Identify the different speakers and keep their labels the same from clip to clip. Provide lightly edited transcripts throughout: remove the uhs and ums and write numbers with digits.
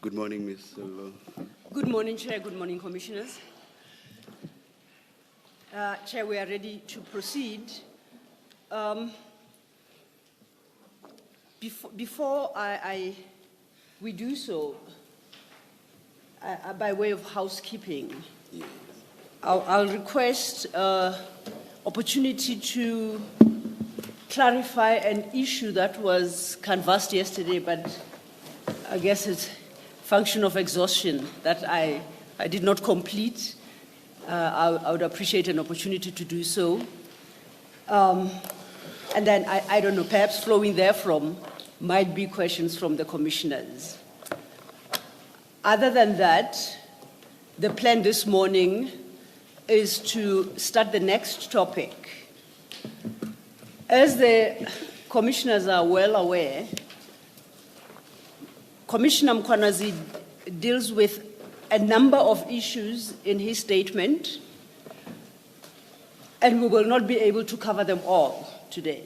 Speaker 1: Good morning, Ms. Sello.
Speaker 2: Good morning, Chair. Good morning, Commissioners. Chair, we are ready to proceed. Before we do so, by way of housekeeping, I'll request opportunity to clarify an issue that was canvassed yesterday, but I guess it's function of exhaustion that I did not complete. I would appreciate an opportunity to do so. And then, I don't know, perhaps flowing therefrom might be questions from the commissioners. Other than that, the plan this morning is to start the next topic. As the commissioners are well aware, Commissioner Mkhwanazi deals with a number of issues in his statement, and we will not be able to cover them all today.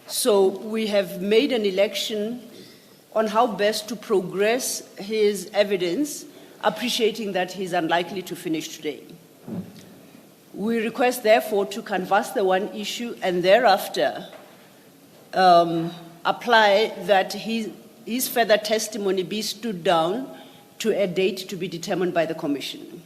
Speaker 2: So we have made an election on how best to progress his evidence, appreciating that he's unlikely to finish today. We request, therefore, to canvass the one issue and thereafter apply that his further testimony be stood down to a date to be determined by the Commission.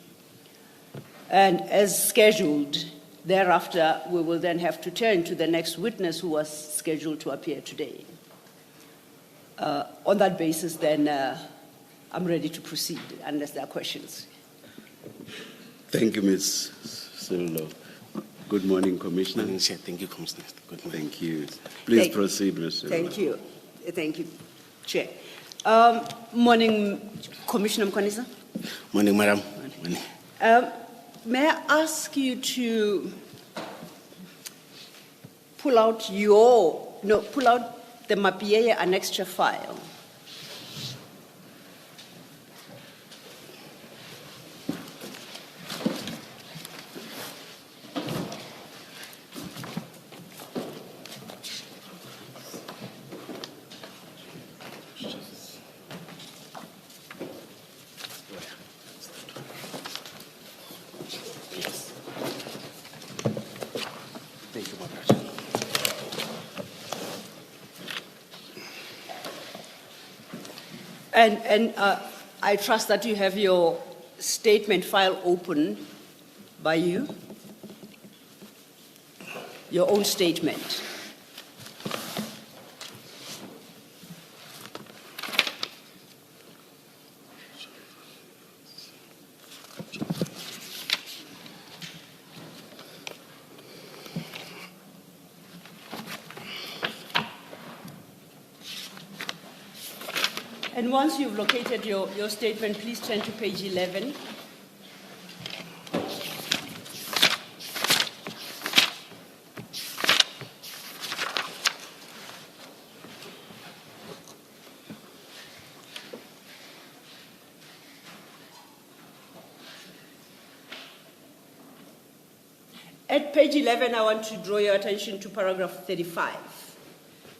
Speaker 2: And as scheduled, thereafter, we will then have to turn to the next witness who was scheduled to appear today. On that basis, then, I'm ready to proceed, unless there are questions.
Speaker 1: Thank you, Ms. Sello. Good morning, Commissioner.
Speaker 3: Thank you, Commissioner. Good morning.
Speaker 1: Thank you. Please proceed, Ms. Sello.
Speaker 2: Thank you. Thank you, Chair. Morning, Commissioner Mkhwanazi.
Speaker 3: Morning, Madam. Morning.
Speaker 2: May I ask you to pull out the Mapieye annexure file? And I trust that you have your statement file open by you, your own statement. And once you've located your statement, please turn to page 11. At page 11, I want to draw your attention to paragraph 35.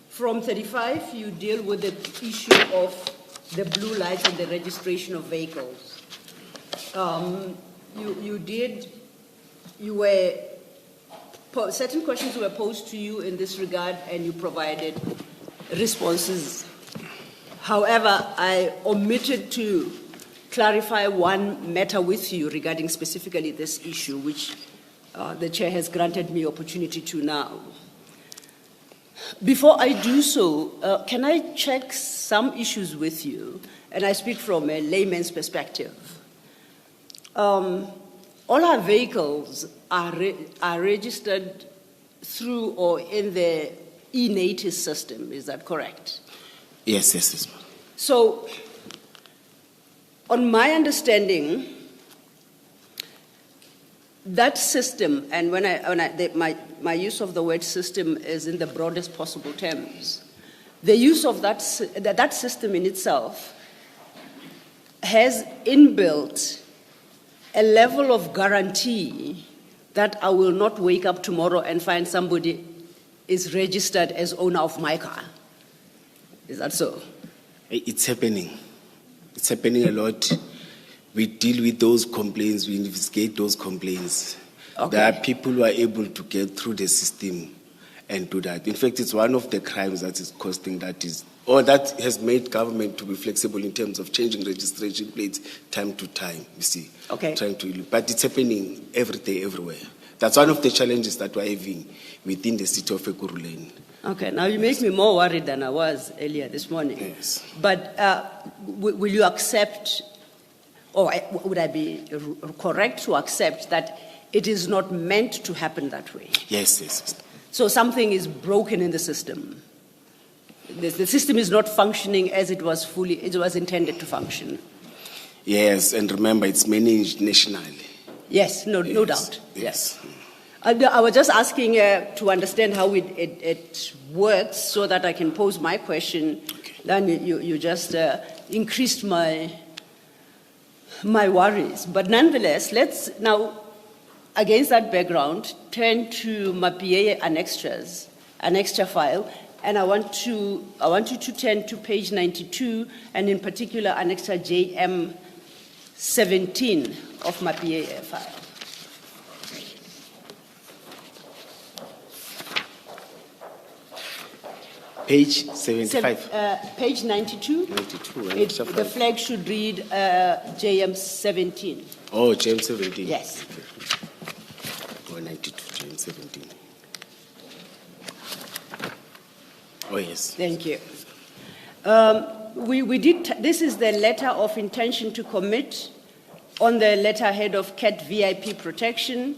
Speaker 2: From 35, you deal with the issue of the blue lights and the registration of vehicles. Certain questions were posed to you in this regard, and you provided responses. However, I omitted to clarify one matter with you regarding specifically this issue, which the Chair has granted me opportunity to now. Before I do so, can I check some issues with you? And I speak from a layman's perspective. All our vehicles are registered through or in the e-native system, is that correct?
Speaker 3: Yes.
Speaker 2: So, on my understanding, that system, and my use of the word system is in the broadest possible terms, the use of that system in itself has inbuilt a level of guarantee that I will not wake up tomorrow and find somebody is registered as owner of my car. Is that so?
Speaker 3: It's happening. It's happening a lot. We deal with those complaints, we investigate those complaints.
Speaker 2: Okay.
Speaker 3: There are people who are able to get through the system and do that. In fact, it's one of the crimes that is costing that has made government to be flexible in terms of changing registration plates time to time, you see.
Speaker 2: Okay.
Speaker 3: But it's happening every day, everywhere. That's one of the challenges that we're having within the city of Ekurhuleni.
Speaker 2: Okay, now you make me more worried than I was earlier this morning.
Speaker 3: Yes.
Speaker 2: But will you accept, or would I be correct to accept that it is not meant to happen that way?
Speaker 3: Yes.
Speaker 2: So something is broken in the system. The system is not functioning as it was intended to function.
Speaker 3: Yes, and remember, it's managed nationally.
Speaker 2: Yes, no
Speaker 3: Yes.
Speaker 2: doubt.
Speaker 3: Yes.
Speaker 2: I was just asking to understand how it works so that I can pose my question.
Speaker 3: Okay.
Speaker 2: Then you just increased my worries. But nonetheless, let's now, against that background, turn to Mapieye annexure file, and I want you to turn to page 92, and in particular annexure JM 17 of Mapieye file.
Speaker 3: Page 75.
Speaker 2: Page 92.
Speaker 3: 92,
Speaker 2: The flag should read JM 17.
Speaker 3: Oh, James 17.
Speaker 2: Yes.
Speaker 3: Oh, 92, James 17. Oh, yes.
Speaker 2: Thank you. This is the letter of intention to commit on the letterhead of CAT VIP protection.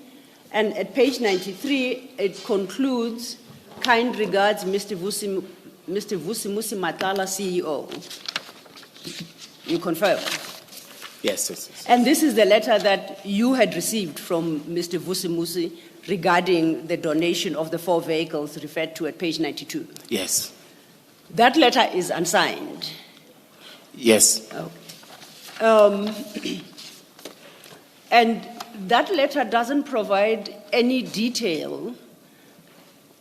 Speaker 2: And at page 93, it concludes, kind regards, Mr. Vusi Musi Matala, CEO. You confirm?
Speaker 3: Yes.
Speaker 2: And this is the letter that you had received from Mr. Vusi Musi regarding the donation of the 4 vehicles referred to at page 92.
Speaker 3: Yes.
Speaker 2: That letter is unsigned.
Speaker 3: Yes.
Speaker 2: And that letter doesn't provide any detail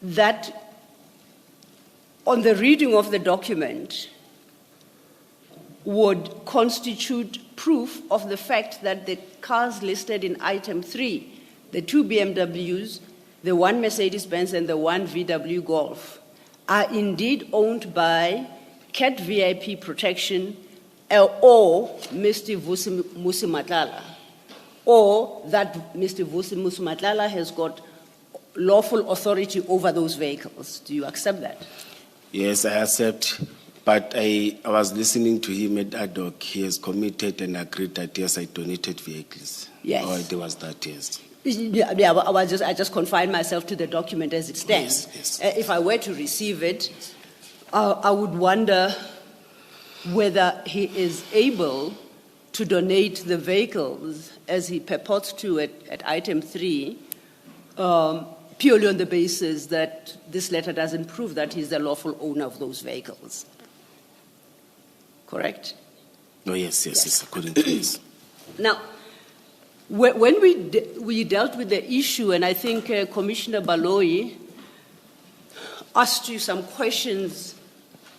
Speaker 2: that on the reading of the document would constitute proof of the fact that the cars listed in item 3, the 2 BMWs, the 1 Mercedes-Benz and the 1 VW Golf, are indeed owned by CAT VIP protection or Mr. Vusi Musi Matlala, or that Mr. Vusi Musi Matlala has got lawful authority over those vehicles. Do you accept that?
Speaker 3: Yes, I accept. But I was listening to him at ad hoc. He has committed and agreed that, yes, I donated vehicles.
Speaker 2: Yes.
Speaker 3: Oh, there was that, yes.
Speaker 2: Yeah, I just confined myself to the document as it stands.
Speaker 3: Yes.
Speaker 2: If I were to receive it, I would wonder whether he is able to donate the vehicles as he purports to at item 3, purely on the basis that this letter doesn't prove that he's the lawful owner of those vehicles. Correct?
Speaker 3: Oh, yes, according to this.
Speaker 2: Now, when we dealt with the issue, and I think Commissioner Baloyi asked you some questions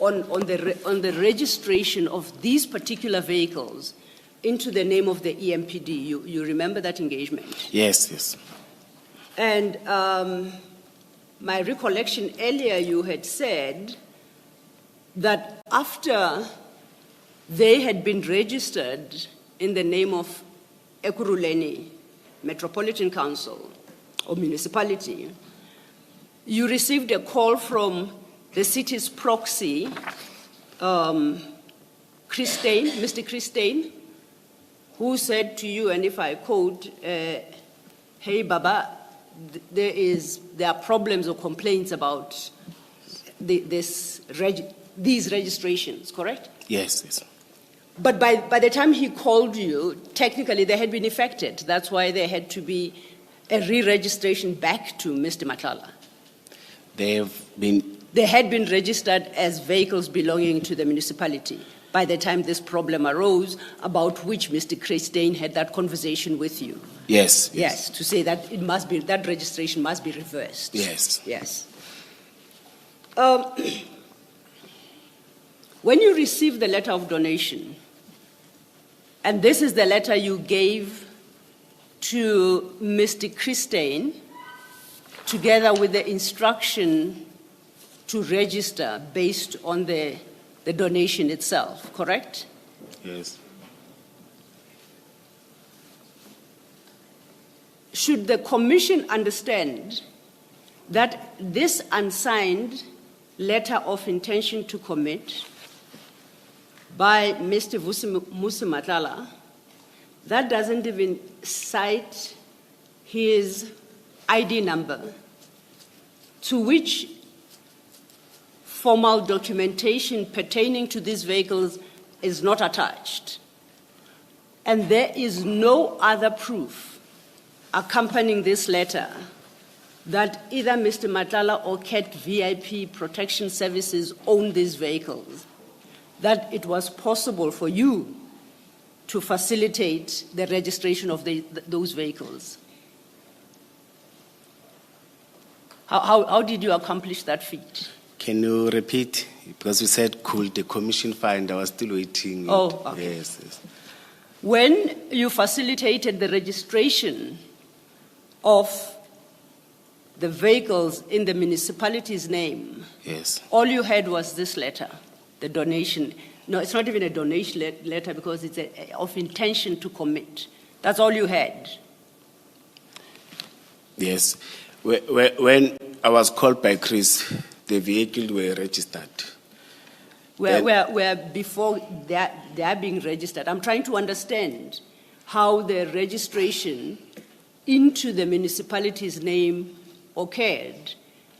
Speaker 2: on the registration of these particular vehicles into the name of the EMPD. You remember that engagement?
Speaker 3: Yes.
Speaker 2: And my recollection earlier, you had said that after they had been registered in the name of Ekurhuleni Metropolitan Council or municipality, you received a call from the city's proxy, Mr. Christine, who said to you, and if I quote, hey Baba, there are problems or complaints about these registrations, correct?
Speaker 3: Yes.
Speaker 2: But by the time he called you, technically they had been effected. That's why there had to be a re-registration back to Mr. Matlala. They had been registered as vehicles belonging to the municipality by the time this problem arose, about which Mr. Christine had that conversation with you.
Speaker 3: Yes.
Speaker 2: To say that that registration must be reversed.
Speaker 3: Yes.
Speaker 2: When you received the letter of donation, And this is the letter you gave to Mr. Christine, together with the instruction to register based on the donation itself, correct?
Speaker 3: Yes.
Speaker 2: Should the Commission understand that this unsigned letter of intention to commit by Mr. Vusi Matlala, that doesn't even cite his ID number, to which formal documentation pertaining to these vehicles is not attached, and there is no other proof accompanying this letter that either Mr. Matlala or CAT VIP Protection Services own these vehicles, that it was possible for you to facilitate the registration of those vehicles? How did you accomplish that feat?
Speaker 3: Can you repeat? Because you said, could the Commission find? I was still waiting.
Speaker 2: Oh, okay.
Speaker 3: Yes, yes.
Speaker 2: When you facilitated the registration of the vehicles in the municipality's name,
Speaker 3: Yes.
Speaker 2: all you had was this letter, the donation. No, it's not even a donation letter because it's of intention to commit. That's all you had.
Speaker 3: Yes. When I was called by Chris, the vehicles were registered.
Speaker 2: Where before they are being registered. I'm trying to understand how the registration into the municipality's name occurred,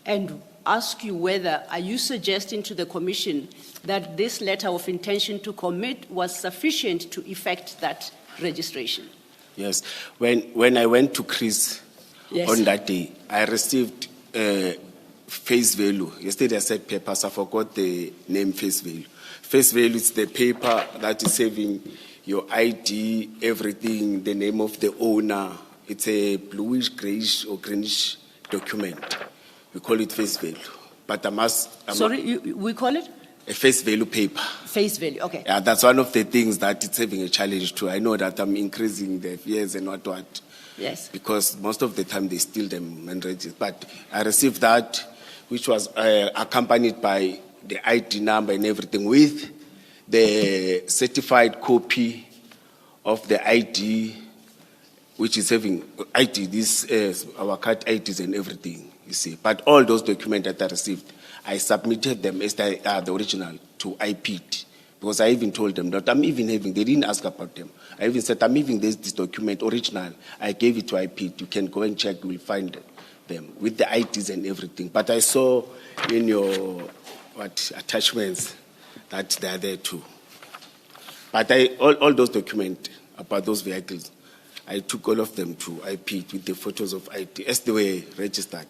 Speaker 2: and ask you whether, are you suggesting to the Commission that this letter of intention to commit was sufficient to effect that registration?
Speaker 3: Yes. When I went to Chris
Speaker 2: Yes.
Speaker 3: on that day, I received face value. Yesterday I said papers, I forgot the name face value. Face value is the paper that is having your ID, everything, the name of the owner. It's a bluish, grayish, or greenish document. We call it face value. But
Speaker 2: we call it?
Speaker 3: A face value paper.
Speaker 2: Face value, okay.
Speaker 3: Yeah, that's one of the things that it's having a challenge to. I know that I'm increasing the fears and what.
Speaker 2: Yes.
Speaker 3: Because most of the time they steal them and register. But I received that, which was accompanied by the ID number and everything, with the certified copy of the ID, which is having ID, our card IDs and everything, you see. But all those documents that I received, I submitted them as the original to EMPD, because I even told them that I'm even having, they didn't ask about them. I even said, I'm even this document original. I gave it to EMPD. You can go and check, you will find them with the IDs and everything. But I saw in your attachments that they are there too. But all those documents about those vehicles, I took all of them to EMPD with the photos of ID as they were registered,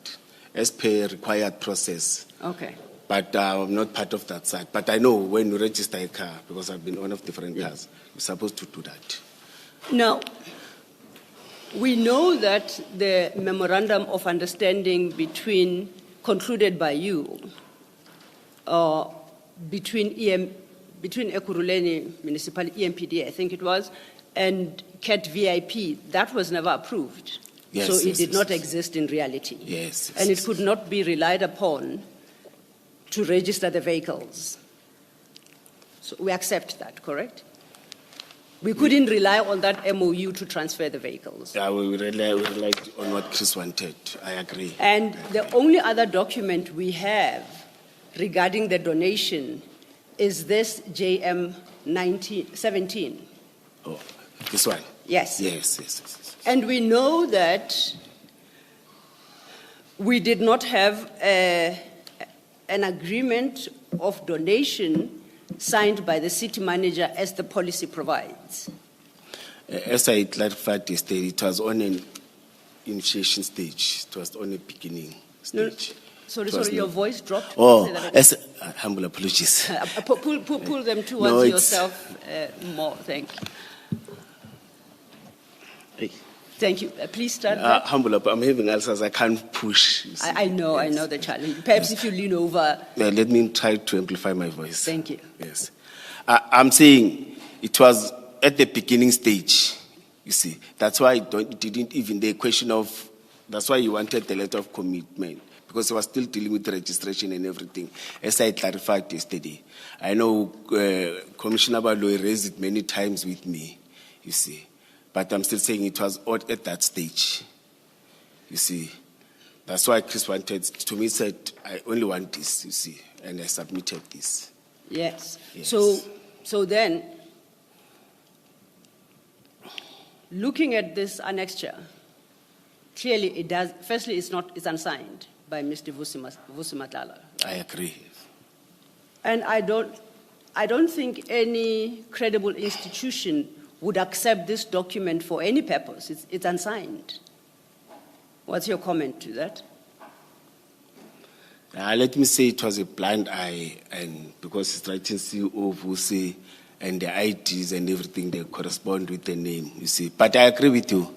Speaker 3: as per required process.
Speaker 2: Okay.
Speaker 3: But I'm not part of that side. But I know when you register a car, because I've been one of different cars, you're supposed to do that.
Speaker 2: Now, we know that the memorandum of understanding concluded by you, between Ekurhuleni Municipality, EMPD, I think it was, and CAT VIP, that was never approved.
Speaker 3: Yes,
Speaker 2: so it
Speaker 3: yes,
Speaker 2: did
Speaker 3: yes,
Speaker 2: not
Speaker 3: yes.
Speaker 2: exist in reality.
Speaker 3: Yes.
Speaker 2: And it could not be relied upon to register the vehicles. So we accept that, correct? We couldn't rely on that MOU to transfer the vehicles.
Speaker 3: Yeah, we relied on what Chris wanted. I agree.
Speaker 2: And the only other document we have regarding the donation is this JM 17.
Speaker 3: Oh, this one?
Speaker 2: Yes.
Speaker 3: Yes.
Speaker 2: And we know that we did not have an agreement of donation signed by the city manager as the policy provides.
Speaker 3: As I clarified yesterday, it was on an initiation stage. It was on a beginning stage.
Speaker 2: Sorry, your voice dropped.
Speaker 3: Oh, humble apologies.
Speaker 2: Pull them towards yourself more. Thank you.
Speaker 3: Hey.
Speaker 2: Thank you. Please start.
Speaker 3: Humble up. I'm having ulcers. I can't push.
Speaker 2: I know the challenge. Perhaps if you lean over.
Speaker 3: Let me try to amplify my voice.
Speaker 2: Thank you.
Speaker 3: Yes. I'm saying it was at the beginning stage, you see. That's why it didn't even the question of, that's why you wanted the letter of commitment, because he was still dealing with the registration and everything, as I clarified yesterday. I know Commissioner Baloyi raised it many times with me, you see. But I'm still saying it was odd at that stage, you see. That's why Chris wanted, to me said, I only want this, you see, and I submitted this.
Speaker 2: Yes.
Speaker 3: Yes.
Speaker 2: So then, looking at this annexure, clearly it does, firstly it's unsigned by Mr. Vusi Matlala.
Speaker 3: I agree.
Speaker 2: And I don't think any credible institution would accept this document for any purpose. It's unsigned. What's your comment to that?
Speaker 3: Let me say it was a blind eye, and because it's writing CEO Vusi and the IDs and everything, they correspond with the name, you see. But I agree with you.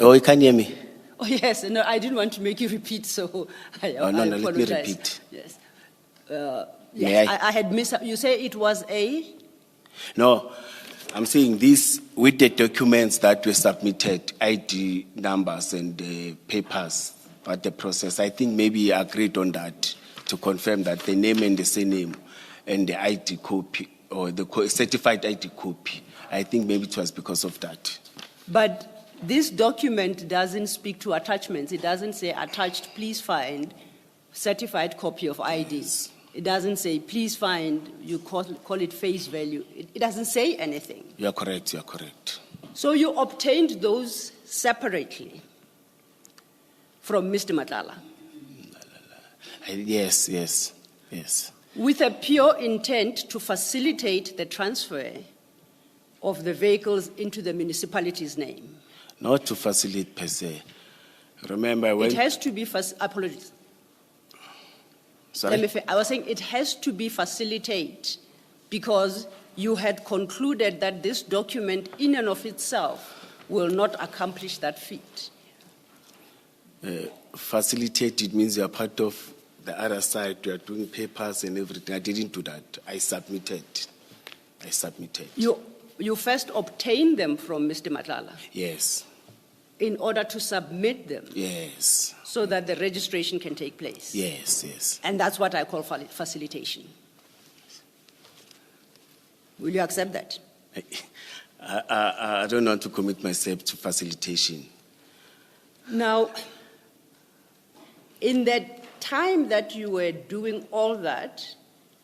Speaker 3: Oh, you can hear me?
Speaker 2: Oh, yes. No, I didn't want to make you repeat, so I apologize.
Speaker 3: Let me repeat.
Speaker 2: Yes.
Speaker 3: May
Speaker 2: Yes,
Speaker 3: I?
Speaker 2: I had missed. You say it was a?
Speaker 3: No, I'm saying this with the documents that were submitted, ID numbers and the papers, but the process, I think maybe I agreed on that to confirm that the name and the surname and the ID copy or the certified ID copy, I think maybe it was because of that.
Speaker 2: But this document doesn't speak to attachments. It doesn't say attached, please find certified copy of IDs. It doesn't say, please find, you call it face value. It doesn't say anything.
Speaker 3: You are correct, you are correct.
Speaker 2: So you obtained those separately from Mr. Matlala?
Speaker 3: Yes.
Speaker 2: With a pure intent to facilitate the transfer of the vehicles into the municipality's name?
Speaker 3: Not to facilitate per se. Remember when...
Speaker 2: It has to be, apologies.
Speaker 3: Sorry?
Speaker 2: I was saying it has to be facilitate because you had concluded that this document in and of itself will not accomplish that feat.
Speaker 3: Facilitate, it means you are part of the other side, you are doing papers and everything. I didn't do that. I submitted.
Speaker 2: You first obtained them from Mr. Matlala?
Speaker 3: Yes.
Speaker 2: In order to submit them?
Speaker 3: Yes.
Speaker 2: So that the registration can take place?
Speaker 3: Yes.
Speaker 2: And that's what I call facilitation. Will you accept that?
Speaker 3: I don't want to commit myself to facilitation.
Speaker 2: Now, in that time that you were doing all that,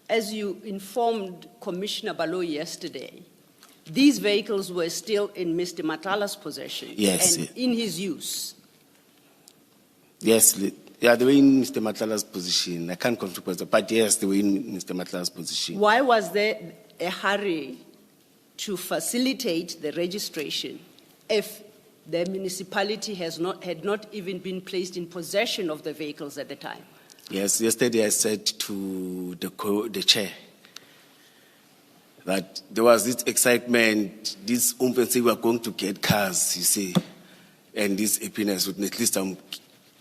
Speaker 2: as you informed Commissioner Baloyi yesterday, these vehicles were still in Mr. Matlala's possession and in his use.
Speaker 3: Yes, yeah, they were in Mr. Matlala's position. I can't confirm, but yes, they were in Mr. Matlala's position.
Speaker 2: Why was there a hurry to facilitate the registration if the municipality had not even been placed in possession of the vehicles at the time?
Speaker 3: Yes, yesterday I said to the chair that there was this excitement, this say we are going to get cars, you see, and this happiness would at least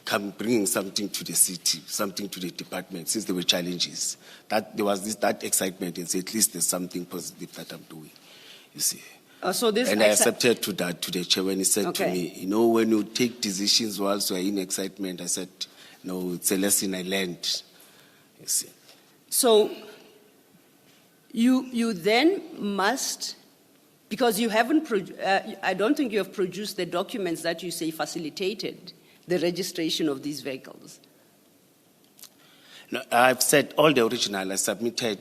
Speaker 3: come bringing something to the city, something to the department, since there were challenges. That there was that excitement and say at least there's something positive that I'm doing, you see. And I accepted to that to the chair when he said to me, when you take decisions whilst you are in excitement, I said, no, it's a lesson I learned, you see.
Speaker 2: So you then must, because you haven't, I don't think you have produced the documents that you say facilitated the registration of these vehicles.
Speaker 3: No, I've said all the original I submitted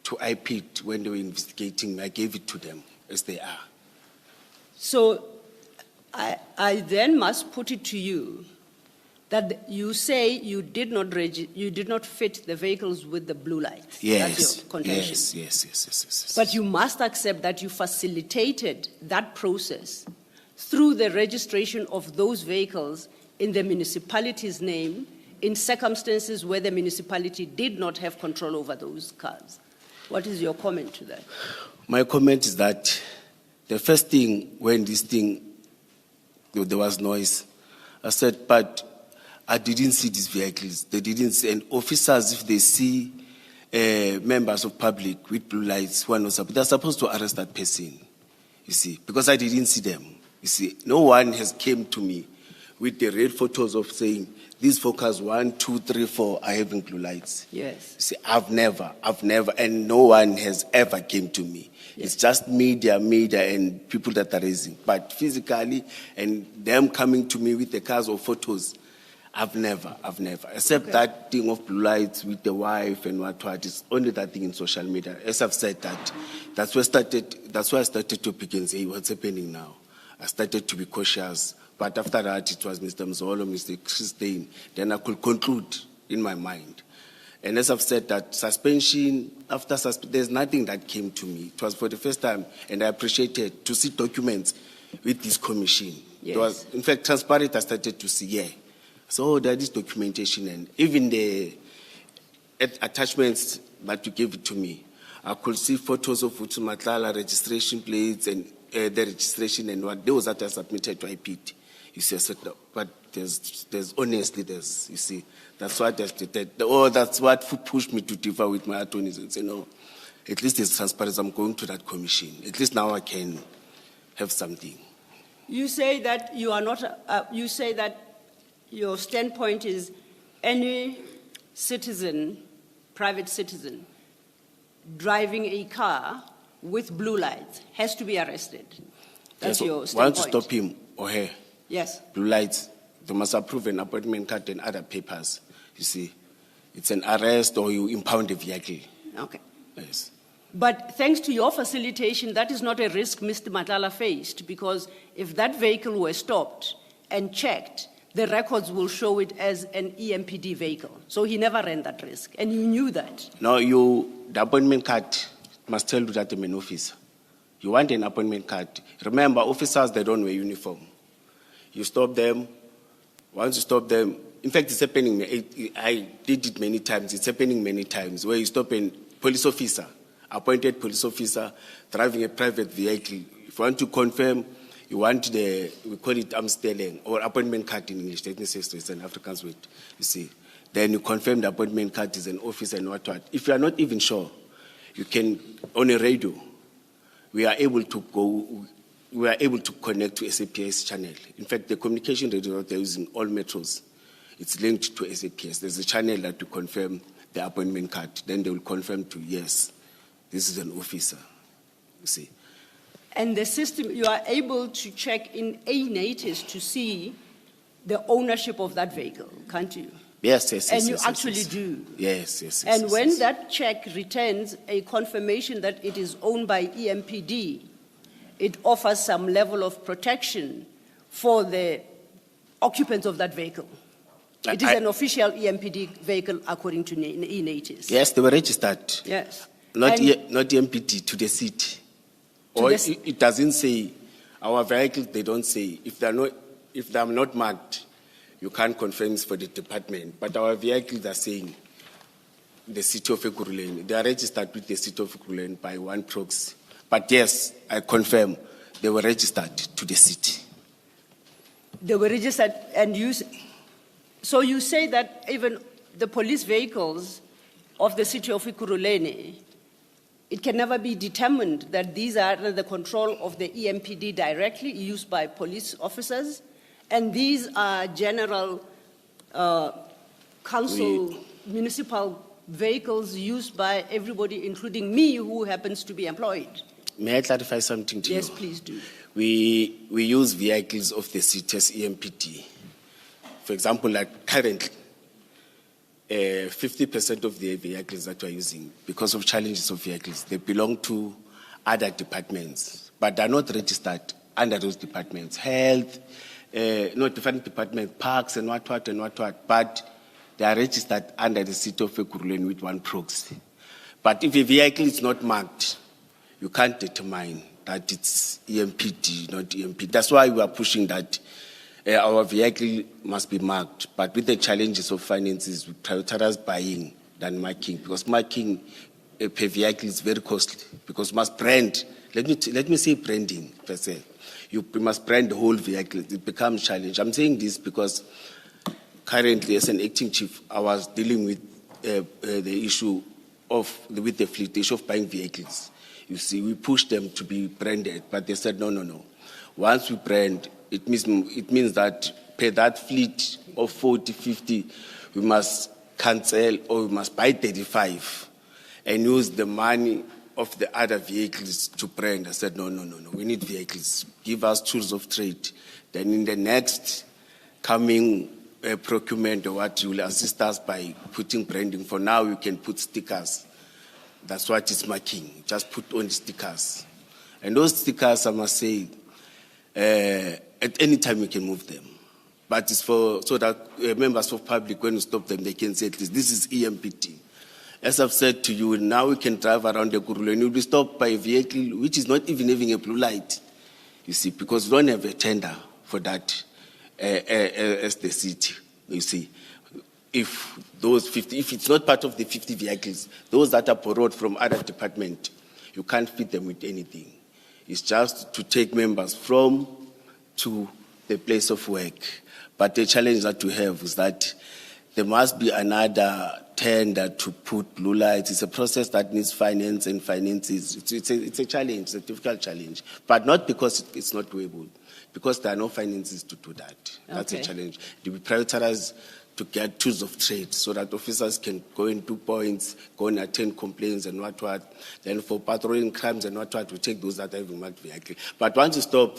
Speaker 3: to IPID when they were investigating. I gave it to them as they are.
Speaker 2: So I then must put it to you that you say you did not fit the vehicles with the blue lights.
Speaker 3: Yes.
Speaker 2: That's your contention.
Speaker 3: Yes.
Speaker 2: But you must accept that you facilitated that process through the registration of those vehicles in the municipality's name in circumstances where the municipality did not have control over those cars. What is your comment to that?
Speaker 3: My comment is that the first thing, when this thing, there was noise, I said, but I didn't see these vehicles. They didn't see, and officers, if they see members of public with blue lights who are not supposed, they're supposed to arrest that person, you see, because I didn't see them. You see, no one has came to me with the red photos of saying, these focus 1, 2, 3, 4 are having blue lights.
Speaker 2: Yes.
Speaker 3: You see, I've never, and no one has ever came to me.
Speaker 2: Yes.
Speaker 3: It's just media, and people that are raising. But physically, and them coming to me with the cars or photos, I've never. Except
Speaker 2: Okay.
Speaker 3: that thing of blue lights with the wife and what. It's only that thing in social media. As I've said that's why I started to pick and say, what's happening now? I started to be cautious. But after that, it was Mr. Mzolo, Mr. Christine. Then I could conclude in my mind. And as I've said, that suspension, there's nothing that came to me. It was for the first time, and I appreciated to see documents with this commission.
Speaker 2: Yes.
Speaker 3: It was, in fact, transparent, I started to see, yeah. So there is documentation, and even the attachments that you gave it to me, I could see photos of Matlala registration plates and the registration and what those that are submitted to IPT. You see, I said, no, but there's honestly, you see, that's what I stated. That's what pushed me to differ with my attorneys and say, no, at least it's transparent. I'm going to that commission. At least now I can have something.
Speaker 2: You say that you are not, you say that your standpoint is any citizen, private citizen, driving a car with blue lights has to be arrested. That's your standpoint.
Speaker 3: Once you stop him or her,
Speaker 2: yes,
Speaker 3: blue lights, they must approve an appointment card and other papers. You see, it's an arrest or you impound a vehicle.
Speaker 2: okay.
Speaker 3: Yes.
Speaker 2: But thanks to your facilitation, that is not a risk Mr. Matlala faced, because if that vehicle were stopped and checked, the records will show it as an EMPD vehicle. So he never ran that risk, and you knew that.
Speaker 3: No, the appointment card must tell you that I'm an officer. You want an appointment card. Remember, officers, they don't wear uniform. You stop them. Once you stop them, in fact, it's happening. I did it many times. It's happening many times where you stop a police officer, appointed police officer, driving a private vehicle. If you want to confirm, you want we call it amstelling or appointment card in English. Let me say so, it's an Afrikaans word. You see, then you confirm the appointment card is an officer and what. If you are not even sure, you can on a radio. We are able to connect to SABC channel. In fact, the communication radio that they're using all metros, it's linked to SABC. There's a channel that to confirm the appointment card. Then they will confirm to yes, this is an officer. You see.
Speaker 2: And the system, you are able to check in A-Natus to see the ownership of that vehicle, can't you?
Speaker 3: Yes.
Speaker 2: And you actually do.
Speaker 3: Yes.
Speaker 2: And when that check returns a confirmation that it is owned by EMPD, it offers some level of protection for the occupants of that vehicle. It is an official EMPD vehicle according to E-Natus.
Speaker 3: Yes, they were registered.
Speaker 2: Yes.
Speaker 3: Not EMPD, to the city. Or it doesn't say, our vehicles, they don't say, if they're not marked, you can't confirm it's for the department. But our vehicles are saying the city of Ekurhuleni. They are registered with the city of Ekurhuleni by one proxy. But yes, I confirm they were registered to the city.
Speaker 2: They were registered, and so you say that even the police vehicles of the city of Ekurhuleni, it can never be determined that these are under the control of the EMPD directly used by police officers, and these are general council municipal vehicles used by everybody, including me, who happens to be employed.
Speaker 3: May I clarify something to you?
Speaker 2: Yes, please do.
Speaker 3: We use vehicles of the city as EMPD. For example, like currently, 50% of the vehicles that we're using, because of challenges of vehicles, they belong to other departments, but they're not registered under those departments. Health, not different departments, parks and what, but they are registered under the city of Ekurhuleni with one proxy. But if a vehicle is not marked, you can't determine that it's EMPD, not EMPD. That's why we are pushing that our vehicle must be marked. But with the challenges of finances, we prioritize buying than marking, because marking per vehicle is very costly, because you must brand. Let me say branding per se. You must brand the whole vehicle. It becomes a challenge. I'm saying this because currently, as an acting chief, I was dealing with the issue with the fleet, the issue of buying vehicles. You see, we pushed them to be branded, but they said, no. Once we brand, it means that per that fleet of 40, 50, we must cancel or we must buy 35 and use the money of the other vehicles to brand. I said, no. We need vehicles. Give us tools of trade. Then in the next coming procurement or what, you will assist us by putting branding. For now, you can put stickers. That's what is marking. Just put on stickers. And those stickers, I must say, at any time you can move them. But it's so that members of public, when you stop them, they can say at least, this is EMPD. As I've said to you, now we can drive around the Ekurhuleni and you'll be stopped by a vehicle which is not even having a blue light, you see, because we don't have a tender for that as the city, you see. If it's not part of the 50 vehicles, those that are borrowed from other departments, you can't fit them with anything. It's just to take members from to the place of work. But the challenge that we have is that there must be another tender to put blue lights. It's a process that needs finance and finances. It's a challenge, it's a difficult challenge. But not because it's not doable, because there are no finances to do that. That's a challenge. To be prioritized to get tools of trade so that officers can go and do points, go and attend complaints and what. Then for patrolling crimes and what, we take those that have marked vehicle. But once you stop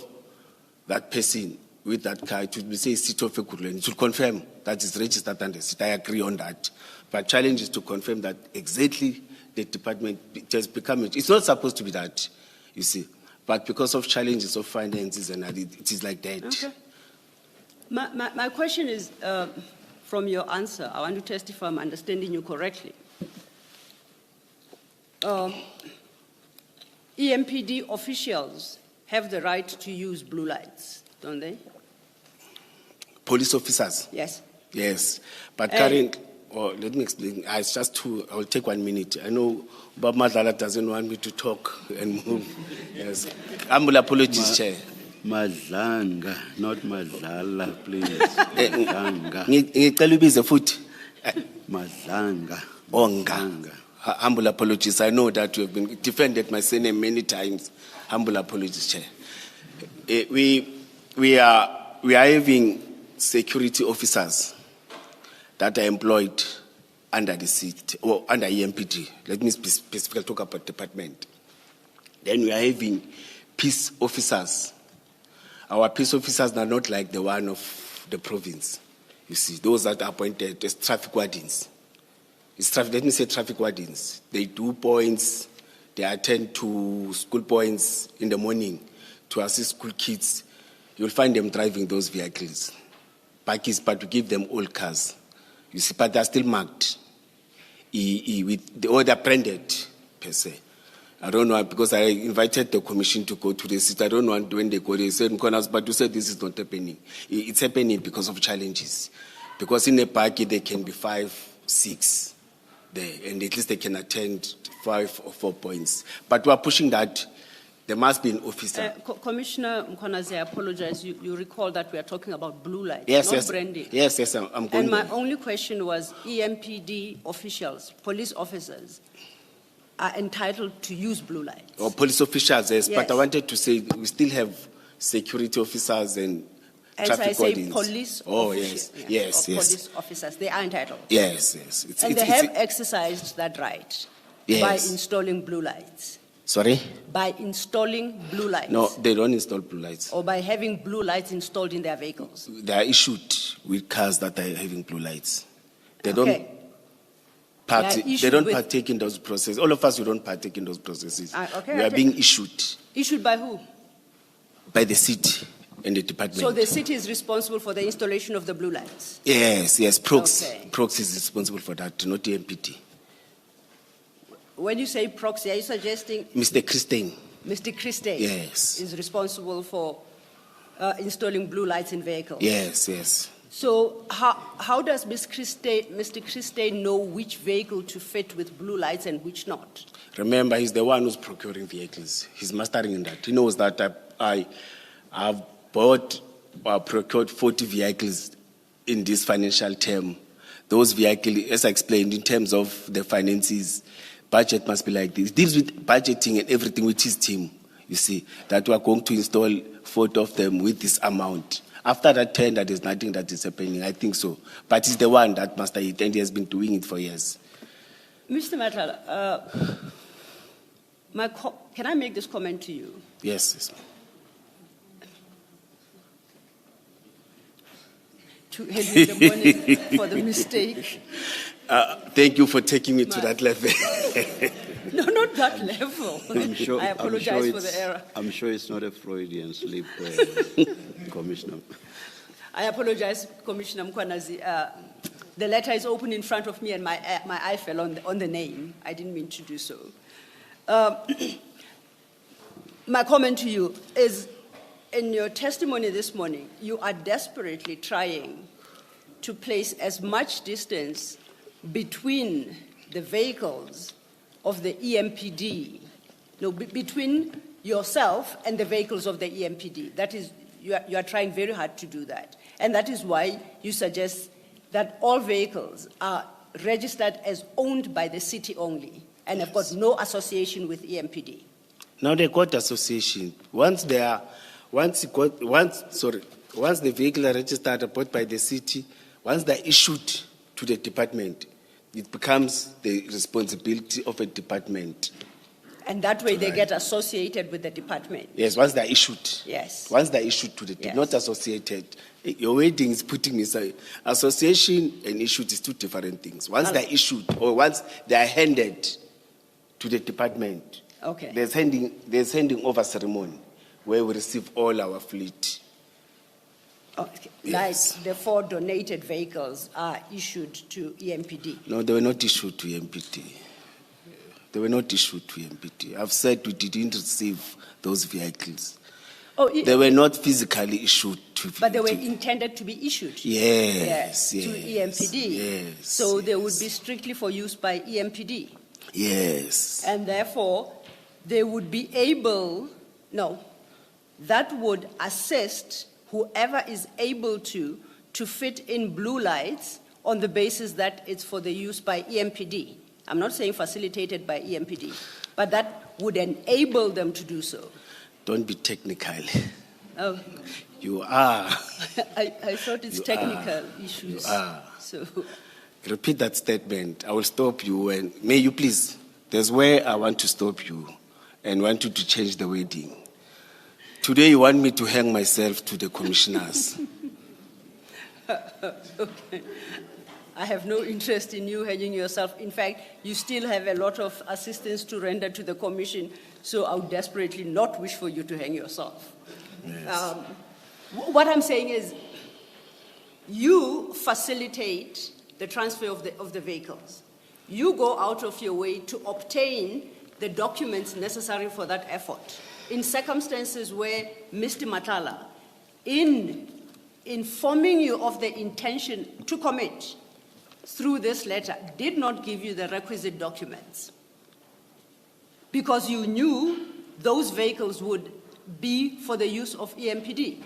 Speaker 3: that person with that car, it will say City of Ekurhuleni. It will confirm that it's registered under city. I agree on that. But challenge is to confirm that exactly the department has become it. It's not supposed to be that, you see. But because of challenges of finances and it is like that.
Speaker 2: Okay. My question is, from your answer, I want to test if I'm understanding you correctly. EMPD officials have the right to use blue lights, don't they?
Speaker 3: Police officers?
Speaker 2: Yes.
Speaker 3: Yes. But currently, let me explain. It's just two. I'll take 1 minute. I know Bob Madlanga doesn't want me to talk and move. Yes. Humble apologies, Chair.
Speaker 1: Madlanga, not Madlala, please. Madlanga.
Speaker 3: Ngicela ubize futhi.
Speaker 1: Madlanga.
Speaker 3: Onga. Humble apologies. I know that you have been defended my surname many times. Humble apologies, Chair. We are having security officers that are employed under the city or under EMPD. Let me specifically talk about department. Then we are having peace officers. Our peace officers are not like the one of the province. You see, those that are appointed as traffic wardens. Let me say traffic wardens. They do points, they attend to school points in the morning to assist school kids. You'll find them driving those vehicles. But to give them all cars. You see, but they're still marked. Or they're branded, per se. I don't know, because I invited the commission to go to the city. I don't know when they go, they said, Mkhwanazi, but you said this is not happening. It's happening because of challenges. Because in a party, there can be 5, 6 there, and at least they can attend 5 or 4 points. But we are pushing that. There must be an officer.
Speaker 2: Commissioner Mkhwanazi, I apologize. You recall that we are talking about blue lights,
Speaker 3: yes,
Speaker 2: not branding.
Speaker 3: Yes, I'm going.
Speaker 2: And my only question was, EMPD officials, police officers, are entitled to use blue lights.
Speaker 3: Or police officials, yes.
Speaker 2: Yes.
Speaker 3: But I wanted to say we still have security officers and traffic
Speaker 2: so I say
Speaker 3: wardens.
Speaker 2: police
Speaker 3: officers. Yes.
Speaker 2: Police officers, they are entitled.
Speaker 3: Yes.
Speaker 2: They have exercised that right by installing blue lights.
Speaker 3: Sorry?
Speaker 2: By installing blue lights.
Speaker 3: No, they don't install blue lights.
Speaker 2: Or by having blue lights installed in their vehicles.
Speaker 3: They are issued with cars that are having blue lights. They
Speaker 2: Okay.
Speaker 3: They don't partake in those processes. All of us, we don't partake in those processes. We are being issued.
Speaker 2: Issued by who?
Speaker 3: By the city and the department.
Speaker 2: So the city is responsible for the installation of the blue lights?
Speaker 3: Yes. Prox.
Speaker 2: Okay.
Speaker 3: Prox is responsible for that, not the EMPD.
Speaker 2: When you say proxy, are you suggesting
Speaker 3: Mr. Christine?
Speaker 2: Mr. Christine is responsible for installing blue lights in vehicles?
Speaker 3: Yes.
Speaker 2: So how does Mr. Christine know which vehicle to fit with blue lights and which not?
Speaker 3: Remember, he's the one who's procuring vehicles. He's mastering in that. He knows that I've procured 40 vehicles in this financial term those vehicles, as I explained, in terms of the finances, budget must be like this. It deals with budgeting and everything with his team, you see, that we are going to install 40 of them with this amount. After that tender, there's nothing that is happening, I think so. But he's the one that master it, and he has been doing it for years.
Speaker 2: Mr. Matala, can I make this comment to you?
Speaker 3: Yes.
Speaker 2: To Henry the morning for the mistake.
Speaker 3: Thank you for taking me to that level.
Speaker 2: No, not that level. I apologize for the error.
Speaker 1: I'm sure it's not a Freudian slip, Commissioner.
Speaker 2: I apologize, Commissioner Mkhwanazi. The letter is open in front of me, and my eye fell on the name. I didn't mean to do so. My comment to you is, in your testimony this morning, you are desperately trying to place as much distance between the vehicles of the EMPD, between yourself and the vehicles of the EMPD. That is, you are trying very hard to do that. And that is why you suggest that all vehicles are registered as owned by the city only and have got no association with EMPD.
Speaker 3: Now they got association. Once the vehicle are registered, bought by the city, once they're issued to the department, it becomes the responsibility of a department.
Speaker 2: And that way they get associated with the department.
Speaker 3: Yes, once they're issued.
Speaker 2: Yes.
Speaker 3: Once they're issued to the
Speaker 2: Yes.
Speaker 3: not associated. Your wording is putting me aside. Association and issued is two different things. Once they're issued or once they are handed to the department,
Speaker 2: Okay.
Speaker 3: there's handing over ceremony where we receive all our fleet.
Speaker 2: Okay.
Speaker 3: Yes.
Speaker 2: Like the 4 donated vehicles are issued to EMPD.
Speaker 3: No, they were not issued to EMPD. They were not issued to EMPD. I've said we didn't receive those vehicles.
Speaker 2: Oh,
Speaker 3: They were not physically issued to.
Speaker 2: but they were intended to be issued.
Speaker 3: Yes,
Speaker 2: to EMPD.
Speaker 3: Yes.
Speaker 2: So they would be strictly for use by EMPD.
Speaker 3: Yes.
Speaker 2: And therefore, they would be able, that would assist whoever is able to fit in blue lights on the basis that it's for the use by EMPD. I'm not saying facilitated by EMPD, but that would enable them to do so.
Speaker 3: Don't be technical.
Speaker 2: Oh,
Speaker 3: You are.
Speaker 2: I thought it's technical issues.
Speaker 3: You are.
Speaker 2: So,
Speaker 3: Repeat that statement. I will stop you, and may you please. There's where I want to stop you and want you to change the wording. Today you want me to hang myself to the commissioners.
Speaker 2: okay. I have no interest in you hanging yourself. In fact, you still have a lot of assistance to render to the commission, so I would desperately not wish for you to hang yourself.
Speaker 3: Yes.
Speaker 2: What I'm saying is, you facilitate the transfer of the vehicles. You go out of your way to obtain the documents necessary for that effort. In circumstances where Mr. Matala, in informing you of the intention to commit through this letter, did not give you the requisite documents because you knew those vehicles would be for the use of EMPD.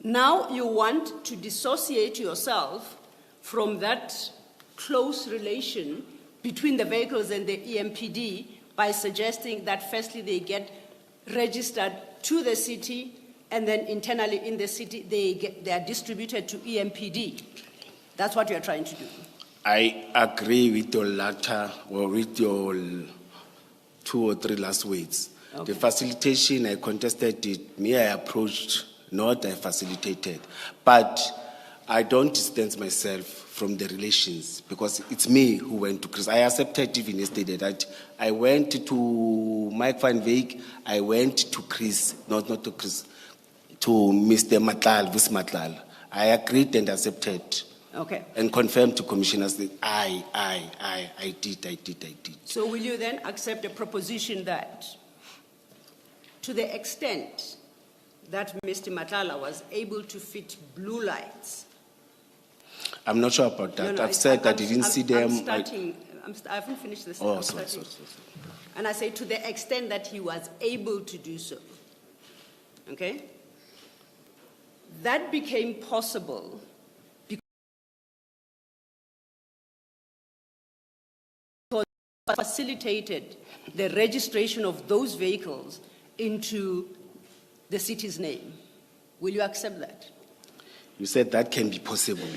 Speaker 2: Now you want to dissociate yourself from that close relation between the vehicles and the EMPD by suggesting that firstly they get registered to the city and then internally in the city they are distributed to EMPD. That's what you're trying to do.
Speaker 3: I agree with your latter or with your 2 or 3 last words.
Speaker 2: Okay.
Speaker 3: The facilitation, I contested it. Me, I approached, not I facilitated. But I don't distance myself from the relations because it's me who went to Chris. I accepted even yesterday that I went to Mike Van Veek, I went to Chris, not to Chris, to Mr. Matlal, Vis Matlal. I agreed and accepted.
Speaker 2: Okay.
Speaker 3: And confirmed to commissioners that I did.
Speaker 2: So will you then accept a proposition that to the extent that Mr. Matala was able to fit blue lights?
Speaker 3: I'm not sure about that. I've said that I didn't see them.
Speaker 2: I haven't finished this.
Speaker 3: Oh, sorry.
Speaker 2: And I say to the extent that he was able to do so. Okay? That became possible facilitated the registration of those vehicles into the city's name. Will you accept that?
Speaker 3: You said that can be possible.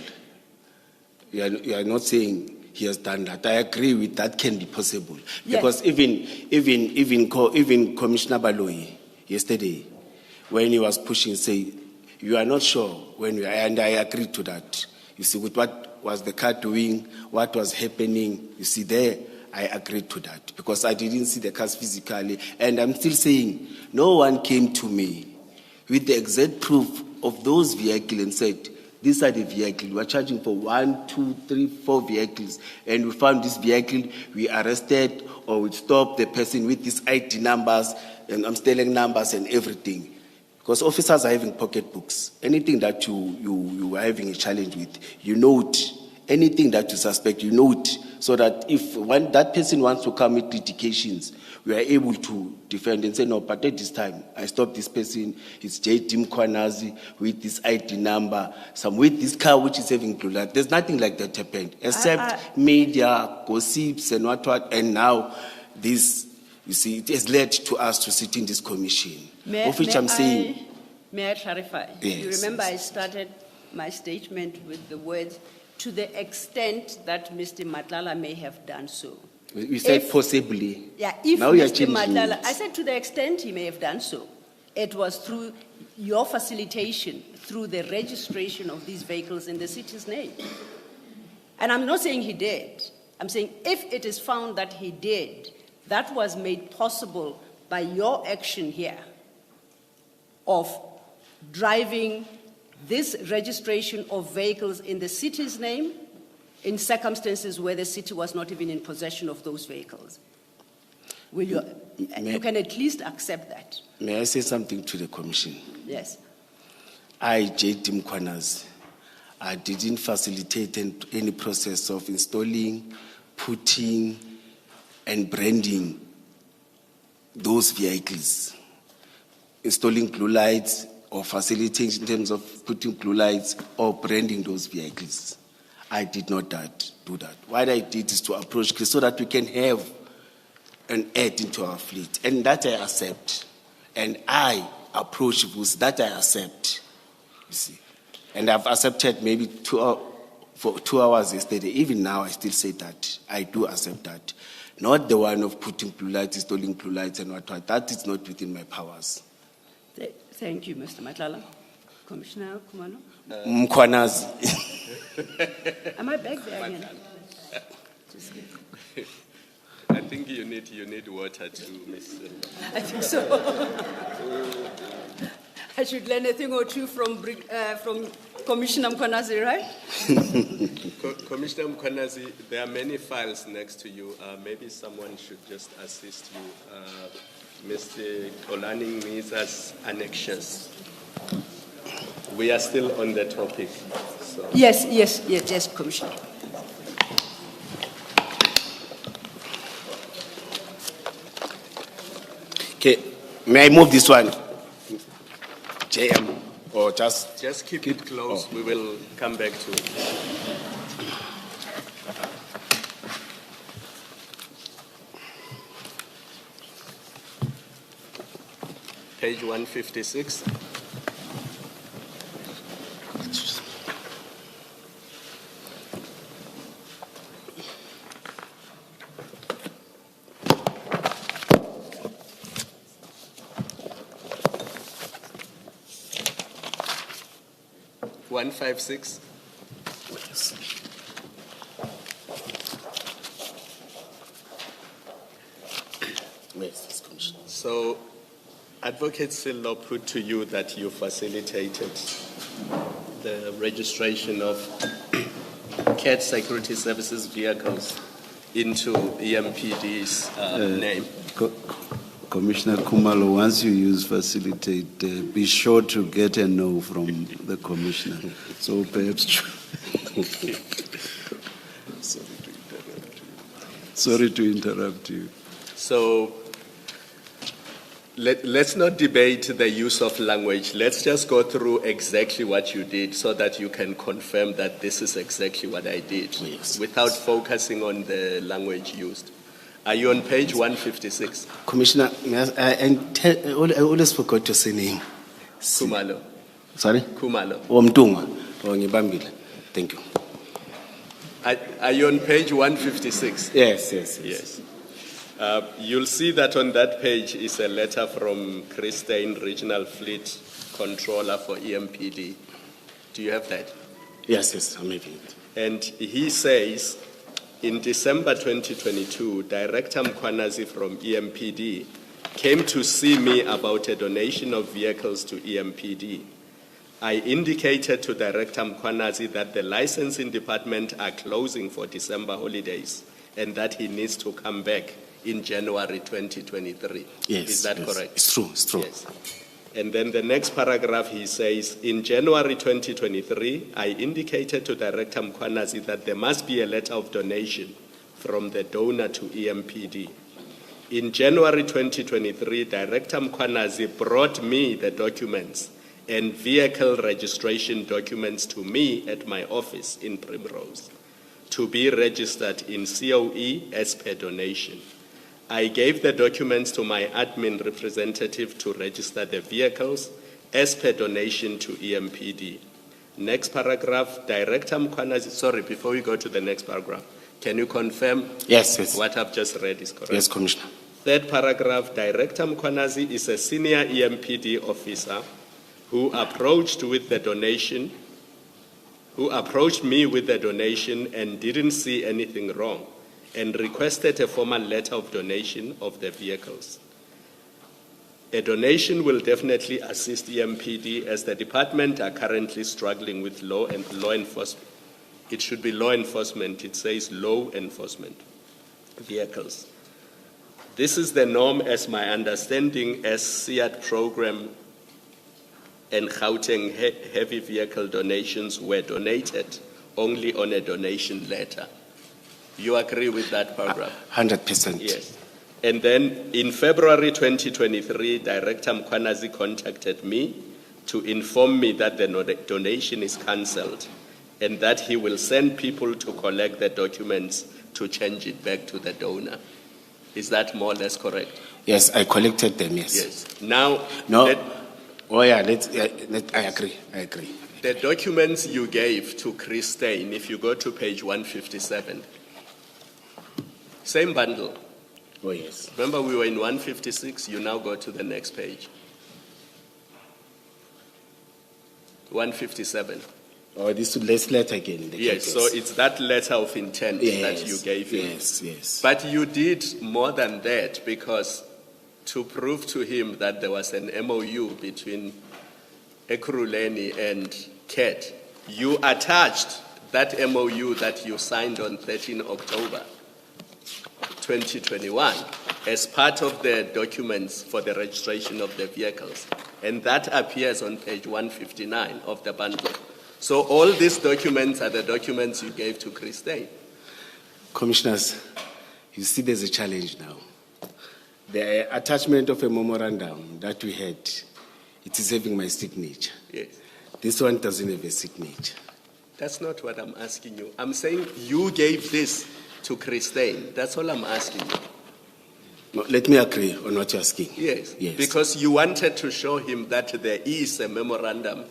Speaker 3: You are not saying he has done that. I agree with that can be possible.
Speaker 2: Yes.
Speaker 3: Because even Commissioner Baloyi yesterday, when he was pushing, say, you are not sure when you are, and I agreed to that. You see, with what was the car doing, what was happening, you see there, I agreed to that because I didn't see the cars physically. And I'm still saying, no one came to me with the exact proof of those vehicles and said, these are the vehicles. We are charging for 1, 2, 3, 4 vehicles. And we found this vehicle, we arrested or we stopped the person with these ID numbers and stealing numbers and everything. Because officers are having pocketbooks. Anything that you are having a challenge with, you note. Anything that you suspect, you note. So that if that person wants to come with litigations, we are able to defend and say, no, but at this time, I stopped this person, it's J.D. Mkhwanazi with this ID number, some with this car which is having blue light. There's nothing like that happened, except media, gossips and what, and now this, you see, it has led to us to sit in this commission.
Speaker 2: May I clarify?
Speaker 3: Yes,
Speaker 2: You remember
Speaker 3: yes.
Speaker 2: I started my statement with the words, to the extent that Mr. Madlanga may have done so.
Speaker 3: You said
Speaker 2: If-
Speaker 3: possibly.
Speaker 2: Yeah, if
Speaker 3: Now you're
Speaker 2: Mr.
Speaker 3: changing
Speaker 2: Madlanga,
Speaker 3: it.
Speaker 2: I said to the extent he may have done so, it was through your facilitation, through the registration of these vehicles in the city's name. And I'm not saying he did. I'm saying if it is found that he did, that was made possible by your action here of driving this registration of vehicles in the city's name in circumstances where the city was not even in possession of those vehicles. Will you, you can at least accept that.
Speaker 3: May I say something to the commission?
Speaker 2: Yes.
Speaker 3: I, J.D. Mkhwanazi, I didn't facilitate any process of installing, putting, and branding those vehicles. Installing blue lights or facilitating in terms of putting blue lights or branding those vehicles. I did not do that. What I did is to approach Chris so that we can have an add into our fleet. And that I accept. And I approach Vus, that I accept. You see. And I've accepted maybe for 2 hours yesterday. Even now, I still say that. I do accept that. Not the one of putting blue lights, installing blue lights and what. That is not within my powers.
Speaker 2: Thank you, Mr. Madlanga. Commissioner Kumano?
Speaker 3: Mkhwanazi.
Speaker 2: Am I back there again?
Speaker 4: I think you need water too, Miss.
Speaker 2: I think so. I should learn a thing or two from Commissioner Mkhwanazi, right?
Speaker 4: Commissioner Mkhwanazi, there are many files next to you. Maybe someone should just assist you. Mr. Ekurhuleni needs us annexures. We are still on the topic. So.
Speaker 2: Yes, Commissioner.
Speaker 3: Okay, may I move this one? JM, or
Speaker 4: Just keep it close. We will come back to it. Page 156. One 156. So, Advocate Sillo put to you that you facilitated the registration of CAT Security Services vehicles into EMPD's name.
Speaker 1: Commissioner Kumalo, once you use facilitate, be sure to get a no from the commissioner. So perhaps. Sorry to interrupt you.
Speaker 4: So let's not debate the use of language. Let's just go through exactly what you did so that you can confirm that this is exactly what I did,
Speaker 3: Yes.
Speaker 4: without focusing on the language used. Are you on page 156?
Speaker 3: Commissioner, I always forgot to say name.
Speaker 4: Kumalo.
Speaker 3: Sorry?
Speaker 4: Kumalo.
Speaker 3: Mtunga. Ngibambile. Thank you.
Speaker 4: Are you on page 156?
Speaker 3: Yes.
Speaker 4: Yes. You'll see that on that page is a letter from Christine, Regional Fleet Controller for EMPD. Do you have that?
Speaker 3: Yes, I'm having it.
Speaker 4: And he says, in December 2022, Director Mkhwanazi from EMPD came to see me about a donation of vehicles to EMPD. I indicated to Director Mkhwanazi that the licensing department are closing for December holidays and that he needs to come back in January 2023.
Speaker 3: Yes.
Speaker 4: Is that
Speaker 3: yes.
Speaker 4: correct?
Speaker 3: It's true.
Speaker 4: Yes. And then the next paragraph, he says, in January 2023, I indicated to Director Mkhwanazi that there must be a letter of donation from the donor to EMPD. In January 2023, Director Mkhwanazi brought me the documents and vehicle registration documents to me at my office in Primrose to be registered in COE as per donation. I gave the documents to my admin representative to register the vehicles as per donation to EMPD. Next paragraph, Director Mkhwanazi, sorry, before we go to the next paragraph, can you confirm
Speaker 3: Yes.
Speaker 4: what I've just read is correct?
Speaker 3: Yes, Commissioner.
Speaker 4: Third paragraph, Director Mkhwanazi is a senior EMPD officer who approached me with the donation and didn't see anything wrong and requested a formal letter of donation of the vehicles. A donation will definitely assist EMPD as the department are currently struggling with law enforcement. It should be law enforcement. It says law enforcement vehicles. This is the norm as my understanding as SEAT program and Gauteng heavy vehicle donations were donated only on a donation letter. You agree with that paragraph?
Speaker 3: 100%.
Speaker 4: Yes. And then in February 2023, Director Mkhwanazi contacted me to inform me that the donation is cancelled and that he will send people to collect the documents to change it back to the donor. Is that more or less correct?
Speaker 3: Yes, I collected them, yes.
Speaker 4: Yes. Now,
Speaker 3: I agree.
Speaker 4: the documents you gave to Christine, if you go to page 157, same bundle.
Speaker 3: Oh, yes.
Speaker 4: Remember we were in 156, you now go to the next page. 157.
Speaker 3: Oh, this letter again.
Speaker 4: Yes, so it's that letter of intent that you gave him.
Speaker 3: Yes.
Speaker 4: But you did more than that, because to prove to him that there was an MOU between Ekurhuleni and CAT, you attached that MOU that you signed on 13 October 2021 as part of the documents for the registration of the vehicles. And that appears on page 159 of the bundle. So all these documents are the documents you gave to Christine.
Speaker 3: Commissioners, you see there's a challenge now. The attachment of a memorandum that we had, it is having my signature.
Speaker 4: Yes.
Speaker 3: This one doesn't have a signature.
Speaker 4: That's not what I'm asking you. I'm saying you gave this to Christine. That's all I'm asking you.
Speaker 3: No, let me agree on what you're asking.
Speaker 4: Yes.
Speaker 3: Yes.
Speaker 4: Because you wanted to show him that there is a memorandum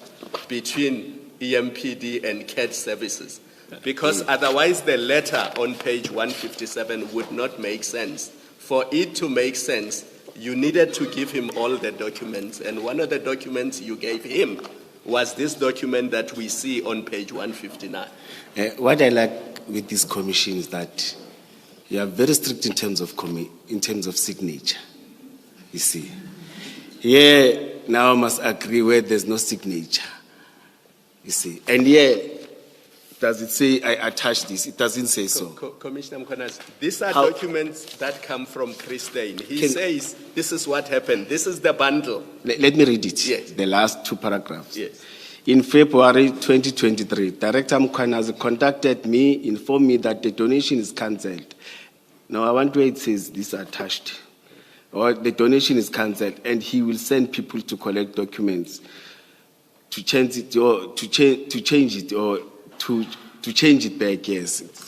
Speaker 4: between EMPD and CAT services. Because otherwise the letter on page 157 would not make sense. For it to make sense, you needed to give him all the documents. And one of the documents you gave him was this document that we see on page 159.
Speaker 3: What I like with this commission is that you are very strict in terms of signature. You see, here now I must agree where there's no signature. You see, and here does it say I attached this? It doesn't say so.
Speaker 4: Commissioner Mkhwanazi, these are documents that come from Christine. He says this is what happened. This is the bundle.
Speaker 3: Let me read it.
Speaker 4: Yes.
Speaker 3: The last two paragraphs.
Speaker 4: Yes.
Speaker 3: In February 2023, Director Mkhwanazi contacted me, informed me that the donation is cancelled. Now I want where it says this attached, or the donation is cancelled, and he will send people to collect documents to change it or to change it or to To change it back, yes. It's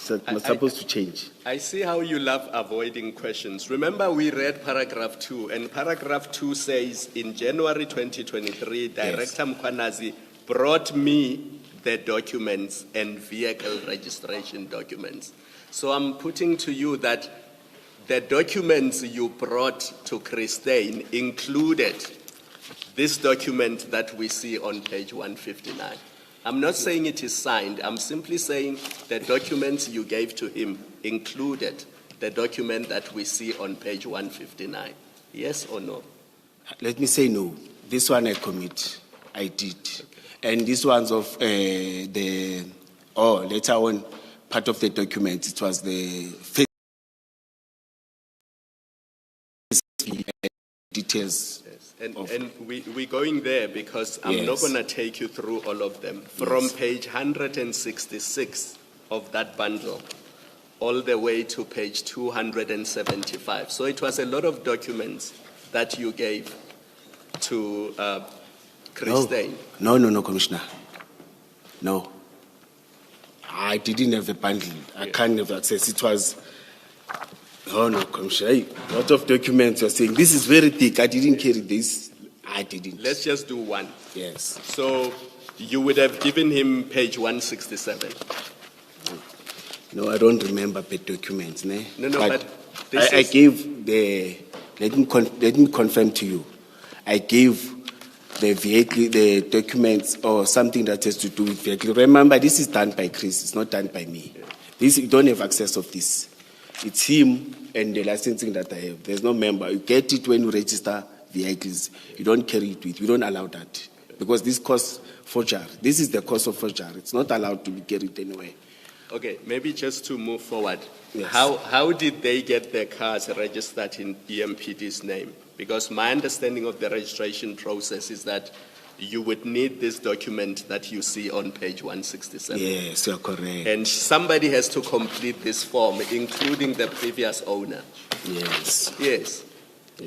Speaker 3: supposed to change.
Speaker 4: I see how you love avoiding questions. Remember, we read paragraph 2, and paragraph 2 says, in January 2023, Director Mkhwanazi brought me the documents and vehicle registration documents. So I'm putting to you that the documents you brought to Christine included this document that we see on page 159. I'm not saying it is signed. I'm simply saying the documents you gave to him included the document that we see on page 159. Yes or no?
Speaker 3: Let me say no. This one I commit. I did. Okay. And this one's of later on, part of the document, it was the details.
Speaker 4: Yes. And we're going there because I'm not going to take you through all of them. From page 166 of that bundle all the way to page 275. So it was a lot of documents that you gave to Christine.
Speaker 3: No, Commissioner. No. I didn't have a bundle. I can't have access. It was... no, Commissioner. A lot of documents are saying, this is very thick. I didn't carry this. I didn't.
Speaker 4: Let's just do one.
Speaker 3: Yes.
Speaker 4: So you would have given him page 167.
Speaker 3: No, I don't remember the documents. Ne?
Speaker 4: No, but
Speaker 3: I gave the... Let me confirm to you. I gave the vehicle, the documents or something that has to do with vehicle. Remember, this is done by Chris. It's not done by me. This, you don't have access of this. It's him and the licensing that I have. There's no member. You get it when you register vehicles. You don't carry it with. We don't allow that. Because this costs forgery. This is the cost of forgery. It's not allowed to be carried anywhere.
Speaker 4: Okay, maybe just to move forward.
Speaker 3: Yes.
Speaker 4: How did they get their cars registered in EMPD's name? Because my understanding of the registration process is that you would need this document that you see on page 167.
Speaker 3: Yes, you're correct.
Speaker 4: And somebody has to complete this form, including the previous owner.
Speaker 3: Yes.
Speaker 4: Yes.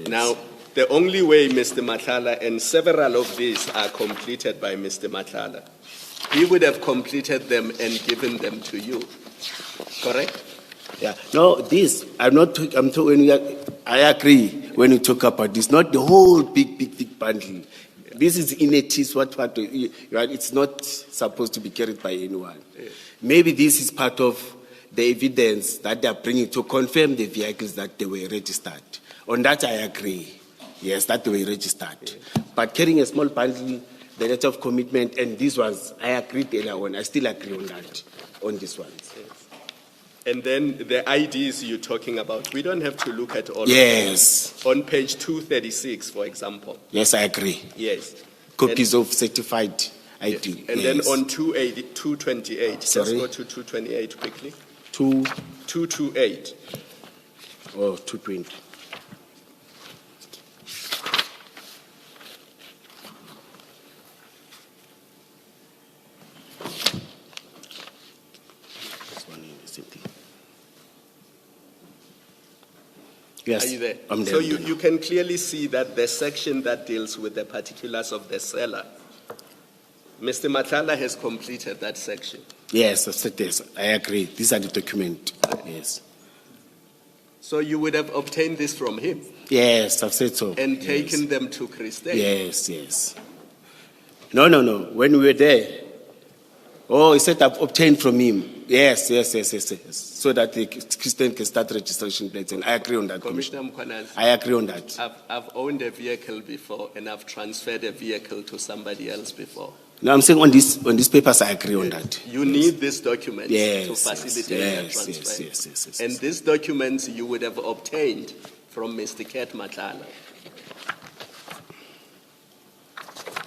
Speaker 4: Now, the only way Mr. Matlala, and several of these are completed by Mr. Matlala, he would have completed them and given them to you. Correct?
Speaker 3: Yeah. No, this, I'm talking, I agree when you talk about this, not the whole big bundle. This is in it is it's not supposed to be carried by anyone. Yeah. Maybe this is part of the evidence that they are bringing to confirm the vehicles that they were registered. On that, I agree. Yes, that they were registered. Yeah. But carrying a small bundle, the letter of commitment, and these ones, I agreed earlier on. I still agree on that, on this one.
Speaker 4: Yes. And then the IDs you're talking about, we don't have to look at all
Speaker 3: yes.
Speaker 4: of them. On page 236, for example.
Speaker 3: Yes, I agree.
Speaker 4: Yes.
Speaker 3: Copies of certified ID.
Speaker 4: Yes. And then on 228,
Speaker 3: sorry?
Speaker 4: Let's go to 228 quickly.
Speaker 3: 228. Oh, 220. Yes,
Speaker 4: are you there?
Speaker 3: I'm there.
Speaker 4: So you can clearly see that the section that deals with the particulars of the seller, Mr. Matlala has completed that section.
Speaker 3: Yes, I've said this. I agree. These are the documents. Yes.
Speaker 4: So you would have obtained this from him?
Speaker 3: Yes, I've said so.
Speaker 4: And taken them to Christine?
Speaker 3: Yes. No. When we were there, he said I've obtained from him. Yes. So that the Christian can start registration plates. And I agree on that.
Speaker 4: Commissioner Mkhwanazi,
Speaker 3: I agree on that.
Speaker 4: I've owned a vehicle before and I've transferred a vehicle to somebody else before.
Speaker 3: No, I'm saying on these papers, I agree on that.
Speaker 4: You need this document to facilitate
Speaker 3: the
Speaker 4: transfer.
Speaker 3: Yes.
Speaker 4: And these documents you would have obtained from Mr. Ket Matlala.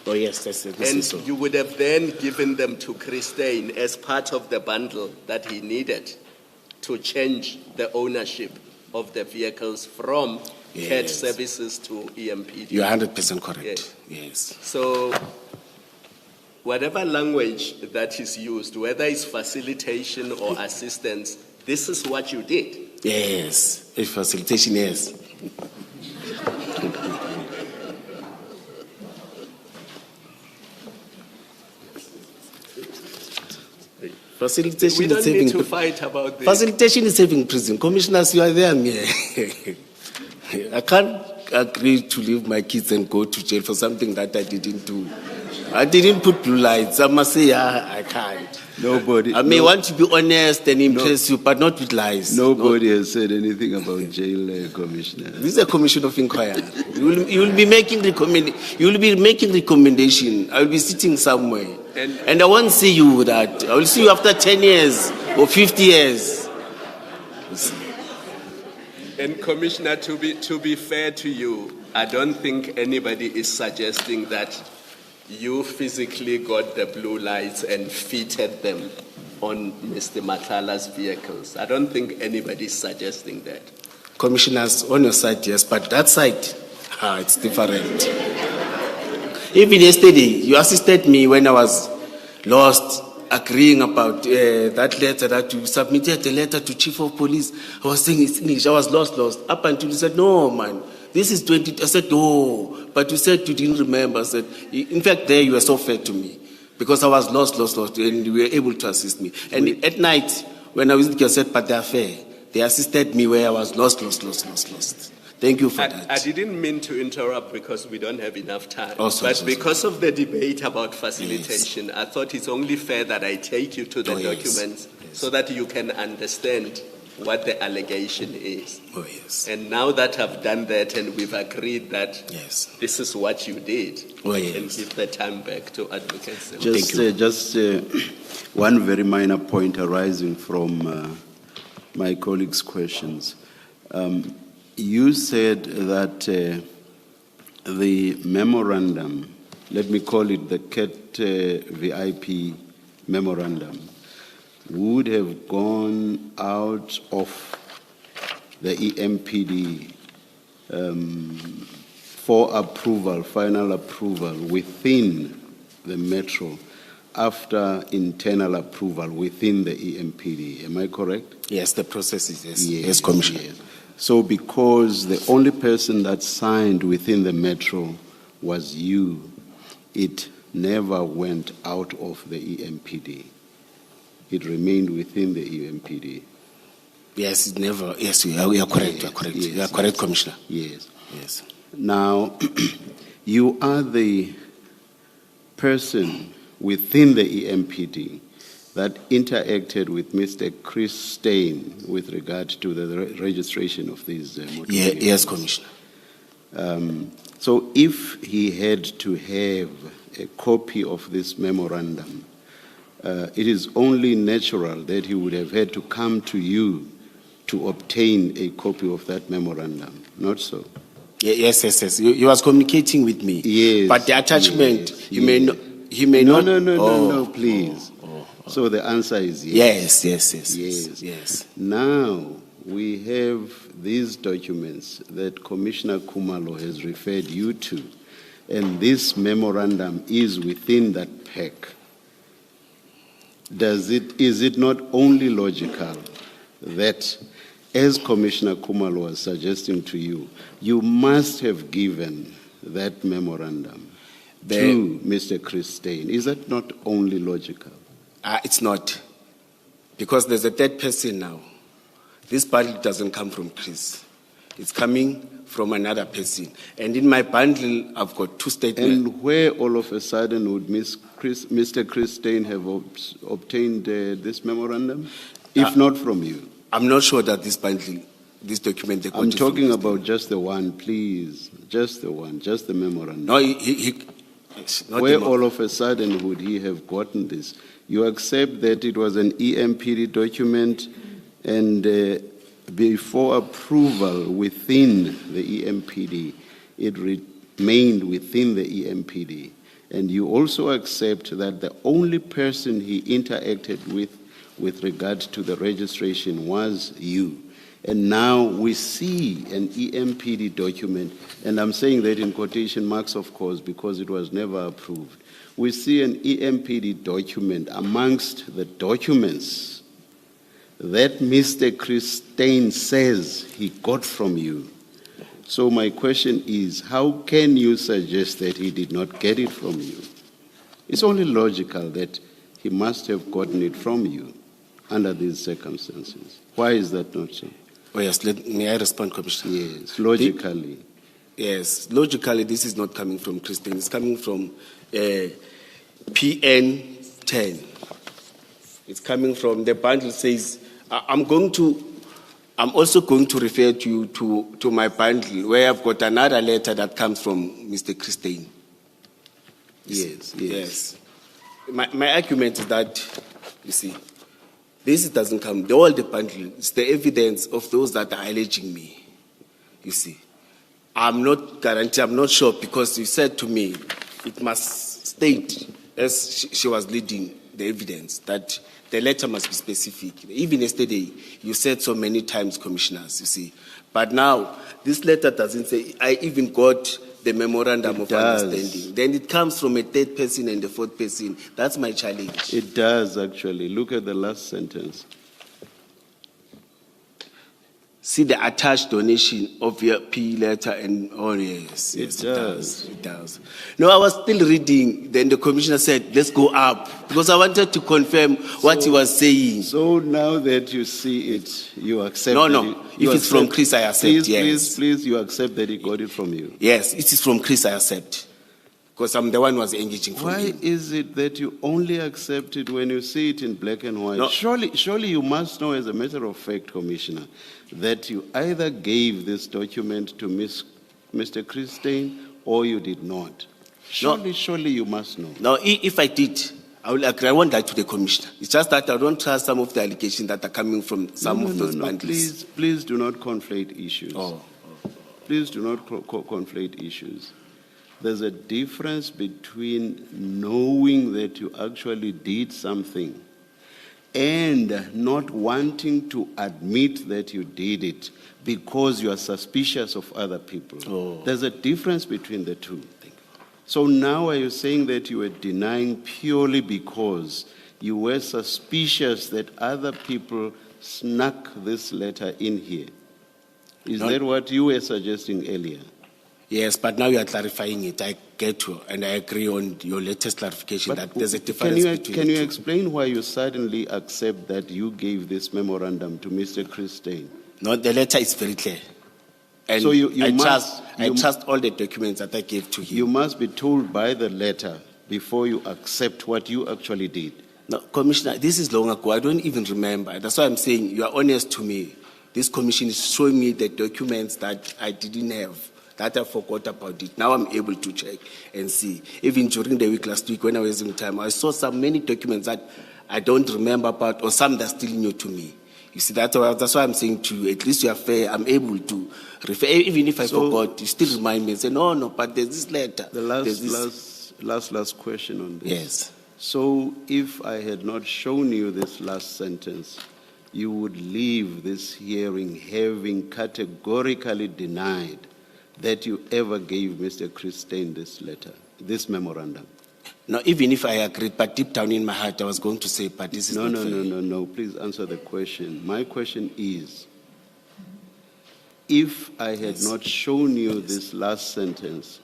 Speaker 3: Oh, yes, this
Speaker 4: and
Speaker 3: is so.
Speaker 4: You would have then given them to Christine as part of the bundle that he needed to change the ownership of the vehicles from CAT services to EMPD.
Speaker 3: You're 100% correct.
Speaker 4: Yes. So whatever language that is used, whether it's facilitation or assistance, this is what you did.
Speaker 3: Yes, a facilitation, yes. Facilitation
Speaker 4: We
Speaker 3: is
Speaker 4: don't
Speaker 3: saving
Speaker 4: need to fight about this.
Speaker 3: Facilitation is saving prison. Commissioners, you are there, me. I can't agree to leave my kids and go to jail for something that I didn't do. I didn't put blue lights. I must say, I can't.
Speaker 1: Nobody.
Speaker 3: I may want to be honest and impress you, but not with lies.
Speaker 1: Nobody has said anything about jail, Commissioner.
Speaker 3: This is a commission of inquiry. You will be making recommendation. I will be sitting somewhere, and I won't see you with that. I will see you after 10 years or 50 years.
Speaker 4: And Commissioner, to be fair to you, I don't think anybody is suggesting that you physically got the blue lights and fitted them on Mr. Matlala's vehicles. I don't think anybody is suggesting that.
Speaker 3: Commissioners, on your side, yes, but that side, it's different. Even yesterday, you assisted me when I was lost, agreeing about that letter that you submitted, a letter to Chief of Police. I was saying it's English, I was lost. Up until you said, no, man, this is 20. I said, oh, but you said you didn't remember. I said, in fact, there you were so fair to me because I was lost, and you were able to assist me. And at night, when I visited you, I said, but they are fair. They assisted me where I was lost. Thank you for that.
Speaker 4: I didn't mean to interrupt because we don't have enough time.
Speaker 3: Sorry.
Speaker 4: Because of the debate about facilitation, yes. I thought it's only fair that I take you to the documents so that you can understand what the allegation is.
Speaker 3: Oh, yes.
Speaker 4: And now that I've done that and we've agreed that this is what you did, and give the time back to Advocate Senzo.
Speaker 1: Just one very minor point arising from my colleagues' questions. You said that the memorandum, let me call it the CAT VIP memorandum, would have gone out of the EMPD for approval, final approval within the Metro after internal approval within the EMPD. Am I correct?
Speaker 3: Yes, the process is yes, Commissioner.
Speaker 1: Yes. So because the only person that signed within the Metro was you, it never went out of the EMPD. It remained within the EMPD.
Speaker 3: Yes, it never. Yes, we are correct.
Speaker 1: Yes,
Speaker 3: you are correct, Commissioner.
Speaker 1: Yes.
Speaker 3: Yes.
Speaker 1: Now, you are the person within the EMPD that interacted with Mr. Chris Stein with regard to the registration of these motor vehicles.
Speaker 3: Yes, Commissioner.
Speaker 1: So if he had to have a copy of this memorandum, it is only natural that he would have had to come to you to obtain a copy of that memorandum, not so?
Speaker 3: Yes. He was communicating with me.
Speaker 1: Yes.
Speaker 3: But the attachment, he may not.
Speaker 1: No, please. So the answer is yes.
Speaker 3: Yes.
Speaker 1: Now we have these documents that Commissioner Khumalo has referred you to, and this memorandum is within that pack. Is it not only logical that, as Commissioner Khumalo was suggesting to you, you must have given that memorandum to Mr. Chris Stein? Is that not only logical?
Speaker 3: It's not. Because there's a third person now. This bundle doesn't come from Chris. It's coming from another person. And in my bundle, I've got two statements.
Speaker 1: And where all of a sudden would Mr. Chris Stein have obtained this memorandum, if not from you?
Speaker 3: I'm not sure that this bundle, this document...
Speaker 1: I'm talking about just the one, please. Just the one, just the memorandum.
Speaker 3: No,
Speaker 1: where all of a sudden would he have gotten this? You accept that it was an EMPD document, and before approval within the EMPD, it remained within the EMPD. And you also accept that the only person he interacted with regard to the registration was you. And now we see an EMPD document, and I'm saying that in quotation marks, of course, because it was never approved. We see an EMPD document amongst the documents that Mr. Chris Stein says he got from you. So my question is, how can you suggest that he did not get it from you? It's only logical that he must have gotten it from you under these circumstances. Why is that not so?
Speaker 3: Oh, yes, may I respond, Commissioner?
Speaker 1: Yes, logically.
Speaker 3: Yes, logically, this is not coming from Christine. It's coming from PN 10. It's coming from the bundle says, I'm also going to refer you to my bundle where I've got another letter that comes from Mr. Christine. Yes. My argument is that, you see, this doesn't come, all the bundle, it's the evidence of those that are alleging me, you see. I'm not guaranteed, I'm not sure, because you said to me, it must state, as she was leading the evidence, that the letter must be specific. Even yesterday, you said so many times, commissioners, you see. But now, this letter doesn't say, I even got the memorandum of understanding. Then it comes from a third person and a fourth person. That's my challenge.
Speaker 1: It does, actually. Look at the last sentence.
Speaker 3: See the attached donation of your P letter and yes,
Speaker 1: It does.
Speaker 3: It does. No, I was still reading. Then the commissioner said, let's go up. Because I wanted to confirm what he was saying.
Speaker 1: So now that you see it, you accept
Speaker 3: No. If it's from Chris, I accept, yes.
Speaker 1: Please, you accept that he got it from you.
Speaker 3: Yes, it is from Chris, I accept. Because I'm the one who was engaging from
Speaker 1: Why
Speaker 3: him.
Speaker 1: is it that you only accept it when you see it in black and white?
Speaker 3: No.
Speaker 1: Surely you must know, as a matter of fact, Commissioner, that you either gave this document to Mr. Christine or you did not. Surely you must know.
Speaker 3: Now, if I did, I will agree. I won't lie to the commissioner. It's just that I don't trust some of the allegations that are coming from some of those bundles.
Speaker 1: Please do not conflate issues.
Speaker 3: Oh.
Speaker 1: Please do not conflate issues. There's a difference between knowing that you actually did something and not wanting to admit that you did it because you are suspicious of other people.
Speaker 3: Oh.
Speaker 1: There's a difference between the two. So now are you saying that you were denying purely because you were suspicious that other people snuck this letter in here? Is that what you were suggesting earlier?
Speaker 3: Yes, but now you are clarifying it. I get you, and I agree on your latest clarification that there's a difference between
Speaker 1: Can
Speaker 3: the
Speaker 1: you
Speaker 3: two.
Speaker 1: explain why you suddenly accept that you gave this memorandum to Mr. Christine?
Speaker 3: No, the letter is very clear. And
Speaker 1: So
Speaker 3: I trust all the documents that I gave to him.
Speaker 1: You must be told by the letter before you accept what you actually did.
Speaker 3: No, Commissioner, this is long ago. I don't even remember. That's why I'm saying you are honest to me. This commission is showing me the documents that I didn't have, that I forgot about it. Now I'm able to check and see. Even during the week last week when I was in time, I saw many documents that I don't remember about, or some that are still new to me. You see, that's why I'm saying to you, at least you are fair, I'm able to refer. Even if I forgot, you still remind me and say, no, but there's this letter.
Speaker 1: The last question on this.
Speaker 3: Yes.
Speaker 1: So if I had not shown you this last sentence, you would leave this hearing having categorically denied that you ever gave Mr. Christine this letter, this memorandum.
Speaker 3: No, even if I agreed, but deep down in my heart, I was going to say, but this is not fair.
Speaker 1: No. Please answer the question. My question is, if I had not shown you this last sentence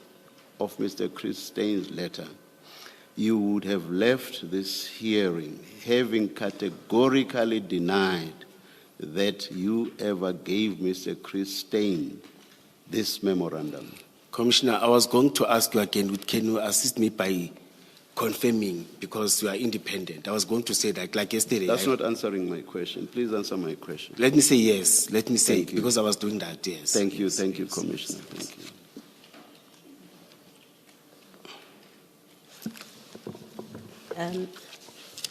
Speaker 1: of Mr. Christine's letter, you would have left this hearing having categorically denied that you ever gave Mr. Christine this memorandum.
Speaker 3: Commissioner, I was going to ask you again, can you assist me by confirming, because you are independent? I was going to say that, like yesterday.
Speaker 1: That's not answering my question. Please answer my question.
Speaker 3: Let me say yes. Let me say,
Speaker 1: Thank you.
Speaker 3: because I was doing that, yes.
Speaker 1: Thank you,
Speaker 3: yes,
Speaker 1: Commissioner. Thank you.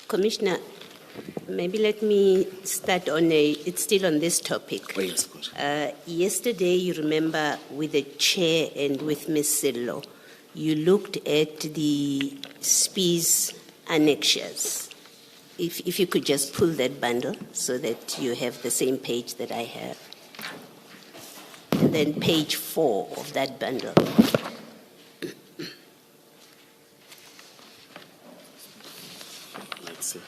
Speaker 5: Commissioner, maybe let me start it's still on this topic.
Speaker 3: Oh, yes, Commissioner.
Speaker 5: Yesterday, you remember, with the chair and with Ms. Sillo, you looked at the SPI's annexures. If you could just pull that bundle so that you have the same page that I have. And then page 4 of that bundle.
Speaker 3: Let's see.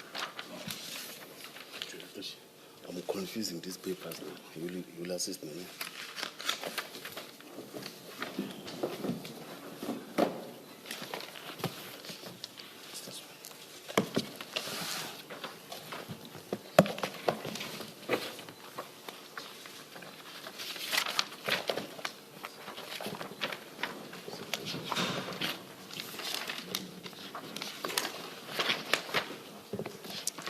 Speaker 3: I'm confusing these papers now. You'll assist me.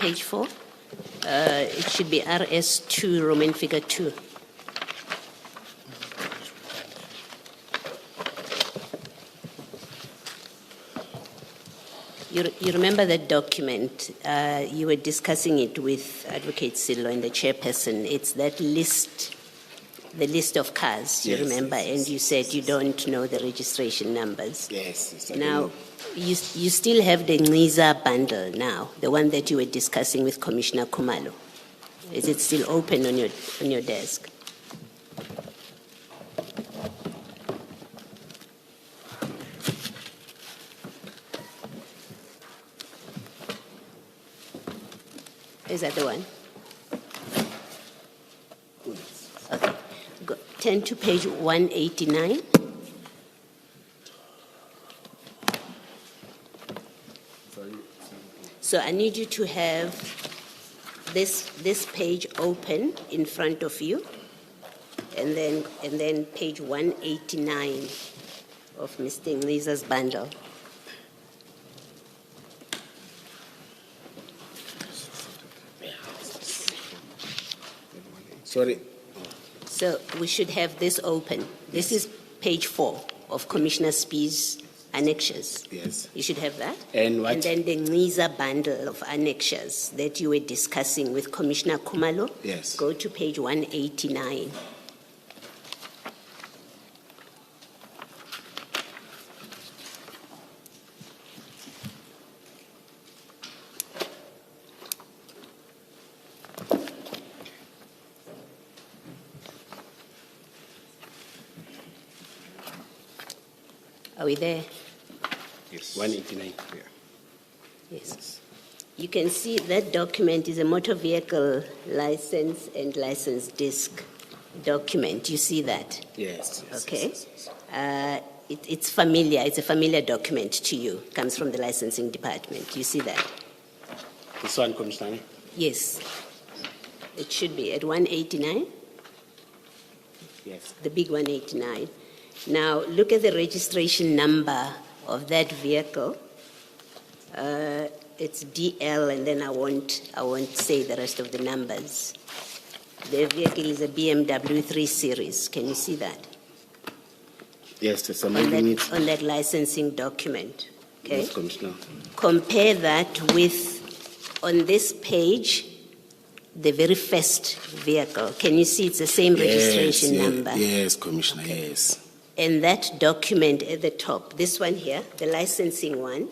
Speaker 5: page 4. It should be RS2, Roman figure 2. You remember that document? You were discussing it with Advocate Sillo and the chairperson. It's that list, the list of cars, you
Speaker 3: Yes,
Speaker 5: remember?
Speaker 3: yes,
Speaker 5: And you said you don't know the registration numbers.
Speaker 3: Yes. I
Speaker 5: Now,
Speaker 3: don't know.
Speaker 5: you still have the Ngiza bundle now, the one that you were discussing with Commissioner Khumalo. Is it still open on your desk? Is that the one? Okay. Turn to page 189. So I need you to have this page open in front of you, and then page 189 of Mr. Ngiza's bundle.
Speaker 3: Sorry.
Speaker 5: So we should have this open. This is page 4 of Commissioner Spee's annexures.
Speaker 3: Yes.
Speaker 5: You should have that.
Speaker 3: And what?
Speaker 5: And then the Ngiza bundle of annexures that you were discussing with Commissioner Khumalo.
Speaker 3: Yes.
Speaker 5: Go to page 189. Are we there?
Speaker 3: Yes. 189. Yeah.
Speaker 5: Yes. You can see that document is a motor vehicle license and license disc document. You see that?
Speaker 3: Yes.
Speaker 5: Okay. It's familiar. It's a familiar document to you. Comes from the licensing department. You see that?
Speaker 3: This one, Commissioner?
Speaker 5: Yes. It should be at 189.
Speaker 3: Yes.
Speaker 5: The big 189. Now, look at the registration number of that vehicle. It's DL, and then I won't say the rest of the numbers. The vehicle is a BMW 3 Series. Can you see that?
Speaker 3: Yes, there's some
Speaker 5: On
Speaker 3: unit.
Speaker 5: on that licensing document. Okay.
Speaker 3: Yes, Commissioner.
Speaker 5: Compare that with, on this page, the very first vehicle. Can you see it's the same registration number?
Speaker 3: Yes, Commissioner, yes.
Speaker 5: And that document at the top, this one here, the licensing one,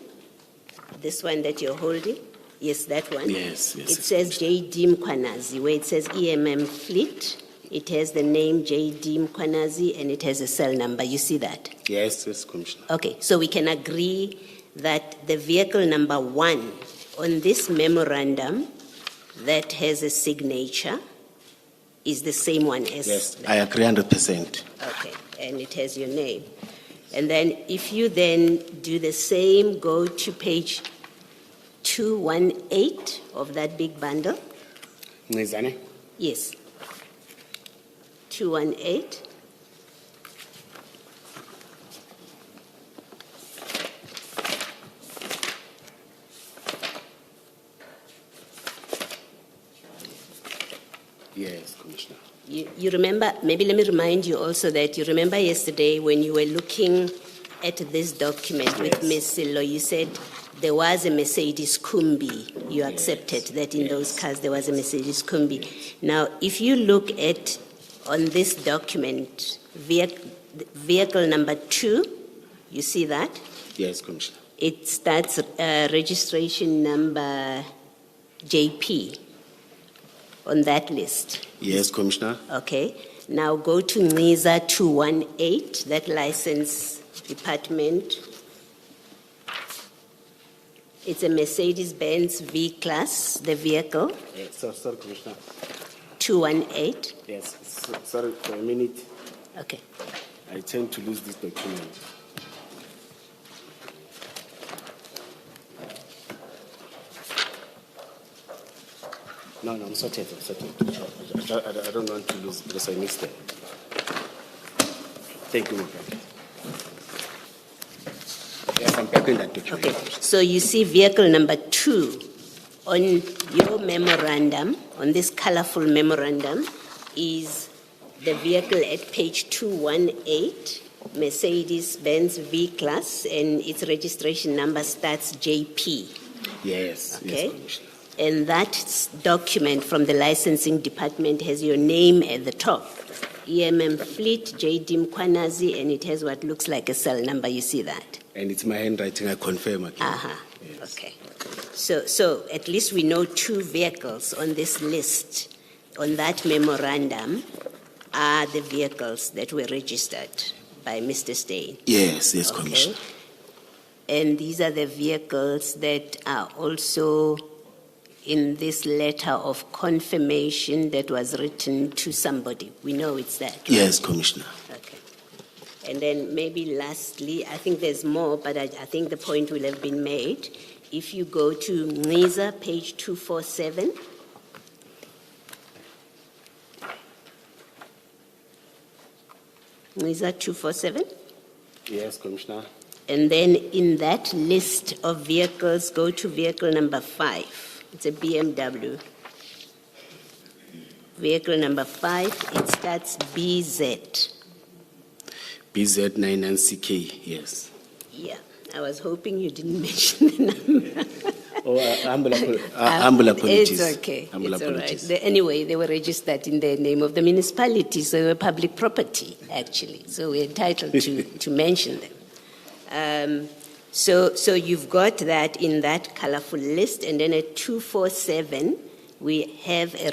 Speaker 5: this one that you're holding, yes, that one.
Speaker 3: Yes.
Speaker 5: It says J.D. Mkhwanazi, where it says EMM Fleet. It has the name J.D. Mkhwanazi, and it has a cell number. You see that?
Speaker 3: Yes, Commissioner.
Speaker 5: Okay, so we can agree that the vehicle number 1 on this memorandum that has a signature is the same one as
Speaker 3: Yes,
Speaker 5: that.
Speaker 3: I agree 100%.
Speaker 5: Okay, and it has your name. And then if you then do the same, go to page 218 of that big bundle.
Speaker 3: Ngizane?
Speaker 5: Yes. 218.
Speaker 3: Yes, Commissioner.
Speaker 5: You remember, maybe let me remind you also that you remember yesterday when you were looking at this document with Ms. Sillo, you said there was a Mercedes Kumbi. You accepted that in those cars there was a Mercedes Kumbi. Now, if you look at, on this document, vehicle number 2, you see that?
Speaker 3: Yes, Commissioner.
Speaker 5: It starts registration number JP on that list.
Speaker 3: Yes, Commissioner.
Speaker 5: Okay. Now go to Ngiza 218, that license department. It's a Mercedes-Benz V-Class, the vehicle,
Speaker 3: Sorry, Commissioner.
Speaker 5: 218.
Speaker 3: Yes, sorry for a minute.
Speaker 5: Okay.
Speaker 3: I tend to lose this document. No, I'm sorted. I don't want to lose because I missed it. Thank you, my friend. Yes, I'm packing that document.
Speaker 5: Okay. So you see vehicle number 2 on, you your memorandum, on this colorful memorandum, is the vehicle at page 218, Mercedes-Benz V-Class, and its registration number starts JP.
Speaker 3: Yes,
Speaker 5: Okay.
Speaker 3: yes, Commissioner.
Speaker 5: And that document from the licensing department has your name at the top. Fleet, JD Mkhwanazi, and it has what looks like a cell number. You see that?
Speaker 3: And it's my handwriting, I confirm again. Yes.
Speaker 5: Okay. So at least we know 2 vehicles on this list, on that memorandum, are the vehicles that were registered by Mr. Steyn.
Speaker 3: Yes, yes, Commissioner.
Speaker 5: And these are the vehicles that are also in this letter of confirmation that was written to somebody. We know it's that, right?
Speaker 3: Yes, Commissioner.
Speaker 5: Okay. And then maybe lastly, I think there's more, but I think the point will have been made. If you go to Mkhwanazi, page 247. Mkhwanazi 247.
Speaker 3: Yes, Commissioner.
Speaker 5: And then in that list of vehicles, go to vehicle number 5. It's a BMW. Vehicle number 5, it starts BZ.
Speaker 3: BZ99CK, yes.
Speaker 5: Yeah, I was hoping you didn't mention the number.
Speaker 3: Humble apologies.
Speaker 5: It's okay.
Speaker 3: Humble
Speaker 5: it's all right.
Speaker 3: apologies.
Speaker 5: Anyway, they were registered in the name of the municipality, so they were public property, actually. So we're entitled to mention them. So you've got that in that colorful list, and then at 247, we have a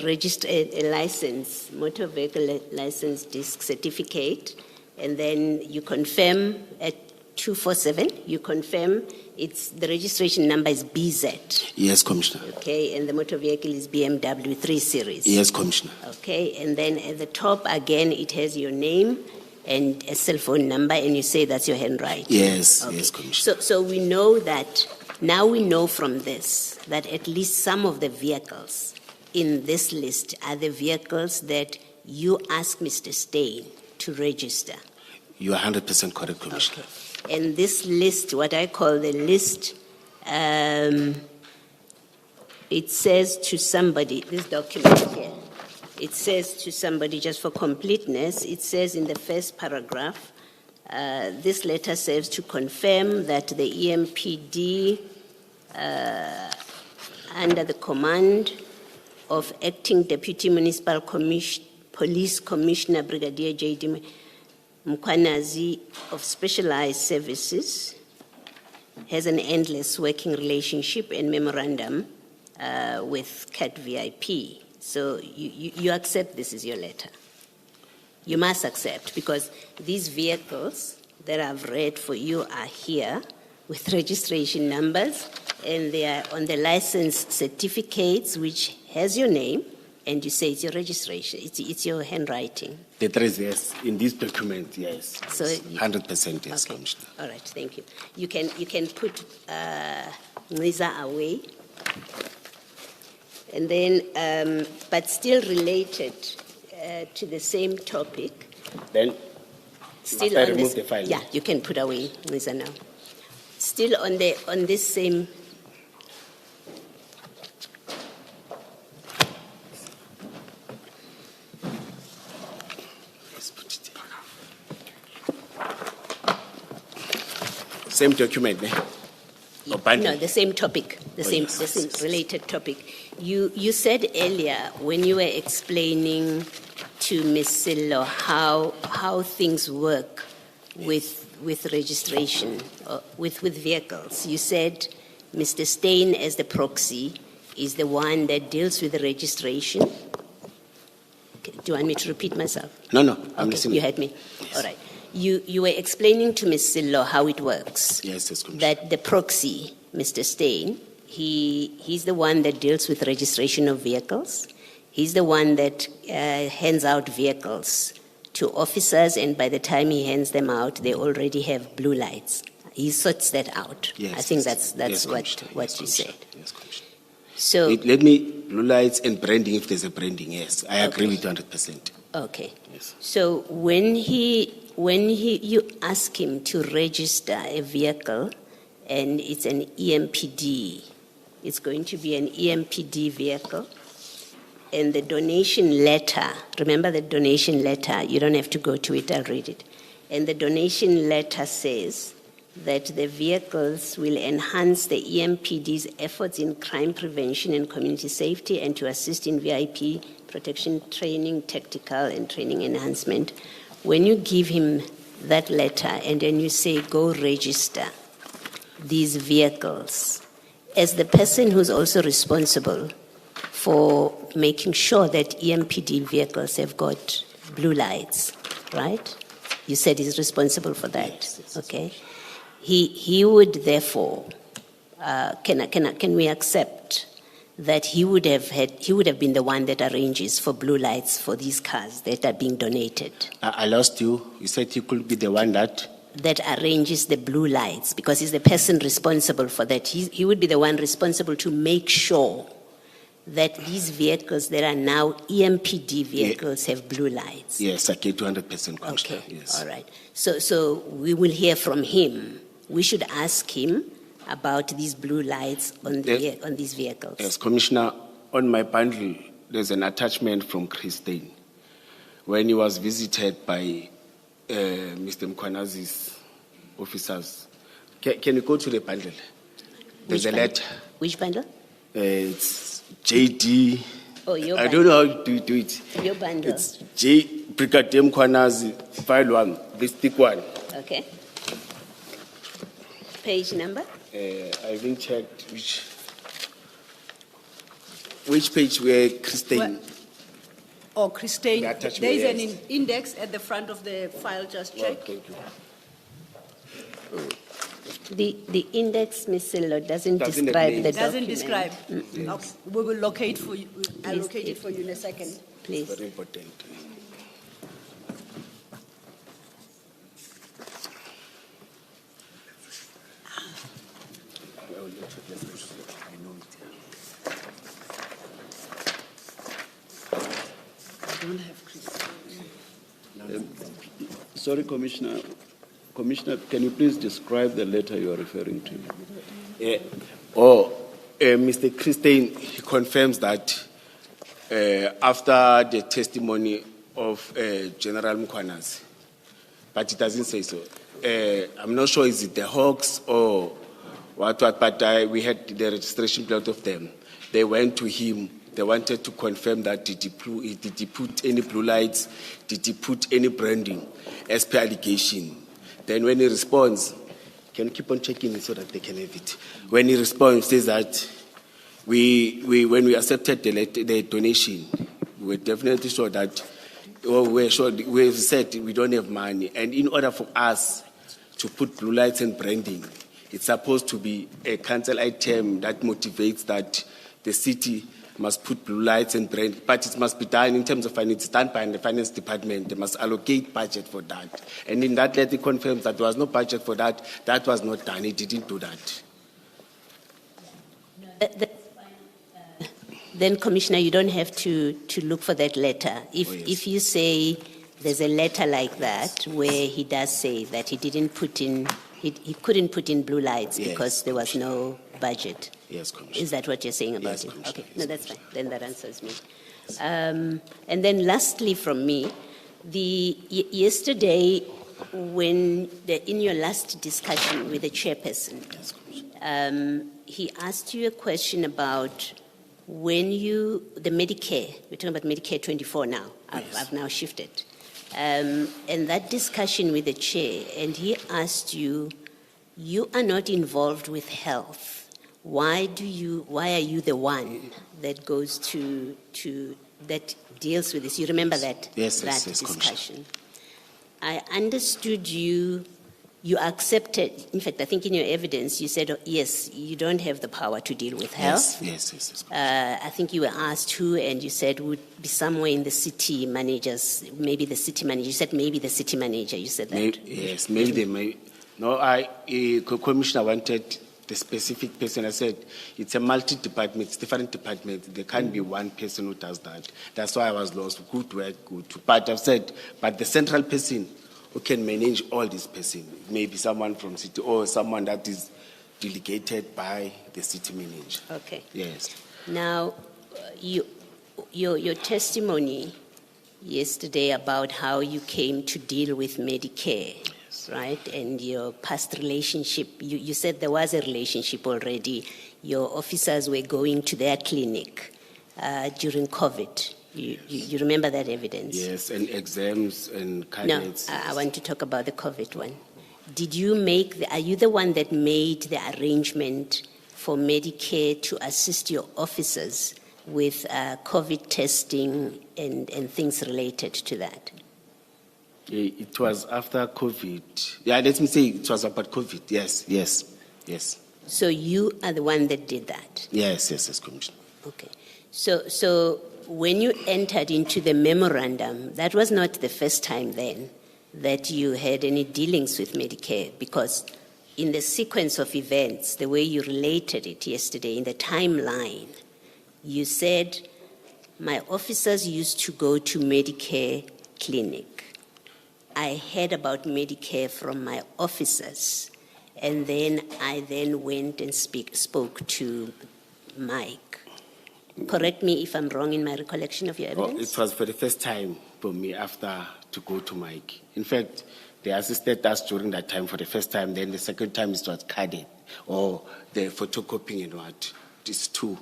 Speaker 5: license, motor vehicle license disc certificate, and then you confirm at 247, you confirm the registration number is BZ.
Speaker 3: Yes, Commissioner.
Speaker 5: Okay, and the motor vehicle is BMW 3 Series.
Speaker 3: Yes, Commissioner.
Speaker 5: Okay, and then at the top again, it has your name and a cell phone number, and you say that's your handwriting.
Speaker 3: Yes,
Speaker 5: Okay.
Speaker 3: yes, Commissioner.
Speaker 5: So we know that, now we know from this, that at least some of the vehicles in this list are the vehicles that you ask Mr. Steyn to register.
Speaker 3: You are 100% correct, Commissioner.
Speaker 5: Okay. And this list, what I call the list, it says to somebody, this document here, it says to somebody, just for completeness, it says in the first paragraph, this letter serves to confirm that the EMPD, under the command of Acting Deputy Municipal Police Commissioner Brigadier J.D. Mkhwanazi of Specialized Services, has an endless working relationship and memorandum with CAT VIP. So you accept this is your letter. You must accept, because these vehicles that I've read for you are here with registration numbers, and they are on the license certificates, which has your name, and you say it's your registration, it's your handwriting.
Speaker 3: The address, yes. In this document, yes.
Speaker 5: So
Speaker 3: 100% yes,
Speaker 5: Okay.
Speaker 3: Commissioner.
Speaker 5: All right, thank you. You can put Mkhwanazi away. And then, but still related to the same topic.
Speaker 3: Then,
Speaker 5: Still
Speaker 3: must I
Speaker 5: on
Speaker 3: remove
Speaker 5: this,
Speaker 3: the file?
Speaker 5: Yeah, you can put away Mkhwanazi now. Still on this same.
Speaker 3: Let's put it there. Same document, eh? Or bundle?
Speaker 5: No, the same topic, the same related topic. You said earlier when you were explaining to Ms. Sello how things work with registration, with vehicles. You said Mr. Steyn, as the proxy, is the one that deals with the registration. Okay, do you want me to repeat myself?
Speaker 3: No, I'm
Speaker 5: Okay,
Speaker 3: listening.
Speaker 5: you heard me.
Speaker 3: Yes.
Speaker 5: All right. You were explaining to Ms. Sello how it works.
Speaker 3: Yes, Commissioner.
Speaker 5: That the proxy, Mr. Steyn, he's the one that deals with registration of vehicles. He's the one that hands out vehicles to officers, and by the time he hands them out, they already have blue lights. He sorts that out.
Speaker 3: Yes,
Speaker 5: I think
Speaker 3: yes.
Speaker 5: that's
Speaker 3: Yes,
Speaker 5: what
Speaker 3: Commissioner.
Speaker 5: you
Speaker 3: Yes,
Speaker 5: said.
Speaker 3: Commissioner. Yes, Commissioner.
Speaker 5: So
Speaker 3: Let me, blue lights and branding, if there's a branding, yes. I agree
Speaker 5: Okay.
Speaker 3: with you 100%.
Speaker 5: okay.
Speaker 3: Yes.
Speaker 5: So when you ask him to register a vehicle, and it's an EMPD, it's going to be an EMPD vehicle. And the donation letter, remember the donation letter, you don't have to go to it, I'll read it. And the donation letter says that the vehicles will enhance the EMPD's efforts in crime prevention and community safety and to assist in VIP protection training, tactical and training enhancement. When you give him that letter and then you say, go register these vehicles, as the person who's also responsible for making sure that EMPD vehicles have got blue lights, right? You said he's responsible for that, yes. Okay? He would therefore, can we accept that he would have been the one that arranges for blue lights for these cars that are being donated?
Speaker 3: I lost you. You said he could be the one that
Speaker 5: arranges the blue lights, because he's the person responsible for that. He would be the one responsible to make sure that these vehicles that are now EMPD vehicles have blue lights.
Speaker 3: Yes, I get 200% Commissioner.
Speaker 5: Okay,
Speaker 3: yes.
Speaker 5: all right. So we will hear from him. We should ask him about these blue lights on these vehicles.
Speaker 3: Yes, Commissioner, on my bundle, there's an attachment from Christine when he was visited by Mr. Mkhwanazi's officers. Can you go to the bundle? There's a letter.
Speaker 5: Which bundle?
Speaker 3: It's JD.
Speaker 5: Oh, your
Speaker 3: I
Speaker 5: bundle.
Speaker 3: don't know how to do it.
Speaker 5: Your bundle.
Speaker 3: It's Brigadier Mkhwanazi, file 1, the stick 1.
Speaker 5: Okay. Page number?
Speaker 3: I haven't checked which page where Christine.
Speaker 2: Or Christine,
Speaker 3: The
Speaker 2: there
Speaker 3: attachment,
Speaker 2: is an
Speaker 3: yes.
Speaker 2: index at the front of the file, just check.
Speaker 3: Thank you.
Speaker 5: The index, Ms. Sillo, doesn't
Speaker 3: Doesn't
Speaker 5: describe
Speaker 3: name.
Speaker 5: the
Speaker 2: Doesn't
Speaker 5: document.
Speaker 2: describe. Okay, we will locate for you, I'll
Speaker 5: Please,
Speaker 2: locate it for you in a second.
Speaker 5: Please.
Speaker 3: Very important.
Speaker 2: I don't have Christine.
Speaker 1: Sorry, Commissioner. Commissioner, can you please describe the letter you are referring to?
Speaker 3: Mr. Christine, he confirms that after the testimony of General Mkhwanazi, but it doesn't say so. I'm not sure is it the Hawks or what, but we had the registration plate of them. They went to him. They wanted to confirm that did he put any blue lights, did he put any branding as per allegation. Then when he responds, can you keep on checking it so that they can have it? When he responds, says that when we accepted the donation, we were definitely sure that, we said we don't have money. And in order for us to put blue lights and branding, it's supposed to be a council item that motivates that the city must put blue lights and brand, but it must be done in terms of finance. It's done by the finance department. They must allocate budget for that. And in that letter, it confirms that there was no budget for that. That was not done. It didn't do that.
Speaker 5: Then, Commissioner, you don't have to look for that letter. If you say there's a letter like that where he does say that he didn't put in, he couldn't put in blue lights because there was no budget.
Speaker 3: Yes, Commissioner.
Speaker 5: Is that what you're saying about
Speaker 3: Yes,
Speaker 5: it?
Speaker 3: Commissioner.
Speaker 5: Okay,
Speaker 3: Yes,
Speaker 5: no, that's fine. Then that answers me. And then lastly from me, yesterday in your last discussion with the chairperson, he asked you a question about when the Medicare, we're talking about Medicare 24 now, I've now shifted. And that discussion with the chair, and he asked you are not involved with health. Why are you the one that goes that deals with this? You remember that?
Speaker 3: Yes,
Speaker 5: discussion. I understood you accepted, in fact, I think in your evidence you said, yes, you don't have the power to deal with health.
Speaker 3: Yes.
Speaker 5: I think you were asked who, and you said would be somewhere in the city managers, maybe the city manager. You said maybe the city manager, you said that.
Speaker 3: Yes, maybe they may. No, Commissioner wanted the specific person. I said it's a multi-department, it's different departments. There can't be one person who does that. That's why I was lost. Good work, good. But I've said, but the central person who can manage all this person, maybe someone from city or someone that is delegated by the city manager.
Speaker 5: Okay.
Speaker 3: Yes.
Speaker 5: Now, your testimony yesterday about how you came to deal with Medicare, right? And your past relationship, you said there was a relationship already. Your officers were going to their clinic during COVID. You remember that evidence?
Speaker 3: Yes, and exams and cadets.
Speaker 5: No, I want to talk about the COVID one. Did you are you the one that made the arrangement for Medicare to assist your officers with COVID testing and things related to that?
Speaker 3: It was after COVID. Yeah, let me say it was about COVID. Yes.
Speaker 5: So you are the one that did that?
Speaker 3: Yes, Commissioner.
Speaker 5: Okay. So when you entered into the memorandum, that was not the first time then that you had any dealings with Medicare, because in the sequence of events, the way you related it yesterday in the timeline, you said, my officers used to go to Medicare clinic. I heard about Medicare from my officers, and then I went and spoke to Mike. Correct me if I'm wrong in my recollection of your evidence.
Speaker 3: It was for the first time for me after to go to Mike. In fact, they assisted us during that time for the first time. Then the second time it was carded or the photocopying and what. These two,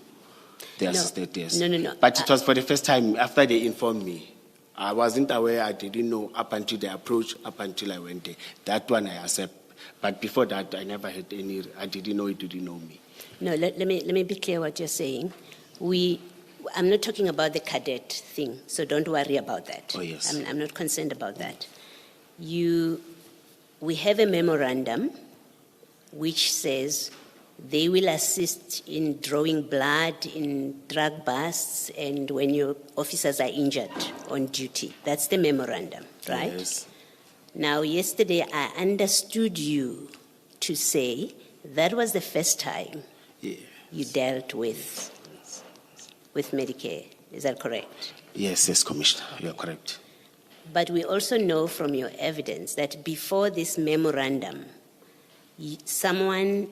Speaker 3: they assisted us.
Speaker 5: No.
Speaker 3: But it was for the first time after they informed me. I wasn't aware. I didn't know up until the approach, up until I went there. That one I accept. But before that, I never had any. I didn't know. He didn't know me.
Speaker 5: No, let me be clear what you're saying. I'm not talking about the cadet thing, so don't worry about that.
Speaker 3: Oh, yes.
Speaker 5: I'm not concerned about that. We have a memorandum which says they will assist in drawing blood in drug busts and when your officers are injured on duty. That's the memorandum, right?
Speaker 3: Yes.
Speaker 5: Now, yesterday I understood you to say that was the first time you dealt with Medicare. Is that correct?
Speaker 3: Yes, Commissioner, you're correct.
Speaker 5: But we also know from your evidence that before this memorandum, let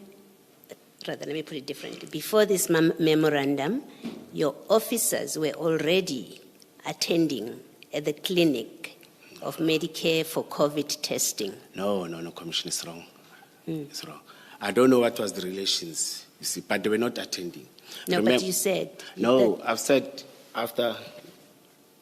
Speaker 5: me put it differently. Before this memorandum, your officers were already attending at the clinic of Medicare for COVID testing.
Speaker 3: No, Commissioner, it's wrong. It's wrong. I don't know what was the relations, you see, but they were not attending.
Speaker 5: No, but you said...
Speaker 3: No, I've said after...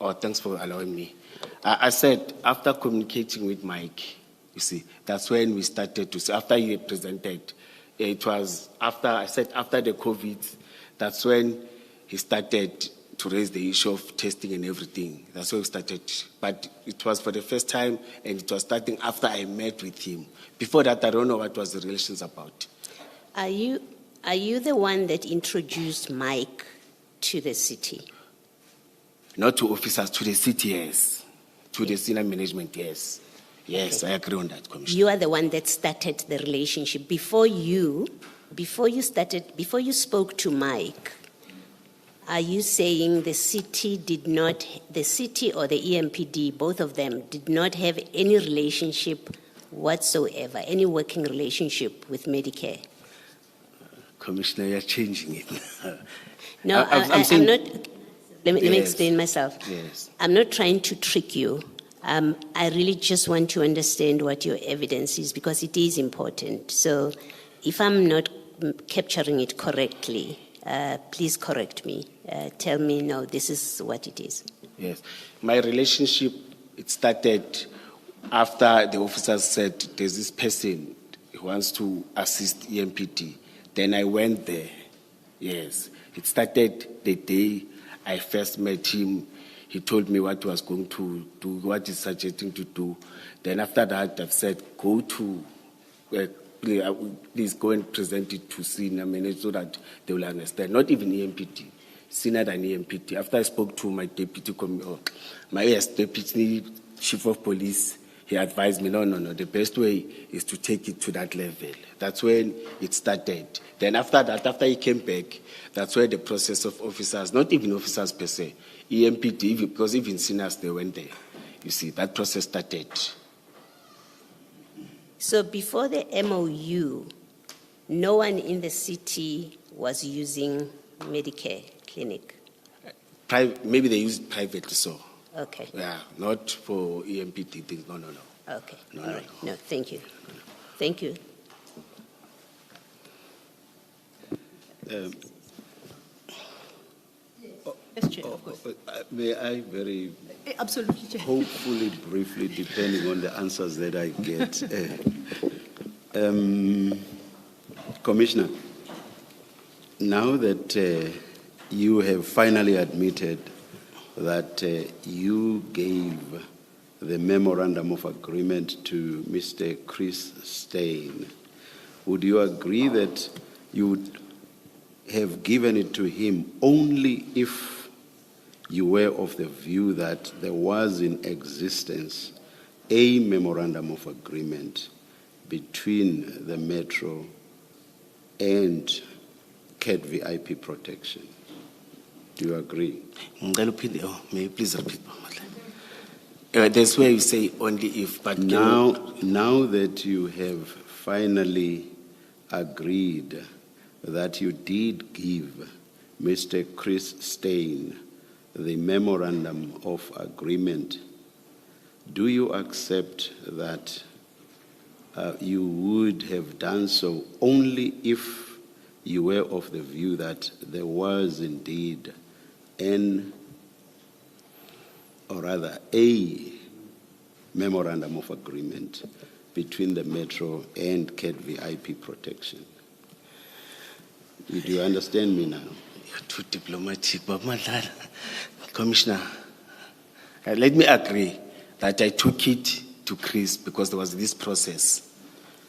Speaker 3: Oh, thanks for allowing me. I said after communicating with Mike, you see, that's when we started to see, after he presented, it was after, I said after the COVID, that's when he started to raise the issue of testing and everything. That's when we started. But it was for the first time, and it was starting after I met with him. Before that, I don't know what was the relations about.
Speaker 5: Are you the one that introduced Mike to the city?
Speaker 3: Not to officers, to the city, yes. To the senior management, yes. Yes, okay. I agree on that, Commissioner.
Speaker 5: You are the one that started the relationship. Before you spoke to Mike, are you saying the city or the EMPD, both of them, did not have any relationship whatsoever, any working relationship with Medicare?
Speaker 3: Commissioner, you're changing it.
Speaker 5: No, I'm saying, not. Let me explain myself.
Speaker 3: Yes.
Speaker 5: I'm not trying to trick you. I really just want to understand what your evidence is because it is important. So if I'm not capturing it correctly, please correct me. Tell me, no, this is what it is.
Speaker 3: Yes. My relationship, it started after the officers said there's this person who wants to assist EMPD. Then I went there. Yes. It started the day I first met him. He told me what he was going to do, what he's suggesting to do. Then after that, I've said, please go and present it to senior management so that they will understand. Not even EMPD, senior than EMPD. After I spoke to my deputy chief of police, he advised me, no, the best way is to take it to that level. That's when it started. Then after that, after he came back, that's where the process of officers, not even officers per se, EMPD, because even seniors, they went there. You see, that process started.
Speaker 5: So before the MOU, no one in the city was using Medicare clinic.
Speaker 3: Maybe they use it privately, so.
Speaker 5: Okay.
Speaker 3: Yeah, not for EMPD things. No.
Speaker 5: Okay.
Speaker 3: No,
Speaker 5: All
Speaker 3: no,
Speaker 5: right.
Speaker 3: no.
Speaker 5: No, thank you. Thank you.
Speaker 2: Yes, Chair, of course.
Speaker 1: May I very
Speaker 2: Absolutely, Chair.
Speaker 1: hopefully briefly, depending on the answers that I get. Commissioner, now that you have finally admitted that you gave the memorandum of agreement to Mr. Chris Steyn, would you agree that you would have given it to him only if you were of the view that there was in existence a memorandum of agreement between the Metro and CAT VIP protection? Do you agree?
Speaker 3: May you please repeat? That's where you say only if, but
Speaker 1: Now that you have finally agreed that you did give Mr. Chris Steyn the memorandum of agreement, do you accept that you would have done so only if you were of the view that there was indeed a memorandum of agreement between the Metro and CAT VIP protection? Do you understand me now?
Speaker 3: You're too diplomatic, but Madlanga. Commissioner, let me agree that I took it to Chris because there was this process.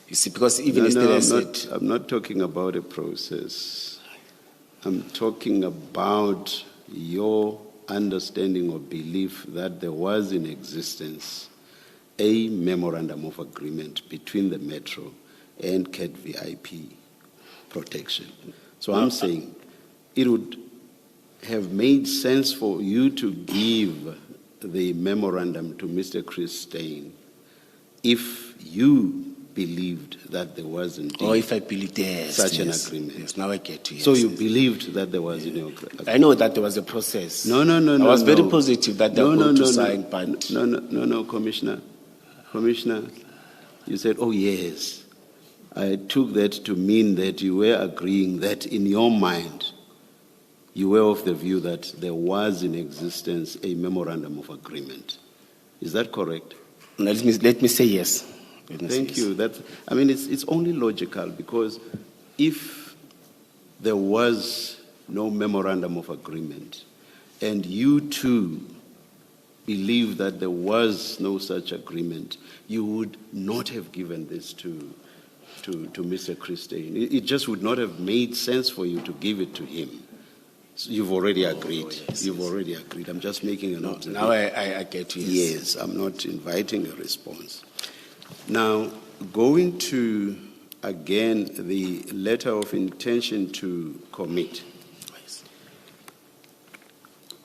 Speaker 3: You see, because even yesterday I said...
Speaker 1: I'm not talking about a process. I'm talking about your understanding or belief that there was in existence a memorandum of agreement between the Metro and CAT VIP protection. So I'm saying it would have made sense for you to give the memorandum to Mr. Chris Steyn if you believed that there was indeed
Speaker 3: if I believed
Speaker 1: such an agreement.
Speaker 3: Yes, now I get to it.
Speaker 1: So you believed that there was an agreement?
Speaker 3: I know that there was a process.
Speaker 1: No. I
Speaker 3: was very positive that they were going to sign, but...
Speaker 1: No, Commissioner. Commissioner, you said, oh yes. I took that to mean that you were agreeing that in your mind, you were of the view that there was in existence a memorandum of agreement. Is that correct?
Speaker 3: Let me say yes.
Speaker 1: Thank you. It's only logical, because if there was no memorandum of agreement and you too believe that there was no such agreement, you would not have given this to Mr. Chris Steyn. It just would not have made sense for you to give it to him. So you've already agreed.
Speaker 3: Yes,
Speaker 1: already agreed. I'm just making an observation.
Speaker 3: Now I get you.
Speaker 1: Yes, I'm not inviting a response. Now, going to, again, the letter of intention to commit.
Speaker 3: Yes.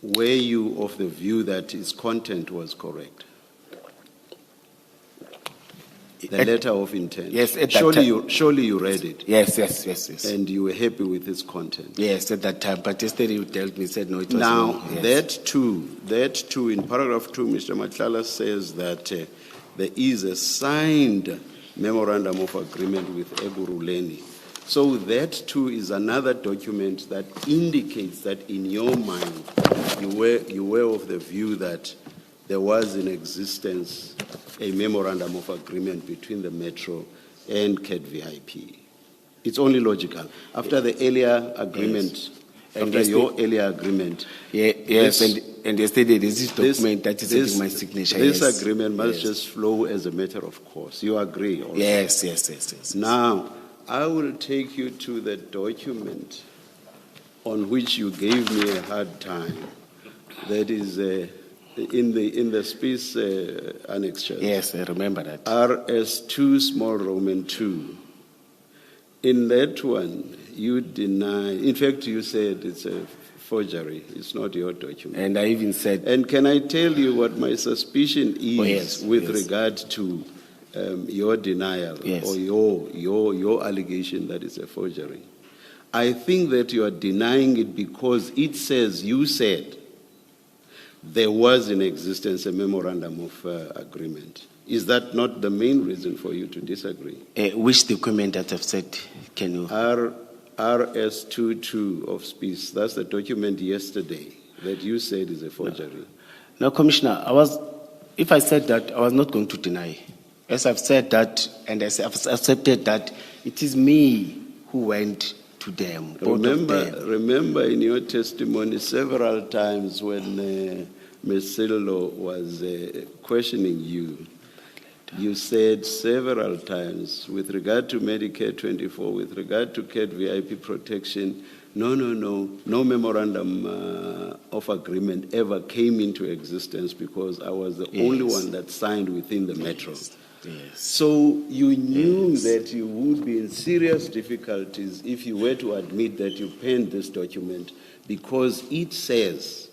Speaker 1: Were you of the view that its content was correct? The letter of intent.
Speaker 3: Yes, at that time.
Speaker 1: Surely you read it.
Speaker 3: Yes.
Speaker 1: And you were happy with its content.
Speaker 3: Yes, at that time. But yesterday you dealt me, said no, it was
Speaker 1: now,
Speaker 3: wrong. Yes.
Speaker 1: that too, in paragraph 2, Mr. Matlala says that there is a signed memorandum of agreement with Ekurhuleni. So that too is another document that indicates that in your mind you were of the view that there was in existence a memorandum of agreement between the Metro and CAT VIP. It's only logical. After the earlier agreement, your earlier agreement.
Speaker 3: Yes, and yesterday there's this document that is in my signature.
Speaker 1: This agreement must just flow as a matter of course. You agree also?
Speaker 3: Yes.
Speaker 1: Now, I will take you to the document on which you gave me a hard time. That is in the space annexure.
Speaker 3: Yes, I remember that.
Speaker 1: RS2 small Roman 2. In that one, you deny. In fact, you said it's a forgery. It's not your document.
Speaker 3: And I even said.
Speaker 1: And can I tell you what my suspicion is with
Speaker 3: yes.
Speaker 1: regard to your denial
Speaker 3: Yes.
Speaker 1: or your allegation that it's a forgery, I think that you are denying it because it says you said there was in existence a memorandum of agreement. Is that not the main reason for you to disagree?
Speaker 3: Which document that I've said, can you?
Speaker 1: RS22 of SPIS, that's the document yesterday that you said is a forgery.
Speaker 3: No, Commissioner, if I said that, I was not going to deny. As I've said that, and as I've accepted that, it is me who went to them, both of them.
Speaker 1: Remember in your testimony several times when Ms. Sillo was questioning you, you said several times with regard to Medicare 24, with regard to CAT VIP protection, no memorandum of agreement ever came into existence because I was the only one that signed within the metro.
Speaker 3: Yes.
Speaker 1: So you knew that you would be in serious difficulties if you were to admit that you penned this document because it says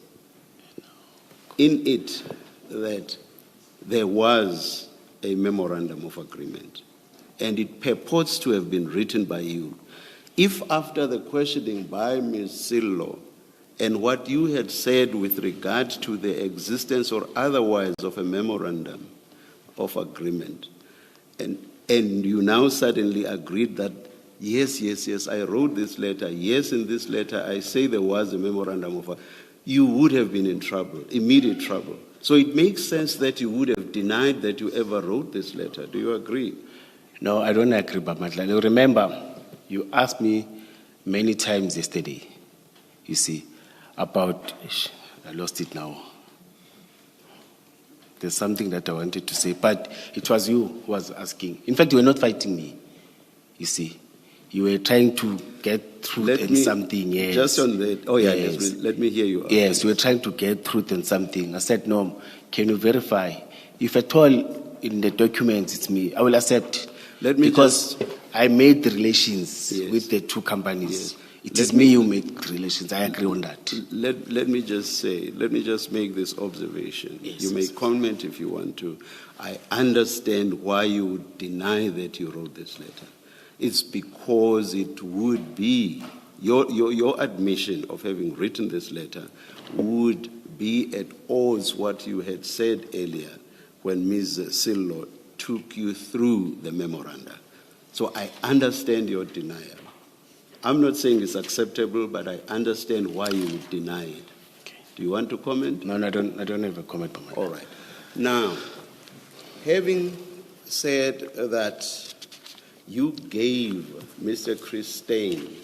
Speaker 1: in it that there was a memorandum of agreement and it purports to have been written by you. If after the questioning by Ms. Sillo and what you had said with regard to the existence or otherwise of a memorandum of agreement, and you now suddenly agreed that, yes, I wrote this letter, yes, in this letter I say there was a memorandum of agreement, you would have been in trouble, immediate trouble. So it makes sense that you would have denied that you ever wrote this letter. Do you agree?
Speaker 3: No, I don't agree, but Madlanga, remember, you asked me many times yesterday, you see, about, I lost it now. There's something that I wanted to say, but it was you who was asking. In fact, you were not fighting me, you see. You were trying to get truth in something, yes.
Speaker 1: Just on that, yes. Let me hear you.
Speaker 3: Yes, you were trying to get truth in something. I said, no, can you verify? If at all in the documents it's me, I will accept. Because I made the relations with the two companies. Yes. It is me who made relations. I agree on that.
Speaker 1: Let me just make this observation.
Speaker 3: Yes,
Speaker 1: you may comment if you want to. I understand why you would deny that you wrote this letter. It's because it would be, your admission of having written this letter would be at odds what you had said earlier when Ms. Sillo took you through the memoranda. So I understand your denial. I'm not saying it's acceptable, but I understand why you would deny it.
Speaker 3: Okay.
Speaker 1: Do you want to comment?
Speaker 3: No, I don't have a comment on that.
Speaker 1: All right. Now, having said that you gave Mr. Christine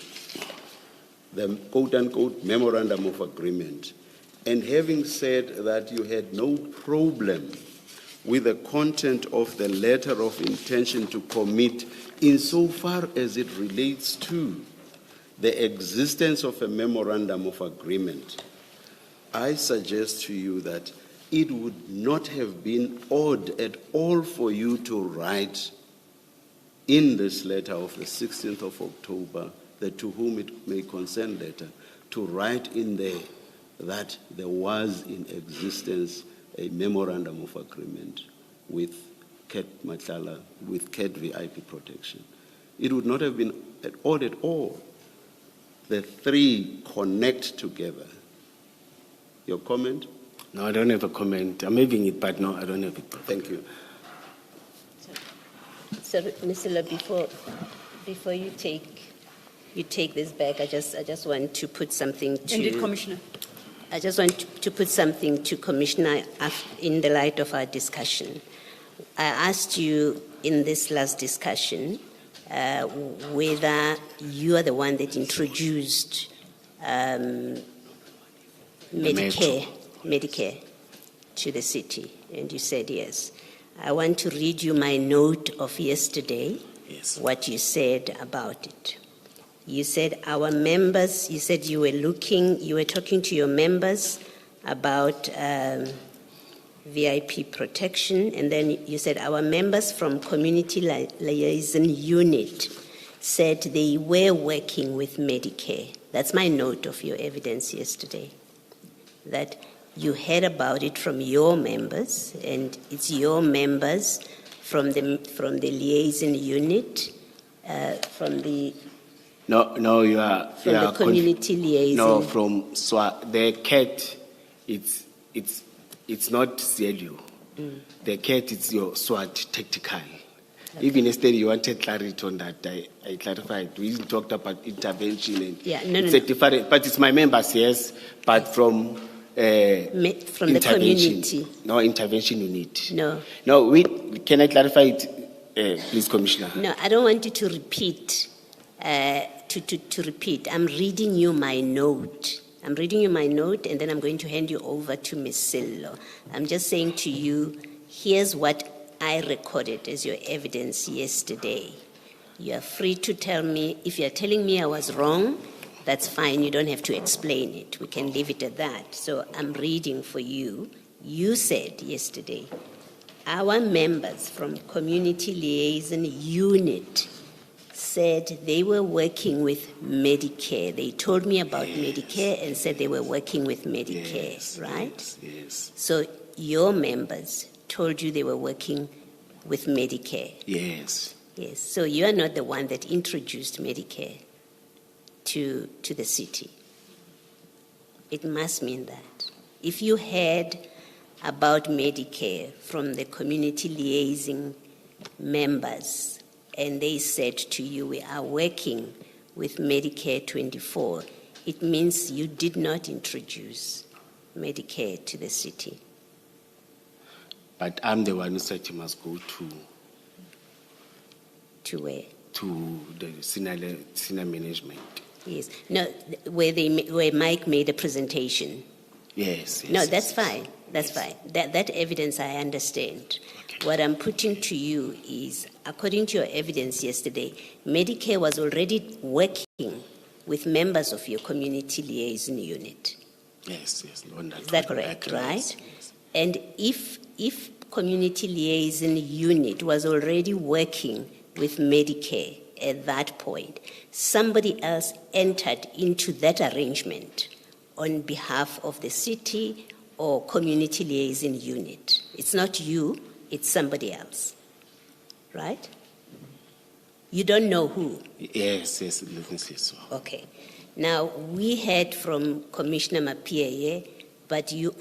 Speaker 1: the quote-unquote memorandum of agreement, and having said that you had no problem with the content of the letter of intention to commit insofar as it relates to the existence of a memorandum of agreement, I suggest to you that it would not have been odd at all for you to write in this letter of the 16th of October, the to whom it may concern letter, to write in there that there was in existence a memorandum of agreement with CAT Matlala, with CAT VIP protection. It would not have been odd at all. The three connect together. Your comment?
Speaker 3: No, I don't have a comment. I'm having it, but no, I don't have it.
Speaker 1: Thank you.
Speaker 5: So, Ms. Silla, before you take this back, I just want to put something to...
Speaker 2: Indeed, Commissioner.
Speaker 5: I just want to put something to Commissioner in the light of our discussion. I asked you in this last discussion whether you are the one that introduced Medicare to the city, and you said yes. I want to read you my note of yesterday, what you said about it. You said our members, you said you were talking to your members about VIP protection, and then you said our members from Community Liaison Unit said they were working with Medicare. That's my note of your evidence yesterday, that you heard about it from your members, and it's your members from the liaison unit, from the
Speaker 3: No, you are
Speaker 5: the community liaison.
Speaker 3: No, from the CAT. It's not CLU. The CAT is your SWAT tactical. Okay. Even yesterday you wanted clarity on that. I clarified. We talked about intervention and different, but it's my members, yes, but from
Speaker 5: the community.
Speaker 3: No, intervention unit.
Speaker 5: No.
Speaker 3: Can I clarify it, please, Commissioner?
Speaker 5: No, I don't want you to repeat. To repeat, I'm reading you my note. And then I'm going to hand you over to Ms. Sello. I'm just saying to you, here's what I recorded as your evidence yesterday. You are free to tell me. If you're telling me I was wrong, that's fine. You don't have to explain it. We can leave it at that. So I'm reading for you. You said yesterday, our members from Community Liaison Unit said they were working with Medicare. They told me about Medicare and said they were working with Medicare, right?
Speaker 3: Yes.
Speaker 5: So your members told you they were working with Medicare?
Speaker 3: Yes.
Speaker 5: Yes. So you are not the one that introduced Medicare to the city. It must mean that. If you heard about Medicare from the community liaison members, and they said to you, we are working with Medicare 24, it means you did not introduce Medicare to the city.
Speaker 3: But I'm the one who said you must go to...
Speaker 5: To where?
Speaker 3: To the senior management.
Speaker 5: Yes. No, where Mike made a presentation.
Speaker 3: Yes.
Speaker 5: No, that's fine. That's fine. That evidence I understand. Okay. What I'm putting to you is, according to your evidence yesterday, Medicare was already working with members of your community liaison unit.
Speaker 3: Yes.
Speaker 5: Is that correct, right? Yes. And if community liaison unit was already working with Medicare at that point, somebody else entered into that arrangement on behalf of the city or community liaison unit. It's not you, it's somebody else, right? You don't know who?
Speaker 3: Yes, let me say so.
Speaker 5: Okay. Now, we heard from Commissioner Mapieye,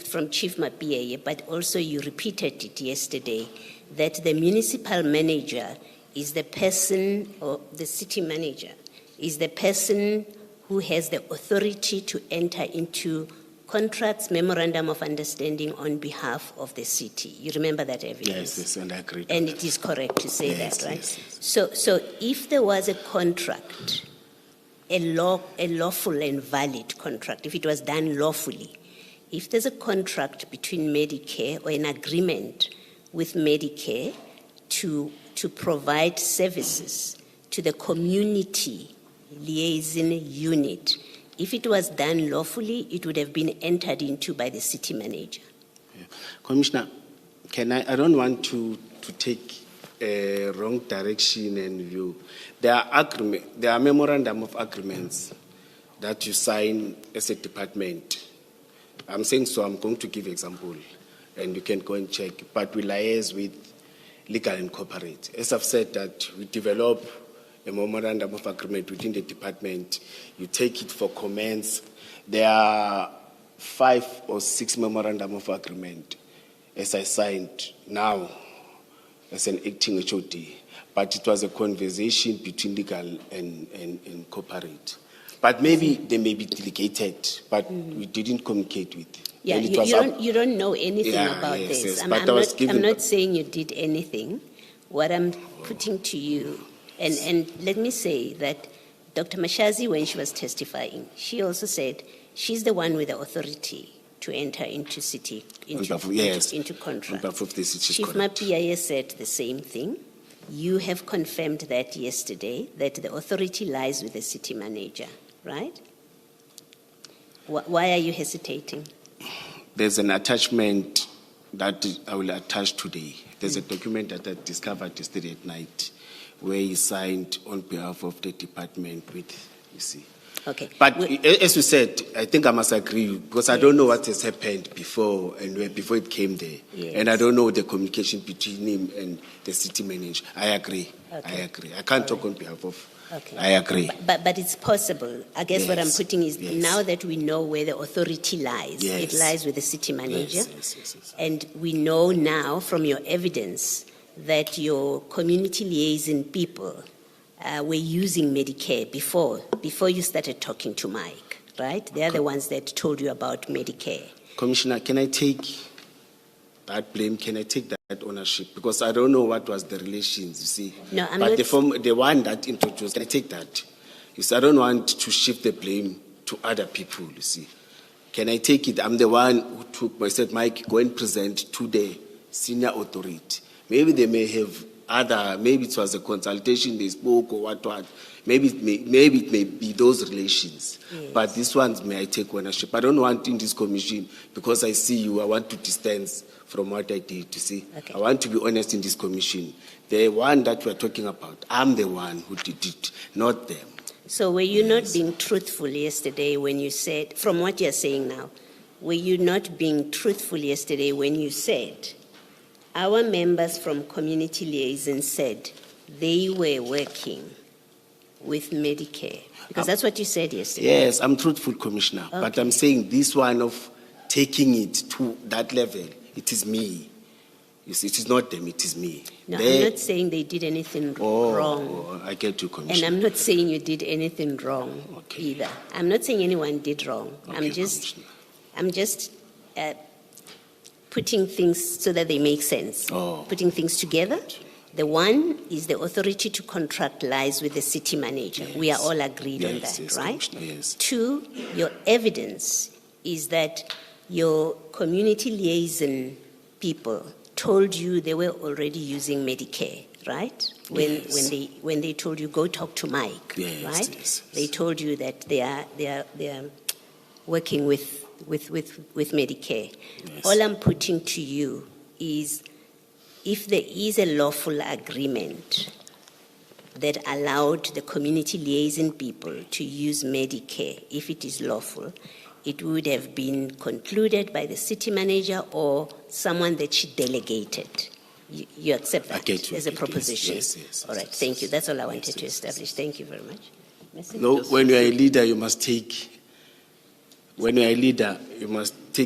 Speaker 5: from Chief Mapieye, but also you repeated it yesterday, that the municipal manager is the person, or the city manager, is the person who has the authority to enter into contracts, memorandum of understanding on behalf of the city. You remember that evidence?
Speaker 3: Yes, and I agree.
Speaker 5: And it is correct to say that, right?
Speaker 3: Yes.
Speaker 5: So if there was a contract, a lawful and valid contract, if it was done lawfully, if there's a contract between Medicare or an agreement with Medicare to provide services to the community liaison unit, if it was done lawfully, it would have been entered into by the city manager.
Speaker 3: Yeah. Commissioner, I don't want to take a wrong direction and view. There are memorandum of agreements that you sign as a department. I'm saying so, I'm going to give example, and you can go and check, but we liaise with legal and corporate. As I've said, that we develop a memorandum of agreement within the department, you take it for comments. There are 5 or 6 memorandum of agreement as I signed now as an acting HOD, but it was a conversation between legal and corporate. But maybe they may be delegated, but we didn't communicate with.
Speaker 5: Yeah, you don't know anything about this.
Speaker 3: Yes,
Speaker 5: I'm not saying you did anything. What I'm putting to you, and let me say that Dr. Mkhwanazi, when she was testifying, she also said she's the one with the authority to enter into contract. Chief Mapieye said the same thing. You have confirmed that yesterday, that the authority lies with the city manager, right? Why are you hesitating?
Speaker 3: There's an attachment that I will attach today. There's a document that I discovered yesterday at night where he signed on behalf of the department with, you see.
Speaker 5: Okay.
Speaker 3: But as you said, I think I must agree because I don't know what has happened before and before it came there.
Speaker 5: Yes.
Speaker 3: And I don't know the communication between him and the city manager. I agree.
Speaker 5: Okay.
Speaker 3: I agree. I can't talk on behalf of.
Speaker 5: Okay.
Speaker 3: I agree.
Speaker 5: But it's possible. I guess what I'm
Speaker 3: Yes,
Speaker 5: putting is
Speaker 3: yes.
Speaker 5: now that we know where the authority lies,
Speaker 3: Yes.
Speaker 5: it lies with the city manager.
Speaker 3: Yes.
Speaker 5: And we know now from your evidence that your community liaison people were using Medicare before you started talking to Mike, right? They are the ones that told you about Medicare.
Speaker 3: Commissioner, can I take that blame? Can I take that ownership? Because I don't know what was the relations, you see.
Speaker 5: No, I'm
Speaker 3: but
Speaker 5: not-
Speaker 3: the one that introduced, can I take that? You see, I don't want to shift the blame to other people, you see. Can I take it? I'm the one who took, I said, Mike, go and present to the senior authority. Maybe they may have maybe it was a consultation they spoke or what. Maybe it may be those relations.
Speaker 5: Yes.
Speaker 3: But these ones, may I take ownership? I don't want in this commission, because I see you, I want to distance from what I did, to see.
Speaker 5: Okay.
Speaker 3: I want to be honest in this commission. The one that we're talking about, I'm the one who did it, not them.
Speaker 5: So were you not being truthful yesterday when you said, from what you're saying now, were you not being truthful yesterday when you said, our members from community liaison said they were working with Medicare? Because that's what you said yesterday.
Speaker 3: Yes, I'm truthful, Commissioner. But
Speaker 5: Okay.
Speaker 3: I'm saying this one of taking it to that level, it is me. You see, it is not them, it is me.
Speaker 5: No,
Speaker 3: They-
Speaker 5: I'm not saying they did anything wrong.
Speaker 3: I get you,
Speaker 5: And
Speaker 3: Commissioner.
Speaker 5: I'm not saying you did anything wrong
Speaker 3: Okay.
Speaker 5: either. I'm not saying anyone did wrong.
Speaker 3: Okay,
Speaker 5: I'm
Speaker 3: Commissioner.
Speaker 5: just putting things so that they make sense.
Speaker 3: Oh.
Speaker 5: Putting things together. The one is the authority to contract lies with the city manager. We are all agreed on
Speaker 3: Yes,
Speaker 5: that,
Speaker 3: yes,
Speaker 5: right?
Speaker 3: Commissioner, yes.
Speaker 5: Two, your evidence is that your community liaison people told you they were already using Medicare, right?
Speaker 3: Yes.
Speaker 5: When they told you go talk to Mike,
Speaker 3: Yes,
Speaker 5: right?
Speaker 3: yes,
Speaker 5: They
Speaker 3: yes.
Speaker 5: told you that they are working with Medicare.
Speaker 3: Yes.
Speaker 5: All I'm putting to you is, if there is a lawful agreement that allowed the community liaison people to use Medicare, if it is lawful, it would have been concluded by the city manager or someone that she delegated. You accept that
Speaker 3: get you.
Speaker 5: as a
Speaker 3: Yes,
Speaker 5: proposition?
Speaker 3: yes,
Speaker 5: All right,
Speaker 3: yes,
Speaker 5: thank you.
Speaker 3: yes.
Speaker 5: That's all I wanted
Speaker 3: Yes,
Speaker 5: to
Speaker 3: yes,
Speaker 5: establish.
Speaker 3: yes.
Speaker 5: Thank you very much. Merci.
Speaker 3: No, when you're a leader, you must take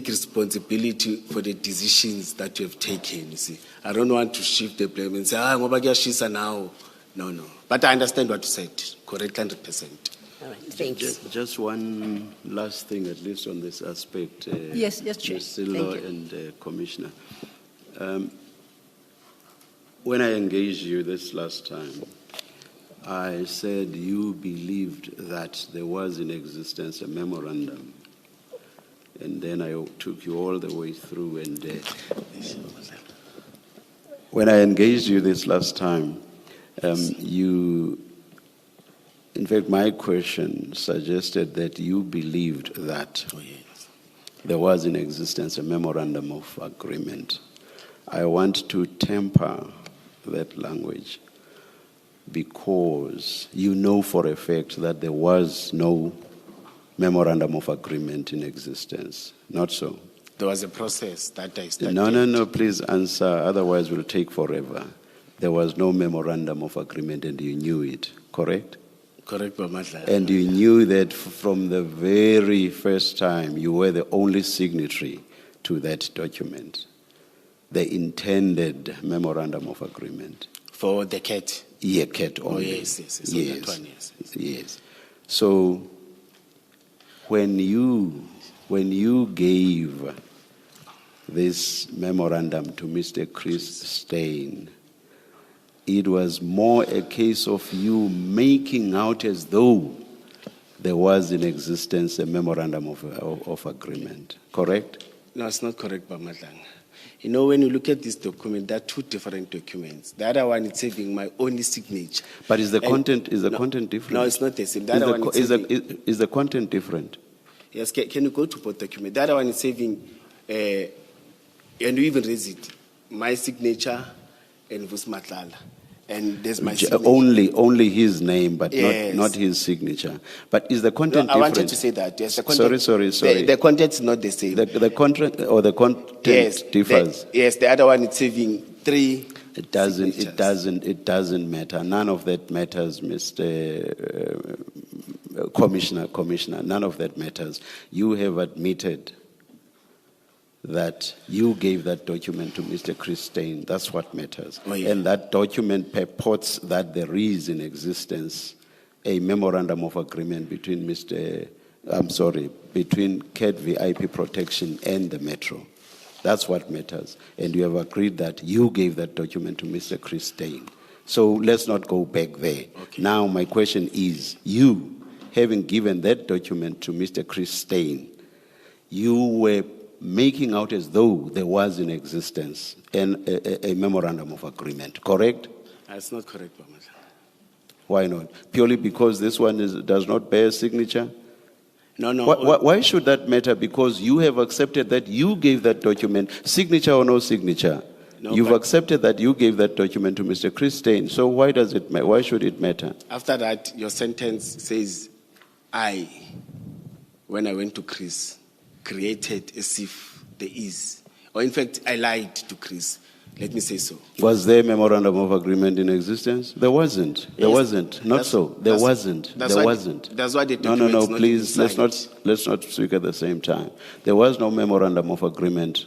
Speaker 3: responsibility for the decisions that you have taken, you see. I don't want to shift the blame and say, ngoba kuyashisa now. No. But I understand what you said, correct, 100%.
Speaker 5: All right, thank you.
Speaker 1: Just one last thing, at least on this aspect.
Speaker 2: Yes, Chair.
Speaker 1: Ms. Sillo
Speaker 2: Thank you.
Speaker 1: and Commissioner. When I engaged you this last time, I said you believed that there was in existence a memorandum. And then I took you all the way through. And when I engaged you this last time, in fact, my question suggested that you believed that there was in existence a memorandum of agreement. I want to temper that language because you know for a fact that there was no memorandum of agreement in existence. Not so?
Speaker 3: There was a process that I started.
Speaker 1: No, please answer, otherwise we'll take forever. There was no memorandum of agreement and you knew it, correct?
Speaker 3: Correct, Madlanga.
Speaker 1: And you knew that from the very first time you were the only signatory to that document, the intended memorandum of agreement.
Speaker 3: For the cat.
Speaker 1: Yeah, cat only.
Speaker 3: Yes. On that one, yes.
Speaker 1: Yes. So when you gave this memorandum to Mr. Chris Stein, it was more a case of you making out as though there was in existence a memorandum of agreement, correct?
Speaker 3: No, it's not correct, Madlanga. You know, when you look at this document, there are two different documents. The other one is saving my only signature.
Speaker 1: But is the content different?
Speaker 3: No, it's not the same. The other one
Speaker 1: Is the content different?
Speaker 3: Yes, can you go to both documents? The other one is saving, and you even raise it, my signature and Vus Matlala. And there's my signature.
Speaker 1: Only his name, but
Speaker 3: Yes.
Speaker 1: not his signature. But is the
Speaker 3: No,
Speaker 1: content
Speaker 3: I
Speaker 1: different?
Speaker 3: wanted to say that. Yes, the content,
Speaker 1: Sorry.
Speaker 3: The content is not the same.
Speaker 1: The contract or the content
Speaker 3: Yes,
Speaker 1: differs.
Speaker 3: yes, the other one is saving 3.
Speaker 1: It doesn't
Speaker 3: signatures.
Speaker 1: matter. None of that matters, Mr. Commissioner. None of that matters. You have admitted that you gave that document to Mr. Christine. That's what matters.
Speaker 3: Oh, yeah.
Speaker 1: And that document purports that there is in existence a memorandum of agreement between between CAT VIP protection and the Metro. That's what matters. And you have agreed that you gave that document to Mr. Christine. So let's not go back there.
Speaker 3: Okay.
Speaker 1: Now my question is, you, having given that document to Mr. Christine, you were making out as though there was in existence a memorandum of agreement, correct?
Speaker 3: That's not correct, Mama.
Speaker 1: Why not? Purely because this one does not bear a signature?
Speaker 3: No.
Speaker 1: Why should that matter? Because you have accepted that you gave that document, signature or no signature.
Speaker 3: No,
Speaker 1: You've
Speaker 3: but-
Speaker 1: accepted that you gave that document to Mr. Christine. So why should it matter?
Speaker 3: After that, your sentence says, I, when I went to Chris, created as if there is. Or in fact, I lied to Chris. Let me say so.
Speaker 1: Was there a memorandum of agreement in existence? There wasn't. There
Speaker 3: Yes.
Speaker 1: wasn't. Not
Speaker 3: That's-
Speaker 1: so. There
Speaker 3: that's-
Speaker 1: wasn't.
Speaker 3: that's
Speaker 1: There
Speaker 3: why-
Speaker 1: wasn't.
Speaker 3: that's why the
Speaker 1: No,
Speaker 3: document's not
Speaker 1: please,
Speaker 3: even
Speaker 1: let's not speak at the same time. There was no memorandum of agreement.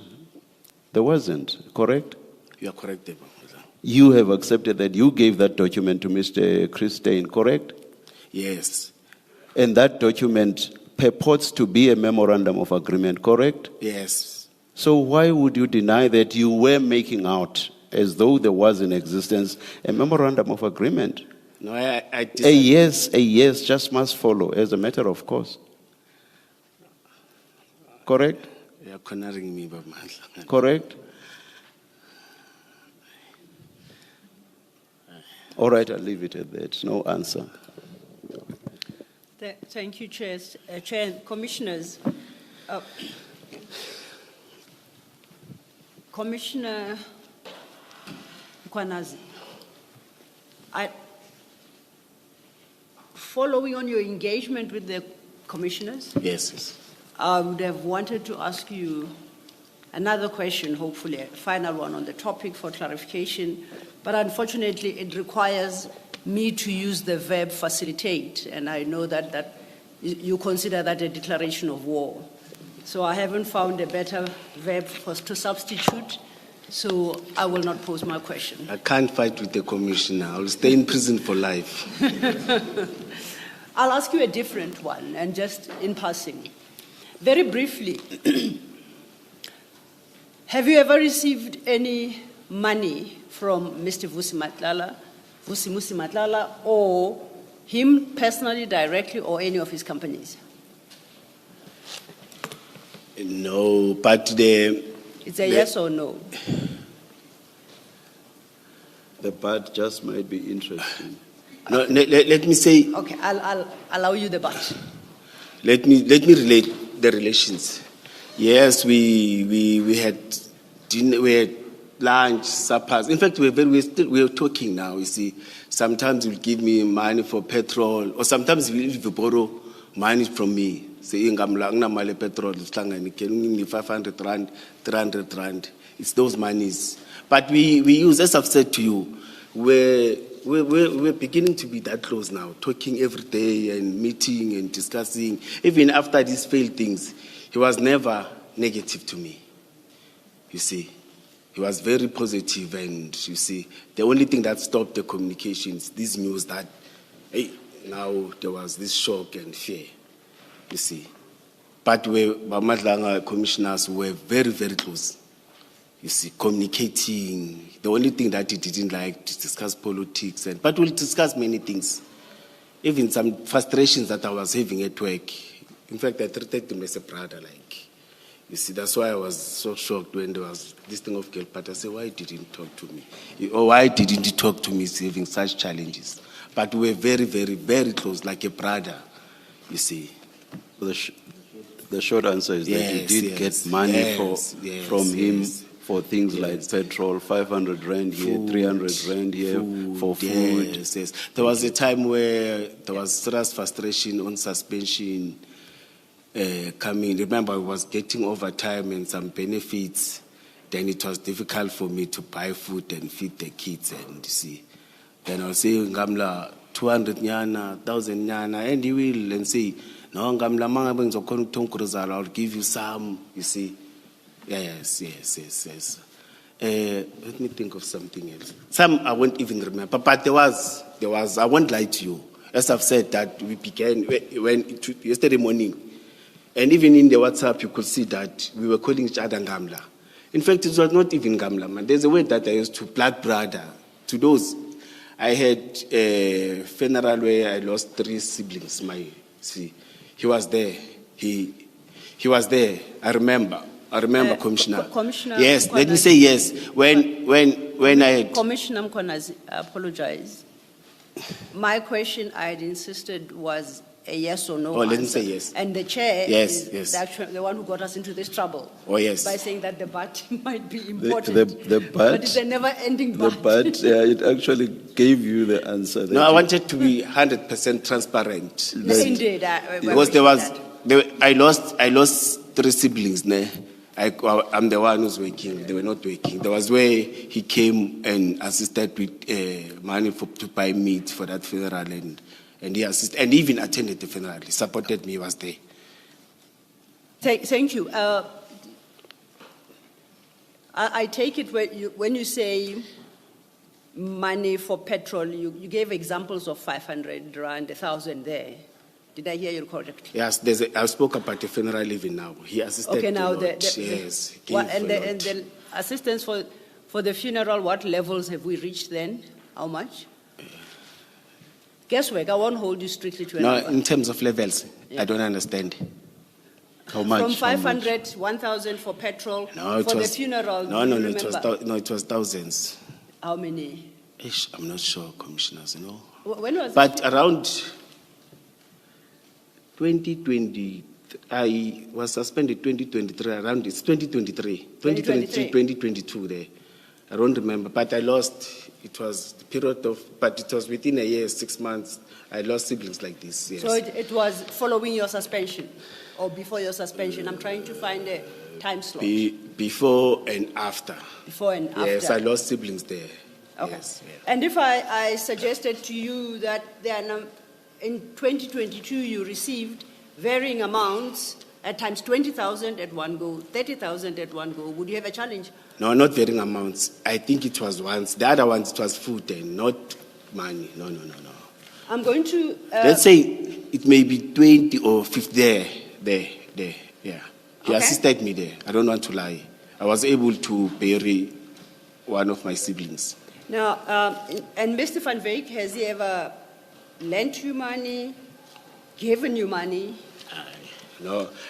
Speaker 1: There wasn't, correct?
Speaker 3: You are correct, Debo.
Speaker 1: You have accepted that you gave that document to Mr. Christine, correct?
Speaker 3: Yes.
Speaker 1: And that document purports to be a memorandum of agreement, correct?
Speaker 3: Yes.
Speaker 1: So why would you deny that you were making out as though there was in existence a memorandum of agreement?
Speaker 3: No, I
Speaker 1: A
Speaker 3: disagree.
Speaker 1: yes just must follow as a matter of course. Correct?
Speaker 3: You are cornering me, Baba Madlanga.
Speaker 1: Correct? All right, I'll leave it at that. No answer.
Speaker 2: Thank you, Chair. Chair and Commissioners. Commissioner Mkhwanazi, following on your engagement with the commissioners,
Speaker 3: Yes.
Speaker 2: I would have wanted to ask you another question, hopefully a final one on the topic for clarification, but unfortunately it requires me to use the verb facilitate, and I know that you consider that a declaration of war. So I haven't found a better verb to substitute, so I will not pose my question.
Speaker 3: I can't fight with the commissioner. I will stay in prison for life.
Speaker 2: I'll ask you a different one, and just in passing. Very briefly, have you ever received any money from Mr. Vusi Matlala, or him personally, directly, or any of his companies?
Speaker 3: No, but
Speaker 2: It's a yes or no.
Speaker 1: The part just might be interesting.
Speaker 3: no, let me say,
Speaker 2: Okay, I'll allow you the but.
Speaker 3: let me relate the relations. Yes, we had dinner, we had lunch, suppers. In fact, we're talking now. You see, sometimes you'll give me money for petrol, or sometimes you borrow money from me. Say, "Ingamla petrol, can give me 500 rand, 300 rand." It's those monies. But we use, as I've said to you, we're beginning to be that close now, talking every day and meeting and discussing. Even after these failed things, he was never negative to me. You see, he was very positive, and you see, the only thing that stopped the communications, this news that, hey, now there was this shock and fear. You see, but we, Madlanga commissioners, were very, very close. You see, communicating. The only thing that he didn't like to discuss politics, but we'll discuss many things. Even some frustrations that I was having at work. In fact, I treated him as a brother. Like, you see, that's why I was so shocked when there was this thing of Gelpat. I said, why didn't he talk to me? Or why didn't he talk to me having such challenges? But we were very, very, very close, like a brother. You see.
Speaker 1: The short answer is that you did get money from him for things like petrol, 500 rand here, 300 rand here for food.
Speaker 3: Yes, yes. There was a time where there was serious frustration on suspension coming. Remember, I was getting overtime and some benefits. Then it was difficult for me to buy food and feed the kids and see. Then I was saying, Gamla, 200 nyana, 1,000 nyana, and you will, and say, no, Gamla, I'll give you some, you see. Yes. Let me think of something else. Some I won't even remember, but there was, I won't lie to you. As I've said, that we began yesterday morning, and even in the WhatsApp, you could see that we were calling each other Gamla. In fact, it was not even Gamla, man. There's a word that I used to, blood brother. To those, I had a funeral where I lost 3 siblings. He was there. He was there. I remember, Commissioner.
Speaker 2: Commissioner
Speaker 3: Yes,
Speaker 2: Mkhwanazi.
Speaker 3: let me say yes. When I had...
Speaker 2: Commissioner Mkhwanazi, I apologize. My question I had insisted was a yes or no
Speaker 3: Oh, let me
Speaker 2: answer.
Speaker 3: say yes.
Speaker 2: And the chair
Speaker 3: Yes,
Speaker 2: is
Speaker 3: yes.
Speaker 2: the one who got us into this trouble.
Speaker 3: Oh, yes.
Speaker 2: By saying that the BAT might be important.
Speaker 1: The
Speaker 2: but it's a never-ending
Speaker 1: The
Speaker 2: BAT.
Speaker 1: but it actually gave you the answer.
Speaker 3: No, I wanted to be 100% transparent.
Speaker 2: Indeed.
Speaker 3: Because I lost 3 siblings. Ne? I'm the one who's working. They were not working. There was where he came and assisted with money to buy meat for that funeral, and he assisted, and even attended the funeral. He supported me. He was there.
Speaker 2: Thank you. I take it when you say money for petrol, you gave examples of 500 rand, 1,000 there. Did I hear you correctly?
Speaker 3: Yes, I spoke about the funeral even now. He assisted.
Speaker 2: Okay, now
Speaker 3: a lot. Yes, he gave
Speaker 2: and
Speaker 3: a lot.
Speaker 2: the assistance for the funeral, what levels have we reached then? How much? Guesswork, I won't hold you strictly to a
Speaker 3: No,
Speaker 2: number.
Speaker 3: in terms of levels,
Speaker 2: Yeah.
Speaker 3: I don't understand.
Speaker 1: How much?
Speaker 2: From
Speaker 1: How much?
Speaker 2: 500, 1,000 for petrol,
Speaker 3: No, it
Speaker 2: for
Speaker 3: was
Speaker 2: the funeral.
Speaker 3: No,
Speaker 2: do
Speaker 3: no,
Speaker 2: you
Speaker 3: no. It was
Speaker 2: remember?
Speaker 3: it was thousands.
Speaker 2: How many?
Speaker 3: I'm not sure, commissioners. You know.
Speaker 2: When was
Speaker 3: But around 2020, I was suspended 2023, around it's 2023, 2022 there. I don't remember, but I lost, it was the period of, but it was within a year, 6 months, I lost siblings like this, yes.
Speaker 2: So it was following your suspension or before your suspension? I'm trying to find a time slot.
Speaker 3: Before and after.
Speaker 2: Before and after.
Speaker 3: Yes, I lost siblings there.
Speaker 2: Okay.
Speaker 3: Yes, yeah.
Speaker 2: And if I suggested to you that in 2022 you received varying amounts, at times 20,000 at one go, 30,000 at one go, would you have a challenge?
Speaker 3: No, not varying amounts. I think it was once. The other ones, it was food and not money. No.
Speaker 2: I'm going to...
Speaker 3: Let's say it may be 20 or 50 there, yeah. He
Speaker 2: Okay.
Speaker 3: assisted me there. I don't want to lie. I was able to bury one of my siblings.
Speaker 2: Now, and Mr. Van Wyk, has he ever lent you money, given you money?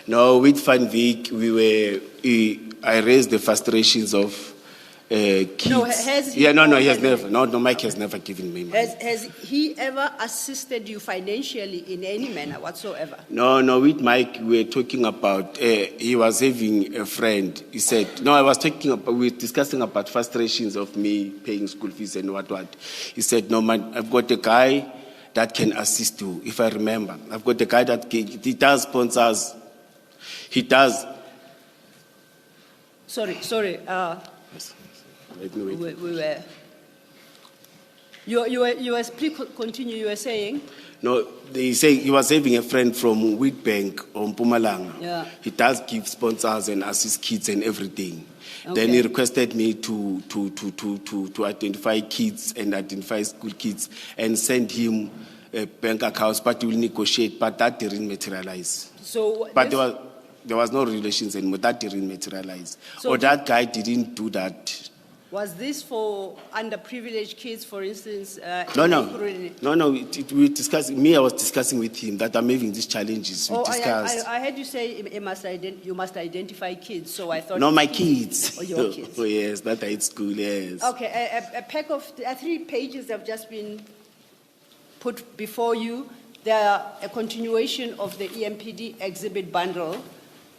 Speaker 3: No. With Van Wyk, I raised the frustrations of kids.
Speaker 2: No, has he?
Speaker 3: Yeah, no, he has never. No, Mike has never given me money.
Speaker 2: Has he ever assisted you financially in any manner whatsoever?
Speaker 3: No, with Mike, we were talking about, he was having a friend. He said, we were discussing about frustrations of me paying school fees and what. He said, no, man, I've got a guy that can assist you, if I remember. I've got a guy that he does sponsors. He does.
Speaker 2: Sorry.
Speaker 3: Let me wait.
Speaker 2: We were. You were. Please continue. You were saying.
Speaker 3: No, they say he was having a friend from Wheatbank on Mpumalanga.
Speaker 2: Yeah.
Speaker 3: He does give sponsors and assist kids and everything.
Speaker 2: Okay.
Speaker 3: Then he requested me to identify kids and identify school kids and send him a bank account, but he will negotiate. But that didn't materialize.
Speaker 2: So.
Speaker 3: But there was no relations anymore. That didn't materialize.
Speaker 2: So
Speaker 3: or that guy didn't do that.
Speaker 2: Was this for underprivileged kids, for instance?
Speaker 3: No.
Speaker 2: Ekurhuleni?
Speaker 3: We discussed. I was discussing with him that I'm having these challenges. We discussed.
Speaker 2: I heard you say you must identify kids, so I thought...
Speaker 3: No, my kids.
Speaker 2: Oh, your kids.
Speaker 3: Oh, yes, that I at school, yes.
Speaker 2: Okay, a pack of 3 pages have just been put before you. They are a continuation of the EMPD exhibit bundle,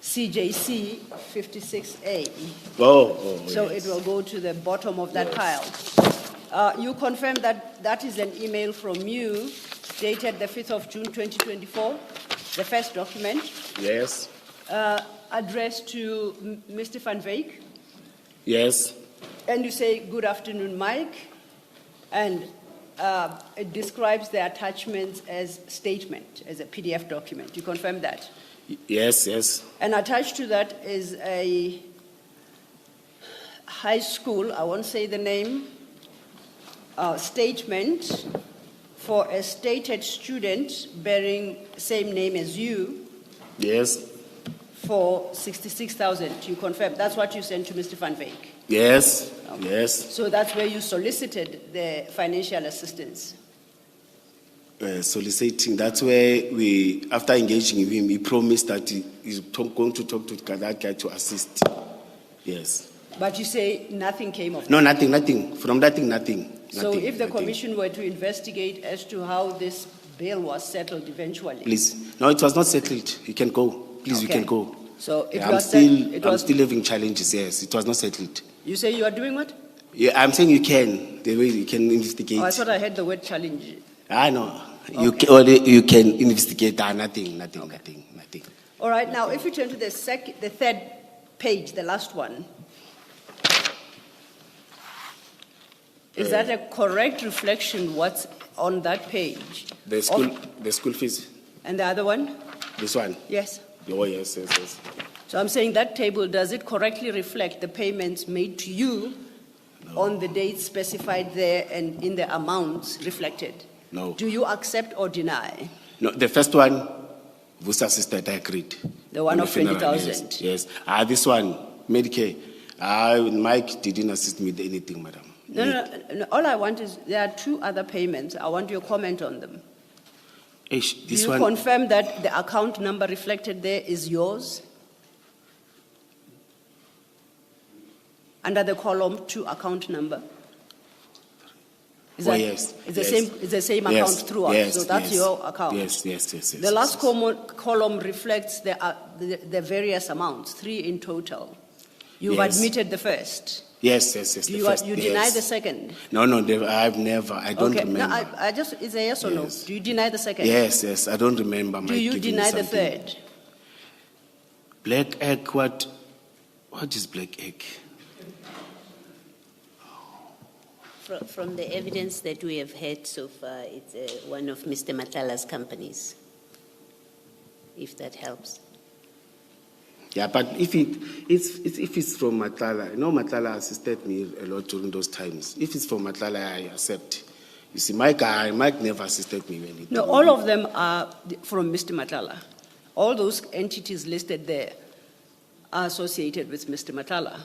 Speaker 2: CJC 56A. So
Speaker 3: yes.
Speaker 2: it will go to the bottom of that pile. You confirm that that is an email from you dated the 5th of June 2024, the first document,
Speaker 3: Yes,
Speaker 2: addressed to Mr. Van Wyk.
Speaker 3: yes,
Speaker 2: And you say, "Good afternoon, Mike." And it describes the attachments as statement, as a PDF document. You confirm that?
Speaker 3: yes, yes,
Speaker 2: And attached to that is a high school, I won't say the name, statement for a stated student bearing same name as you
Speaker 3: yes,
Speaker 2: for 66,000. You confirm that's what you sent to Mr. Van Wyk.
Speaker 3: yes, yes.
Speaker 2: So that's where you solicited the financial assistance.
Speaker 3: Soliciting. That's where we, after engaging with him, he promised that he's going to talk to that guy to assist. Yes.
Speaker 2: But you say nothing came of it.
Speaker 3: No, nothing. From that thing, nothing.
Speaker 2: So
Speaker 3: Nothing,
Speaker 2: if the
Speaker 3: nothing.
Speaker 2: commission were to investigate as to how this bill was settled eventually.
Speaker 3: Please. No, it was not settled. You can go. Please, you
Speaker 2: Okay.
Speaker 3: can go.
Speaker 2: So it
Speaker 3: Yeah,
Speaker 2: was it
Speaker 3: I'm
Speaker 2: was,
Speaker 3: still having challenges, yes. It was not settled.
Speaker 2: you say you are doing what?
Speaker 3: Yeah, I'm saying you can. The way you can investigate.
Speaker 2: Oh, I thought I heard the word challenge.
Speaker 3: I know. You
Speaker 2: Okay.
Speaker 3: can, or you can investigate. Nothing.
Speaker 2: All right, now if you turn to the third page, the last one, is that a correct reflection what's on that page?
Speaker 3: The school fees.
Speaker 2: And the other one?
Speaker 3: This one.
Speaker 2: Yes.
Speaker 3: Oh, yes.
Speaker 2: So I'm saying that table, does it correctly reflect the payments made to you on the dates specified there and in the amounts reflected?
Speaker 3: No.
Speaker 2: Do you accept or deny?
Speaker 3: No, the first one was assisted, I agreed.
Speaker 2: The one
Speaker 3: On
Speaker 2: of
Speaker 3: funeral,
Speaker 2: 20,000?
Speaker 3: Yes. This one, Medicare. Mike didn't assist me with anything, madam.
Speaker 2: No. All I want is, there are two other payments. I want your comment on them. Do
Speaker 3: This
Speaker 2: you
Speaker 3: one,
Speaker 2: confirm that the account number reflected there is yours? Under the column 2 account number? Is
Speaker 3: yes.
Speaker 2: It's
Speaker 3: Yes.
Speaker 2: the same
Speaker 3: Yes,
Speaker 2: account throughout,
Speaker 3: yes,
Speaker 2: so that's
Speaker 3: yes.
Speaker 2: your account?
Speaker 3: Yes.
Speaker 2: The last column reflects the various amounts, 3 in total. You've
Speaker 3: Yes.
Speaker 2: admitted the first.
Speaker 3: Yes.
Speaker 2: Do
Speaker 3: the first,
Speaker 2: you deny
Speaker 3: yes.
Speaker 2: the second?
Speaker 3: No, I've never. I don't
Speaker 2: Okay,
Speaker 3: remember.
Speaker 2: no, I just, it's a yes or no?
Speaker 3: Yes.
Speaker 2: Do you deny the second?
Speaker 3: Yes. I don't remember.
Speaker 2: Do
Speaker 3: Mike
Speaker 2: you
Speaker 3: giving me
Speaker 2: deny the
Speaker 3: something.
Speaker 2: third?
Speaker 3: Black egg, what is black egg?
Speaker 5: From the evidence that we have had so far, it's one of Mr. Matala's companies, if that helps.
Speaker 3: Yeah, but if it's from Matlala, Matlala assisted me a lot during those times. If it's from Matlala, I accept. You see, Mike never assisted me when it.
Speaker 2: No, all of them are from Mr. Matala. All those entities listed there are associated with Mr. Matala.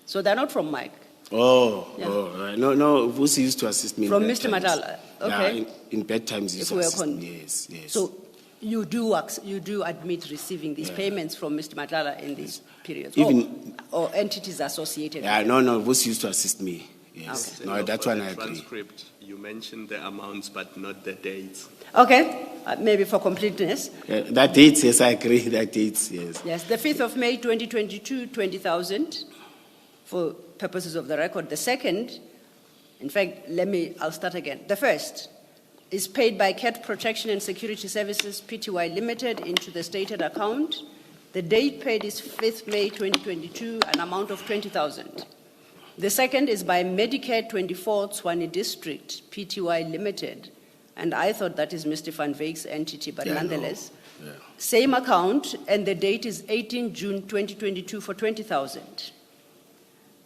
Speaker 2: So they're not from Mike.
Speaker 3: Right. No, Vusi used to assist me.
Speaker 2: From
Speaker 3: in
Speaker 2: Mr.
Speaker 3: bad times.
Speaker 2: Matala, okay.
Speaker 3: Yeah, in bad times, he used
Speaker 2: If
Speaker 3: to
Speaker 2: we are
Speaker 3: assist me. Yes.
Speaker 2: So you do admit receiving these payments from Mr. Matala in these periods? Or entities associated with them?
Speaker 3: No, Vusi used to assist me. Yes.
Speaker 2: Okay.
Speaker 3: No, that's one I
Speaker 4: the
Speaker 3: agree.
Speaker 4: transcript, you mentioned the amounts, but not the dates.
Speaker 2: Okay, maybe for completeness.
Speaker 3: That dates, yes, I agree. That dates, yes.
Speaker 2: Yes, the 5th of May 2022, 20,000 for purposes of the record. The second, in fact, I'll start again. The first is paid by Cat Protection and Security Services Pty Limited into the stated account. The date paid is 5th May 2022, an amount of 20,000. The second is by Medicare 24 Tshwane District Pty Limited, and I thought that is Mr. Van Wyk's entity, but nonetheless, same account, and the date is 18 June 2022 for 20,000.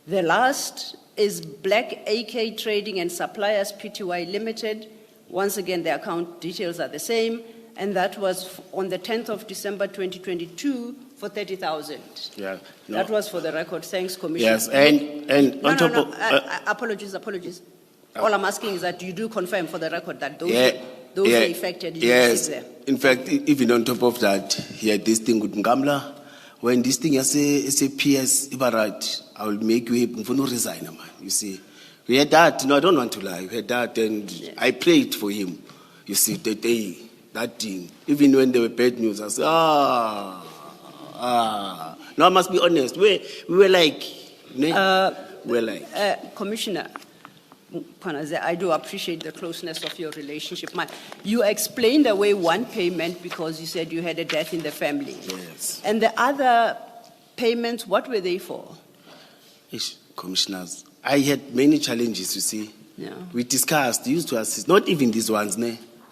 Speaker 2: The last is Black AK Trading and Suppliers Pty Limited. Once again, the account details are the same, and that was on the 10th of December 2022 for 30,000.
Speaker 3: Yeah. No.
Speaker 2: That was for the record. Thanks, Commission.
Speaker 3: Yes, and on top of
Speaker 2: apologies. All I'm asking is that you do confirm for the record that those were affected. You
Speaker 3: yes.
Speaker 2: there.
Speaker 3: In fact, even on top of that, he had this thing with Ngamla. When this thing is a PS, Ibarat, I will make you for no resign, man. You see, we had that. No, I don't want to lie. We had that, and I prayed for him. You see, that thing. Even when there were bad news, I said, No, I must be honest. We were like, we were like.
Speaker 2: Commissioner Mkhwanazi, I do appreciate the closeness of your relationship. You explained away one payment because you said you had a death in the family.
Speaker 3: Yes.
Speaker 2: And the other payments, what were they for?
Speaker 3: Commissioners, I had many challenges, you see.
Speaker 2: Yeah.
Speaker 3: We discussed, used to assist, not even these ones,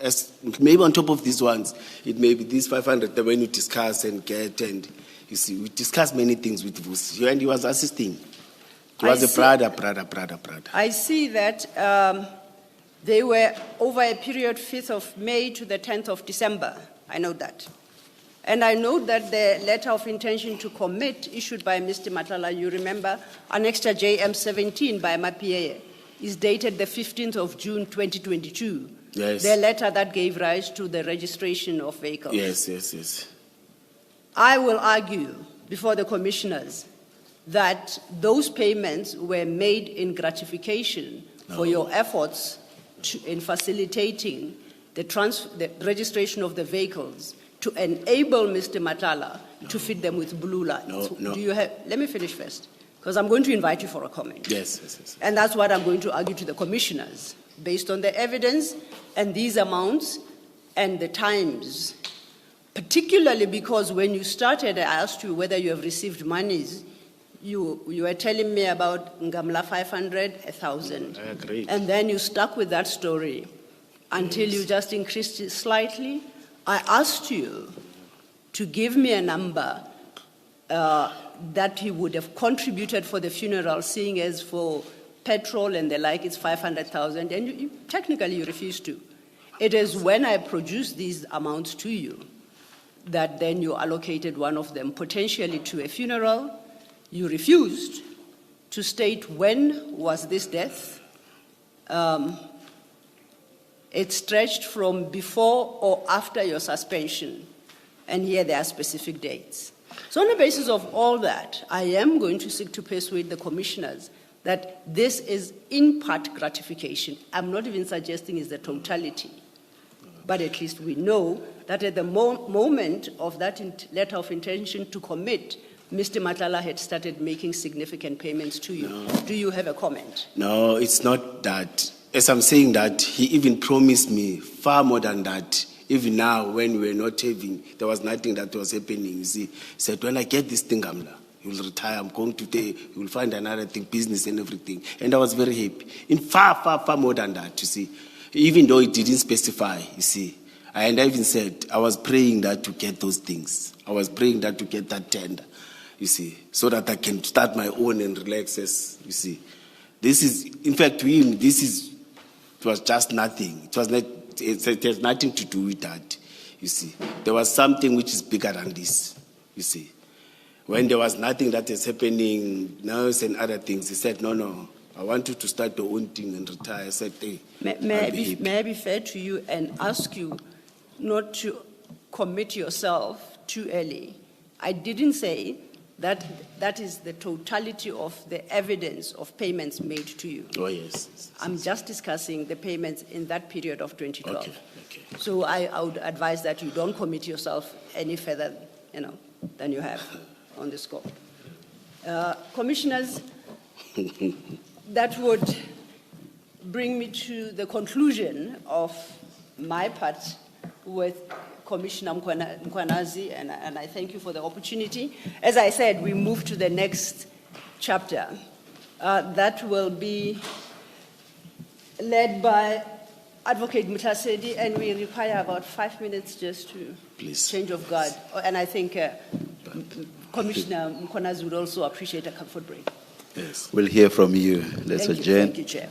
Speaker 3: as maybe on top of these ones, it may be these 500 that when you discuss and get, and you see, we discussed many things with Vusi, and he was assisting. He was a brother.
Speaker 2: I see that they were over a period 5th of May to the 10th of December. I know that. And I know that the letter of intention to commit issued by Mr. Matlala, you remember, Annexure JM 17 by MAPA, is dated the 15th of June 2022.
Speaker 3: Yes.
Speaker 2: The letter that gave rise to the registration of vehicles.
Speaker 3: Yes.
Speaker 2: I will argue before the commissioners that those payments were made in gratification for your efforts in facilitating the registration of the vehicles to enable Mr. Matlala to fit them with blue lights.
Speaker 3: No.
Speaker 2: Let me finish first, because I'm going to invite you for a comment.
Speaker 3: Yes.
Speaker 2: And that's what I'm going to argue to the commissioners, based on the evidence and these amounts and the times. Particularly because when you started, I asked you whether you have received monies. You were telling me about Ngamla 500, 1,000.
Speaker 3: I agree.
Speaker 2: And then you stuck with that story until you just increased it slightly. I asked you to give me a number that he would have contributed for the funeral, seeing as for petrol and the like, it's 500,000, and technically you refused to. It is when I produced these amounts to you that then you allocated one of them potentially to a funeral. You refused to state when was this death. It stretched from before or after your suspension, and here there are specific dates. So on the basis of all that, I am going to seek to persuade the commissioners that this is in part gratification. I'm not even suggesting it's the totality, but at least we know that at the moment of that letter of intention to commit, Mr. Matlala had started making significant payments to you.
Speaker 3: No.
Speaker 2: Do you have a comment?
Speaker 3: No, it's not that. As I'm saying that, he even promised me far more than that. Even now, when we were not having, there was nothing that was happening. You see, he said, when I get this thing, Gamla, you will retire, I'm going to take, you will find another thing, business and everything. And I was very happy. In far more than that, you see. Even though it didn't specify, you see. And I even said, I was praying that to get those things. I was praying that to get that tender, you see, so that I can start my own and relax, as you see. This is, in fact, to him, it was just nothing. It has nothing to do with that, you see. There was something which is bigger than this, you see. When there was nothing that is happening, nurse and other things, he said, no, I want you to start your own thing and retire. I said, hey,
Speaker 2: may I be fair to you and ask you not to commit yourself too early? I didn't say that is the totality of the evidence of payments made to you.
Speaker 3: Oh, yes.
Speaker 2: I'm just discussing the payments in that period of 2012.
Speaker 3: Okay.
Speaker 2: So I would advise that you don't commit yourself any further, than you have on the scope. Commissioners, that would bring me to the conclusion of my part with Commissioner Mkhwanazi, and I thank you for the opportunity. As I said, we move to the next chapter. That will be led by Advocate Mutasedi, and we require about 5 minutes just to change of guard. And I think Commissioner Mkhwanazi would also appreciate a comfort break.
Speaker 1: Yes. We'll hear from you. Let's adjourn.
Speaker 2: Thank you, Chair.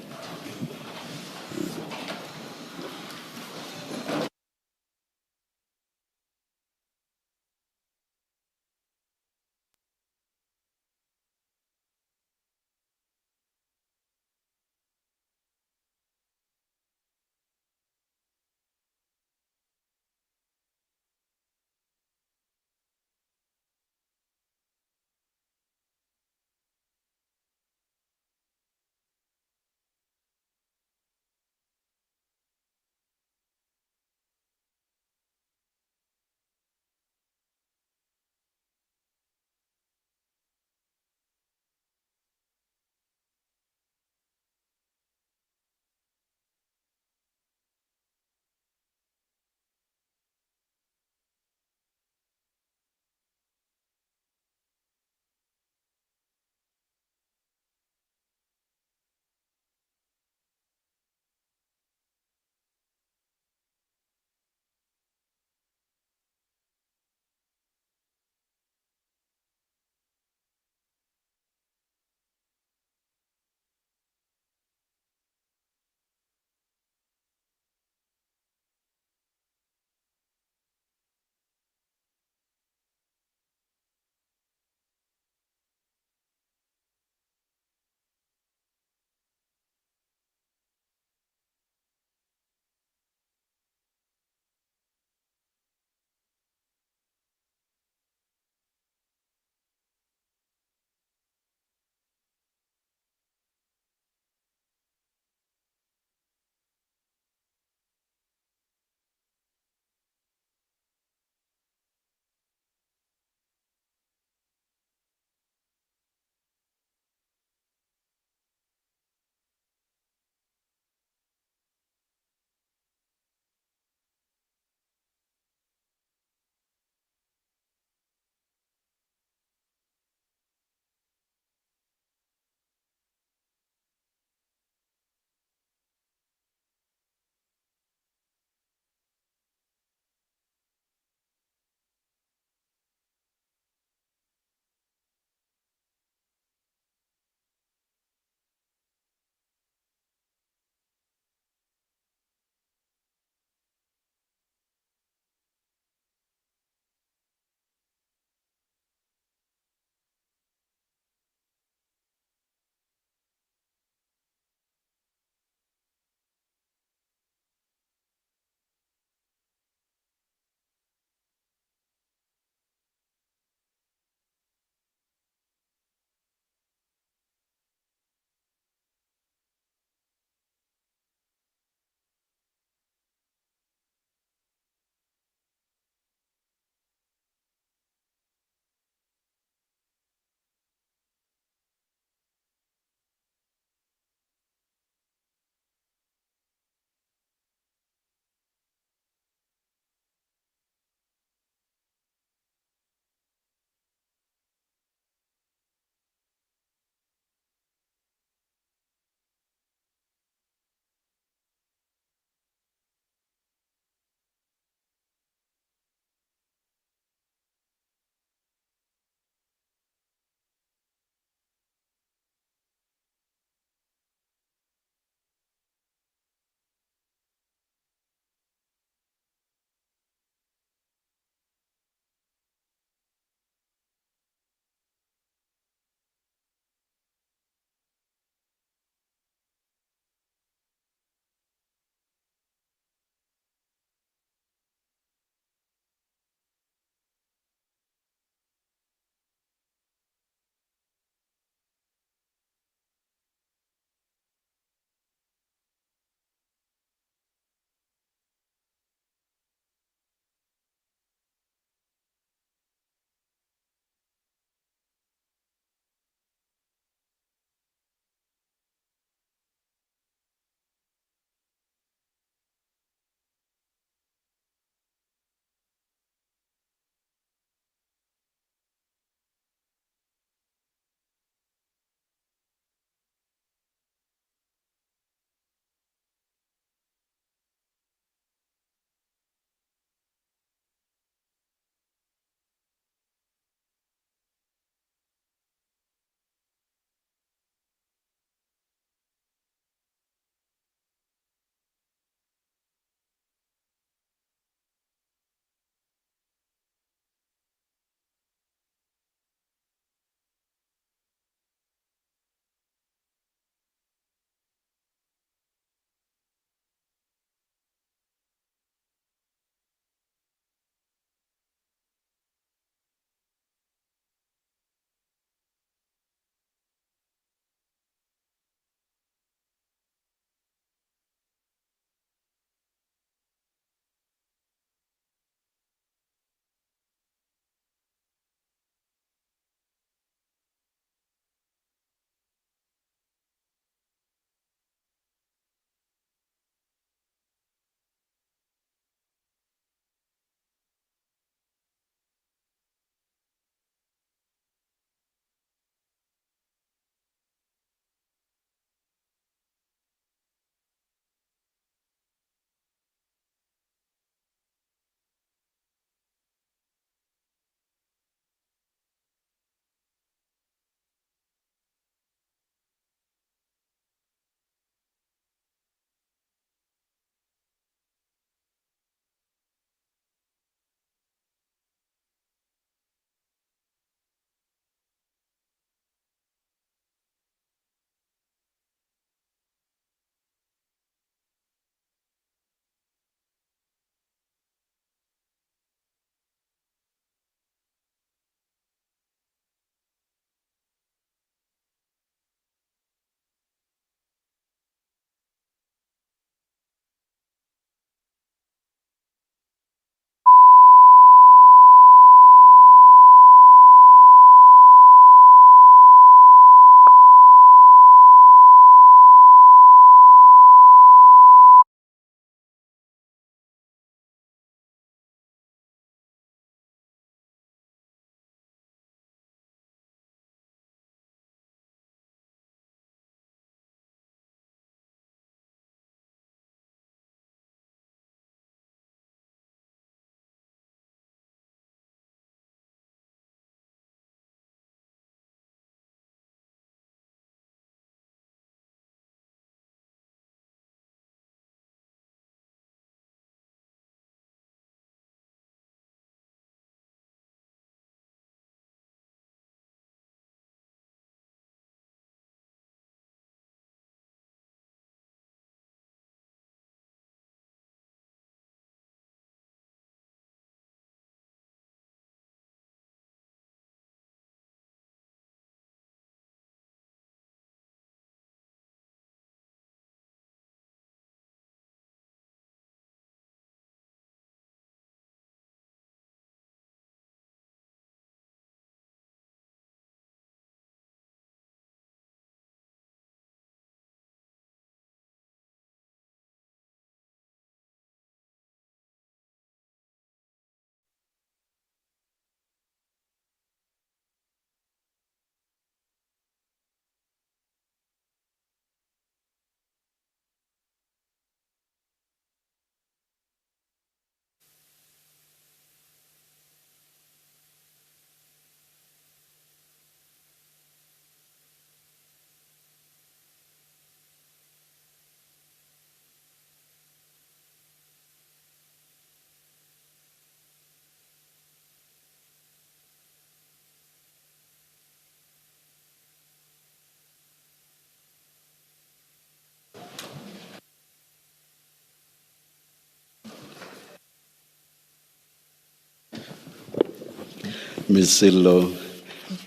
Speaker 1: Ms. Sillo,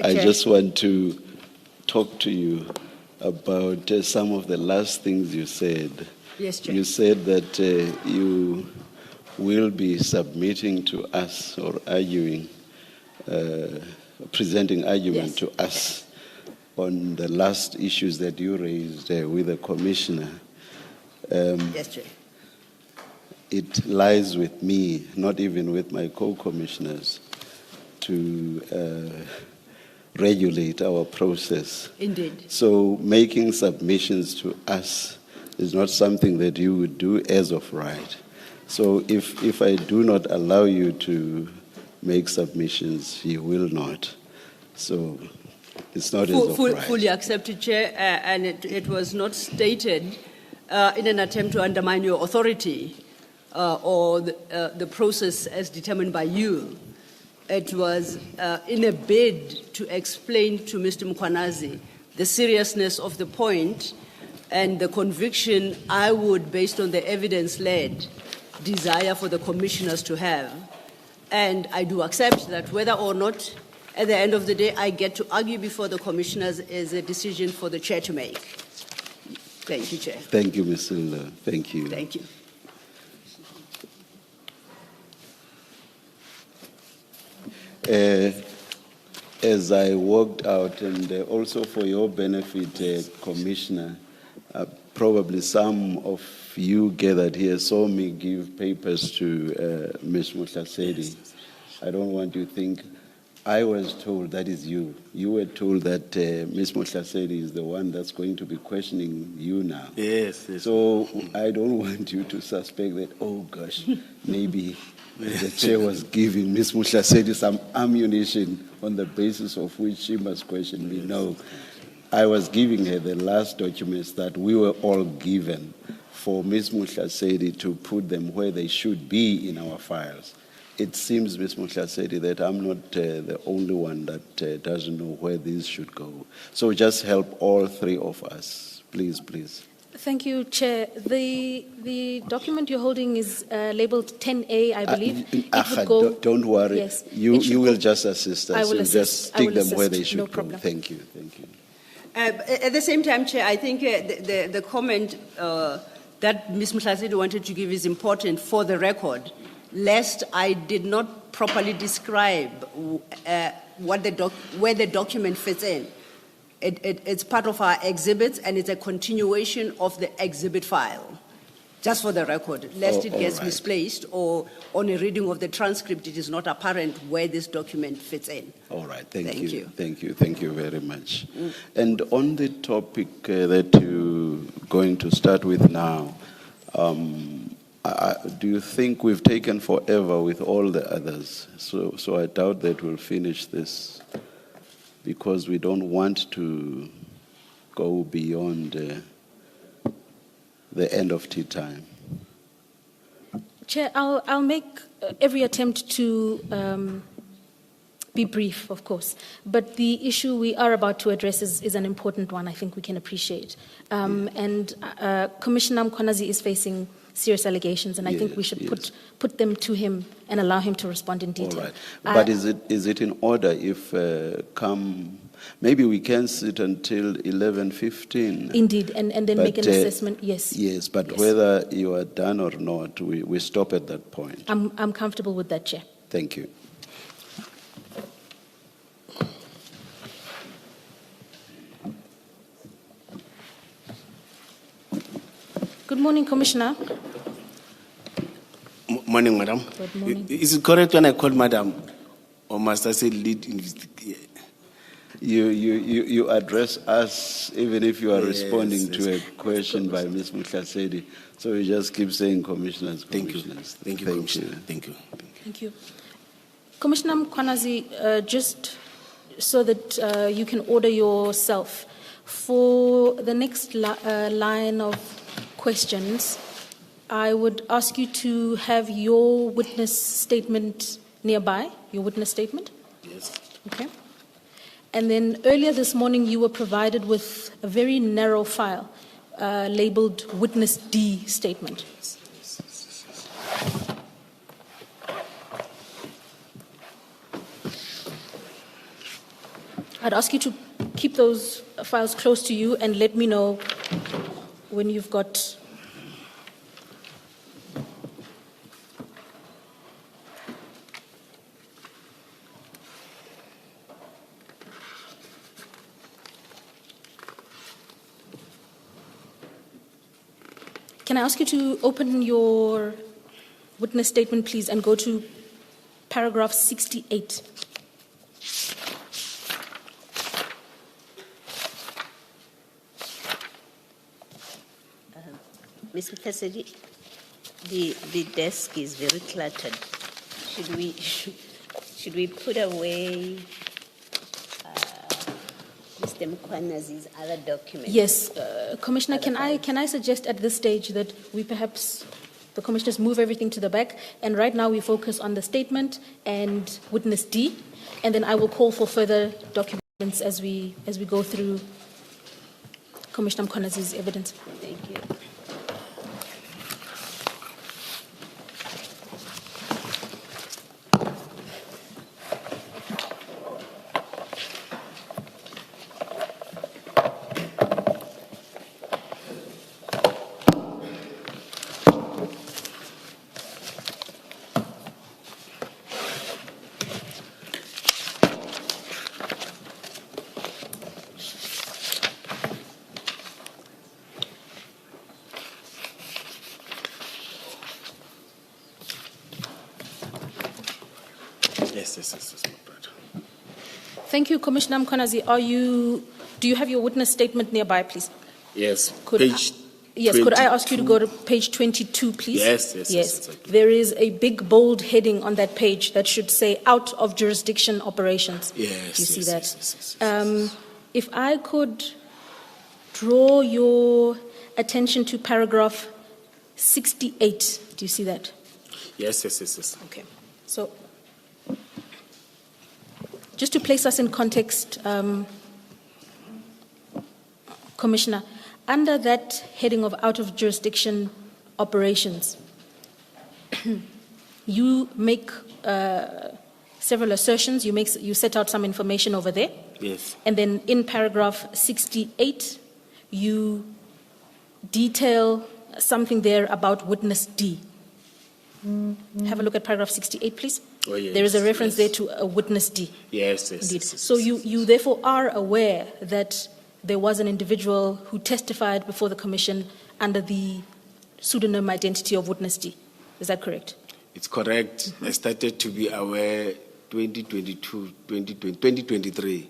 Speaker 1: I
Speaker 2: Chair.
Speaker 1: just want to talk to you about some of the last things you said.
Speaker 2: Yes, Chair.
Speaker 1: You said that you will be submitting to us or arguing, presenting argument
Speaker 2: Yes.
Speaker 1: to us on the last issues that you raised with the Commissioner.
Speaker 2: Yes, Chair.
Speaker 1: It lies with me, not even with my co-commissioners, to regulate our process.
Speaker 2: Indeed.
Speaker 1: So making submissions to us is not something that you would do as of right. So if I do not allow you to make submissions, you will not. So it's not as of right.
Speaker 2: Fully accepted, Chair, and it was not stated in an attempt to undermine your authority or the process as determined by you. It was in a bid to explain to Mr. Mkhwanazi the seriousness of the point and the conviction I would, based on the evidence-led, desire for the commissioners to have. And I do accept that whether or not, at the end of the day, I get to argue before the commissioners is a decision for the chair to make. Thank you, Chair.
Speaker 1: Thank you, Ms. Silva. Thank you.
Speaker 2: Thank you.
Speaker 1: As I walked out, and also for your benefit, Commissioner, probably some of you gathered here saw me give papers to Ms. Mkhwanazi. I don't want you to think I was told that is you. You were told that Ms. Mkhwanazi is the one that's going to be questioning you now.
Speaker 3: Yes.
Speaker 1: So I don't want you to suspect that, oh gosh, maybe the chair was giving Ms. Mkhwanazi some ammunition on the basis of which she must question me. No, I was giving her the last documents that we were all given for Ms. Mkhwanazi to put them where they should be in our files. It seems, Ms. Mkhwanazi, that I'm not the only one that doesn't know where these should go. So just help all three of us, please, please.
Speaker 6: Thank you, Chair. The document you're holding is labeled 10A, I believe. It would go,
Speaker 1: don't worry.
Speaker 6: Yes,
Speaker 1: You will just assist us.
Speaker 6: I will
Speaker 1: You'll
Speaker 6: assist.
Speaker 1: just
Speaker 6: I
Speaker 1: stick
Speaker 6: will
Speaker 1: them where
Speaker 6: assist.
Speaker 1: they should
Speaker 6: No
Speaker 1: go.
Speaker 6: problem.
Speaker 1: Thank you. Thank you.
Speaker 2: At the same time, Chair, I think the comment that Ms. Mkhwanazi wanted to give is important for the record, lest I did not properly describe where the document fits in. It's part of our exhibits, and it's a continuation of the exhibit file. Just for the record, lest it gets misplaced, or on a reading of the transcript, it is not apparent where this document fits in.
Speaker 1: All right. Thank
Speaker 2: Thank
Speaker 1: you.
Speaker 2: you.
Speaker 1: Thank you. Thank you very much. And on the topic that you're going to start with now, do you think we've taken forever with all the others? So I doubt that we'll finish this because we don't want to go beyond the end of tea time.
Speaker 6: Chair, I'll make every attempt to be brief, of course. But the issue we are about to address is an important one, I think we can appreciate. And Commissioner Mkhwanazi is facing serious allegations, and I think we should put them to him and allow him to respond in detail.
Speaker 1: All right. But is it in order if maybe we can sit until 11:15?
Speaker 6: Indeed, and then make an assessment, yes.
Speaker 1: Yes, but whether you are done or not, we stop at that point.
Speaker 6: I'm comfortable with that, Chair.
Speaker 1: Thank you.
Speaker 6: Good morning, Commissioner.
Speaker 3: Morning, Madam.
Speaker 6: Good morning.
Speaker 3: Is it correct when I call Madam, or must I say lead investigator?
Speaker 1: You address us even if you are responding to a question by Ms. Mkhwanazi. So you just keep saying commissioners.
Speaker 3: Thank you. Thank you, Commissioner. Thank you.
Speaker 6: Thank you. Commissioner Mkhwanazi, just so that you can order yourself, for the next line of questions, I would ask you to have your witness statement nearby, your witness statement.
Speaker 3: Yes.
Speaker 6: Okay. And then earlier this morning, you were provided with a very narrow file labeled Witness D statement. I'd ask you to keep those files close to you and let me know when you've got. Can I ask you to open your witness statement, please, and go to paragraph 68.
Speaker 5: Ms. Mkhwanazi, the desk is very cluttered. Should we put away Mr. Mkhwanazi's other documents?
Speaker 6: Yes, Commissioner, can I suggest at this stage that we perhaps the commissioners move everything to the back, and right now we focus on the statement and witness D, and then I will call for further documents as we go through Commissioner Mkhwanazi's evidence.
Speaker 5: Thank you.
Speaker 3: Yes, my brother.
Speaker 6: Thank you, Commissioner Mkhwanazi. Do you have your witness statement nearby, please?
Speaker 3: Yes,
Speaker 6: Yes,
Speaker 3: 22.
Speaker 6: could I ask you to go to page 22, please?
Speaker 3: Yes. I do.
Speaker 6: There is a big bold heading on that page that should say out of jurisdiction operations.
Speaker 3: Yes.
Speaker 6: Do you see
Speaker 3: yes,
Speaker 6: that?
Speaker 3: Yes.
Speaker 6: If I could draw your attention to paragraph 68. Do you see that?
Speaker 3: Yes.
Speaker 6: Okay. So, just to place us in context, Commissioner, under that heading of out of jurisdiction operations, you make several assertions. You set out some information over there.
Speaker 3: Yes.
Speaker 6: And then in paragraph 68, you detail something there about witness D. Have a look at paragraph 68, please.
Speaker 3: Oh, yes,
Speaker 6: there is a reference there
Speaker 3: yes.
Speaker 6: to a witness D.
Speaker 3: Yes.
Speaker 6: Indeed. So you therefore are aware that there was an individual who testified before the commission under the pseudonym identity of witness D. Is that correct?
Speaker 3: It's correct. I started to be aware 2023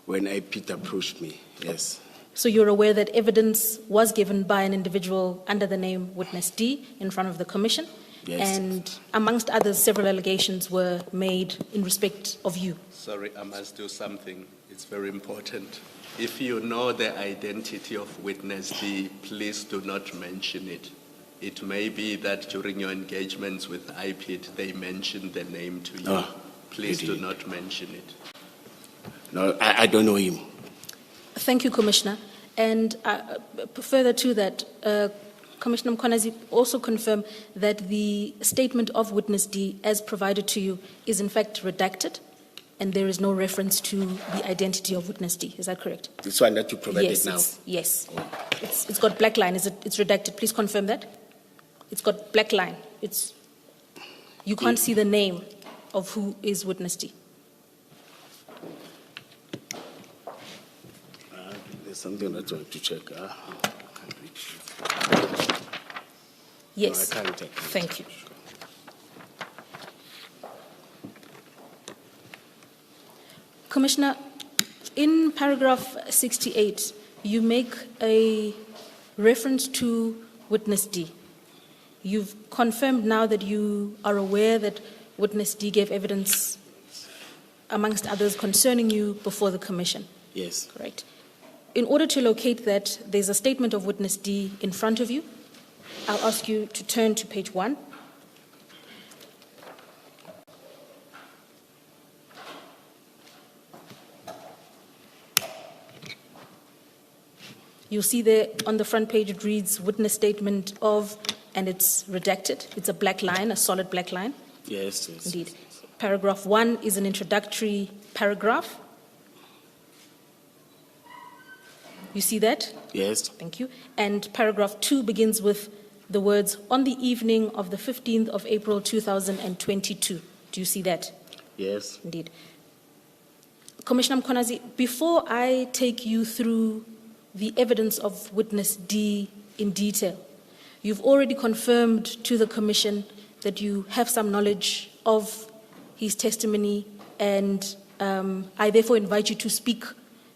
Speaker 3: when IPT approached me. Yes.
Speaker 6: So you're aware that evidence was given by an individual under the name witness D in front of the commission?
Speaker 3: Yes.
Speaker 6: And amongst others, several allegations were made in respect of you.
Speaker 4: Sorry, I must do something. It's very important. If you know the identity of witness D, please do not mention it. It may be that during your engagements with IPT, they mentioned the name to you. Please do not mention it.
Speaker 3: No, I don't know him.
Speaker 6: Thank you, Commissioner. And further to that, Commissioner Mkhwanazi also confirmed that the statement of witness D as provided to you is in fact redacted, and there is no reference to the identity of witness D. Is that correct?
Speaker 3: This one that you provided now?
Speaker 6: Yes. It's got black line. It's redacted. Please confirm that. It's got black line. You can't see the name of who is witness D.
Speaker 3: There's something that I want to check.
Speaker 6: Yes.
Speaker 3: No, I can't check.
Speaker 6: Thank you. Commissioner, in paragraph 68, you make a reference to witness D. You've confirmed now that you are aware that witness D gave evidence, amongst others, concerning you before the commission.
Speaker 3: Yes.
Speaker 6: Correct. In order to locate that, there's a statement of witness D in front of you. I'll ask you to turn to page 1. You'll see there on the front page it reads witness statement of, and it's redacted. It's a black line, a solid black line.
Speaker 3: Yes.
Speaker 6: Indeed. Paragraph 1 is an introductory paragraph. You see that?
Speaker 3: Yes.
Speaker 6: Thank you. And paragraph 2 begins with the words, on the evening of the 15th of April 2022. Do you see that?
Speaker 3: Yes.
Speaker 6: Indeed. Commissioner Mkhwanazi, before I take you through the evidence of witness D in detail, you've already confirmed to the Commission that you have some knowledge of his testimony, and I therefore invite you to speak.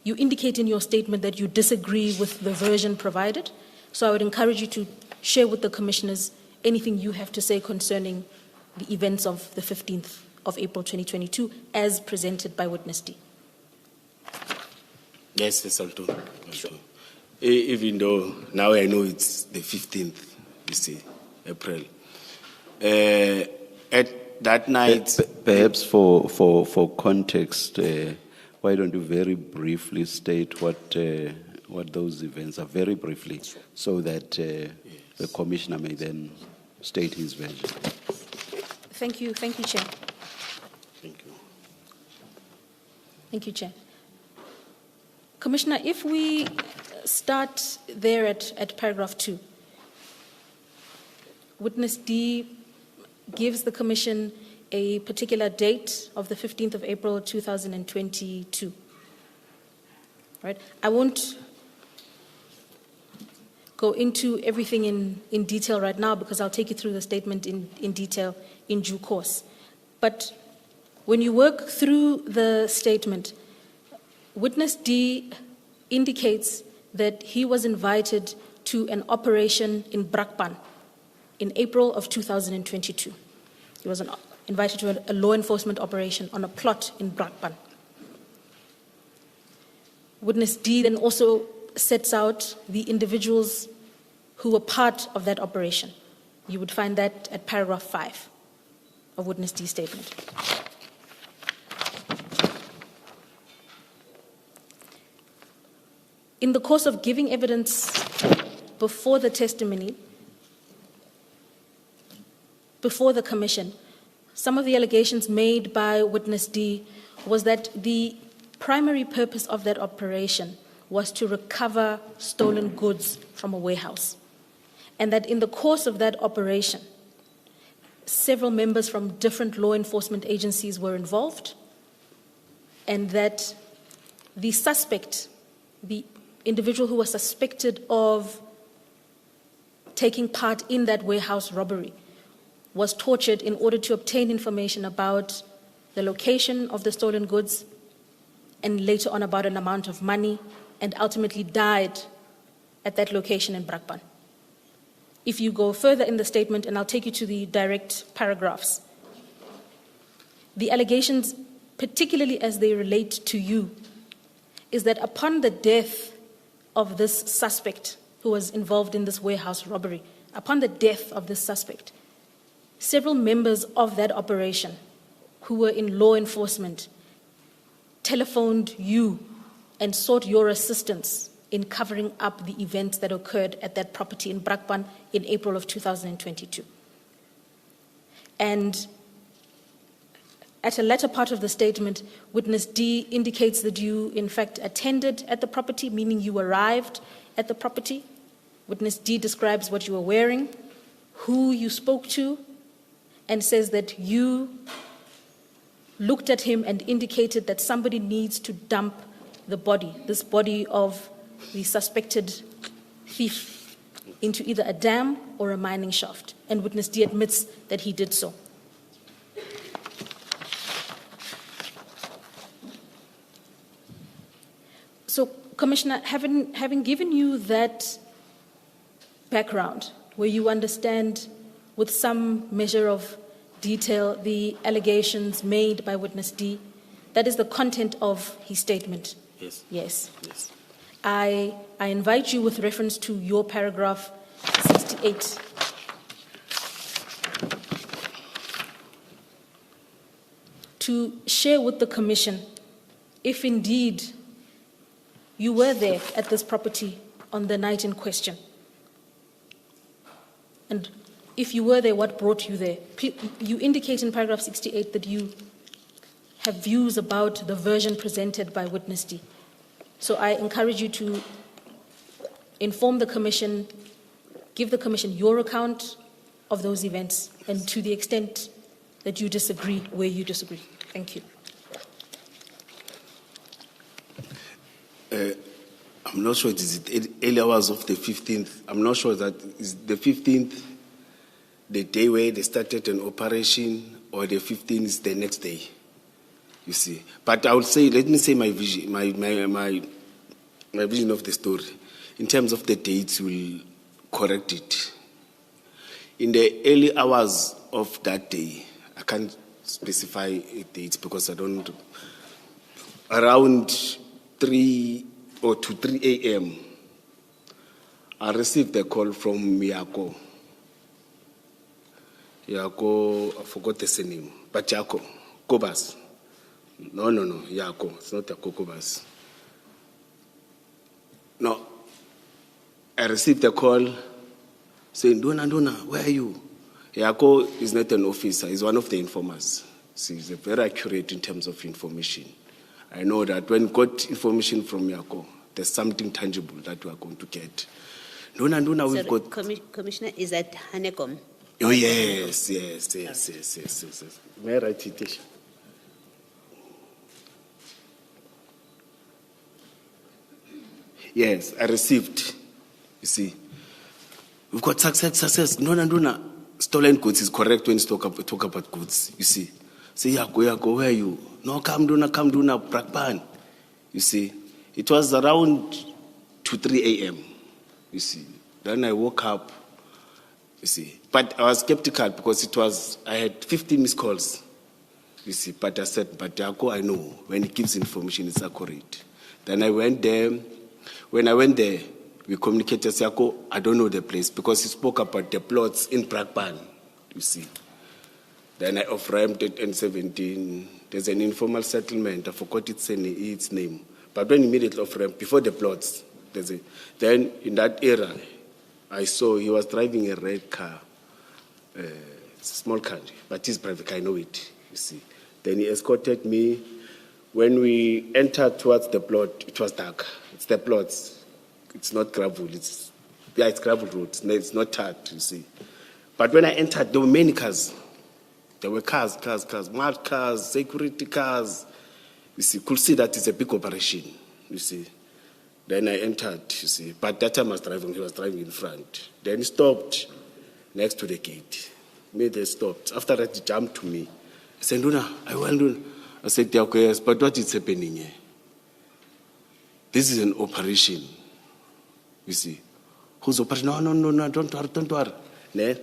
Speaker 6: You indicate in your statement that you disagree with the version provided, so I would encourage you to share with the Commissioners anything you have to say concerning the events of the 15th of April 2022 as presented by witness D.
Speaker 3: Yes, I'll do. Even though now I know it's the 15th, you see, April. At that night...
Speaker 1: Perhaps for context, why don't you very briefly state what those events are, very briefly, so that the Commissioner may then state his version.
Speaker 6: Thank you, Chair.
Speaker 3: Thank you.
Speaker 6: Thank you, Chair. Commissioner, if we start there at paragraph 2, witness D gives the Commission a particular date of the 15th of April 2022. Right? I won't go into everything in detail right now because I'll take you through the statement in detail in due course. But when you work through the statement, witness D indicates that he was invited to an operation in Brakpan in April of 2022. He was invited to a law enforcement operation on a plot in Brakpan. Witness D then also sets out the individuals who were part of that operation. You would find that at paragraph 5 of witness D's statement. In the course of giving evidence before the testimony, before the Commission, some of the allegations made by witness D was that the primary purpose of that operation was to recover stolen goods from a warehouse, and that in the course of that operation, several members from different law enforcement agencies were involved, and that the suspect, the individual who was suspected of taking part in that warehouse robbery, was tortured in order to obtain information about the location of the stolen goods and later on about an amount of money, and ultimately died at that location in Brakpan. If you go further in the statement, and I'll take you to the direct paragraphs, the allegations, particularly as they relate to you, is that upon the death of this suspect who was involved in this warehouse robbery, upon the death of this suspect, several members of that operation who were in law enforcement telephoned you and sought your assistance in covering up the events that occurred at that property in Brakpan in April of 2022. And at a latter part of the statement, witness D indicates that you, in fact, attended at the property, meaning you arrived at the property. Witness D describes what you were wearing, who you spoke to, and says that you looked at him and indicated that somebody needs to dump the body, this body of the suspected thief, into either a dam or a mining shaft. And witness D admits that he did so. So, Commissioner, having given you that background, where you understand with some measure of detail the allegations made by witness D, that is the content of his statement.
Speaker 3: Yes.
Speaker 6: Yes.
Speaker 3: Yes.
Speaker 6: I invite you, with reference to your paragraph 68, to share with the Commission if indeed you were there at this property on the night in question. And if you were there, what brought you there? You indicate in paragraph 68 that you have views about the version presented by witness D. So I encourage you to inform the Commission, give the Commission your account of those events, and to the extent that you disagree, where you disagree. Thank you.
Speaker 3: I'm not sure it is early hours of the 15th. I'm not sure that is the 15th the day where they started an operation, or the 15th is the next day. You see, but I would say, let me say my vision, my vision of the story. In terms of the dates, we'll correct it. In the early hours of that day, I can't specify a date because I don't. Around 3 or to 3 a.m., I received a call from Yako. Yako, I forgot the surname, but Yako, Kobas. No, Yako, it's not Yako Kobas. No, I received a call saying, Dona, where are you? Yako is not an officer, he's one of the informers. So he's very accurate in terms of information. I know that when we got information from Yako, there's something tangible that we are going to get. Dona, we've got...
Speaker 5: Commissioner, is that Hanekom?
Speaker 3: Oh, yes. May I write it? Yes, I received. You see, we've got success. Dona, stolen goods is correct when you talk about goods. You see, say Yako, where are you? No, come Dona, Brakpan. You see, it was around 2, 3 a.m. You see, then I woke up. You see, but I was skeptical because I had 15 missed calls. You see, but I said, but Yako, I know when he gives information, it's accurate. Then I went there. When I went there, we communicated, Yako, I don't know the place because he spoke about the plots in Brakpan. You see. Then I off-ramped it N17. There's an informal settlement. I forgot its name. But when immediately off-ramped, before the plots, then in that era, I saw he was driving a red car. It's a small car, but it's private car, I know it, you see. Then he escorted me. When we entered towards the plot, it was dark. It's the plots. It's not gravel. It's gravel road. It's not tarred, you see. But when I entered, there were many cars. There were cars, mad cars, security cars. You see, could see that it's a big operation, you see. Then I entered, you see. But that time he was driving in front. Then he stopped next to the gate. They stopped. After that, he jumped to me. I said, Dona, I said, yes, but what is happening here? This is an operation, you see. Whose operation? No, don't worry. Then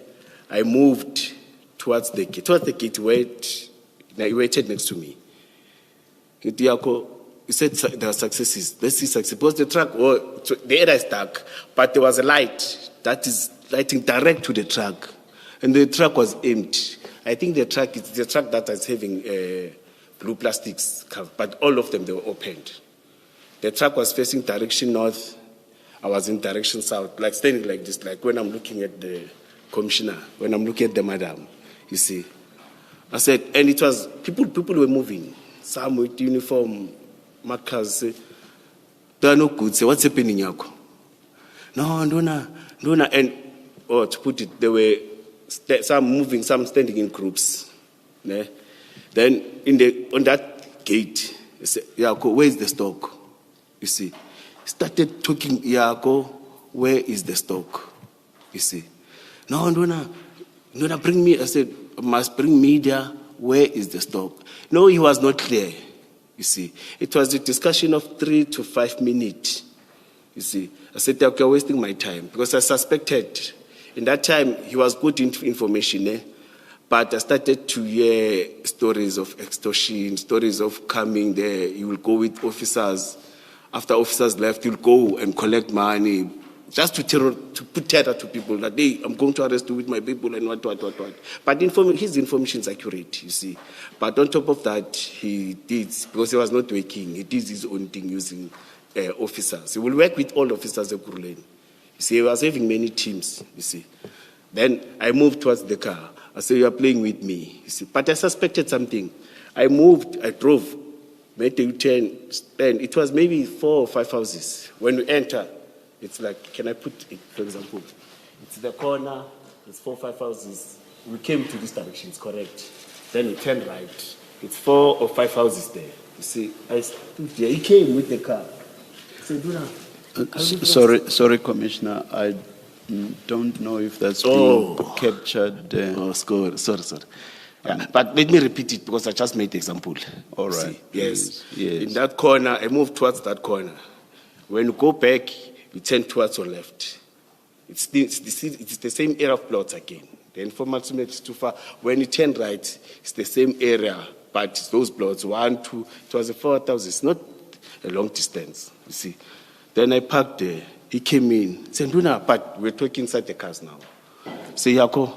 Speaker 3: I moved towards the gate where he waited next to me. He said there are successes. Let's see success. Because the truck, the area is dark, but there was a light that is lighting direct to the truck. And the truck was empty. I think the truck is the truck that is having blue plastics covered, but all of them, they were opened. The truck was facing direction north. I was in direction south, like standing like this, like when I'm looking at the commissioner, when I'm looking at the madam, you see. I said, and it was, people were moving. Some with uniform, markers, say, they are no good. Say, what's happening, Yako? No, and, to put it, there were some moving, some standing in groups. Né? Then on that gate, he said, Yako, where is the stock? You see. Started talking, Yako, where is the stock? You see. No, bring me. I said, I must bring media. Where is the stock? No, he was not clear. You see. It was a discussion of 3 to 5 minutes. You see. I said, okay, I'm wasting my time because I suspected. In that time, he was good into information, but I started to hear stories of extortion, stories of coming there. You will go with officers. After officers left, you'll go and collect money just to put terror to people that, hey, I'm going to arrest you with my people and what. But his information is accurate, you see. But on top of that, he did, because he was not working, he did his own thing using officers. He will work with all officers at Ekurhuleni. You see, he was having many teams, you see. Then I moved towards the car. I said, you are playing with me, you see. But I suspected something. I drove, made a U-turn, and it was maybe 4 or 5 houses. When we enter, It's like, can I put it, for example, it's the corner, it's 4 or 5 houses. We came to this direction, it's correct. Then we turn right. It's 4 or 5 houses there. You see, I stood there. He came with the car. I said,
Speaker 1: Sorry, Commissioner. I don't know if that's been captured.
Speaker 3: Sorry. Yeah, but let me repeat it because I just made the example.
Speaker 1: All right.
Speaker 3: See, yes.
Speaker 1: Yes.
Speaker 3: In that corner, I moved towards that corner. When you go back, you turn towards your left. It's the same area of plots again. The informal settlement is too far. When you turn right, it's the same area, but it's those plots, 1, 2, it was a 4,000. It's not a long distance, you see. Then I parked there. He came in. Said, Nduna, but we're talking inside the cars now. Say, Yako,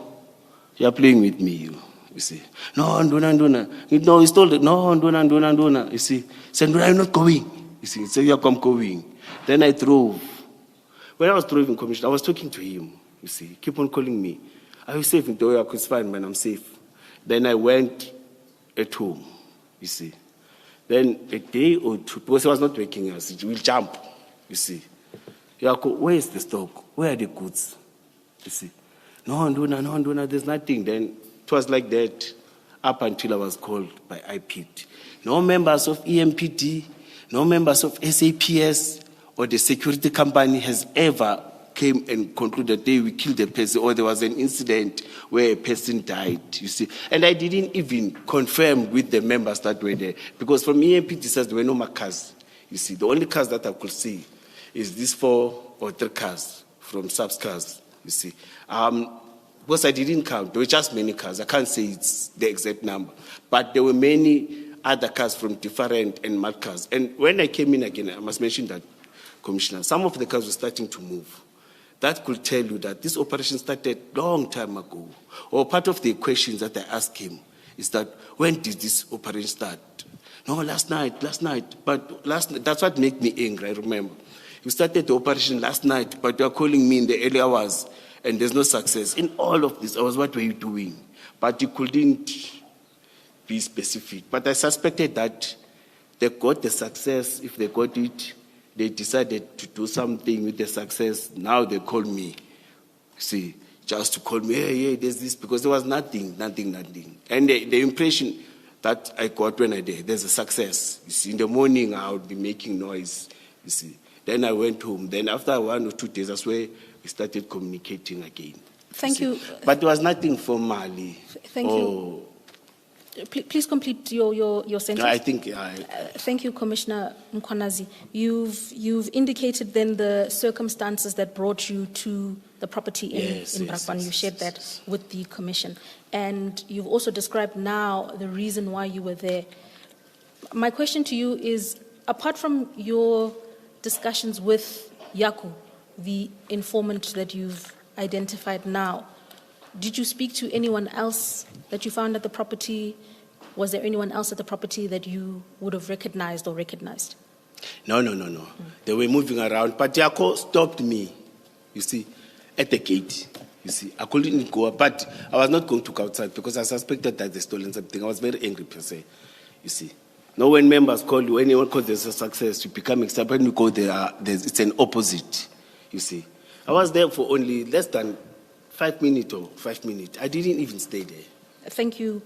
Speaker 3: you're playing with me, you see. No, Nduna. No, he told it. No, Nduna. You see. Said, Nduna, I'm not going. You see. Say, Yako, I'm going. Then I drove. When I was driving, Commissioner, I was talking to him, you see. Keep on calling me. Are you safe in Toyako? It's fine, man, I'm safe. Then I went at home, you see. Then a day or two, because he was not waking us, he will jump, you see. Yako, where is the stock? Where are the goods? You see. No, Nduna, there's nothing. Then it was like that up until I was called by IPD. No members of EMPD, no members of SAPS or the security company has ever came and concluded they will kill the person or there was an incident where a person died, you see. And I didn't even confirm with the members that were there because from EMPD says there were no more cars, you see. The only cars that I could see is these 4 or 3 cars from subs cars, you see. Because I didn't count, there were just many cars. I can't say it's the exact number, but there were many other cars from different and mad cars. And when I came in again, I must mention that, Commissioner, some of the cars were starting to move. That could tell you that this operation started long time ago. Or part of the questions that I asked him is that, when did this operation start? No, last night. But that's what made me angry, I remember. You started the operation last night, but you are calling me in the early hours, and there's no success. In all of this, I was, what were you doing? But you couldn't be specific. But I suspected that they got the success. If they got it, they decided to do something with the success. Now they call me, see, just to call me, hey, there's this, because there was nothing. And the impression that I got when I did, there's a success. You see, in the morning I would be making noise, you see. Then I went home. Then after 1 or 2 days, that's where we started communicating again.
Speaker 6: Thank you.
Speaker 3: But there was nothing formally.
Speaker 6: Thank you. Please complete your sentence.
Speaker 3: No, I think.
Speaker 6: Thank you, Commissioner Mkhwanazi. You've indicated then the circumstances that brought you to the property in Brakpan. You shared that with the Commission. And you've also described now the reason why you were there. My question to you is, apart from your discussions with Yaku, the informant that you've identified now, did you speak to anyone else that you found at the property? Was there anyone else at the property that you would have recognized or recognized?
Speaker 3: No. They were moving around, but Yako stopped me, you see, at the gate. You see, I couldn't go up, but I was not going to go outside because I suspected that they stolen something. I was very angry per se, you see. Now when members call you, anyone calls there's a success, you become excited. When you go there, it's an opposite, you see. I was there for only less than 5 minutes. I didn't even stay there.
Speaker 6: Thank you.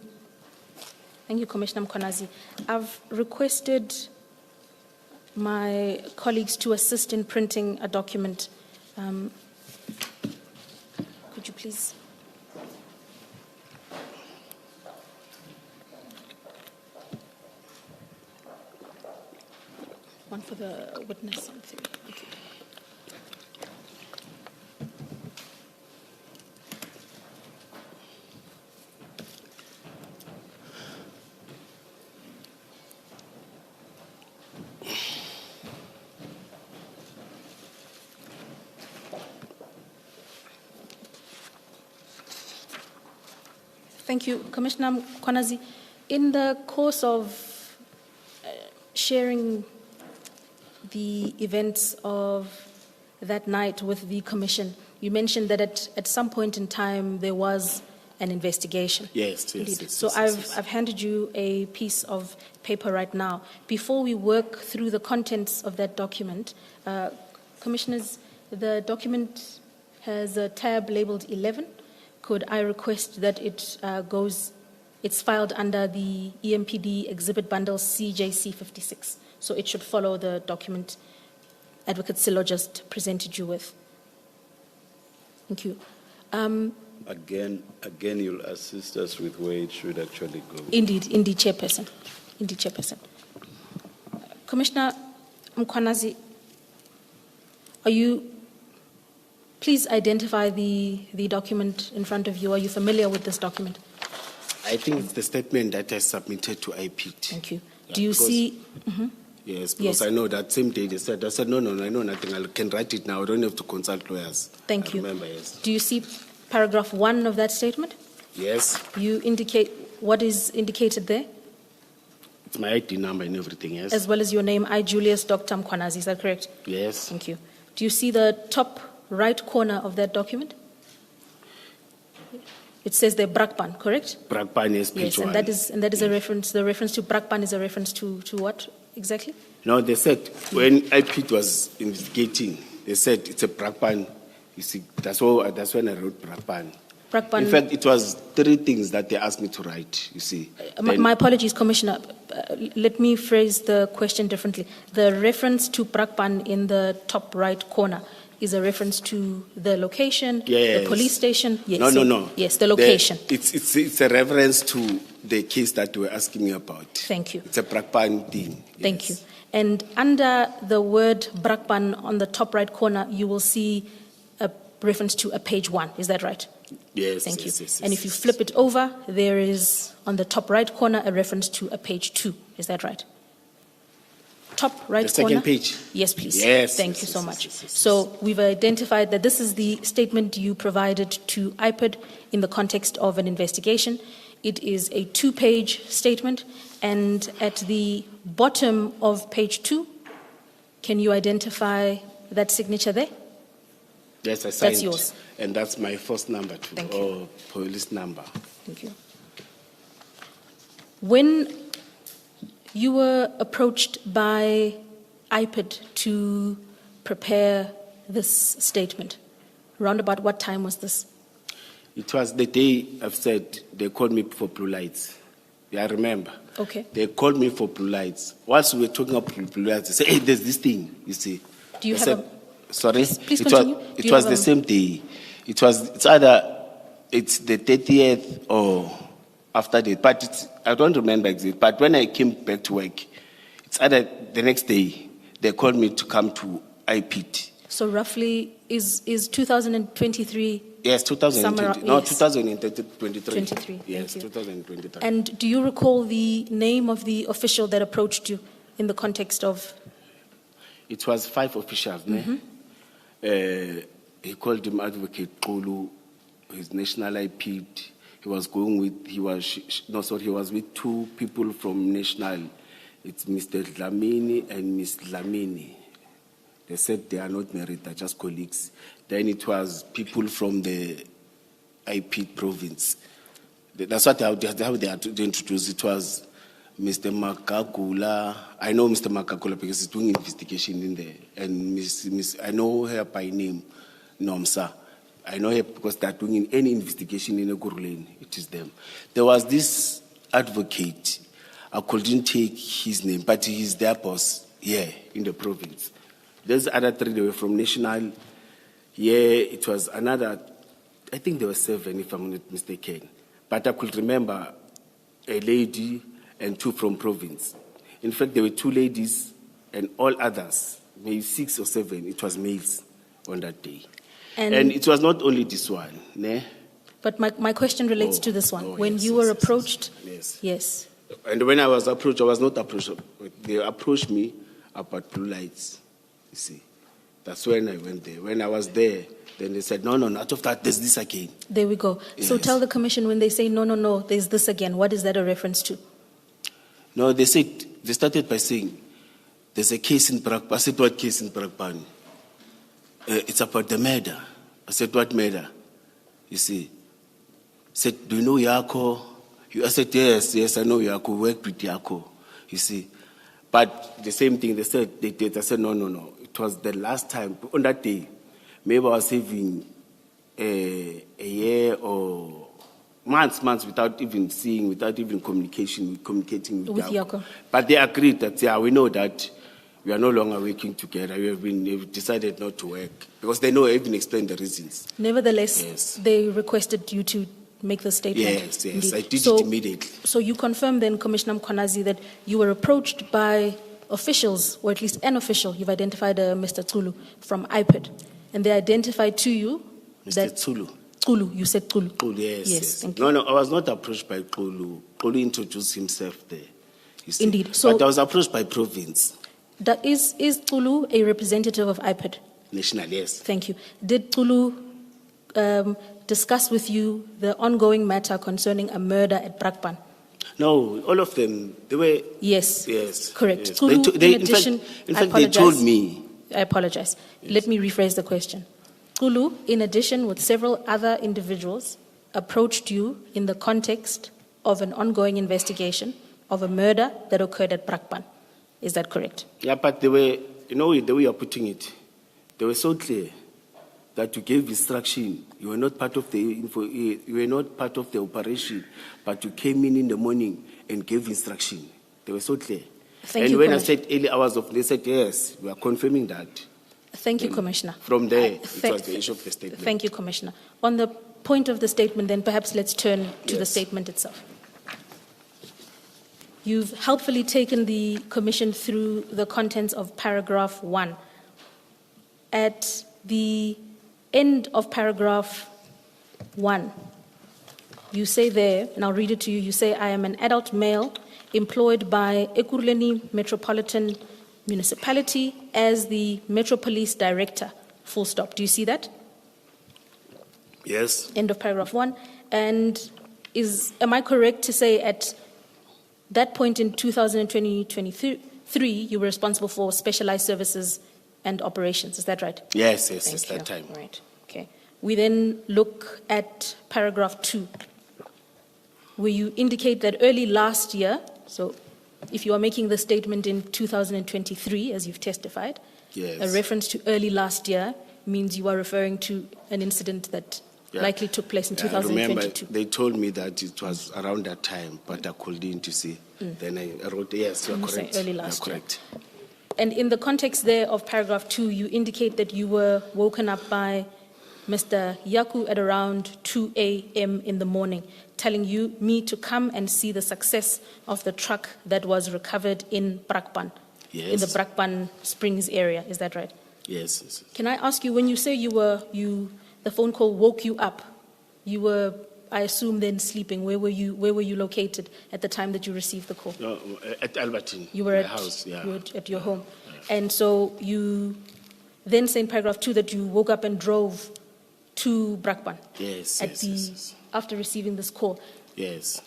Speaker 6: Thank you, Commissioner Mkhwanazi. I've requested my colleagues to assist in printing a document. Could you please? One for the witness. Thank you. Thank you, Commissioner Mkhwanazi. In the course of sharing the events of that night with the Commission, you mentioned that at some point in time there was an investigation.
Speaker 3: Yes.
Speaker 6: So I've handed you a piece of paper right now. Before we work through the contents of that document, Commissioners, The document has a tab labeled 11. Could I request that it's filed under the EMPD Exhibit Bundle CJC 56. So it should follow the document Advocate Silo just presented you with. Thank you.
Speaker 1: Again, you'll assist us with where it should actually go.
Speaker 6: Indeed, Chairperson. Indeed, Chairperson. Commissioner Mkhwanazi, please identify the document in front of you. Are you familiar with this document?
Speaker 3: I think it's the statement that I submitted to IPT.
Speaker 6: Thank you.
Speaker 3: Yeah,
Speaker 6: Do you
Speaker 3: because-
Speaker 6: see?
Speaker 3: Yes, because I know that same day they said, I said, no, I know nothing. I can write it now. I don't have to consult lawyers.
Speaker 6: Thank
Speaker 3: I
Speaker 6: you.
Speaker 3: remember, yes.
Speaker 6: Do you see paragraph 1 of that statement?
Speaker 3: Yes,
Speaker 6: You indicate what is indicated there,
Speaker 3: it's my ID number and everything, yes.
Speaker 6: as well as your name, I, Julius, Dr. Mkhwanazi. Is that correct?
Speaker 3: Yes.
Speaker 6: Thank you. Do you see the top right corner of that document? It says there Brakpan, correct?
Speaker 3: Brakpan is page
Speaker 6: Yes,
Speaker 3: one.
Speaker 6: and that is a reference. The reference to Brakpan is a reference to what exactly?
Speaker 3: No, they said when IPT was investigating, they said it's a Brakpan. You see, that's when I wrote Brakpan.
Speaker 6: Brakpan.
Speaker 3: In fact, it was 3 things that they asked me to write, you see. Then-
Speaker 6: My apologies, Commissioner. Let me phrase the question differently. The reference to Brakpan in the top right corner is a reference to the location,
Speaker 3: Yes.
Speaker 6: the police station? Yes.
Speaker 3: No.
Speaker 6: Yes, the location.
Speaker 3: It's a reference to the case that you were asking me about.
Speaker 6: Thank you.
Speaker 3: It's a Brakpan thing.
Speaker 6: Thank you.
Speaker 3: yes.
Speaker 6: And under the word Brakpan on the top right corner, you will see a reference to a page 1. Is that right?
Speaker 3: Yes.
Speaker 6: Thank you.
Speaker 3: yes,
Speaker 6: And
Speaker 3: yes,
Speaker 6: if you
Speaker 3: yes.
Speaker 6: flip it over, there is on the top right corner a reference to a page 2. Is that right? Top right
Speaker 3: The second
Speaker 6: corner?
Speaker 3: page?
Speaker 6: Yes, please.
Speaker 3: Yes,
Speaker 6: Thank
Speaker 3: yes,
Speaker 6: you
Speaker 3: yes,
Speaker 6: so
Speaker 3: yes,
Speaker 6: much.
Speaker 3: yes, yes,
Speaker 6: So we've identified that this is the statement you provided to IPID in the context of an investigation. It is a 2-page statement, and at the bottom of page 2, can you identify that signature there?
Speaker 3: Yes, I signed.
Speaker 6: That's yours.
Speaker 3: And that's my first number too,
Speaker 6: Thank you.
Speaker 3: or police number.
Speaker 6: Thank you. When you were approached by IPID to prepare this statement, round about what time was this?
Speaker 3: It was the day I've said they called me for blue lights. Yeah, I remember.
Speaker 6: Okay.
Speaker 3: They called me for blue lights. Whilst we were talking about blue lights, they said, hey, there's this thing, you see.
Speaker 6: Do you
Speaker 3: I
Speaker 6: have
Speaker 3: said, Sorry?
Speaker 6: Please
Speaker 3: it
Speaker 6: continue.
Speaker 3: was,
Speaker 6: Do
Speaker 3: it
Speaker 6: you
Speaker 3: was
Speaker 6: have
Speaker 3: the same day. It's either it's the 30th or after that. But I don't remember exactly. But when I came back to work, it's either the next day they called me to come to IPT.
Speaker 6: So roughly is 2023?
Speaker 3: Yes, 2020. No,
Speaker 6: Yes.
Speaker 3: 2023.
Speaker 6: 23,
Speaker 3: Yes,
Speaker 6: thank you.
Speaker 3: 2023.
Speaker 6: And do you recall the name of the official that approached you in the context of?
Speaker 3: It was 5 officials. He called him Advocate Kulu, his national IPD. He was with 2 people from national. It's Mr. Dlamini and Miss Dlamini. They said they are not married, they're just colleagues. Then it was people from the IPD province. That's how they are to introduce. It was Mr. Makakula. I know Mr. Makakula because he's doing investigation in there. And I know her by name, Nomsa. I know her because they're doing any investigation in Ekurhuleni. It is them. There was this advocate. I couldn't take his name, but he's their boss here in the province. There's other 3, they were from national. Yeah, it was another, I think there were 7 if I'm not mistaken. But I could remember a lady and 2 from province. In fact, there were 2 ladies and all others, maybe 6 or 7, it was males on that day. And it was not only this one, ne?
Speaker 6: But my question relates to this one. When
Speaker 3: yes,
Speaker 6: you were
Speaker 3: yes,
Speaker 6: approached?
Speaker 3: Yes.
Speaker 6: Yes.
Speaker 3: And when I was approached, I was not approached. They approached me about blue lights, you see. That's when I went there. When I was there, then they said, no, out of that, there's this again.
Speaker 6: There we go. So
Speaker 3: Yes.
Speaker 6: tell the commission when they say, no, there's this again, what is that a reference to?
Speaker 3: No, they started by saying, there's a case in Brakpan. I said, what case in Brakpan? It's about the murder. I said, what murder? You see. Said, do you know Yako? I said, yes, I know Yako. Worked with Yako. You see. But the same thing they said, they did. I said, no. It was the last time. On that day, maybe I was having a year or months without even seeing, without even communicating with
Speaker 6: Yako.
Speaker 3: But they agreed that, yeah, we know that we are no longer working together. We've decided not to work because they know I even explained the reasons.
Speaker 6: Nevertheless,
Speaker 3: Yes.
Speaker 6: they requested you to make the statement.
Speaker 3: Yes,
Speaker 6: Indeed.
Speaker 3: I did
Speaker 6: So-
Speaker 3: it immediately.
Speaker 6: So you confirm then, Commissioner Mkhwanazi, that you were approached by officials, or at least an official, you've identified Mr. Tsulu from IPID, and they identified to you
Speaker 3: Mr.
Speaker 6: that...
Speaker 3: Tsulu.
Speaker 6: Tsulu, you said Tsulu.
Speaker 3: Xulu, yes.
Speaker 6: Thank you.
Speaker 3: No, I was not approached by Xulu. Xulu introduced himself there. You see.
Speaker 6: Indeed. So-
Speaker 3: But I was approached by province,
Speaker 6: Is Tsulu a representative of IPID?
Speaker 3: national, yes.
Speaker 6: Thank you. Did Tsulu discuss with you the ongoing matter concerning a murder at Brakpan?
Speaker 3: No, all of them, they were,
Speaker 6: Yes.
Speaker 3: yes.
Speaker 6: Correct.
Speaker 3: Yes.
Speaker 6: Tsulu,
Speaker 3: They-
Speaker 6: in
Speaker 3: in
Speaker 6: addition,
Speaker 3: fact, they
Speaker 6: apologize.
Speaker 3: told me.
Speaker 6: I apologize. Let me rephrase the question. Tsulu, in addition with several other individuals, approached you in the context of an ongoing investigation of a murder that occurred at Brakpan. Is that correct?
Speaker 3: Yeah, but they were, you know, the way you're putting it, they were so clear that you gave instruction. You were not part of you were not part of the operation, but you came in the morning and gave instruction. They were so clear.
Speaker 6: Thank
Speaker 3: and
Speaker 6: you,
Speaker 3: when I
Speaker 6: Commissioner.
Speaker 3: said early hours of, they said yes, we are confirming that.
Speaker 6: Thank you, Commissioner.
Speaker 3: From there, it
Speaker 6: Thank-
Speaker 3: was the issue of the statement.
Speaker 6: Thank you, Commissioner. On the point of the statement, then perhaps let's turn to the
Speaker 3: Yes.
Speaker 6: statement itself. You've helpfully taken the Commission through the contents of paragraph 1. At the end of paragraph 1, you say there, and I'll read it to you, you say, I am an adult male employed by Ekurhuleni Metropolitan Municipality as the Metro Police Director, full stop. Do you see that?
Speaker 3: Yes,
Speaker 6: End of paragraph 1. And am I correct to say at that point in 2023, you were responsible for specialized services and operations? Is that right?
Speaker 3: yes,
Speaker 6: Thank
Speaker 3: that
Speaker 6: you.
Speaker 3: time.
Speaker 6: Right. Okay. We then look at paragraph 2, where you indicate that early last year, so if you are making the statement in 2023, as you've testified,
Speaker 3: Yes.
Speaker 6: a reference to early last year means you are referring to an incident that
Speaker 3: Yeah.
Speaker 6: likely took place in
Speaker 3: Yeah, I remember
Speaker 6: 2022.
Speaker 3: they told me that it was around that time, but I couldn't to see. Then I wrote, yes, you're
Speaker 6: You say
Speaker 3: correct.
Speaker 6: early
Speaker 3: You're
Speaker 6: last year.
Speaker 3: correct.
Speaker 6: And in the context there of paragraph 2, you indicate that you were woken up by Mr. Yaku at around 2 a.m. in the morning, telling me to come and see the success of the truck that was recovered in Brakpan, in the
Speaker 3: Yes.
Speaker 6: Brakpan Springs area. Is that right?
Speaker 3: Yes.
Speaker 6: Can I ask you, when you say the phone call woke you up, you were, I assume, then sleeping. Where were you located at the time that you received the call?
Speaker 3: No, at Albertine,
Speaker 6: You were
Speaker 3: my
Speaker 6: at
Speaker 3: house, yeah.
Speaker 6: you were at your home, and so you then say in paragraph 2 that you woke up and drove to Brakpan
Speaker 3: Yes,
Speaker 6: at
Speaker 3: yes.
Speaker 6: after receiving this call.
Speaker 3: Yes.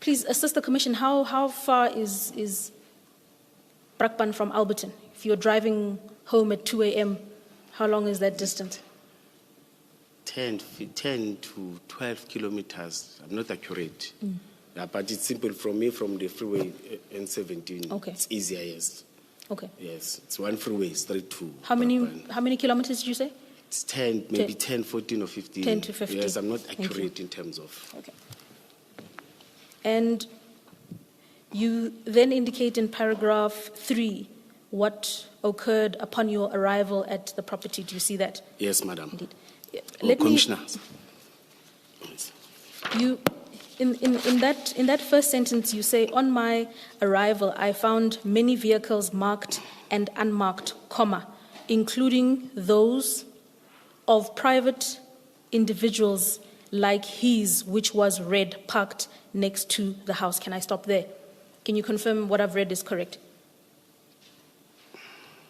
Speaker 6: Please assist the Commission. How far is Brakpan from Alberton? If you're driving home at 2 a.m., how long is that distance?
Speaker 3: 10 to 12 kilometers. I'm not accurate. Yeah, but it's simple from me, from the freeway N17.
Speaker 6: Okay.
Speaker 3: It's easier, yes.
Speaker 6: Okay.
Speaker 3: Yes, it's one freeway straight to
Speaker 6: How many kilometers did you say?
Speaker 3: It's 10, maybe 10, 14 or 15.
Speaker 6: 10 to 15.
Speaker 3: Yes, I'm not
Speaker 6: Thank you.
Speaker 3: accurate in terms of.
Speaker 6: Okay. And you then indicate in paragraph 3 what occurred upon your arrival at the property. Do you see that?
Speaker 3: Yes, madam.
Speaker 6: Indeed.
Speaker 3: Or Commissioner. Yes.
Speaker 6: You, in that first sentence, you say, on my arrival, I found many vehicles marked and unmarked, including those of private individuals like his, which was red, parked next to the house. Can I stop there? Can you confirm what I've read is correct?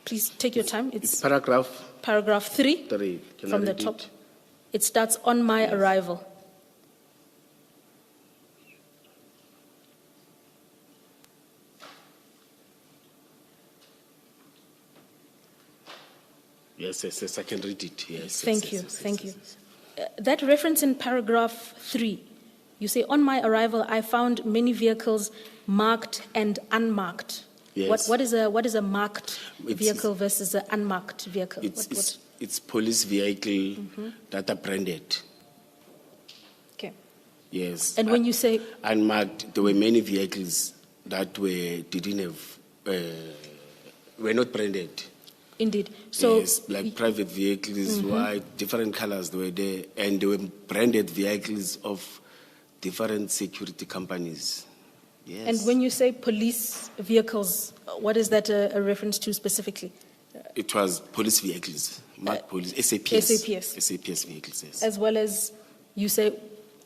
Speaker 6: Please take your time.
Speaker 3: It's paragraph
Speaker 6: paragraph 3
Speaker 3: 3. Can I
Speaker 6: from the
Speaker 3: read
Speaker 6: top.
Speaker 3: it?
Speaker 6: It starts on my arrival.
Speaker 3: Yes, I can read it. Yes.
Speaker 6: Thank you. That reference in paragraph 3, you say, on my arrival, I found many vehicles marked and unmarked.
Speaker 3: Yes.
Speaker 6: What is a marked
Speaker 3: It's-
Speaker 6: vehicle versus an unmarked vehicle?
Speaker 3: It's it's police vehicle that are branded.
Speaker 6: Okay.
Speaker 3: Yes.
Speaker 6: And when you say
Speaker 3: Unmarked, there were many vehicles that were not branded.
Speaker 6: indeed, so
Speaker 3: Yes, like private vehicles, white, different colors were there, and they were branded vehicles of different security companies. Yes.
Speaker 6: and when you say police vehicles, what is that a reference to specifically?
Speaker 3: It was police vehicles, marked police, SAPS.
Speaker 6: SAPS.
Speaker 3: SAPS vehicles, yes.
Speaker 6: As well as you say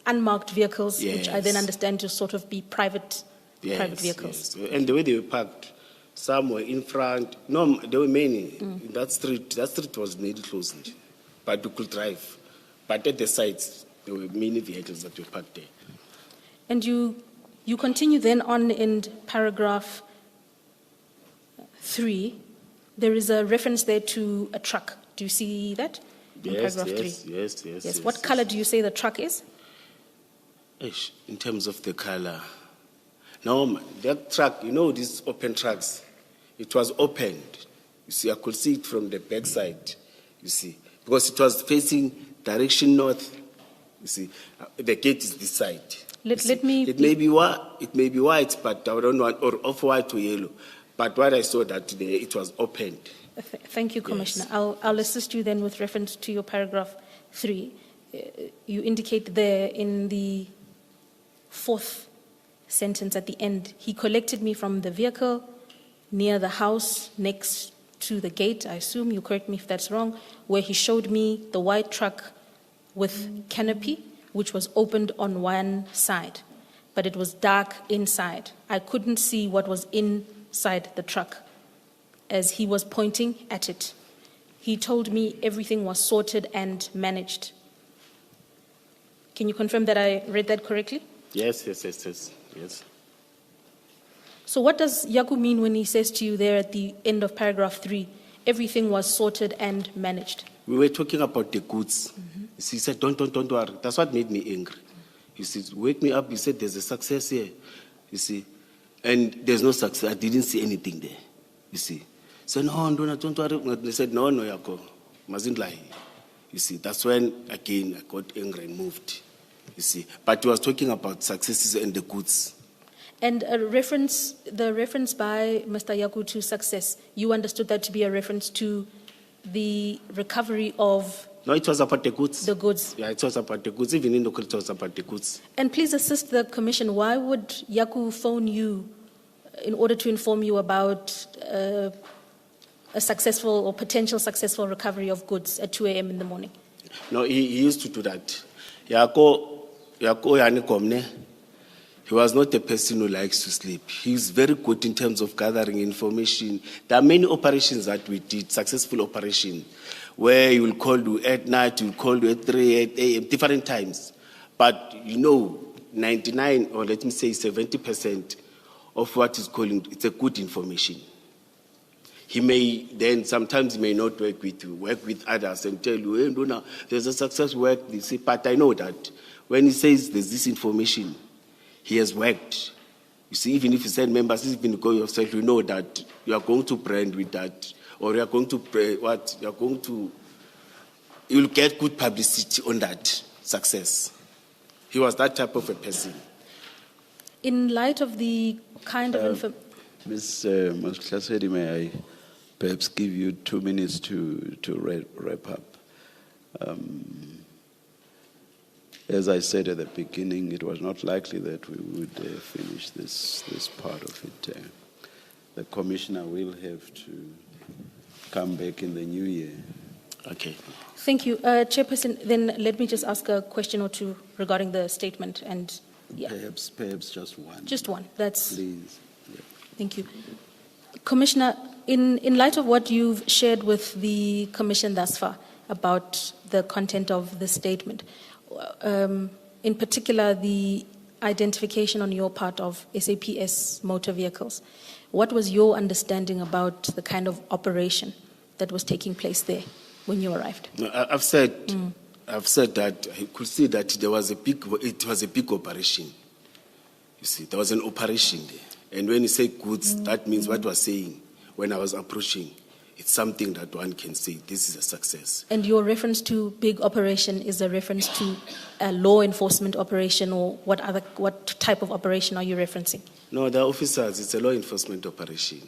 Speaker 6: unmarked vehicles, which I then
Speaker 3: Yes.
Speaker 6: understand to sort of be private vehicles.
Speaker 3: Yes. And the way they were parked, some were in front. No, there were many. In that street was nearly closed, but you could drive. But at the sides, there were many vehicles that were parked there.
Speaker 6: And you continue then on in paragraph 3. There is a reference there to a truck. Do you see that? In paragraph 3.
Speaker 3: Yes.
Speaker 6: What color do you say the truck is?
Speaker 3: In terms of the color. No, that truck, you know, these open trucks, it was opened. You see, I could see it from the backside, you see, because it was facing direction north. You see, the gate is this side.
Speaker 6: Let me.
Speaker 3: It may be white, but I don't know, or off-white or yellow. But what I saw that today, it was opened.
Speaker 6: Thank you, Commissioner. I'll assist you then with reference to your paragraph 3. You indicate there in the 4th sentence at the end, he collected me from the vehicle near the house next to the gate, I assume, you correct me if that's wrong, where he showed me the white truck with canopy, which was opened on one side, but it was dark inside. I couldn't see what was inside the truck as he was pointing at it. He told me everything was sorted and managed. Can you confirm that I read that correctly?
Speaker 3: Yes.
Speaker 6: So what does Yaku mean when he says to you there at the end of paragraph 3, everything was sorted and managed?
Speaker 3: We were talking about the goods. You see, he said, don't worry. That's what made me angry. He said, wake me up. He said, there's a success here. You see, and there's no success. I didn't see anything there. You see. So no, don't worry. They said, no, Yako, mustn't lie. You see, that's when, again, I got angry and moved. You see, but he was talking about successes and the goods.
Speaker 6: And the reference by Mr. Yaku to success, you understood that to be a reference to the recovery of...
Speaker 3: No, it was about the goods.
Speaker 6: The goods.
Speaker 3: Yeah, it was about the goods. Even in the it was about the goods.
Speaker 6: And please assist the Commission. Why would Yaku phone you in order to inform you about a successful or potential successful recovery of goods at 2 a.m. in the morning?
Speaker 3: No, he used to do that. Yako yani komne. He was not a person who likes to sleep. He's very good in terms of gathering information. There are many operations that we did, successful operations, where he will call you at night, he will call you at 3 a.m., different times. But, 99, or let me say 70% of what he's calling, it's a good information. He may, then sometimes he may not work with you, work with others and tell you, hey, no, there's a success work, but I know that when he says there's this information, he has worked. You see, even if you send members, even go yourself, you know that you are going to brand with that, or you are going to you'll get good publicity on that success. He was that type of a person.
Speaker 6: In light of the kind of information...
Speaker 1: Ms. Mkhwanazi, may I perhaps give you 2 minutes to wrap up? As I said at the beginning, it was not likely that we would finish this part of it. The Commissioner will have to come back in the new year.
Speaker 3: Okay.
Speaker 6: Thank you. Chairperson, then let me just ask a question or two regarding the statement. And yeah.
Speaker 1: Perhaps just one.
Speaker 6: Just one. That's...
Speaker 1: Please. Yeah.
Speaker 6: Thank you. Commissioner, in light of what you've shared with the Commission thus far about the content of the statement, in particular the identification on your part of SAPS motor vehicles, what was your understanding about the kind of operation that was taking place there when you arrived?
Speaker 3: No, I've said that I could see that it was a big operation. You see, there was an operation there. And when you say goods, that means what I was saying when I was approaching. it's something that one can say this is a success.
Speaker 6: And your reference to big operation is a reference to a law enforcement operation, or what type of operation are you referencing?
Speaker 3: No, the officers, it's a law enforcement operation.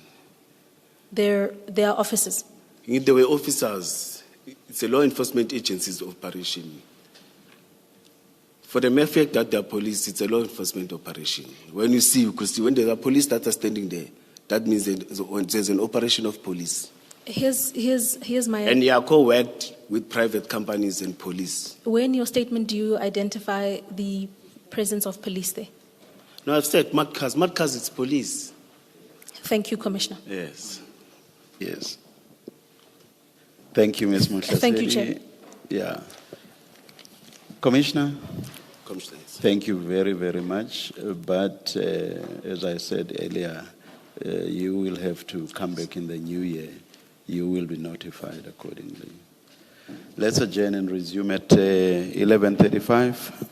Speaker 6: They are officers.
Speaker 3: There were officers, it's a law enforcement agency's operation. For the mere fact that they are police, it's a law enforcement operation. When you see, because when there are police that are standing there, that means there's an operation of police.
Speaker 6: Here's my...
Speaker 3: And Yako worked with private companies and police.
Speaker 6: Where in your statement do you identify the presence of police there?
Speaker 3: No, I've said Madcas. Madcas is police.
Speaker 6: Thank you, Commissioner.
Speaker 3: Yes.
Speaker 1: Yes. Thank you, Ms. Mkhwanazi.
Speaker 6: Thank you, Chair.
Speaker 1: Yeah. Commissioner?
Speaker 3: Commissioner, yes.
Speaker 1: Thank you very, very much. But as I said earlier, you will have to come back in the new year. You will be notified accordingly. Let's adjourn and resume at 11:35.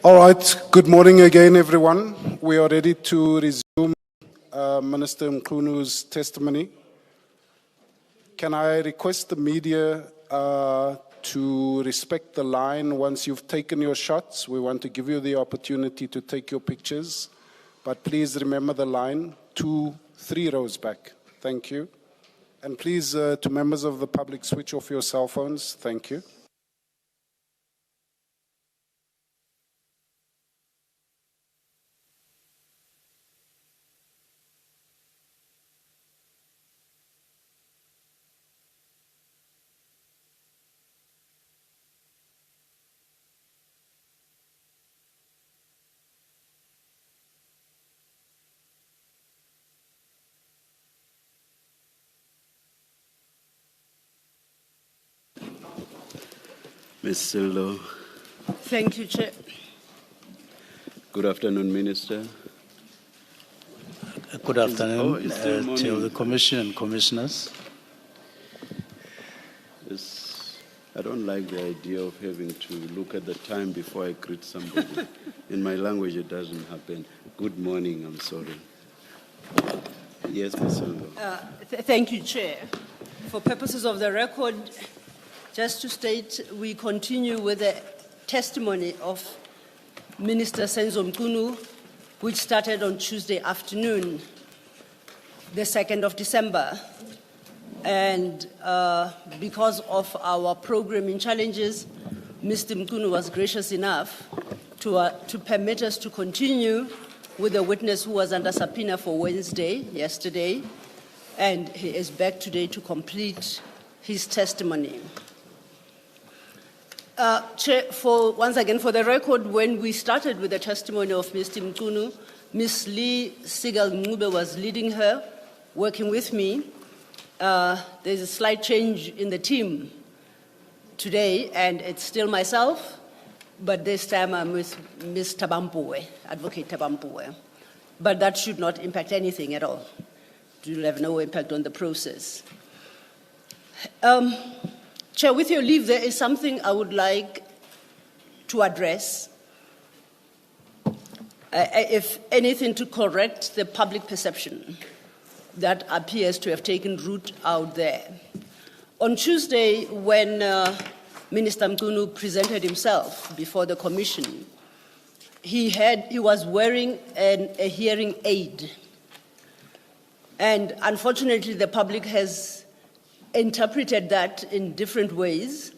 Speaker 7: All right, good morning again, everyone. We are ready to resume Minister Mchunu's testimony. Can I request the media to respect the line once you've taken your shots? We want to give you the opportunity to take your pictures, but please remember the line 2, 3 rows back. Thank you. And please, to members of the public, switch off your cell phones. Thank you.
Speaker 1: Ms. Sillo.
Speaker 2: Thank you, Chair.
Speaker 1: Good afternoon, Minister.
Speaker 8: Good afternoon
Speaker 1: it's still
Speaker 8: to
Speaker 1: morning.
Speaker 8: the Commission and Commissioners.
Speaker 1: I don't like the idea of having to look at the time before I greet somebody. In my language, it doesn't happen. Good morning, I'm sorry. Yes, Ms. Sillo.
Speaker 2: Thank you, Chair. For purposes of the record, just to state, we continue with the testimony of Minister Senzo Mchunu, which started on Tuesday afternoon, the 2nd of December. And because of our programming challenges, Mr. Mchunu was gracious enough to permit us to continue with the witness who was under subpoena for Wednesday, yesterday, and he is back today to complete his testimony. Chair, once again, for the record, when we started with the testimony of Mr. Mchunu, Ms. Lee Sigal Ngube was leading her, working with me. There's a slight change in the team today, and it's still myself, but this time I'm with Ms. Tabampuwe, Advocate Tabampuwe. But that should not impact anything at all. It will have no impact on the process. Chair, with your leave, there is something I would like to address. If anything, to correct the public perception that appears to have taken root out there. On Tuesday, when Minister Mchunu presented himself before the Commission, he was wearing a hearing aid. And unfortunately, the public has interpreted that in different ways,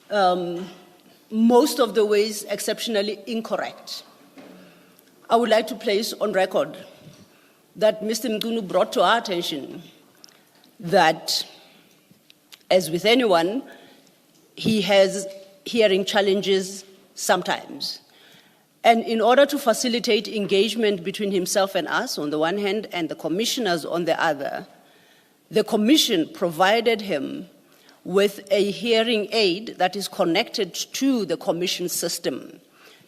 Speaker 2: most of the ways exceptionally incorrect. I would like to place on record that Mr. Mchunu brought to our attention that, as with anyone, he has hearing challenges sometimes. And in order to facilitate engagement between himself and us on the one hand and the commissioners on the other, the Commission provided him with a hearing aid that is connected to the Commission system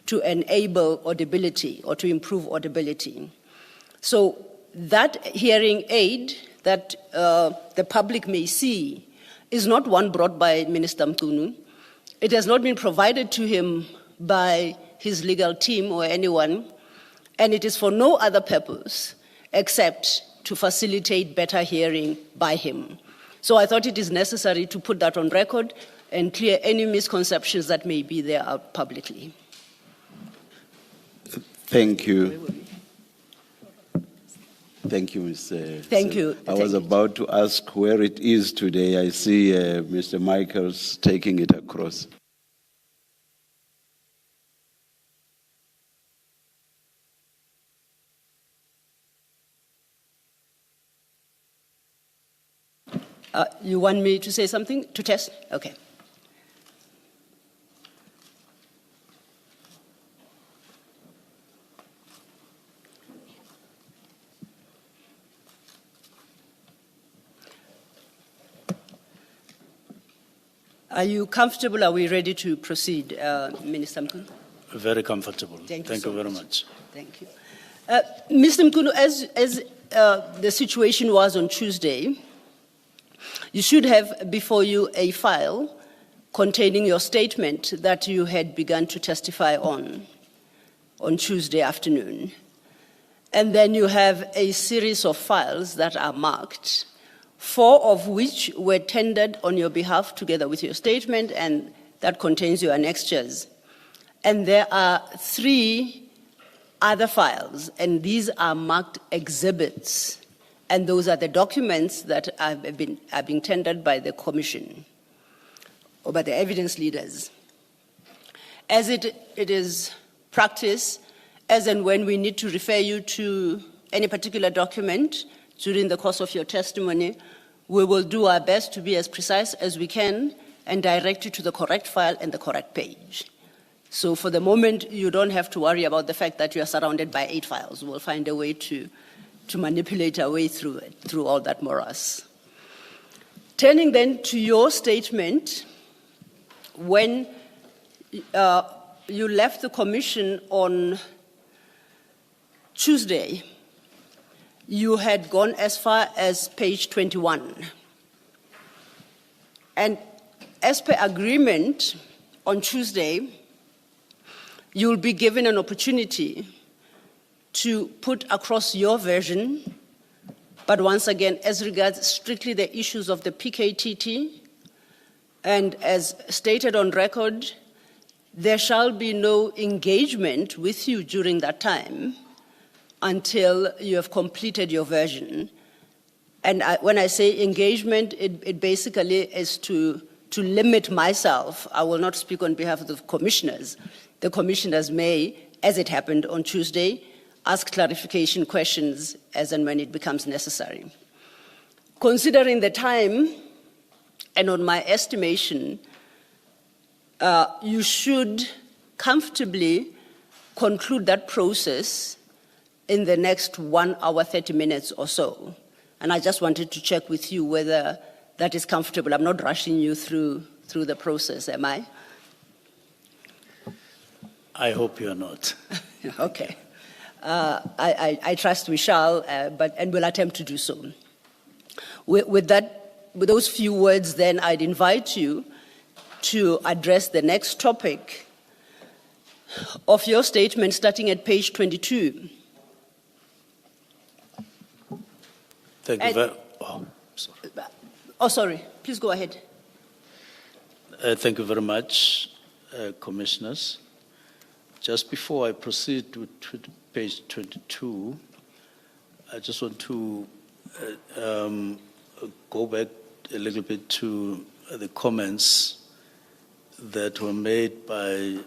Speaker 2: to enable audibility or to improve audibility. So that hearing aid that the public may see is not one brought by Minister Mchunu. It has not been provided to him by his legal team or anyone, and it is for no other purpose except to facilitate better hearing by him. So I thought it is necessary to put that on record and clear any misconceptions that may be there out publicly.
Speaker 1: Thank you. Thank you, Ms.
Speaker 2: Thank you.
Speaker 1: I was about to ask where it is today. I see Mr. Michaels taking it across.
Speaker 2: You want me to say something? To test? Okay. Are you comfortable? Are we ready to proceed, Minister Mchunu?
Speaker 8: Very comfortable.
Speaker 2: Thank
Speaker 8: you very much.
Speaker 2: Thank you. Mr. Mchunu, as the situation was on Tuesday, You should have before you a file containing your statement that you had begun to testify on Tuesday afternoon. And then you have a series of files that are marked, 4 of which were tendered on your behalf together with your statement, and that contains your annexures. And there are 3 other files, and these are marked exhibits. And those are the documents that are being tendered by the Commission or by the evidence leaders. As it is practice, as and when we need to refer you to any particular document during the course of your testimony, we will do our best to be as precise as we can and direct you to the correct file and the correct page. So for the moment, you don't have to worry about the fact that you are surrounded by 8 files. We'll find a way to manipulate our way through all that morass. Turning then to your statement, when you left the Commission on Tuesday, you had gone as far as page 21. And as per agreement on Tuesday, you'll be given an opportunity to put across your version, but once again, as regards strictly the issues of the PKTT, and as stated on record, there shall be no engagement with you during that time until you have completed your version. And when I say engagement, it basically is to limit myself. I will not speak on behalf of the commissioners. The commissioners may, as it happened on Tuesday, ask clarification questions as and when it becomes necessary. Considering the time, and on my estimation, you should comfortably conclude that process in the next 1 hour, 30 minutes or so. And I just wanted to check with you whether that is comfortable. I'm not rushing you through the process, am I?
Speaker 8: I hope you're not.
Speaker 2: Okay. I trust we shall, and we'll attempt to do so. With those few words, then, I'd invite you to address the next topic of your statement, starting at page 22.
Speaker 8: Thank you very sorry.
Speaker 2: Oh, sorry. Please go ahead.
Speaker 8: Thank you very much, Commissioners. Just before I proceed to page 22, I just want to go back a little bit to the comments that were made by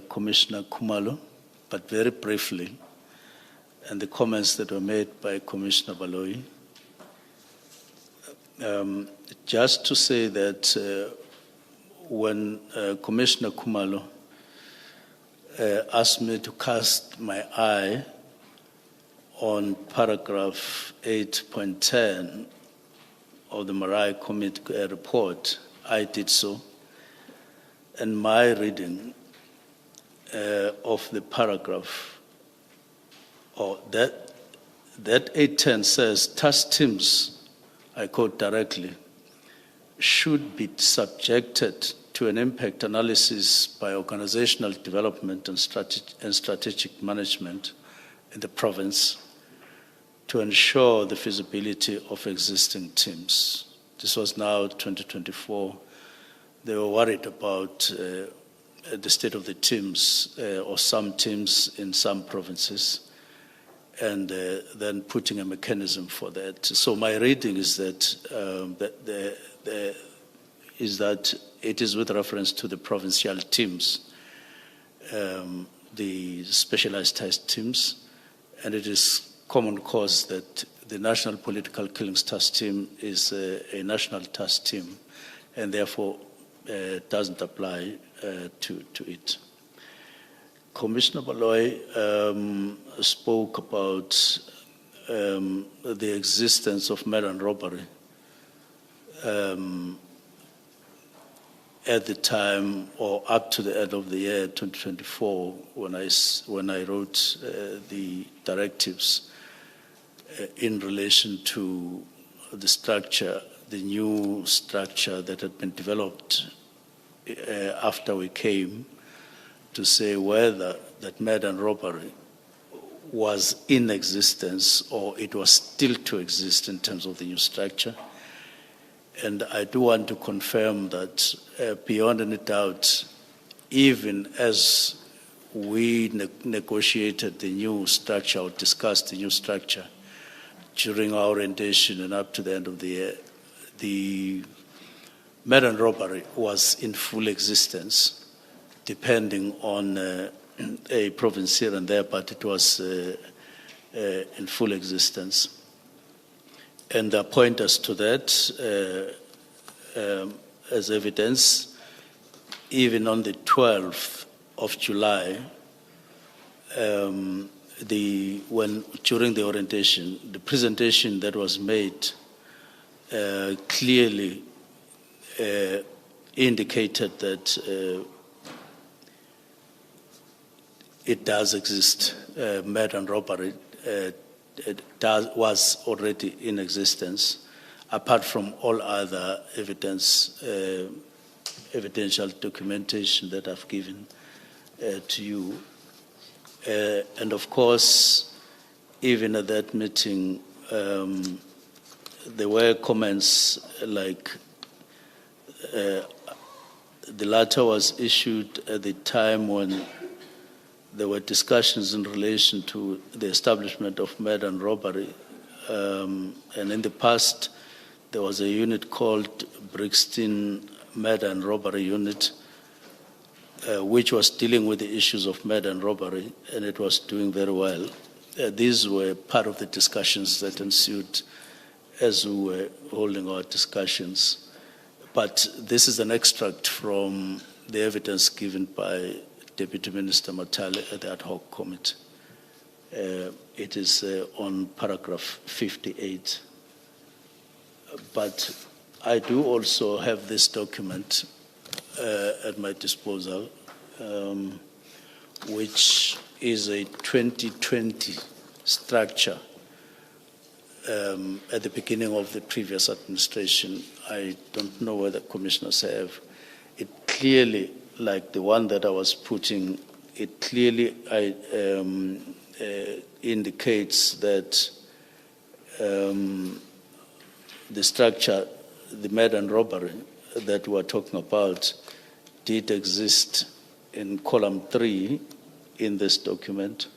Speaker 8: Commissioner Khumalo, but very briefly, and the comments that were made by Commissioner Baloyi. Just to say that when Commissioner Khumalo asked me to cast my eye on paragraph 8.10 of the Marai Committee report, I did so. And my reading of the paragraph, or that 8.10 says, task teams, I quote directly, should be subjected to an impact analysis by organizational development and strategic management in the province to ensure the feasibility of existing teams. This was now 2024. They were worried about the state of the teams or some teams in some provinces, and then putting a mechanism for that. So my reading is that it is with reference to the provincial teams, the specialized task teams, and it is common cause that the National Political Killings Task Team is a national task team, and therefore doesn't apply to it. Commissioner Baloyi spoke about the existence of murder and robbery at the time or up to the end of the year 2024 when I wrote the directives. in relation to the structure, the new structure that had been developed after we came, to say whether that murder and robbery was in existence or it was still to exist in terms of the new structure. And I do want to confirm that beyond any doubt, even as we negotiated the new structure or discussed the new structure during our orientation and up to the end of the year, the murder and robbery was in full existence, depending on a province here and there, but it was in full existence. And I point us to that as evidence. Even on the 12th of July, during the orientation, the presentation that was made clearly indicated that it does exist. Murder and robbery was already in existence, apart from all other evidential documentation that I've given to you. And of course, even at that meeting, there were comments like the letter was issued at the time when there were discussions in relation to the establishment of murder and robbery. And in the past, there was a unit called Brixton Murder and Robbery Unit, which was dealing with the issues of murder and robbery, and it was doing very well. These were part of the discussions that ensued as we were holding our discussions. But this is an extract from the evidence given by Deputy Minister Matale at the ad hoc committee. It is on paragraph 58. But I do also have this document at my disposal, which is a 2020 structure at the beginning of the previous administration. I don't know whether commissioners have. It clearly, like the one that I was putting, it clearly indicates that the structure, the murder and robbery that we are talking about, did exist in column 3 in this document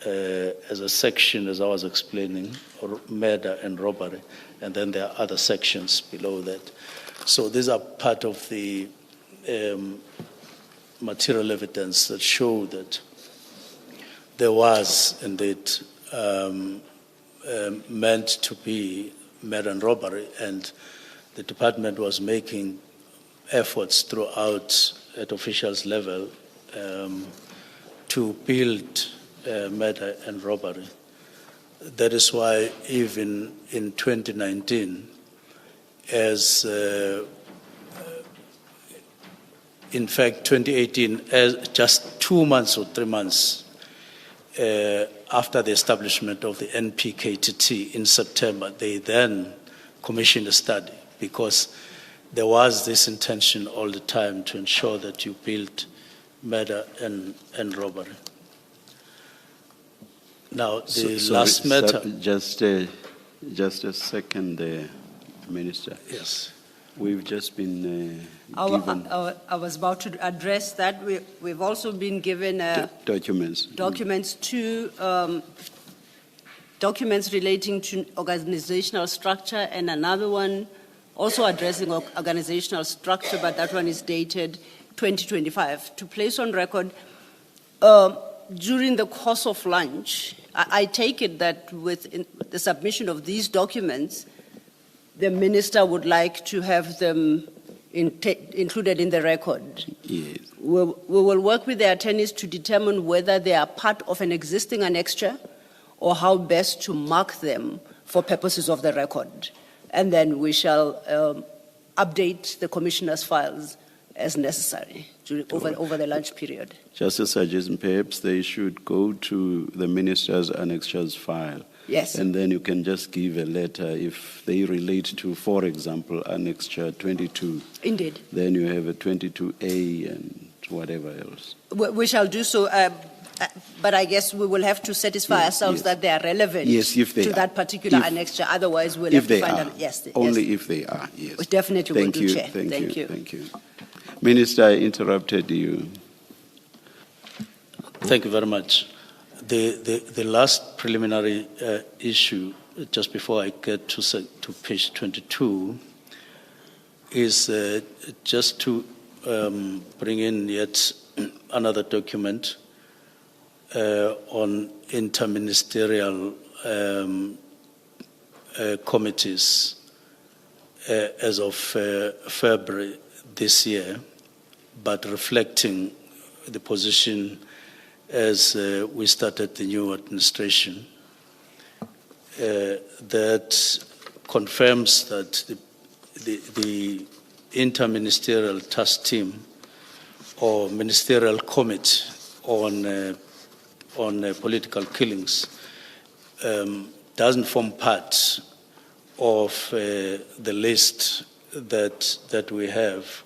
Speaker 8: as a section, as I was explaining, or murder and robbery, and then there are other sections below that. So these are part of the material evidence that show that there was indeed meant to be murder and robbery, and the department was making efforts throughout at officials level to build murder and robbery. That is why even in 2019, as in fact 2018, as just 2 months or 3 months after the establishment of the NPKT in September, they then commissioned a study, because there was this intention all the time to ensure that you build murder and robbery. Now, the last matter...
Speaker 1: Just a second there, Minister.
Speaker 8: Yes.
Speaker 1: We've just been given...
Speaker 2: I was about to address that. We've also been given
Speaker 1: documents.
Speaker 2: Documents relating to organizational structure, and another one also addressing organizational structure, but that one is dated 2025. To place on record, during the course of lunch, I take it that with the submission of these documents, the minister would like to have them included in the record.
Speaker 1: Yes.
Speaker 2: We will work with the attorneys to determine whether they are part of an existing annexure or how best to mark them for purposes of the record. And then we shall update the commissioner's files as necessary over the lunch period.
Speaker 1: Just a suggestion, perhaps they should go to the minister's annexures file
Speaker 2: Yes.
Speaker 1: And then you can just give a letter if they relate to, for example, Annexure 22.
Speaker 2: Indeed.
Speaker 1: Then you have a 22A and whatever else.
Speaker 2: We shall do so, but I guess we will have to satisfy ourselves that they are relevant
Speaker 1: Yes, if they
Speaker 2: to
Speaker 1: are.
Speaker 2: that particular annexure. Otherwise, we'll have
Speaker 1: If
Speaker 2: to
Speaker 1: they
Speaker 2: find
Speaker 1: are.
Speaker 2: out. Yes,
Speaker 1: Only if they are, yes.
Speaker 2: We definitely will
Speaker 1: Thank
Speaker 2: do,
Speaker 1: you,
Speaker 2: Chair.
Speaker 1: Thank you.
Speaker 2: you.
Speaker 1: Thank you. Minister, I interrupted you.
Speaker 8: Thank you very much. The last preliminary issue, just before I get to page 22, is just to bring in yet another document on interministerial committees as of February this year, but reflecting the position as we started the new administration, that confirms that the interministerial task team or ministerial committee on political killings doesn't form part of the list that we have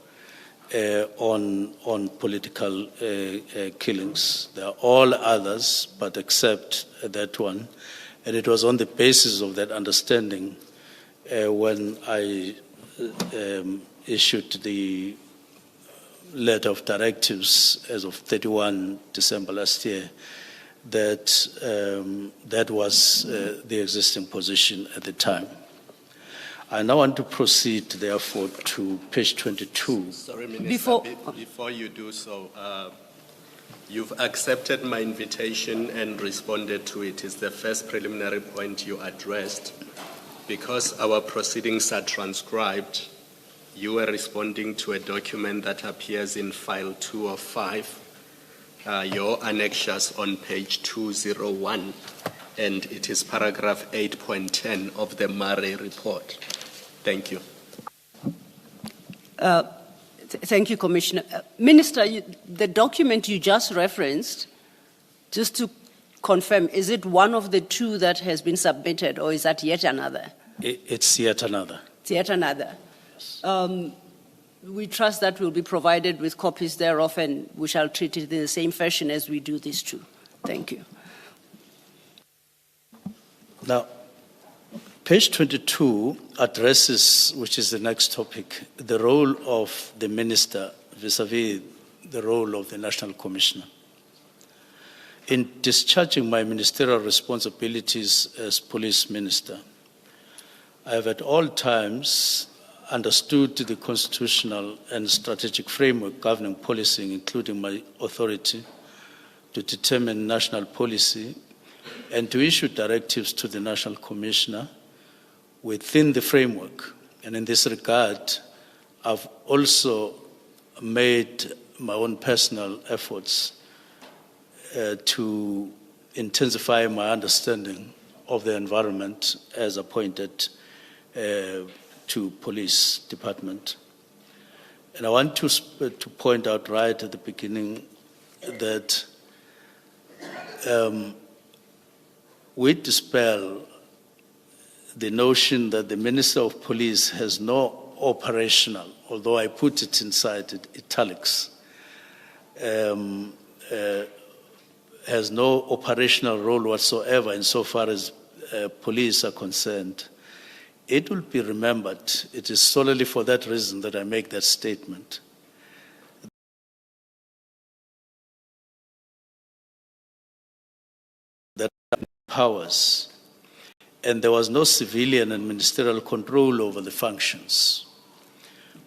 Speaker 8: on political killings. There are all others, but except that one. And it was on the basis of that understanding when I issued the letter of directives as of 31 December last year that that was the existing position at the time. I now want to proceed, therefore, to page 22.
Speaker 4: Sorry, Minister, before you do so, you've accepted my invitation and responded to it. It's the first preliminary point you addressed. Because our proceedings are transcribed, you were responding to a document that appears in file 2 of 5, your annexures on page 201, and it is paragraph 8.10 of the Murray report. Thank you.
Speaker 2: Thank you, Commissioner. Minister, the document you just referenced, just to confirm, is it one of the two that has been submitted, or is that yet another?
Speaker 8: It's yet another.
Speaker 2: It's yet another. We trust that we'll be provided with copies thereof, and we shall treat it in the same fashion as we do these two. Thank you.
Speaker 8: Now, page 22 addresses, which is the next topic, the role of the minister vis-à-vis the role of the National Commissioner. In discharging my ministerial responsibilities as police minister, I have at all times understood the constitutional and strategic framework governing policing, including my authority to determine national policy and to issue directives to the National Commissioner within the framework. And in this regard, I've also made my own personal efforts to intensify my understanding of the environment as appointed to police department. And I want to point out right at the beginning that we dispel the notion that the Minister of Police has no operational, although I put it inside italics, has no operational role whatsoever insofar as police are concerned. It will be remembered, it is solely for that reason that I make that statement. That powers, and there was no civilian and ministerial control over the functions,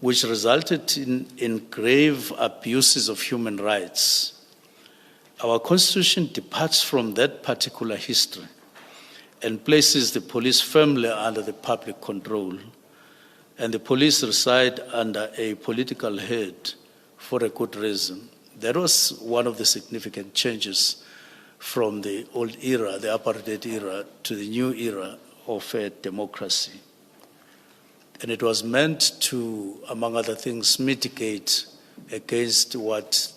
Speaker 8: which resulted in grave abuses of human rights. Our Constitution departs from that particular history and places the police firmly under the public control, and the police reside under a political head for a good reason. That was one of the significant changes from the old era, the apartheid era, to the new era of democracy. And it was meant to, among other things, mitigate against what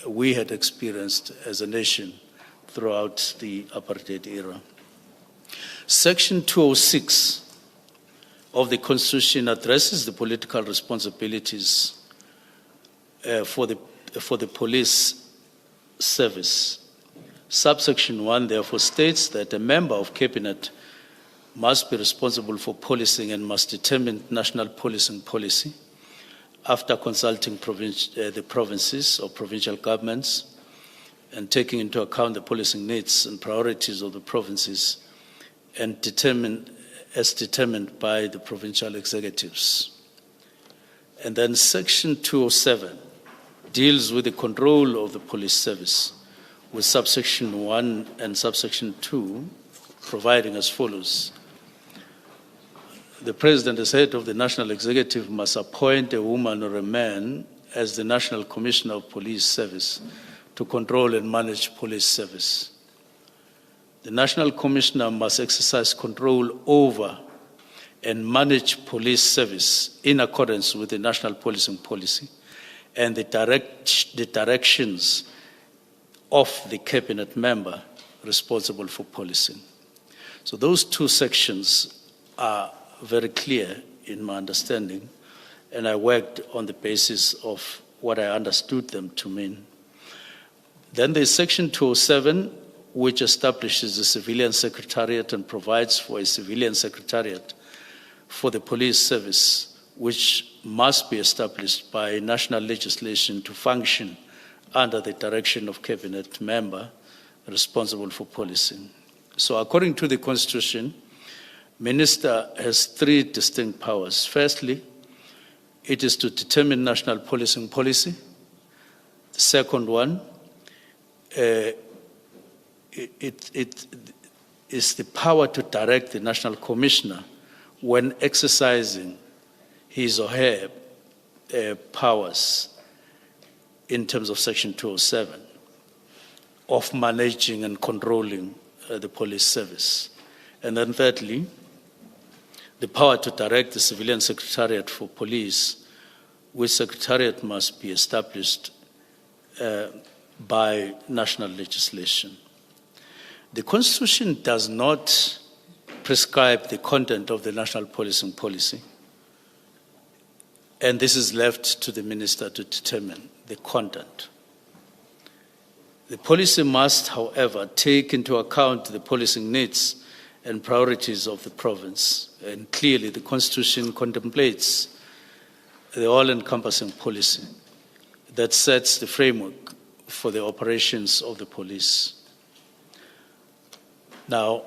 Speaker 8: we had experienced as a nation throughout the apartheid era. Section 206 of the Constitution addresses the political responsibilities for the police service. Subsection 1 therefore states that a member of cabinet must be responsible for policing and must determine national policing policy after consulting the provinces or provincial governments and taking into account the policing needs and priorities of the provinces and determined by the provincial executives. And then Section 207 deals with the control of the police service, with subsection 1 and subsection 2 providing as follows. The President, as head of the National Executive, must appoint a woman or a man as the National Commissioner of Police Service to control and manage police service. The National Commissioner must exercise control over and manage police service in accordance with the national policing policy and the directions of the cabinet member responsible for policing. So those two sections are very clear in my understanding, and I worked on the basis of what I understood them to mean. Then there's Section 207, which establishes a civilian secretariat and provides for a civilian secretariat for the police service, which must be established by national legislation to function under the direction of cabinet member responsible for policing. So according to the Constitution, Minister has three distinct powers. Firstly, it is to determine national policing policy. The second one, it is the power to direct the National Commissioner when exercising his or her powers in terms of Section 207 of managing and controlling the police service. And then thirdly, the power to direct the civilian secretariat for police, which secretariat must be established by national legislation. The Constitution does not prescribe the content of the national policing policy, and this is left to the minister to determine the content. The policy must, however, take into account the policing needs and priorities of the province, and clearly the Constitution contemplates the all-encompassing policy that sets the framework for the operations of the police. Now,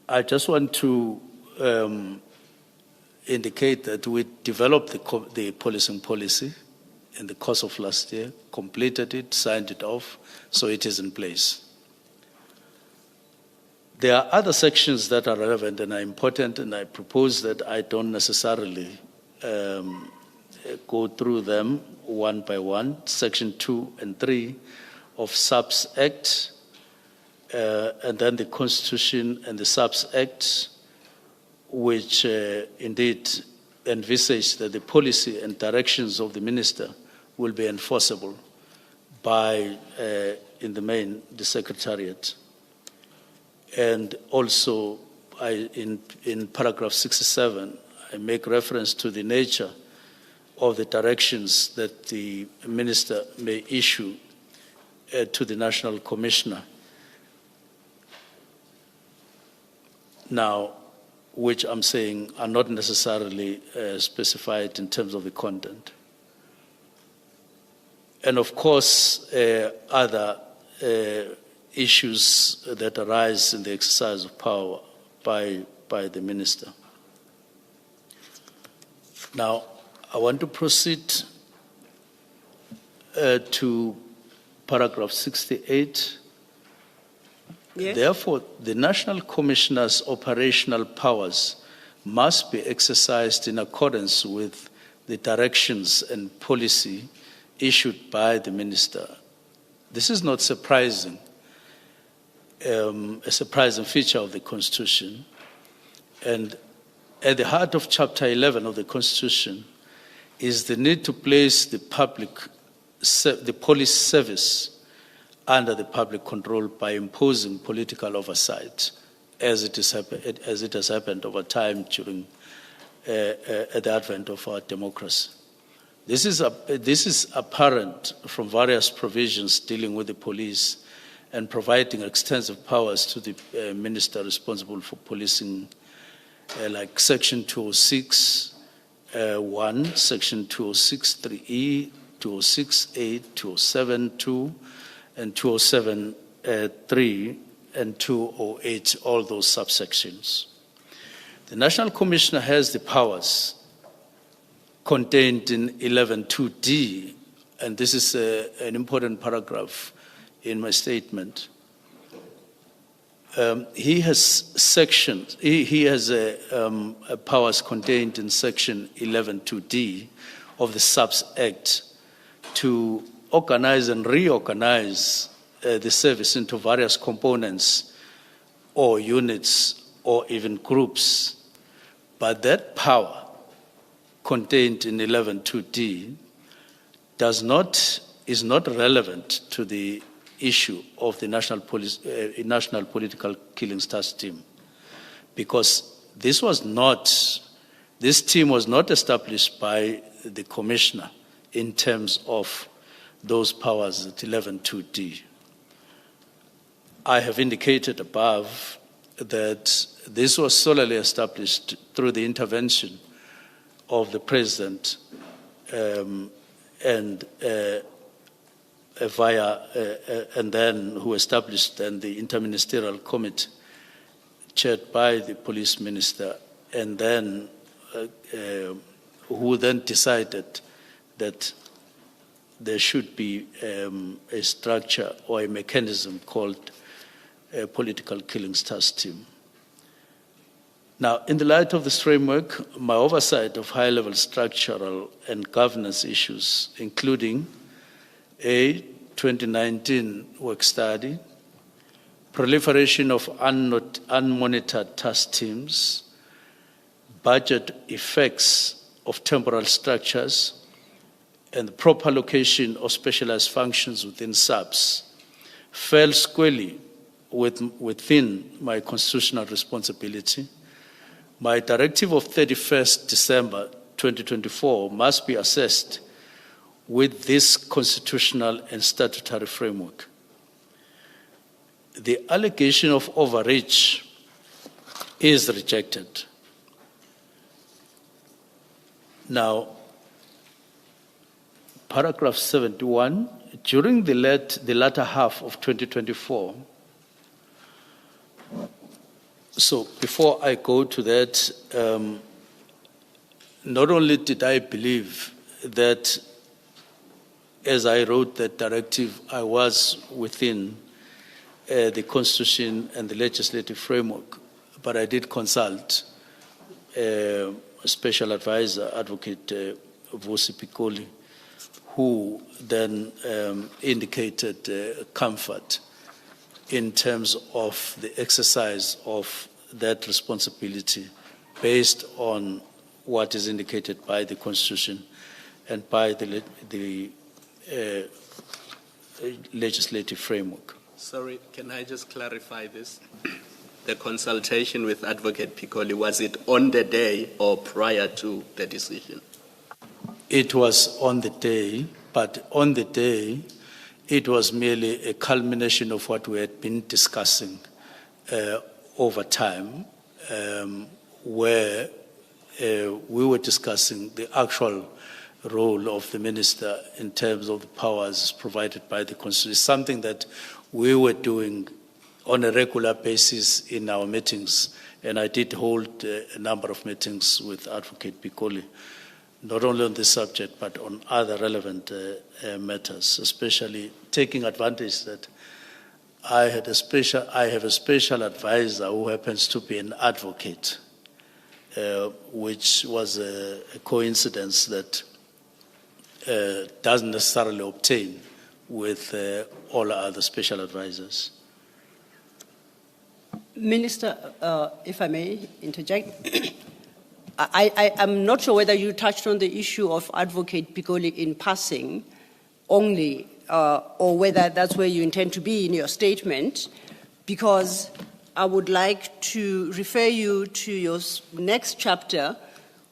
Speaker 8: I just want to indicate that we developed the policing policy in the course of last year, completed it, signed it off, so it is in place. There are other sections that are relevant and are important, and I propose that I don't necessarily go through them one by one. Section 2 and 3 of SABS Act, and then the Constitution and the SABS Act, which indeed envisage that the policy and directions of the minister will be enforceable by, in the main, the Secretariat. And also, in paragraph 67, I make reference to the nature of the directions that the minister may issue to the National Commissioner. Now, which I'm saying are not necessarily specified in terms of the content. And of course, other issues that arise in the exercise of power by the minister. Now, I want to proceed to paragraph 68.
Speaker 2: Yes.
Speaker 8: Therefore, the National Commissioner's operational powers must be exercised in accordance with the directions and policy issued by the minister. This is not surprising, a surprising feature of the Constitution. And at the heart of Chapter 11 of the Constitution is the need to place the public the police service under the public control by imposing political oversight, as it has happened over time during the advent of our democracy. This is apparent from various provisions dealing with the police and providing extensive powers to the minister responsible for policing, like Section 206(1), Section 206(3)(e), 206(8), 207(2), and 207(3), and 208, all those subsections. The National Commissioner has the powers contained in 11(2)(d), and this is an important paragraph in my statement. He has sections. He has powers contained in Section 11(2)(d) of the SABC Act to organize and reorganize the service into various components or units or even groups. But that power contained in 11(2)(d) is not relevant to the issue of the National Political Killings Task Team, because this team was not established by the Commissioner in terms of those powers at 11(2)(d). I have indicated above that this was solely established through the intervention of the President and then who established then the Interministerial Committee chaired by the Police Minister, and then who then decided that there should be a structure or a mechanism called a Political Killings Task Team. Now, in the light of this framework, my oversight of high-level structural and governance issues, including a 2019 work study, proliferation of unmonitored task teams, budget effects of temporal structures, and the proper location of specialized functions within SABS, fell squarely within my constitutional responsibility. My directive of 31st December 2024 must be assessed with this constitutional and statutory framework. The allegation of overreach is rejected. Now, paragraph 71, during the latter half of 2024, so before I go to that, not only did I believe that as I wrote that directive, I was within the Constitution and the legislative framework, but I did consult a special advisor, Advocate Vusi Pikoli, who then indicated comfort in terms of the exercise of that responsibility based on what is indicated by the Constitution and by the legislative framework.
Speaker 4: Sorry, can I just clarify this? The consultation with Advocate Pikoli, was it on the day or prior to the decision?
Speaker 8: It was on the day, but on the day, it was merely a culmination of what we had been discussing over time, where we were discussing the actual role of the minister in terms of the powers provided by the Constitution, something that we were doing on a regular basis in our meetings. And I did hold a number of meetings with Advocate Pikoli, not only on this subject, but on other relevant matters, especially taking advantage that I have a special advisor who happens to be an advocate, which was a coincidence that doesn't necessarily obtain with all other special advisors.
Speaker 2: Minister, if I may interject, I'm not sure whether you touched on the issue of Advocate Pikoli in passing, only, or whether that's where you intend to be in your statement, because I would like to refer you to your next chapter,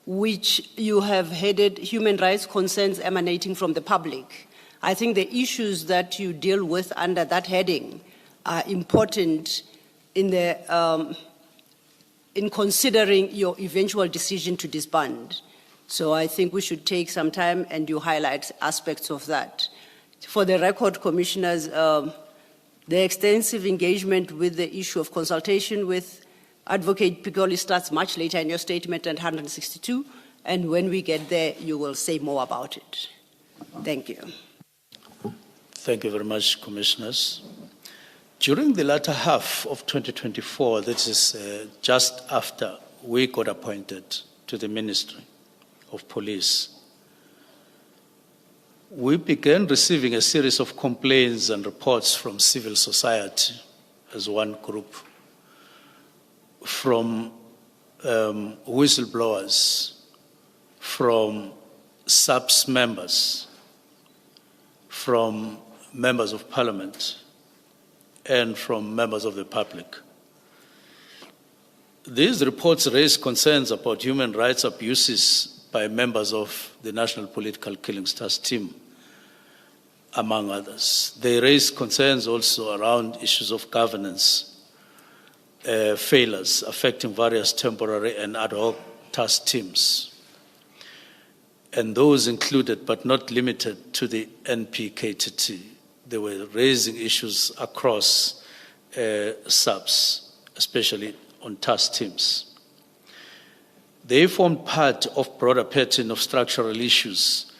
Speaker 2: which you have headed Human Rights Concerns Emanating from the Public. I think the issues that you deal with under that heading are important in considering your eventual decision to disband. So I think we should take some time and you highlight aspects of that. For the record, Commissioners, the extensive engagement with the issue of consultation with Advocate Pikoli starts much later in your statement at 162, and when we get there, you will say more about it. Thank you.
Speaker 8: Thank you very much, Commissioners. During the latter half of 2024, that is just after we got appointed to the Ministry of Police, we began receiving a series of complaints and reports from civil society as one group, from whistleblowers, from SABC members, from members of parliament, and from members of the public. These reports raise concerns about human rights abuses by members of the National Political Killings Task Team, among others. They raise concerns also around issues of governance, failures affecting various temporary and ad hoc task teams. And those included, but not limited to, the NPKT. They were raising issues across SABs, especially on task teams. They formed part of broader pattern of structural issues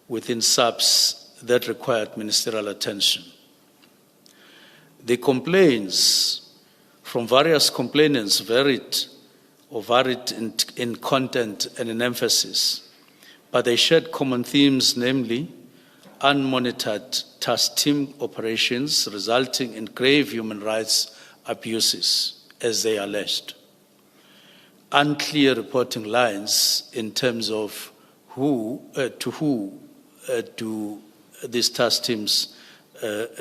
Speaker 8: within SABs that required ministerial attention. The complaints from various complainants varied in content and in emphasis, but they shared common themes, namely unmonitored task team operations resulting in grave human rights abuses, as they alleged, unclear reporting lines in terms of who do these task teams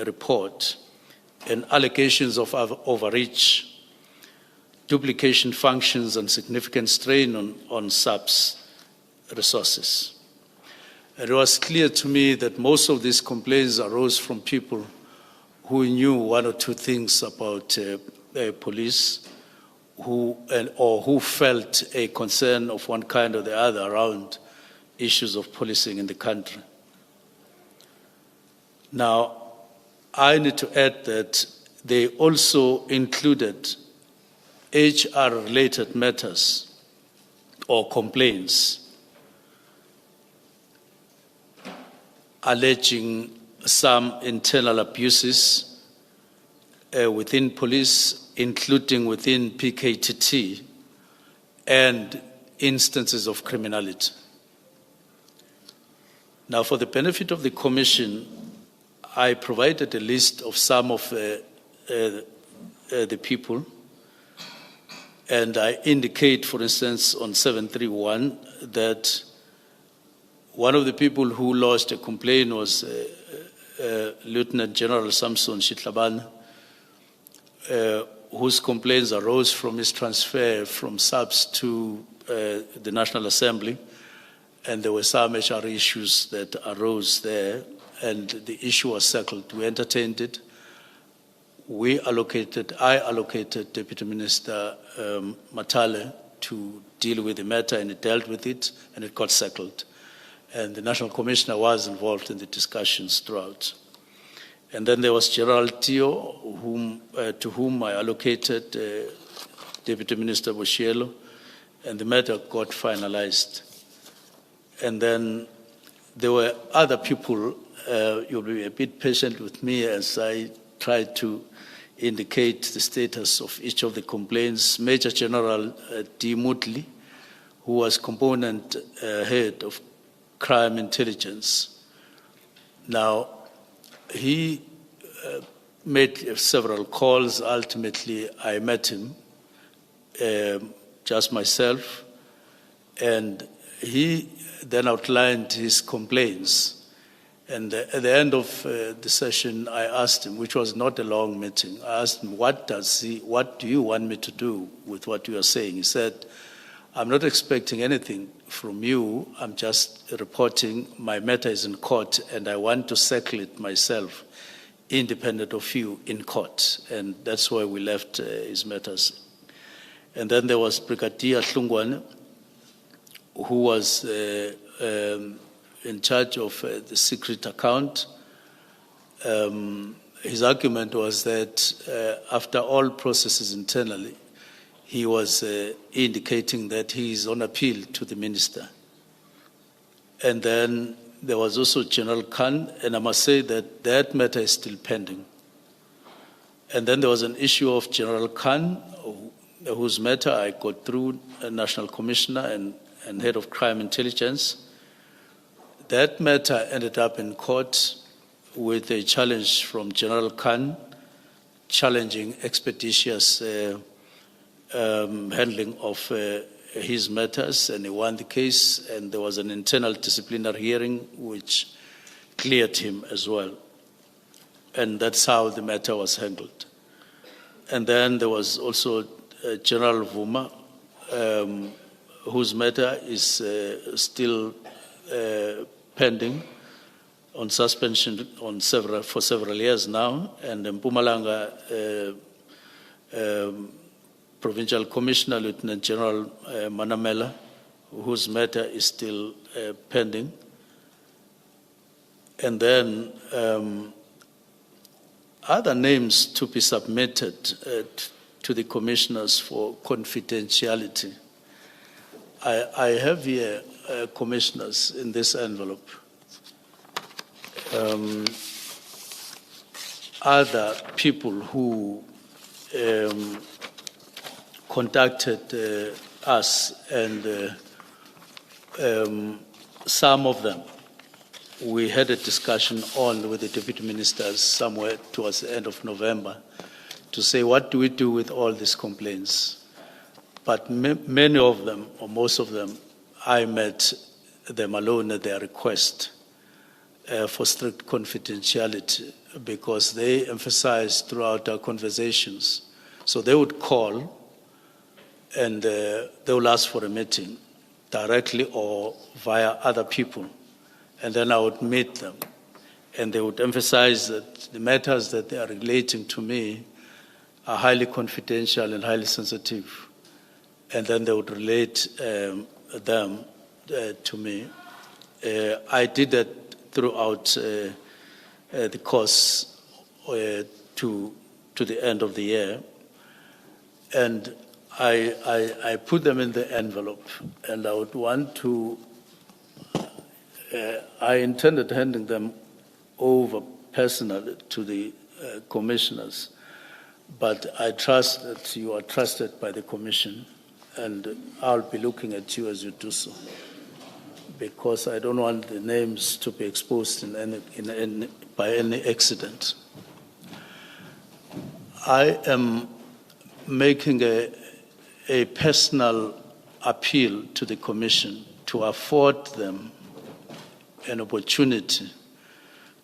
Speaker 8: report, and allegations of overreach, duplication functions, and significant strain on SAB's resources. It was clear to me that most of these complaints arose from people who knew one or two things about police, or who felt a concern of one kind or the other around issues of policing in the country. Now, I need to add that they also included HR-related matters or complaints alleging some internal abuses within police, including within PKTT, and instances of criminality. Now, for the benefit of the Commission, I provided a list of some of the people, and I indicate, for instance, on 731, that one of the people who lodged a complaint was Lieutenant General Samson Shitlabana, whose complaints arose from his transfer from SABS to the National Assembly, and there were some HR issues that arose there, and the issue was settled. We entertained it. I allocated Deputy Minister Matale to deal with the matter, and he dealt with it, and it got settled. And the National Commissioner was involved in the discussions throughout. And then there was Gerald Tio, to whom I allocated Deputy Minister Boshielo, and the matter got finalized. And then there were other people. You'll be a bit patient with me as I try to indicate the status of each of the complaints. Major General D. Mutley, who was component head of crime intelligence. Now, he made several calls. Ultimately, I met him, just myself, and he then outlined his complaints. And at the end of the session, I asked him, which was not a long meeting, I asked him, what do you want me to do with what you are saying? He said, I'm not expecting anything from you. I'm just reporting my matter is in court and I want to settle it myself, independent of you, in court. And that's why we left his matters. And then there was Brigadier Hlungwane, who was in charge of the secret account. His argument was that after all processes internally, he was indicating that he is on appeal to the minister. And then there was also General Khan, and I must say that that matter is still pending. And then there was an issue of General Khan, whose matter I got through a National Commissioner and Head of Crime Intelligence. That matter ended up in court with a challenge from General Khan, challenging expeditious handling of his matters, and he won the case, and there was an internal disciplinary hearing which cleared him as well. And that's how the matter was handled. And then there was also General Vuma, whose matter is still pending on suspension for several years now, and Mpumalanga Provincial Commissioner Lieutenant General Manamela, whose matter is still pending. And then other names to be submitted to the commissioners for confidentiality. I have here commissioners in this envelope. Other people who contacted us, and some of them we had a discussion on with the deputy ministers somewhere towards the end of November to say, what do we do with all these complaints? But many of them, or most of them, I met them alone at their request for strict confidentiality, because they emphasized throughout our conversations. So they would call and they will ask for a meeting directly or via other people. And then I would meet them. And they would emphasize that the matters that they are relating to me are highly confidential and highly sensitive. And then they would relate them to me. I did that throughout the course to the end of the year. And I put them in the envelope, and I would want to, I intended handing them over personally to the commissioners, but I trust that you are trusted by the commission, and I'll be looking at you as you do so, because I don't want the names to be exposed by any accident. I am making a personal appeal to the Commission to afford them an opportunity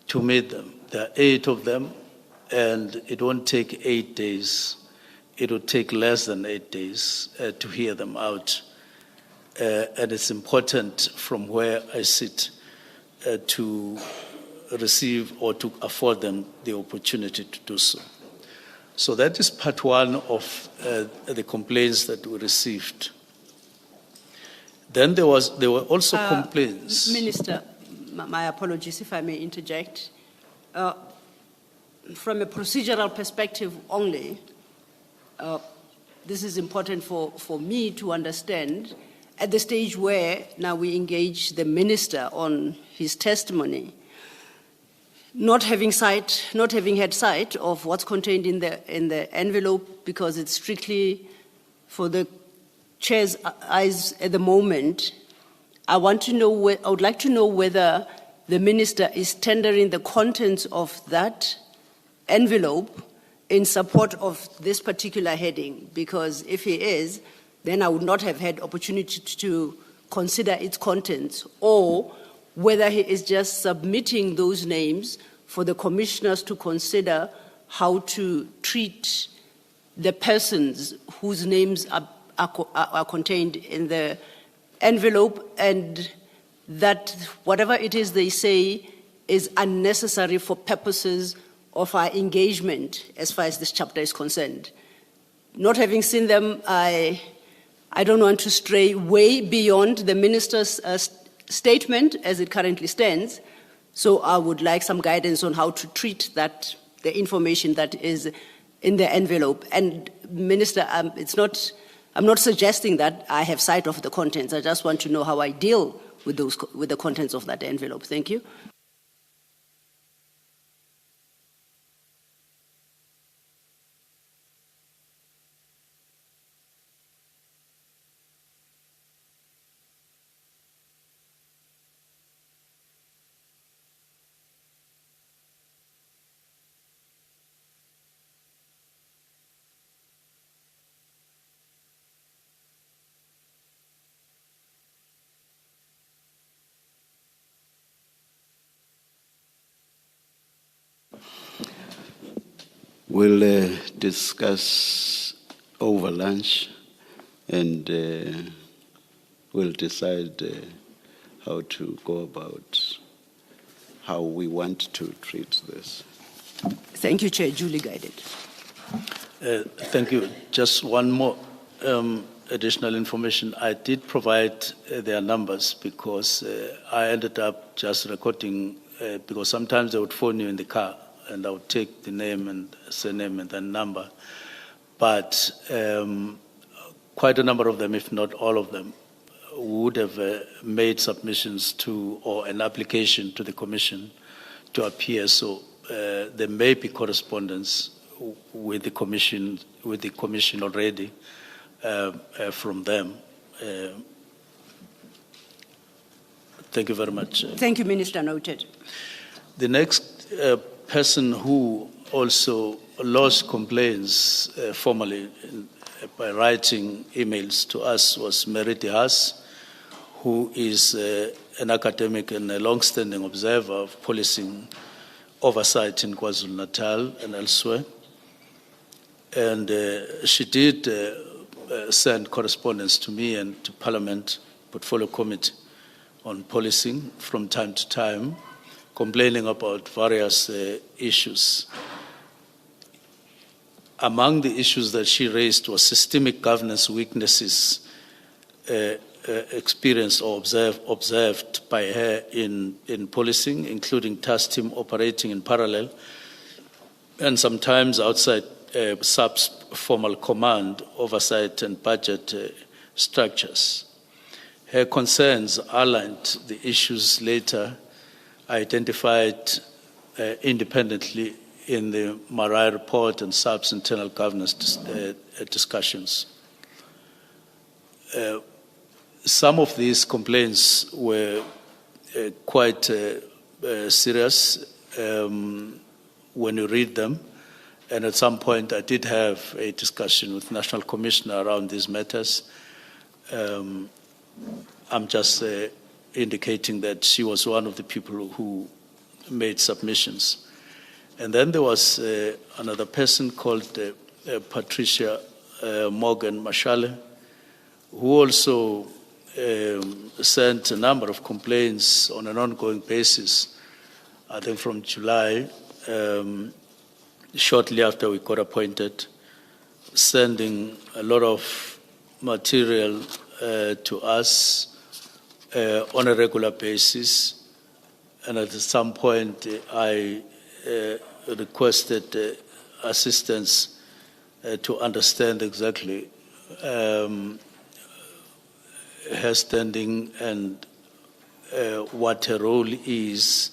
Speaker 8: to meet them. There are 8 of them, and it won't take 8 days. It will take less than 8 days to hear them out. And it's important from where I sit to receive or to afford them the opportunity to do so. So that is part one of the complaints that we received. Then there were also complaints.
Speaker 2: Minister, my apologies if I may interject. From a procedural perspective only, this is important for me to understand at the stage where now we engage the minister on his testimony. Not having had sight of what's contained in the envelope, because it's strictly for the chair's eyes at the moment, I would like to know whether the minister is tendering the contents of that envelope in support of this particular heading, because if he is, then I would not have had opportunity to consider its contents, or whether he is just submitting those names for the commissioners to consider how to treat the persons whose names are contained in the envelope, and that whatever it is they say is unnecessary for purposes of our engagement as far as this chapter is concerned. Not having seen them, I don't want to stray way beyond the minister's statement as it currently stands, so I would like some guidance on how to treat that, the information that is in the envelope. And Minister, I'm not suggesting that I have sight of the contents. I just want to know how I deal with the contents of that envelope. Thank you.
Speaker 1: We'll discuss over lunch, and we'll decide how to go about how we want to treat this.
Speaker 2: Thank you, Chair. Duly guided.
Speaker 8: Thank you. Just one more additional information. I did provide their numbers because I ended up just recording, because sometimes they would phone you in the car, and I would take the name and surname and then number. But quite a number of them, if not all of them, would have made submissions to, or an application to the Commission to appear. So there may be correspondence with the Commission already from them. Thank you very much.
Speaker 2: Thank you, Minister. Noted.
Speaker 8: The next person who also lodged complaints formally by writing emails to us was Meriti Haas, who is an academic and a long-standing observer of policing oversight in KwaZulu-Natal and elsewhere. And she did send correspondence to me and to Parliament Portfolio Committee on policing from time to time, complaining about various issues. Among the issues that she raised was systemic governance weaknesses experienced or observed by her in policing, including task team operating in parallel and sometimes outside sub-formal command, oversight and budget structures. Her concerns outlined the issues later identified independently in the Marai report and SAB's internal governance discussions. Some of these complaints were quite serious when you read them, and at some point I did have a discussion with National Commissioner around these matters. I'm just indicating that she was one of the people who made submissions. And then there was another person called Patricia Morgan Mashale, who also sent a number of complaints on an ongoing basis, I think from July, shortly after we got appointed, sending a lot of material to us on a regular basis. And at some point, I requested assistance to understand exactly her standing and what her role is,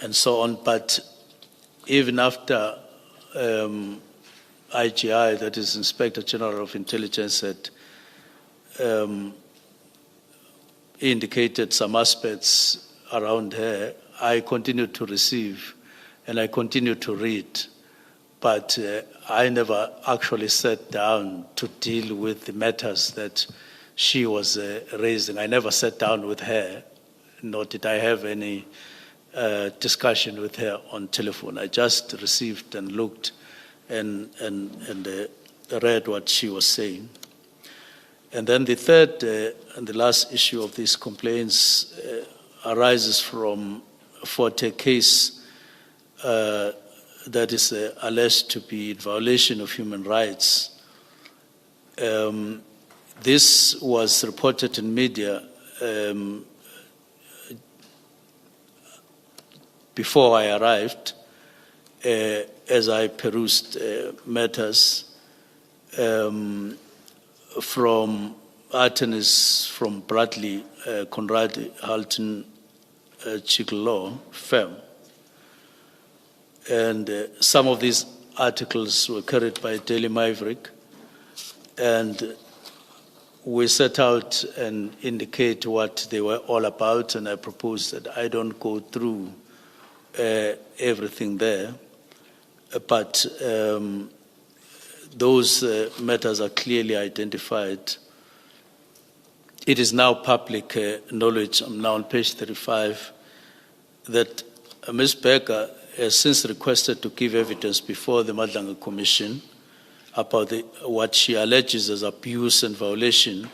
Speaker 8: and so on. But even after IGI, that is Inspector General of Intelligence, had indicated some aspects around her, I continued to receive and I continued to read, but I never actually sat down to deal with the matters that she was raising. I never sat down with her nor did I have any discussion with her on telephone. I just received and looked and read what she was saying. And then the third and the last issue of these complaints arises from a Forte case that is alleged to be in violation of human rights. This was reported in media before I arrived, as I perused matters from attorneys from Bradley, Conrad, Halton, Chiclaw firm. And some of these articles were carried by Daily Maverick, and we set out and indicate what they were all about, and I proposed that I don't go through everything there, but those matters are clearly identified. It is now public knowledge, I'm now on page 35, that Ms. Becker has since requested to give evidence before the Madlanga Commission about what she alleges as abuse and violation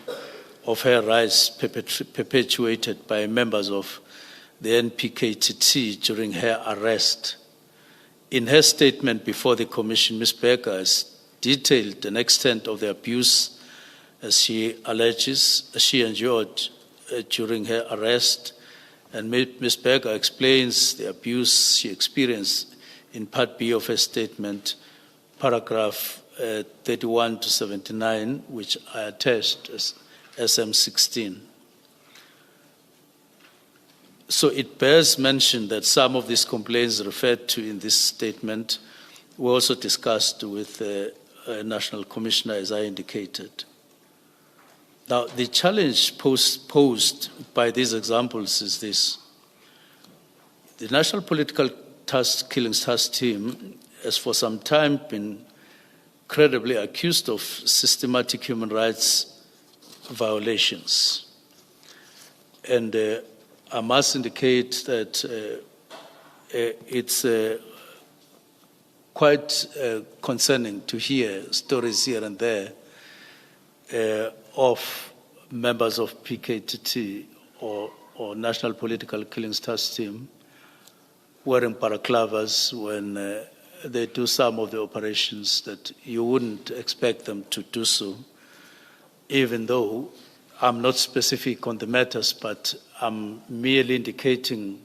Speaker 8: of her rights perpetuated by members of the NPKT during her arrest. In her statement before the Commission, Ms. Becker has detailed the extent of the abuse as she alleges she endured during her arrest, and Ms. Becker explains the abuse she experienced in Part B of her statement, paragraph 31 to 79, which I attached as SM16. So it bears mention that some of these complaints referred to in this statement were also discussed with the National Commissioner, as I indicated. Now, the challenge posed by these examples is this. The National Political Killings Task Team has for some time been credibly accused of systematic human rights violations. And I must indicate that it's quite concerning to hear stories here and there of members of PKTT or National Political Killings Task Team wearing balaclavas when they do some of the operations that you wouldn't expect them to do so, even though I'm not specific on the matters, but I'm merely indicating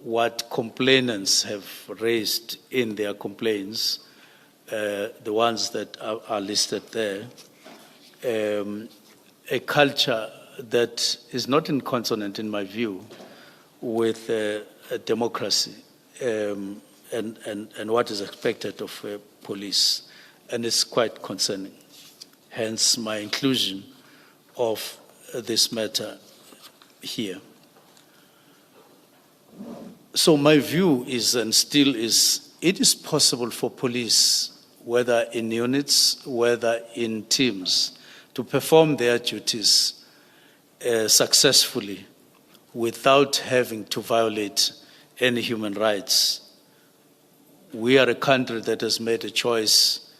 Speaker 8: what complainants have raised in their complaints, the ones that are listed there. A culture that is not in consonant, in my view, with a democracy and what is expected of police, and it's quite concerning. Hence my inclusion of this matter here. So my view is, and still is, it is possible for police, whether in units, whether in teams, to perform their duties successfully without having to violate any human rights. We are a country that has made a choice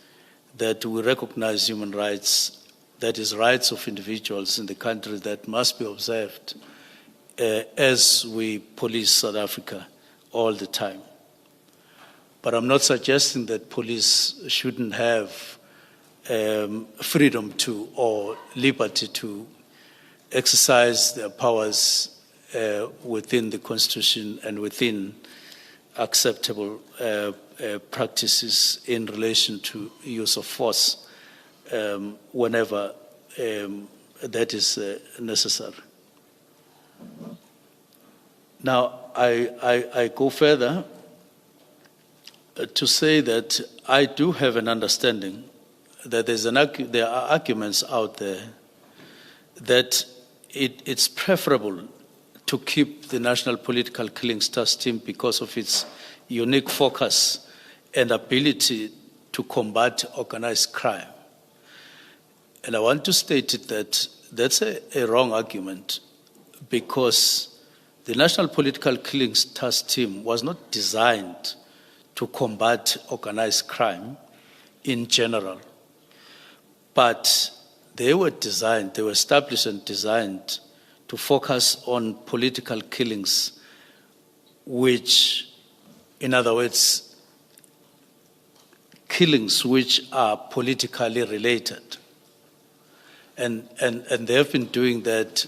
Speaker 8: that we recognize human rights, that is, rights of individuals in the country that must be observed as we police South Africa all the time. But I'm not suggesting that police shouldn't have freedom to or liberty to exercise their powers within the Constitution and within acceptable practices in relation to use of force whenever that is necessary. Now, I go further to say that I do have an understanding that there are arguments out there that it's preferable to keep the National Political Killings Task Team because of its unique focus and ability to combat organized crime. And I want to state it that that's a wrong argument, because the National Political Killings Task Team was not designed to combat organized crime in general, but they were established and designed to focus on political killings, which, in other words, killings which are politically related. And they have been doing that,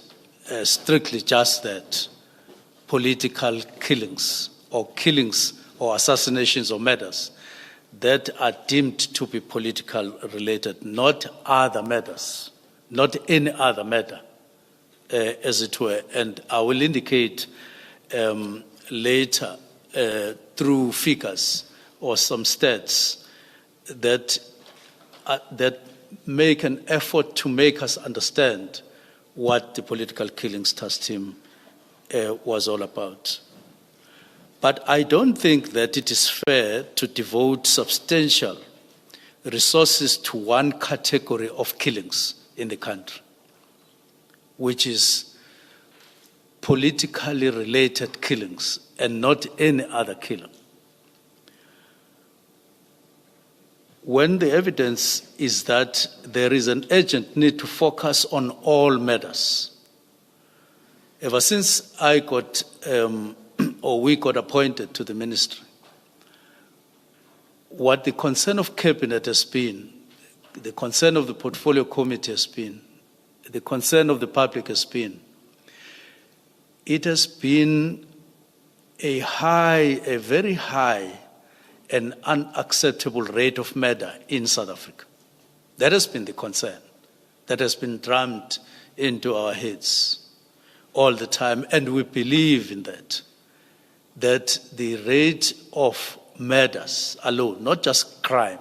Speaker 8: strictly just that, political killings or assassinations or murders that are deemed to be political related, not other matters, not any other matter, as it were. And I will indicate later through figures or some stats that make an effort to make us understand what the Political Killings Task Team was all about. But I don't think that it is fair to devote substantial resources to one category of killings in the country, which is politically related killings and not any other killing. When the evidence is that there is an urgent need to focus on all matters. Ever since I got, or we got appointed to the ministry, what the concern of Cabinet has been, the concern of the Portfolio Committee has been, the concern of the public has been, it has been a very high and unacceptable rate of murder in South Africa. That has been the concern. That has been drummed into our heads all the time, and we believe in that the rate of murders alone, not just crime,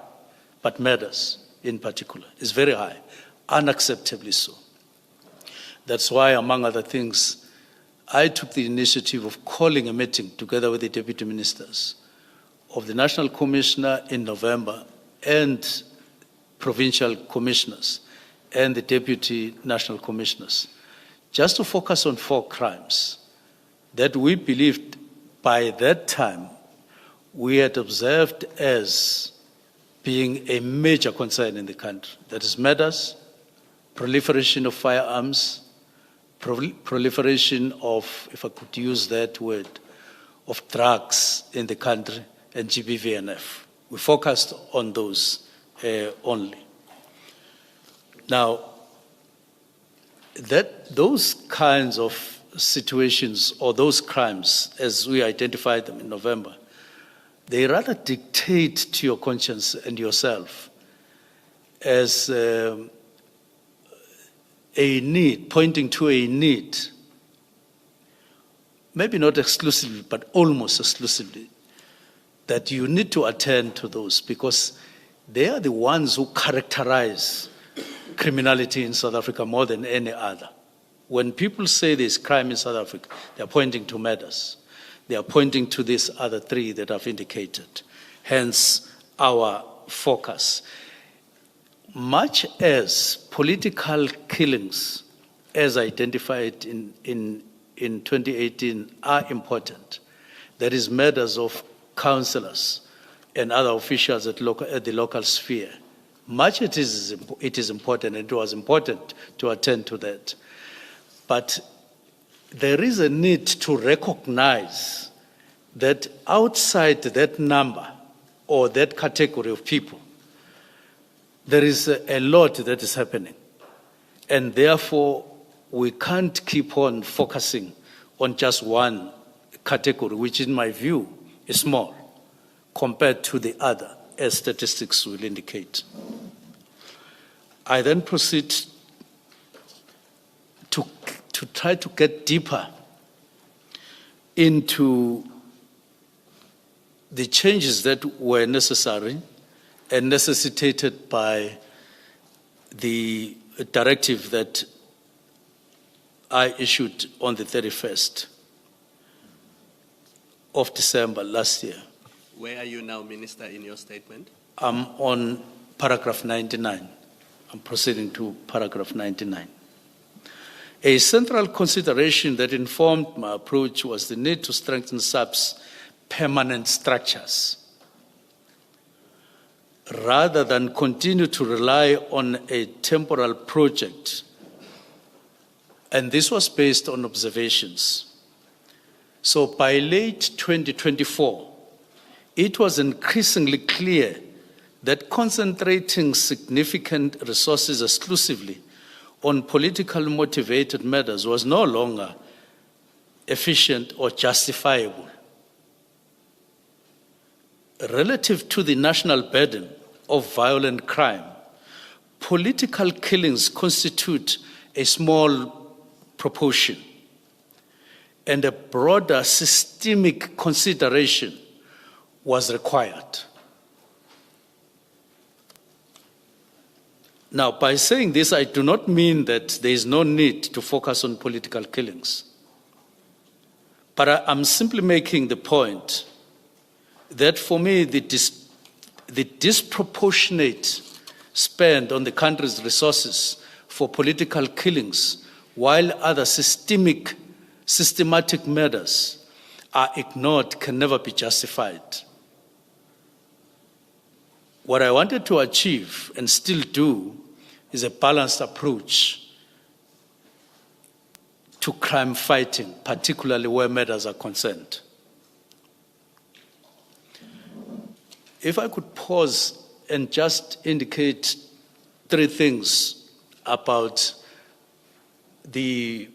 Speaker 8: but murders in particular, is very high, unacceptably so. That's why, among other things, I took the initiative of calling a meeting together with the deputy ministers of the National Commissioner in November and provincial commissioners and the deputy national commissioners, just to focus on 4 crimes that we believed by that time we had observed as being a major concern in the country. That is murders, proliferation of firearms, proliferation of, if I could use that word, of drugs in the country, and GBVNF. We focused on those only. Now, those kinds of situations or those crimes, as we identified them in November, they rather dictate to your conscience and yourself as a need, pointing to a need, maybe not exclusively, but almost exclusively, that you need to attend to those because they are the ones who characterize criminality in South Africa more than any other. When people say there's crime in South Africa, they are pointing to murders. They are pointing to these other 3 that I've indicated. Hence, our focus. Much as political killings, as identified in 2018, are important, there is murders of councillors and other officials at the local sphere. Much it is important, and it was important to attend to that. But there is a need to recognize that outside that number or that category of people, there is a lot that is happening. And therefore, we can't keep on focusing on just one category, which in my view is small compared to the other, as statistics will indicate. I then proceed to try to get deeper into the changes that were necessary and necessitated by the directive that I issued on the 31st of December last year.
Speaker 4: Where are you now, Minister, in your statement?
Speaker 8: I'm on paragraph 99. I'm proceeding to paragraph 99. A central consideration that informed my approach was the need to strengthen SABC's permanent structures, rather than continue to rely on a temporal project. And this was based on observations. So by late 2024, it was increasingly clear that concentrating significant resources exclusively on politically motivated matters was no longer efficient or justifiable. Relative to the national burden of violent crime, political killings constitute a small proportion, and a broader systemic consideration was required. Now, by saying this, I do not mean that there is no need to focus on political killings. But I'm simply making the point that for me, the disproportionate spend on the country's resources for political killings, while other systematic matters are ignored, can never be justified. What I wanted to achieve, and still do, is a balanced approach to crime fighting, particularly where matters are concerned. If I could pause and just indicate three things about the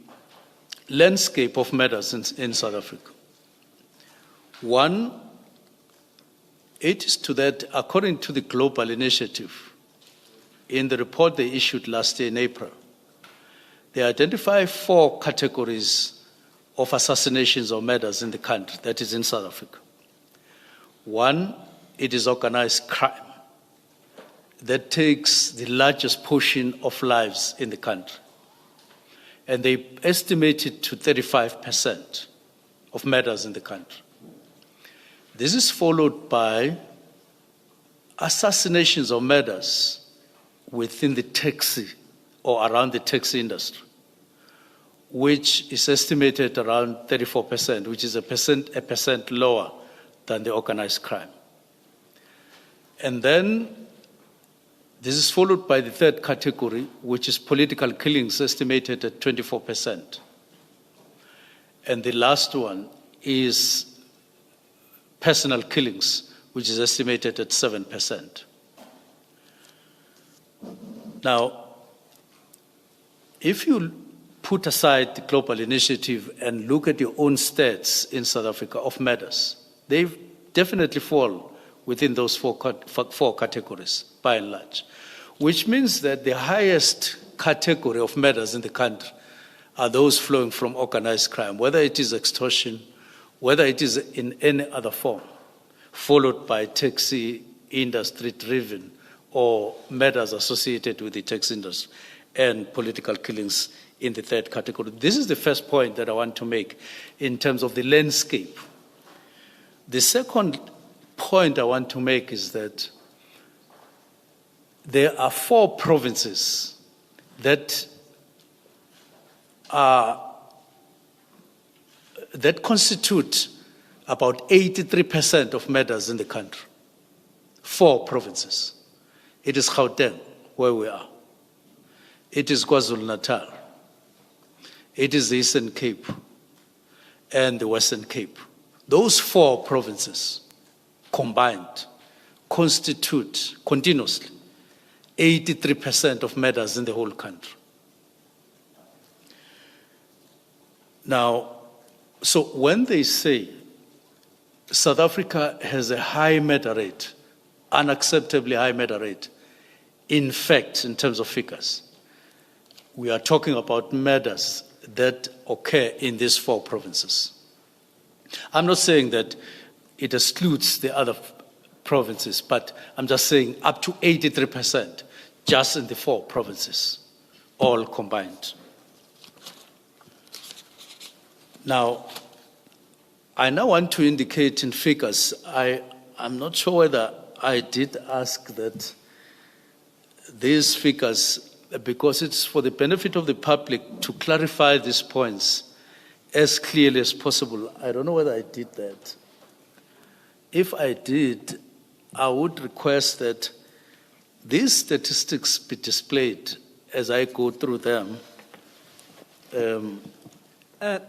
Speaker 8: landscape of matters in South Africa. One, it is to that, according to the Global Initiative, in the report they issued last year in April, they identify 4 categories of assassinations or murders in the country, that is in South Africa. One, it is organized crime that takes the largest portion of lives in the country. And they estimate it to 35% of murders in the country. This is followed by assassinations or murders within the taxi or around the taxi industry, which is estimated around 34%, which is a percent lower than the organized crime. And then this is followed by the third category, which is political killings, estimated at 24%. And the last one is personal killings, which is estimated at 7%. Now, if you put aside the global initiative and look at your own stats in South Africa of murders, they definitely fall within those four categories, by and large, which means that the highest category of murders in the country are those flowing from organized crime, whether it is extortion, whether it is in any other form, followed by taxi industry-driven or matters associated with the taxi industry, and political killings in the third category. This is the first point that I want to make in terms of the landscape. The second point I want to make is that there are 4 provinces that constitute about 83% of murders in the country. 4 provinces. It is Gauteng, where we are. It is KwaZulu-Natal. It is the Eastern Cape and the Western Cape. Those 4 provinces combined constitute continuously 83% of murders in the whole country. Now, so when they say South Africa has a high murder rate, unacceptably high murder rate, in fact, in terms of figures, we are talking about murders that occur in these 4 provinces. I'm not saying that it excludes the other provinces, but I'm just saying up to 83% just in the 4 provinces, all combined. Now, I now want to indicate in figures. I'm not sure whether I did ask that these figures because it's for the benefit of the public to clarify these points as clearly as possible. I don't know whether I did that. If I did, I would request that these statistics be displayed as I go through them.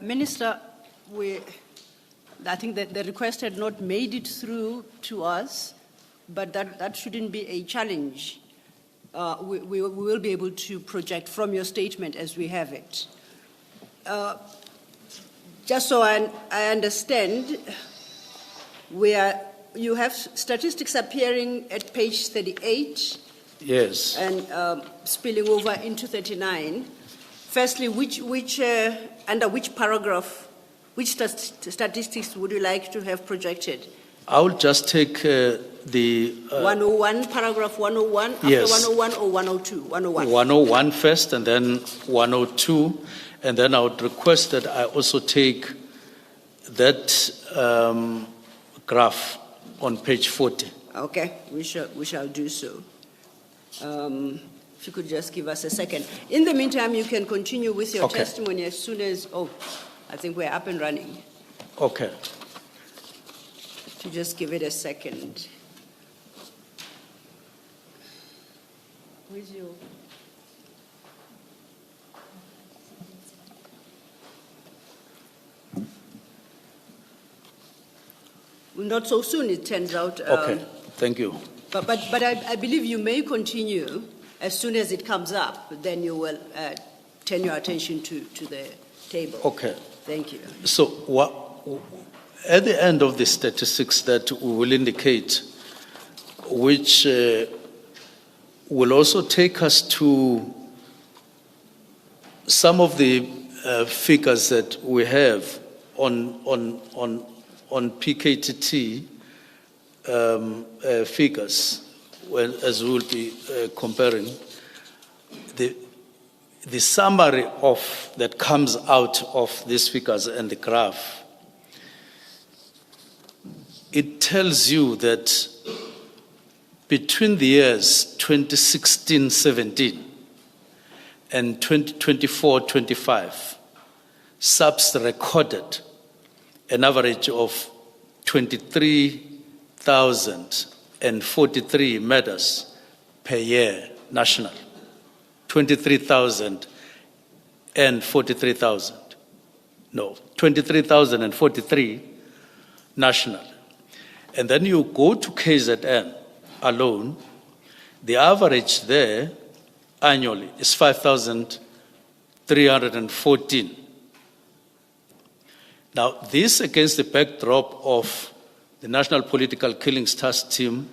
Speaker 2: Minister, I think that the request had not made it through to us, but that shouldn't be a challenge. We will be able to project from your statement as we have it. Just so I understand, you have statistics appearing at page 38.
Speaker 8: Yes.
Speaker 2: And spilling over into 39. Firstly, under which paragraph, which statistics would you like to have projected?
Speaker 8: I will just take the
Speaker 2: 101, paragraph 101,
Speaker 8: yes.
Speaker 2: After 101 or 102? 101.
Speaker 8: 101 first and then 102. And then I would request that I also take that graph on page 40.
Speaker 2: Okay, we shall do so. If you could just give us a second. In the meantime, you can continue with your testimony as soon as, I think we're up and running.
Speaker 8: Okay.
Speaker 2: To just give it a second. Where's your... Not so soon, it turns out.
Speaker 8: Okay, thank you.
Speaker 2: But I believe you may continue as soon as it comes up. Then you will turn your attention to the table.
Speaker 8: Okay.
Speaker 2: Thank you.
Speaker 8: So at the end of the statistics that we will indicate, which will also take us to some of the figures that we have on PKTT figures, as we will be comparing, the summary that comes out of these figures and the graph, it tells you that between the years 2016-17 and 2024-25, SABS recorded an average of 23,043 murders per year national. 23,000 and 43,000. No, 23,043 national. And then you go to KZN alone, the average there annually is 5,314. Now, this against the backdrop of the National Political Killings Task Team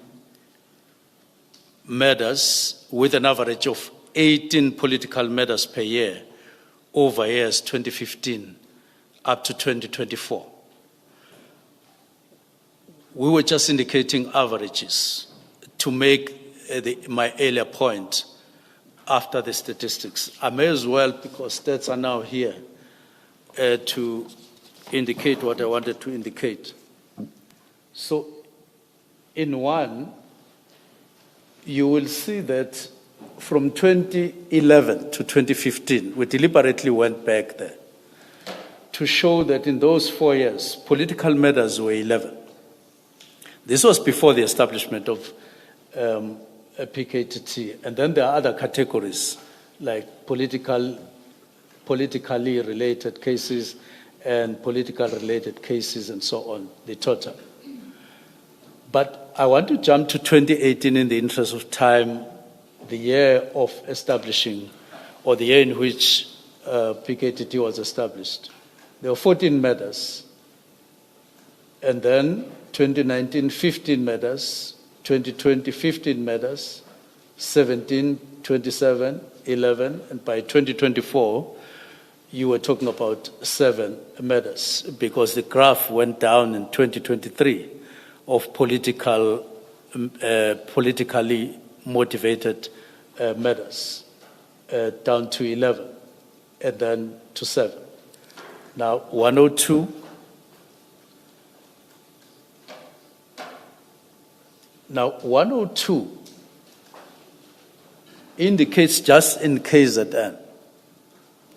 Speaker 8: murders with an average of 18 political murders per year over years 2015 up to 2024. We were just indicating averages to make my earlier point after the statistics. I may as well, because stats are now here, to indicate what I wanted to indicate. So in one, you will see that from 2011 to 2015, we deliberately went back there to show that in those 4 years, political murders were 11. This was before the establishment of PKTT. And then there are other categories like politically related cases and political related cases and so on, the total. But I want to jump to 2018 in the interest of time, the year of establishing, or the year in which PKTT was established. There were 14 murders. And then 2019, 15 murders, 2020, 15 murders, 17, 27, 11, and by 2024, you were talking about 7 murders, because the graph went down in 2023 of politically motivated murders, down to 11, and then to 7. Now, 102. Now, 102 indicates just in KZN,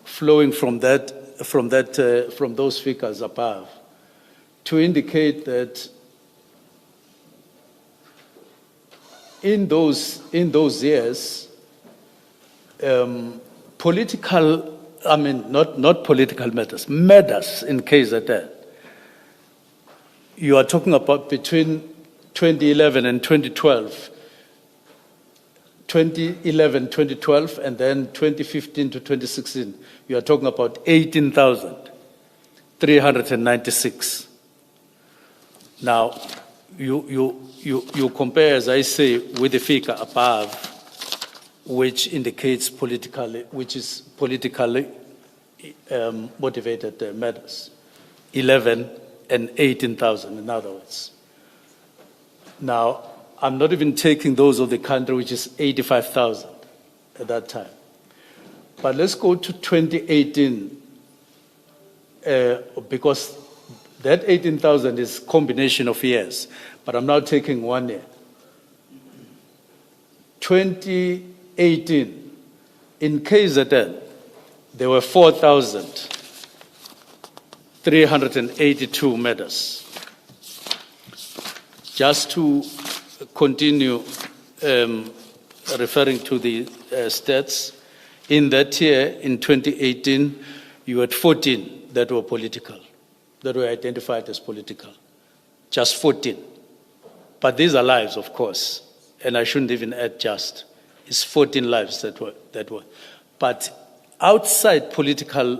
Speaker 8: flowing from those figures above, to indicate that in those years, not political matters in KZN, you are talking about between 2011 and 2012, 2012, and then 2015 to 2016, you are talking about 18,396. Now, you compare, as I say, with the figure above, which indicates politically motivated matters, 11 and 18,000, in other words. Now, I'm not even taking those of the country, which is 85,000 at that time. But let's go to 2018, because that 18,000 is a combination of years, but I'm now taking 1 year. 2018, in KZN, there were 4,382 matters. Just to continue referring to the stats, in that year, in 2018, you had 14 that were political, that were identified as political. Just 14. But these are lives, of course, and I shouldn't even add just. It's 14 lives that were. But outside politically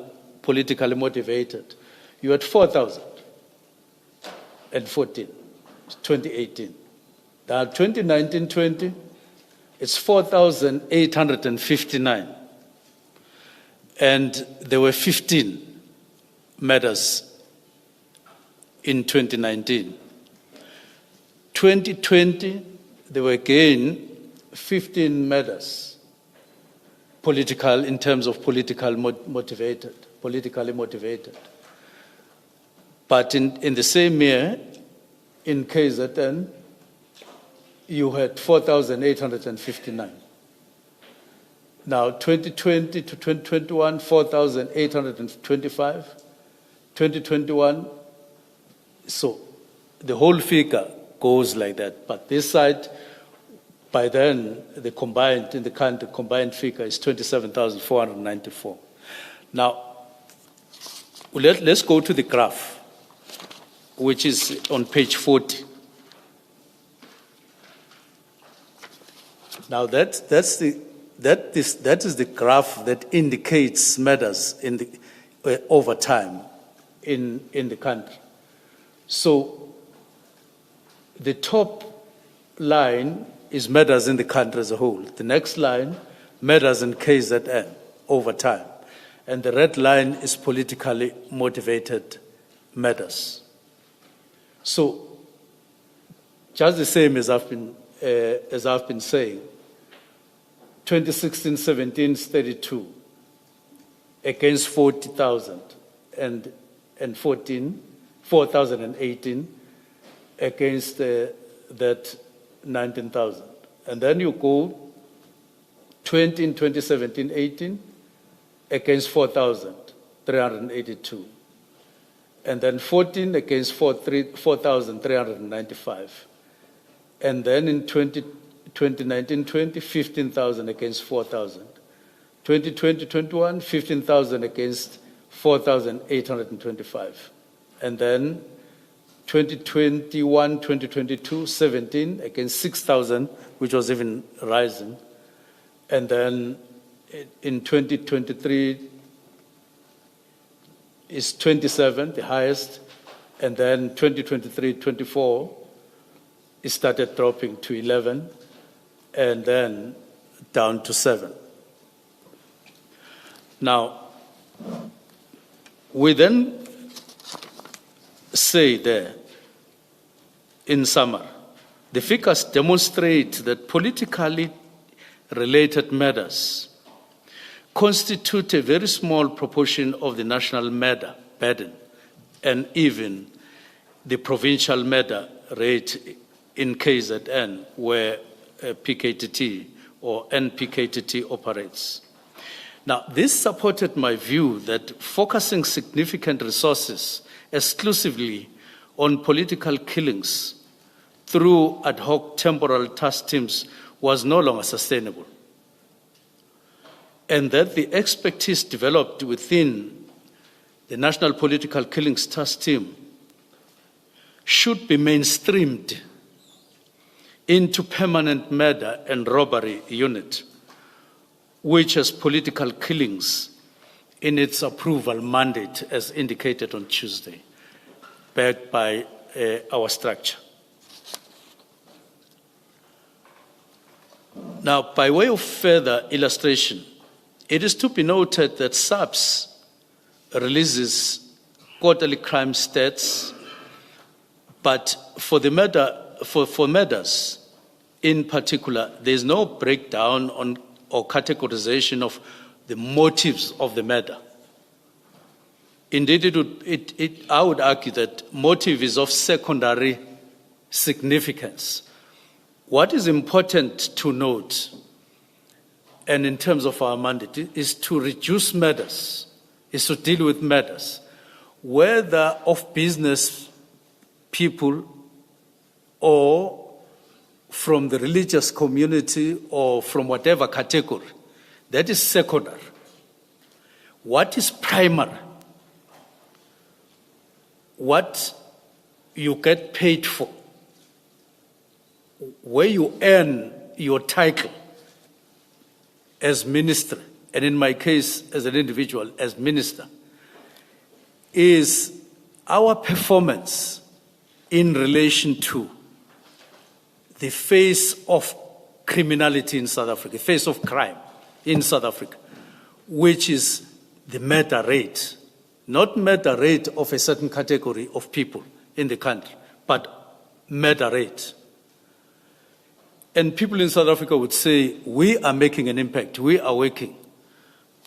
Speaker 8: motivated, you had 4,014, 2018. Now, 2019-20, it's 4,859. And there were 15 matters in 2019. 2020, there were again 15 matters, political, in terms of politically motivated. But in the same year, in KZN, you had 4,859. Now, 2020 to 2021, 4,825. 2021, so the whole figure goes like that. But this side, by then, the combined figure is 27,494. Now, let's go to the graph, which is on page 40. Now, that is the graph that indicates matters over time in the country. So, the top line is matters in the country as a whole. The next line, matters in KZN over time. And the red line is politically motivated matters. So, just the same as I've been saying, 2016-17 is 32 against 40,000 and 4,018 against that 19,000. And then you go 20 in 2017-18 against 4,382. And then 14 against 4,395. And then in 2019-20, 15,000 against 4,000. 2020-21, 15,000 against 4,825. And then 2021-2022, 17 against 6,000, which was even rising. And then in 2023 is 27, the highest. And then 2023-24, it started dropping to 11, and then down to 7. Now, we then say there, in summary, the figures demonstrate that politically related matters constitute a very small proportion of the national matter burden and even the provincial matter rate in KZN, where PKTT or NPKT operates. Now, this supported my view that focusing significant resources exclusively on political killings through ad hoc temporal task teams was no longer sustainable, and that the expertise developed within the National Political Killings Task Team should be mainstreamed into permanent murder and robbery unit, which has political killings in its approval mandate as indicated on Tuesday, backed by our structure. Now, by way of further illustration, it is to be noted that SABC releases quarterly crime stats, but for murders in particular, there is no breakdown on or categorization of the motives of the murder. Indeed, I would argue that motive is of secondary significance. What is important to note, and in terms of our mandate, is to reduce murders, is to deal with murders, whether of business people or from the religious community or from whatever category. That is secondary. What is primary? What you get paid for, where you earn your title as minister, and in my case, as an individual, as minister, is our performance in relation to the face of criminality in South Africa, face of crime in South Africa, which is the murder rate, not murder rate of a certain category of people in the country, but murder rate. And people in South Africa would say, we are making an impact, we are working,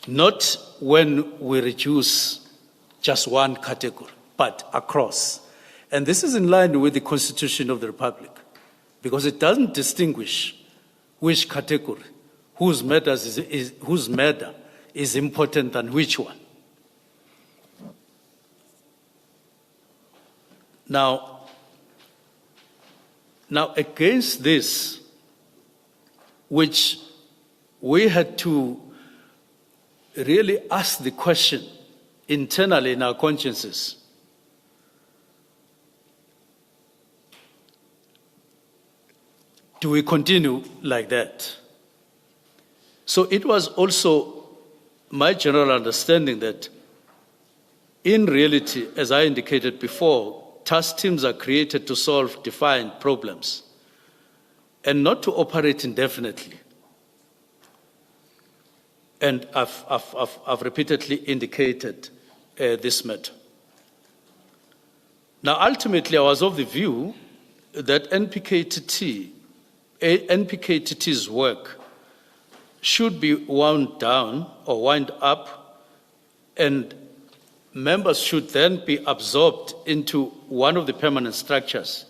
Speaker 8: not when we reduce just one category, but across. And this is in line with the Constitution of the Republic, because it doesn't distinguish which category, whose murder is important than which one. Now against this, which we had to really ask the question internally in our consciences, do we continue like that? So it was also my general understanding that in reality, as I indicated before, task teams are created to solve defined problems and not to operate indefinitely. And I've repeatedly indicated this matter. Now, ultimately, I was of the view that NPKT's work should be wound down or wind up, and members should then be absorbed into one of the permanent structures.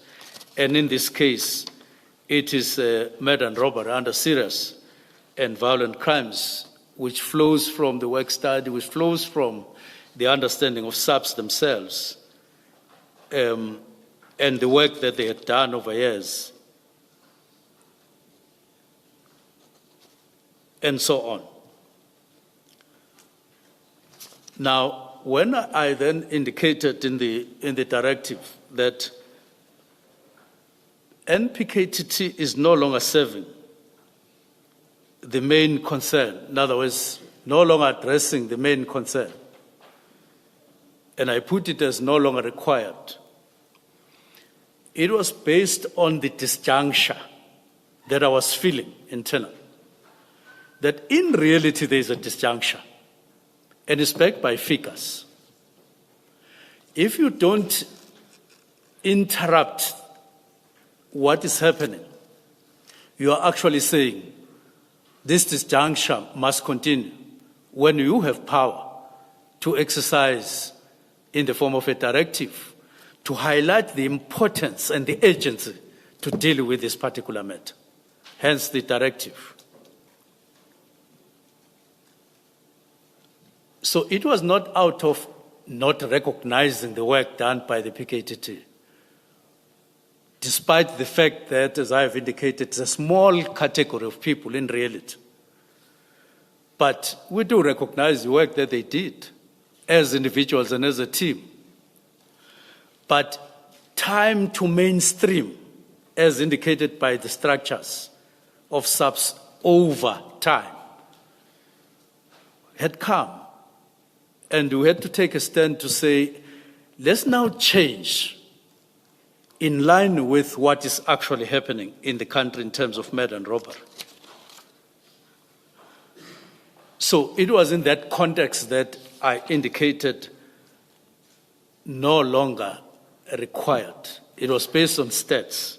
Speaker 8: And in this case, it is murder and robbery under serious and violent crimes, which flows from the work study, which flows from the understanding of SABC themselves, and the work that they had done over years, and so on. Now, when I then indicated in the directive that NPKT is no longer serving the main concern, in other words, no longer addressing the main concern, and I put it as no longer required, it was based on the disjuncture that I was feeling internally, that in reality there is a disjuncture, and it's backed by figures. If you don't interrupt what is happening, you are actually saying this disjuncture must continue when you have power to exercise in the form of a directive to highlight the importance and the urgency to deal with this particular matter. Hence the directive. So it was not out of not recognizing the work done by the PKTT, despite the fact that, as I have indicated, it's a small category of people in reality. But we do recognize the work that they did as individuals and as a team. But time to mainstream, as indicated by the structures of SABS over time, had come. And we had to take a stand to say, let's now change in line with what is actually happening in the country in terms of murder and robbery. So it was in that context that I indicated no longer required. It was based on stats,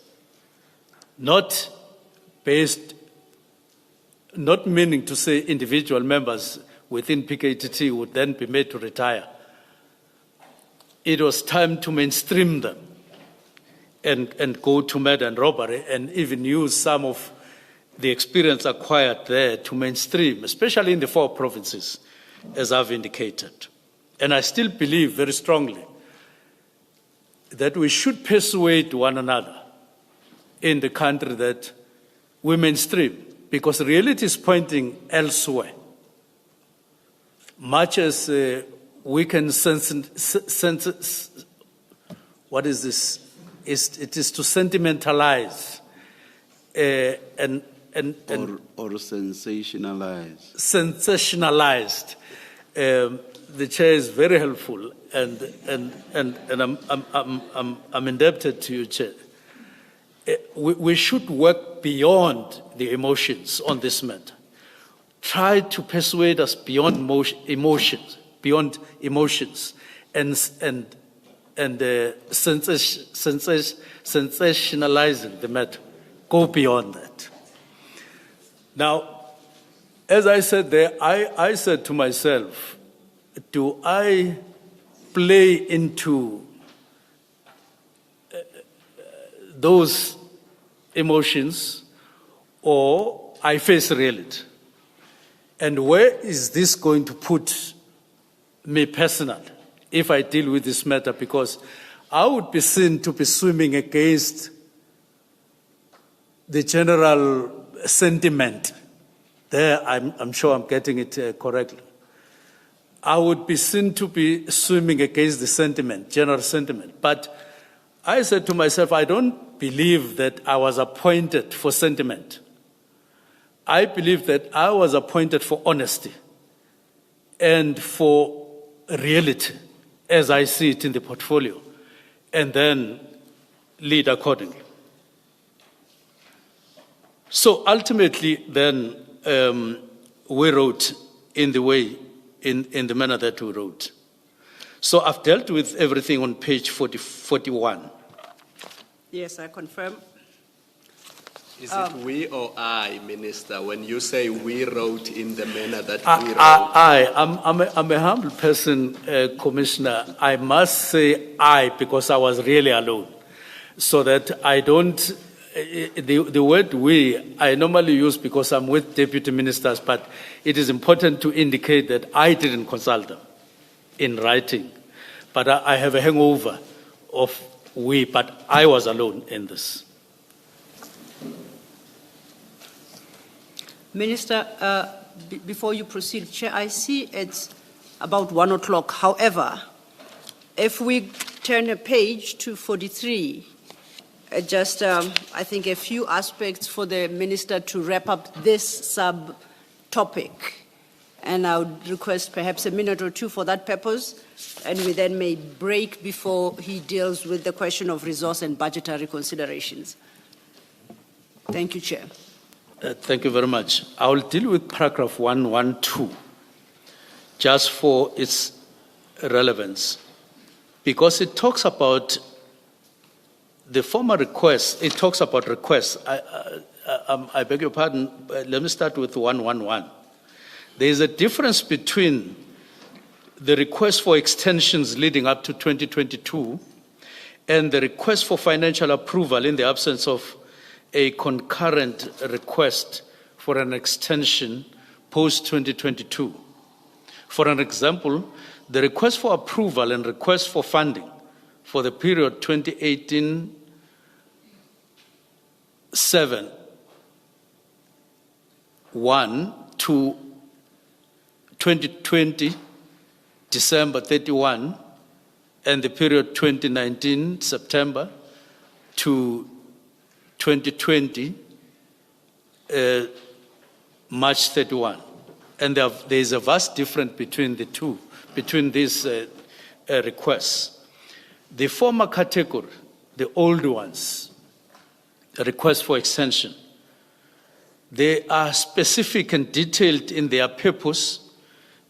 Speaker 8: not meaning to say individual members within PKTT would then be made to retire. It was time to mainstream them and go to murder and robbery and even use some of the experience acquired there to mainstream, especially in the 4 provinces, as I've indicated. And I still believe very strongly that we should persuade one another in the country that we mainstream, because reality is pointing elsewhere. Much as we can what is this? It is to sentimentalize
Speaker 1: or sensationalize.
Speaker 8: Sensationalized. The chair is very helpful, and I'm indebted to you, Chair. We should work beyond the emotions on this matter. Try to persuade us beyond emotions, and sensationalizing the matter. Go beyond that. Now, as I said there, I said to myself, do I play into those emotions, or I face reality? And where is this going to put me personally if I deal with this matter? Because I would be seen to be swimming against the general sentiment. There, I'm sure I'm getting it correctly. I would be seen to be swimming against the sentiment, general sentiment. But I said to myself, I don't believe that I was appointed for sentiment. I believe that I was appointed for honesty and for reality, as I see it in the portfolio, and then lead accordingly. So ultimately, then, we wrote in the manner that we wrote. So I've dealt with everything on page 41.
Speaker 2: Yes, I confirm.
Speaker 4: Is it we or I, Minister, when you say we wrote in the manner that we wrote?
Speaker 8: I'm a humble person, Commissioner. I must say I, because I was really alone. So that I don't, the word we, I normally use because I'm with deputy ministers, but it is important to indicate that I didn't consult them in writing. But I have a hangover of we, but I was alone in this.
Speaker 2: Minister, before you proceed, Chair, I see it's about 1 o'clock. However, if we turn a page to 43, just I think a few aspects for the Minister to wrap up this sub-topic. And I would request perhaps a minute or two for that purpose, and we then may break before he deals with the question of resource and budgetary considerations. Thank you, Chair.
Speaker 8: Thank you very much. I will deal with paragraph 112, just for its relevance, because it talks about the former request. It talks about requests. I beg your pardon. Let me start with 111. There is a difference between the request for extensions leading up to 2022 and the request for financial approval in the absence of a concurrent request for an extension post-2022. For an example, the request for approval and request for funding for the period 2018-7 to 2020 December 31, and the period 2019 September to 2020 March 31. And there is a vast difference between the two, between these requests. The former category, the old ones, requests for extension, they are specific and detailed in their purpose,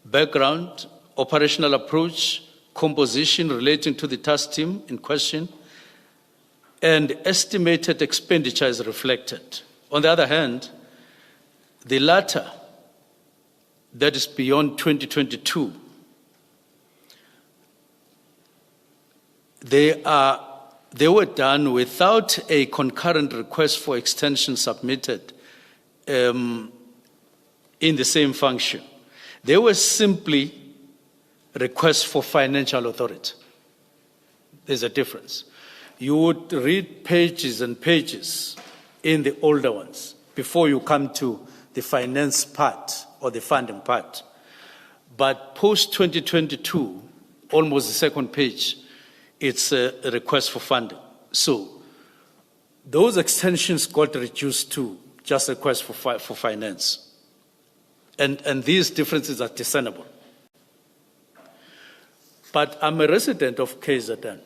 Speaker 8: background, operational approach, composition relating to the task team in question, and estimated expenditure is reflected. On the other hand, the latter, that is beyond 2022, they were done without a concurrent request for extension submitted in the same function. They were simply requests for financial authority. There's a difference. You would read pages and pages in the older ones before you come to the finance part or the funding part. But post-2022, almost the second page, it's a request for funding. So those extensions got reduced to just requests for finance. And these differences are discernible. But I'm a resident of KZN,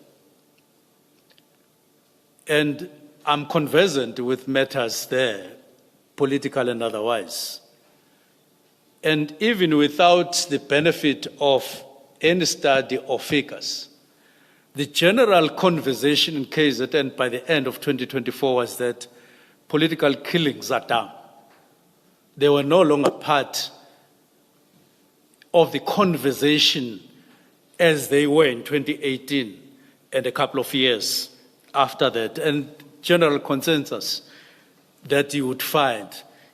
Speaker 8: and I'm conversant with matters there, political and otherwise. And even without the benefit of any study or figures, the general conversation in KZN by the end of 2024 was that political killings are down. They were no longer part of the conversation as they were in 2018 and a couple of years after that, and general consensus that you would find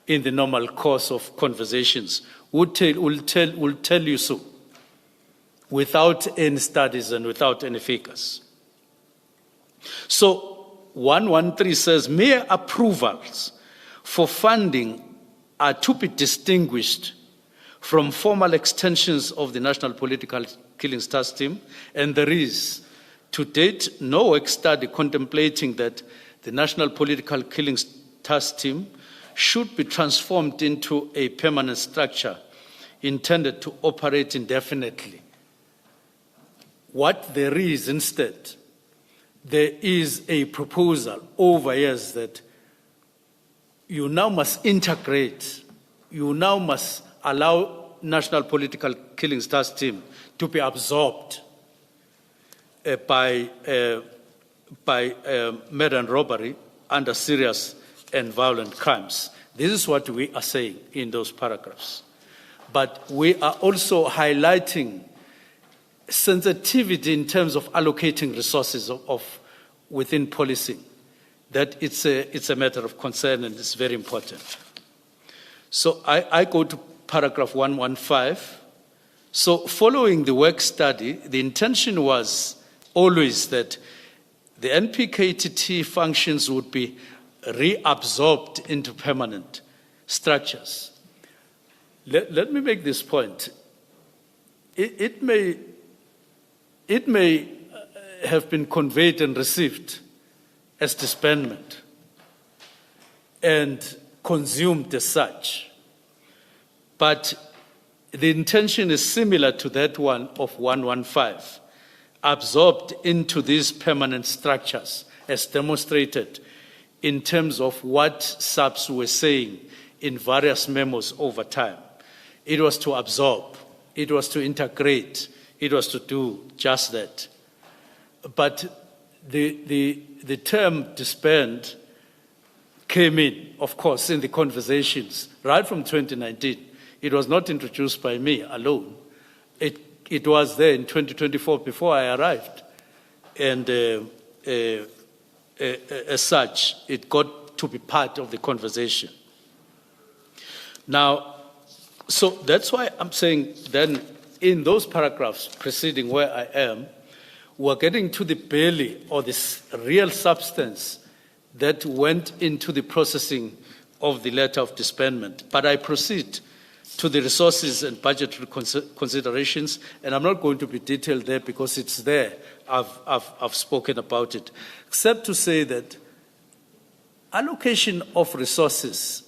Speaker 8: in the normal course of conversations will tell you so, without any studies and without any figures. So 113 says mere approvals for funding are to be distinguished from formal extensions of the National Political Killings Task Team, and there is, to date, no work study contemplating that the National Political Killings Task Team should be transformed into a permanent structure intended to operate indefinitely. What there is instead, there is a proposal over years that you now must integrate, you now must allow National Political Killings Task Team to be absorbed by murder and robbery under serious and violent crimes. This is what we are saying in those paragraphs. But we are also highlighting sensitivity in terms of allocating resources within policing, that it's a matter of concern and it's very important. So I go to paragraph 115. So following the work study, the intention was always that the NPKT functions would be reabsorbed into permanent structures. Let me make this point. It may have been conveyed and received as disbandment and consumed as such, but the intention is similar to that one of 115, absorbed into these permanent structures as demonstrated in terms of what SABs were saying in various memos over time. It was to absorb, it was to integrate, it was to do just that. But the term disband came in, of course, in the conversations right from 2019. It was not introduced by me alone. It was there in 2024 before I arrived. And as such, it got to be part of the conversation. Now, so that's why I'm saying then in those paragraphs preceding where I am, we're getting to the belly or this real substance that went into the processing of the letter of disbandment. But I proceed to the resources and budgetary considerations, and I'm not going to be detailed there because it's there. I've spoken about it, except to say that allocation of resources,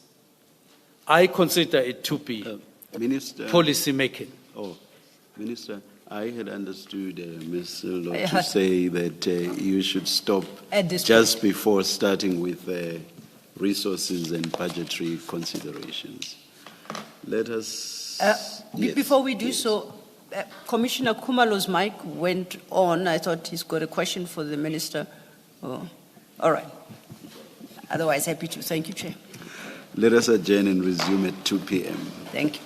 Speaker 8: I consider it to be
Speaker 1: Minister.
Speaker 8: policy making.
Speaker 1: Oh, Minister, I had understood Ms. Law to say that you should stop
Speaker 2: At this
Speaker 1: just before starting with resources and budgetary considerations. Let us. Yes,
Speaker 2: Before we do
Speaker 1: yes.
Speaker 2: so, Commissioner Kumalo's mic went on. I thought he's got a question for the minister. Oh, all right. Otherwise, happy to. Thank you, Chair.
Speaker 1: Let us adjourn and resume at 2 p.m.
Speaker 2: Thank you.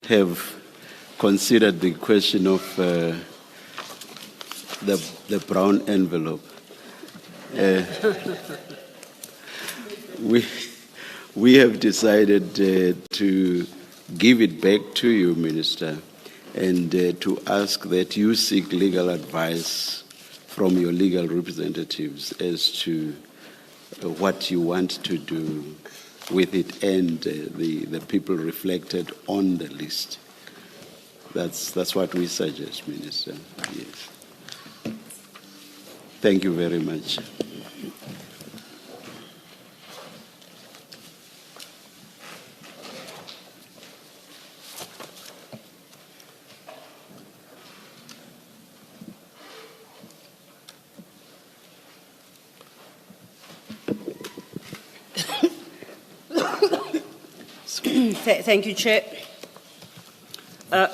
Speaker 1: have considered the question of the brown envelope. We have decided to give it back to you, Minister, and to ask that you seek legal advice from your legal representatives as to what you want to do with it and the people reflected on the list. That's what we suggest, Minister. Yes. Thank you very much.
Speaker 2: Thank you, Chair.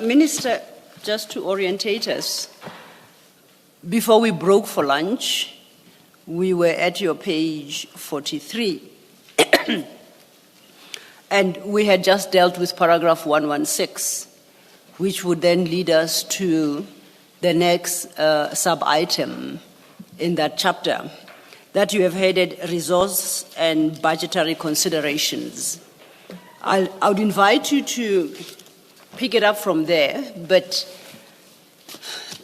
Speaker 2: Minister, just to orientate us, before we broke for lunch, we were at your page 43. And we had just dealt with paragraph 116, which would then lead us to the next sub-item in that chapter, that you have headed resource and budgetary considerations. I would invite you to pick it up from there, but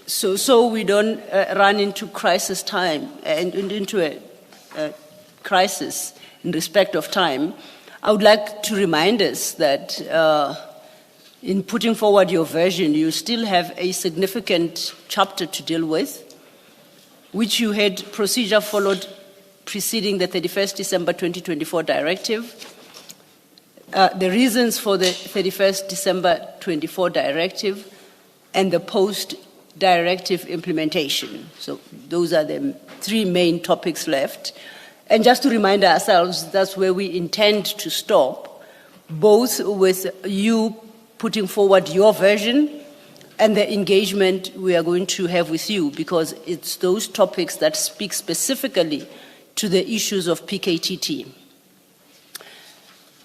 Speaker 2: so we don't run into crisis time and into a crisis in respect of time. I would like to remind us that in putting forward your version, you still have a significant chapter to deal with, which you had procedure followed preceding the 31st December 2024 directive. The reasons for the 31st December 24 directive and the post-directive implementation. So those are the three main topics left. And just to remind ourselves, that's where we intend to stop, both with you putting forward your version and the engagement we are going to have with you, because it's those topics that speak specifically to the issues of PKTT.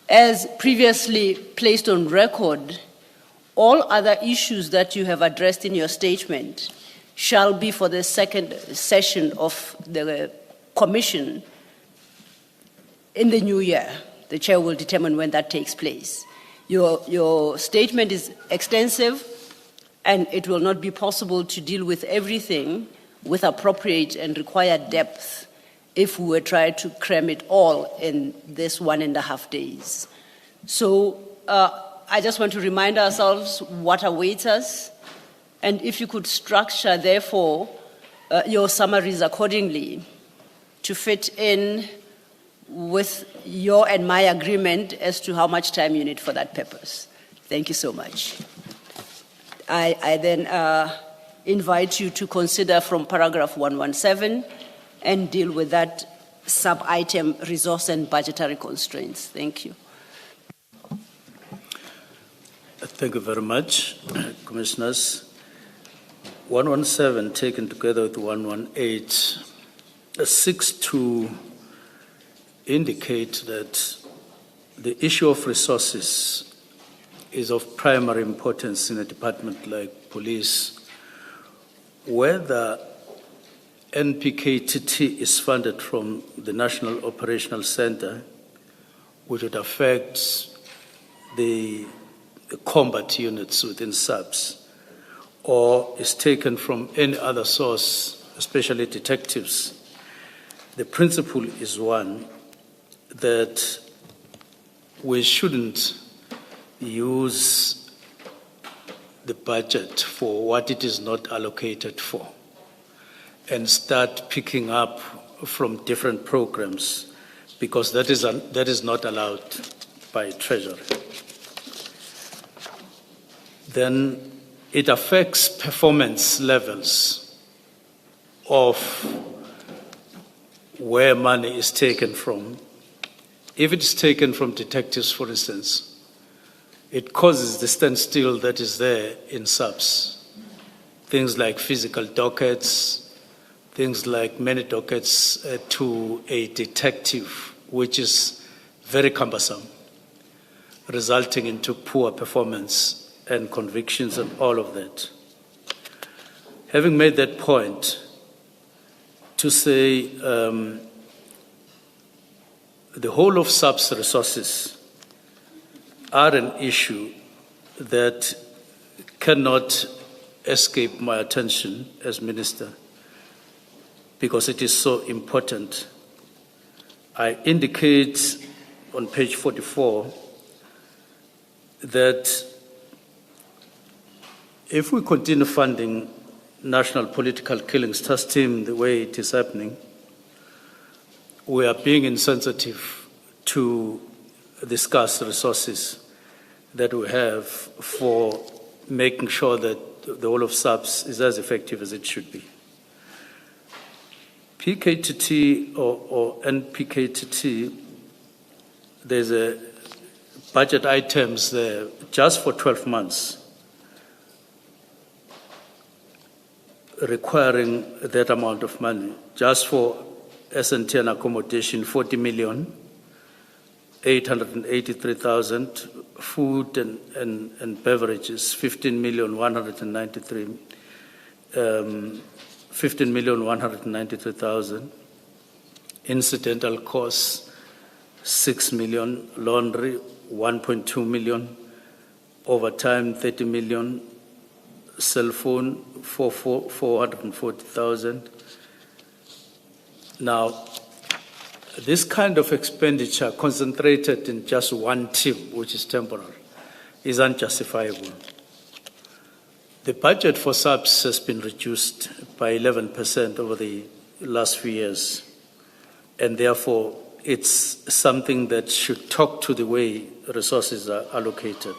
Speaker 2: As previously placed on record, all other issues that you have addressed in your statement shall be for the second session of the Commission in the new year. The Chair will determine when that takes place. Your statement is extensive, and it will not be possible to deal with everything with appropriate and required depth if we were trying to cram it all in this 1.5 days. So I just want to remind ourselves what awaits us, and if you could structure, therefore, your summaries accordingly to fit in with your and my agreement as to how much time you need for that purpose. Thank you so much. I then invite you to consider from paragraph 117 and deal with that sub-item, resource and budgetary constraints. Thank you.
Speaker 8: Thank you very much, Commissioners. 117 taken together with 118 seeks to indicate that the issue of resources is of primary importance in a department like police, whether NPKT is funded from the National Operational Center, which would affect the combat units within SABS, or is taken from any other source, especially detectives. The principle is one that we shouldn't use the budget for what it is not allocated for and start picking up from different programs, because that is not allowed by Treasury. Then it affects performance levels of where money is taken from. If it's taken from detectives, for instance, it causes the standstill that is there in SABS. Things like physical dockets, things like many dockets to a detective, which is very cumbersome, resulting into poor performance and convictions and all of that. Having made that point, to say the whole of SABC's resources are an issue that cannot escape my attention as minister because it is so important. I indicate on page 44 that if we continue funding national political killings trust team the way it is happening, we are being insensitive to the scarce resources that we have for making sure that the whole of SABC is as effective as it should be. PKTT or NPKT, there's a budget items there just for 12 months requiring that amount of money. Just for S&T and accommodation, 40 million, 883,000, food and beverages, 15,193,000, incidental costs, 6 million, laundry, 1.2 million, overtime, 30 million, cell phone, 440,000. Now, this kind of expenditure concentrated in just one team, which is temporal, is unjustifiable. The budget for SABC has been reduced by 11% over the last few years, and therefore it's something that should talk to the way resources are allocated.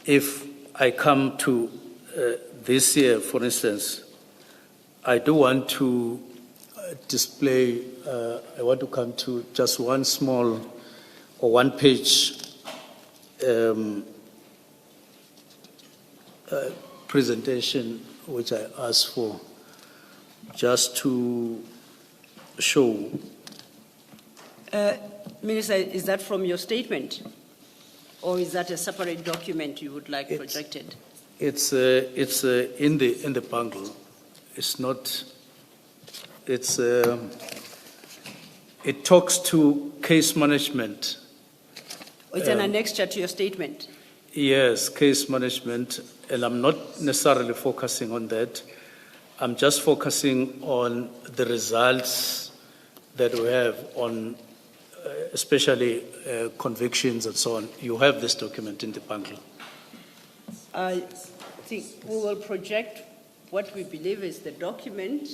Speaker 8: If I come to this year, for instance, I do want to display, I want to come to just one small or one page presentation which I asked for, just to show.
Speaker 2: Minister, is that from your statement? Or is that a separate document you would like projected?
Speaker 8: It's in the bundle. It's not. It's it talks to case management.
Speaker 2: It's an annexure to your statement.
Speaker 8: Yes, case management, and I'm not necessarily focusing on that. I'm just focusing on the results that we have on. Especially convictions and so on. You have this document in the bundle.
Speaker 2: I think we will project what we believe is the document.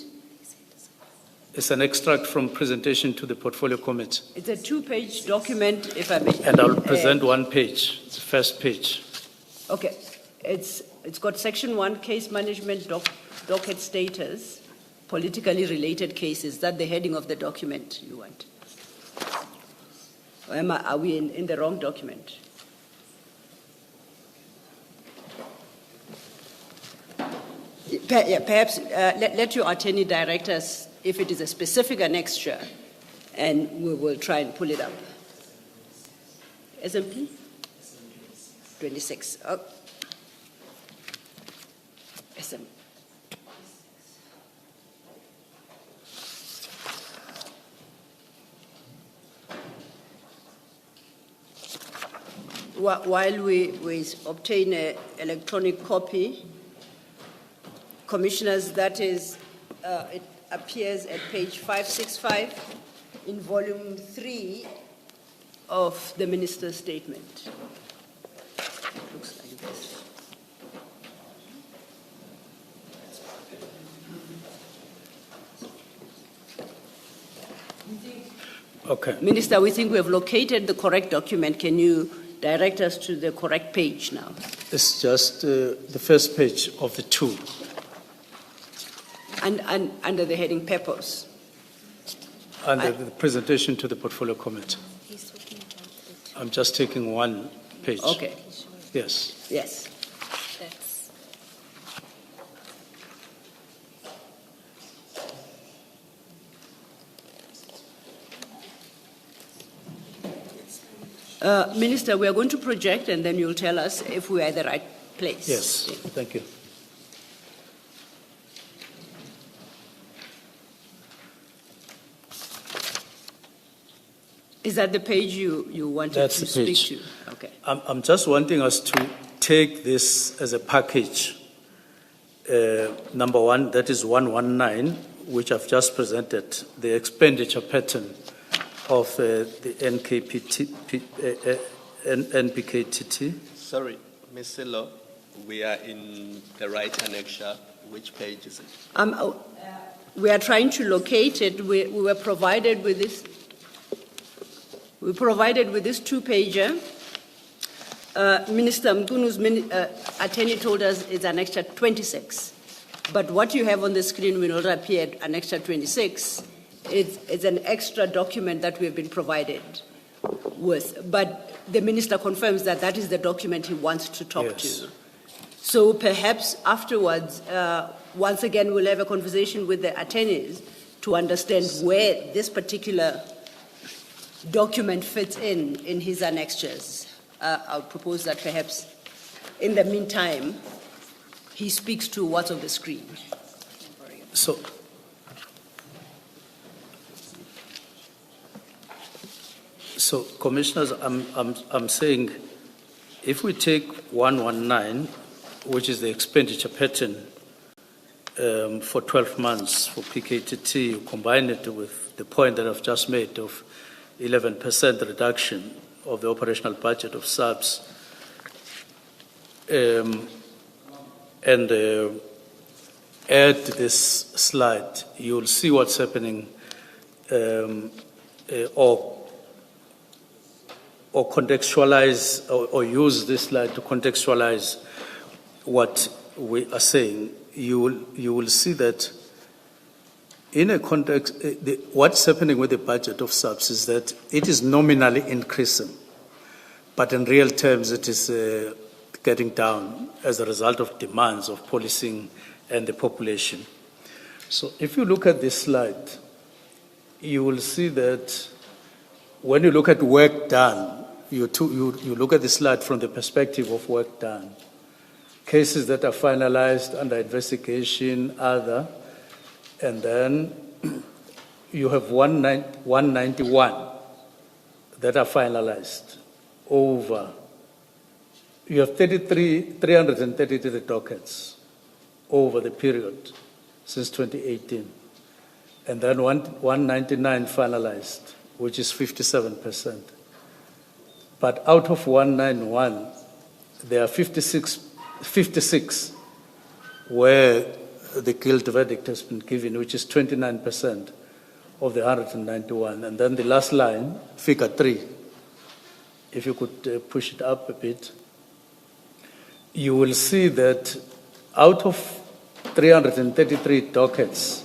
Speaker 8: It's an extract from presentation to the portfolio committee.
Speaker 2: It's a 2-page document, if I may.
Speaker 8: And I'll present one page, it's the first page.
Speaker 2: Okay, it's got section 1, case management, docket status, politically related cases. That's the heading of the document you want. Are we in the wrong document? Perhaps let your attorney direct us if it is a specific annexure, and we will try and pull it up. SMP? 26. Oh. SMP. While we obtain an electronic copy, Commissioners, that is, it appears at page 565 in volume 3 of the Minister's statement. Looks like this.
Speaker 8: Okay.
Speaker 2: Minister, we think we have located the correct document. Can you direct us to the correct page now?
Speaker 8: It's just the first page of the 2.
Speaker 2: And under the heading purpose.
Speaker 8: Under the presentation to the portfolio committee. I'm just taking one page.
Speaker 2: Okay.
Speaker 8: Yes.
Speaker 2: Yes.
Speaker 6: That's
Speaker 2: Minister, we are going to project and then you'll tell us if we are at the right place.
Speaker 8: Yes, thank you.
Speaker 2: Is that the page you wanted
Speaker 8: That's
Speaker 2: to
Speaker 8: the
Speaker 2: speak
Speaker 8: page.
Speaker 2: to? Okay.
Speaker 8: I'm just wanting us to take this as a package. Number one, that is 119, which I've just presented, the expenditure pattern of the NPKT.
Speaker 4: Sorry, Ms. Silo, we are in the right annexure. Which page is it?
Speaker 2: We are trying to locate it. We were provided with this. We provided with this two-pager. Minister Mchunu's attorney told us it's Annexure 26. But what you have on the screen will not appear at Annexure 26. It's an extra document that we have been provided with. But the minister confirms that that is the document he wants to talk to. So perhaps afterwards, once again, we'll have a conversation with the attorneys to understand where this particular document fits in his annexures. I'll propose that perhaps in the meantime, he speaks to what's on the screen.
Speaker 8: So commissioners, I'm saying if we take 119, which is the expenditure pattern for 12 months for PKTT, you combine it with the point that I've just made of 11% reduction of the operational budget of SABS, and add this slide, you'll see what's happening, or contextualize, or use this slide to contextualize what we are saying. You will see that in a context, what's happening with the budget of SABS is that it is nominally increasing, but in real terms it is getting down as a result of demands of policing and the population. So if you look at this slide, you will see that when you look at work done, you look at the slide from the perspective of work done. Cases that are finalized under investigation, other, and then you have 191 that are finalized over. You have 333 dockets over the period since 2018, and then 199 finalized, which is 57%. But out of 191, there are 56 where the guilt verdict has been given, which is 29% of the 191. And then the last line, figure 3, if you could push it up a bit, you will see that out of 333 dockets,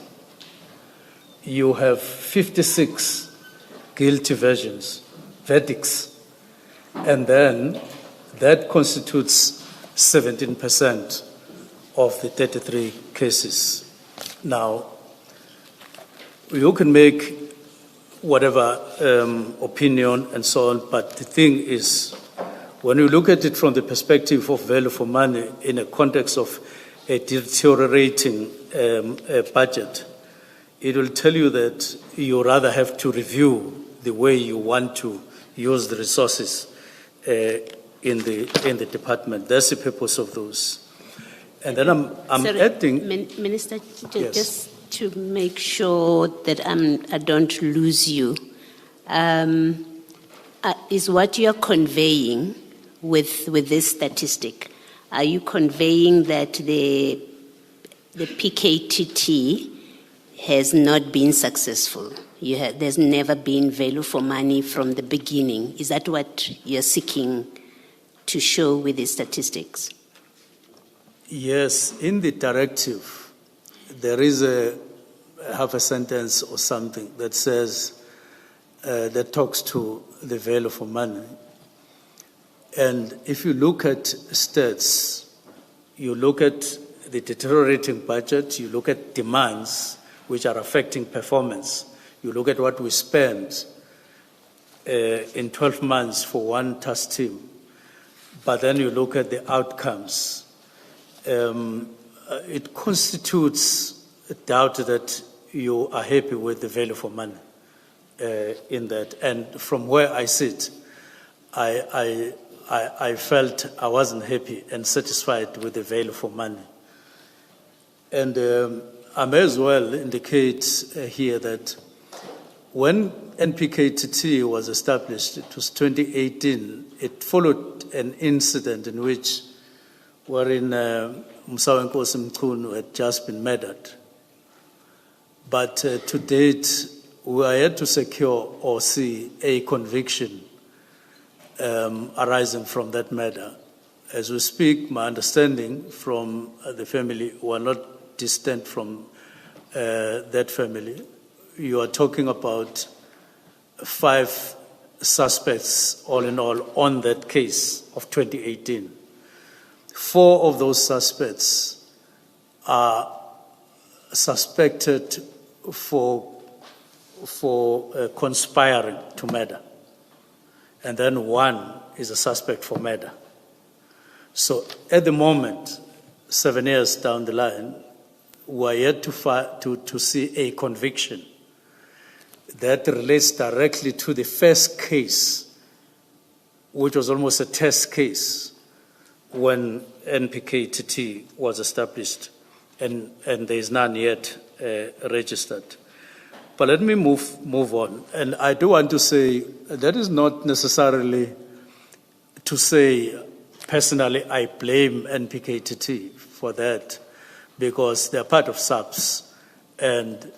Speaker 8: you have 56 guilty verdicts, and then that constitutes 17% of the 33 cases. Now, you can make whatever opinion and so on, but the thing is, when you look at it from the perspective of value for money in a context of a deteriorating budget, it will tell you that you rather have to review the way you want to use the resources in the department. That's the purpose of those. And then I'm adding...
Speaker 5: Minister,
Speaker 8: Yes.
Speaker 5: just to make sure that I don't lose you, is what you're conveying with this statistic, are you conveying that the PKTT has not been successful? There's never been value for money from the beginning. Is that what you're seeking to show with the statistics?
Speaker 8: Yes, in the directive, there is a half a sentence or something that says, that talks to the value for money. And if you look at stats, you look at the deteriorating budget, you look at demands which are affecting performance, you look at what we spend, in 12 months for one task team, but then you look at the outcomes, it constitutes a doubt that you are happy with the value for money in that. And from where I sit, I felt I wasn't happy and satisfied with the value for money. And I may as well indicate here that when NPKT was established, it was 2018, it followed an incident in which wherein Mkhwanazi Mchunu had just been murdered. But to date, we are yet to secure or see a conviction arising from that murder. As we speak, my understanding from the family, who are not distant from that family, you are talking about 5 suspects, all in all, on that case of 2018. 4 of those suspects are suspected for conspiring to murder. And then 1 is a suspect for murder. So at the moment, 7 years down the line, we are yet to see a conviction that relates directly to the first case, which was almost a test case when NPKT was established, and there is none yet registered. But let me move on. And I do want to say that is not necessarily to say, personally, I blame NPKT for that, because they're part of SABC, and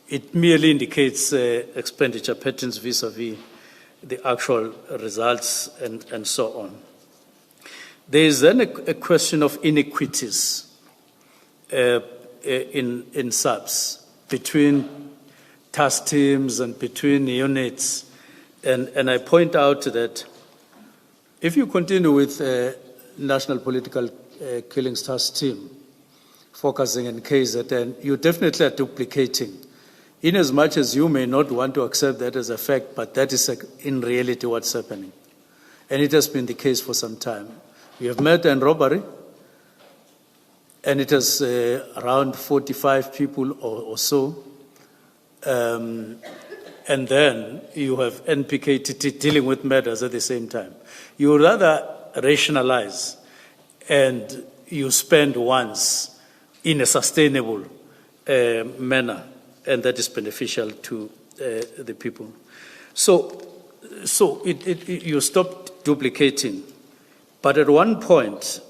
Speaker 8: it merely indicates expenditure patterns vis-a-vis the actual results and so on. There is then a question of inequities in SABC between task teams and between units. And I point out that if you continue with National Political Killings Task Team, focusing on KZN, you definitely are duplicating. In as much as you may not want to accept that as a fact, but that is in reality what's happening. And it has been the case for some time. We have murder and robbery, and it is around 45 people or so. And then you have NPKT dealing with murders at the same time. You rather rationalize and you spend once in a sustainable manner, and that is beneficial to the people. So you stop duplicating. But at one point,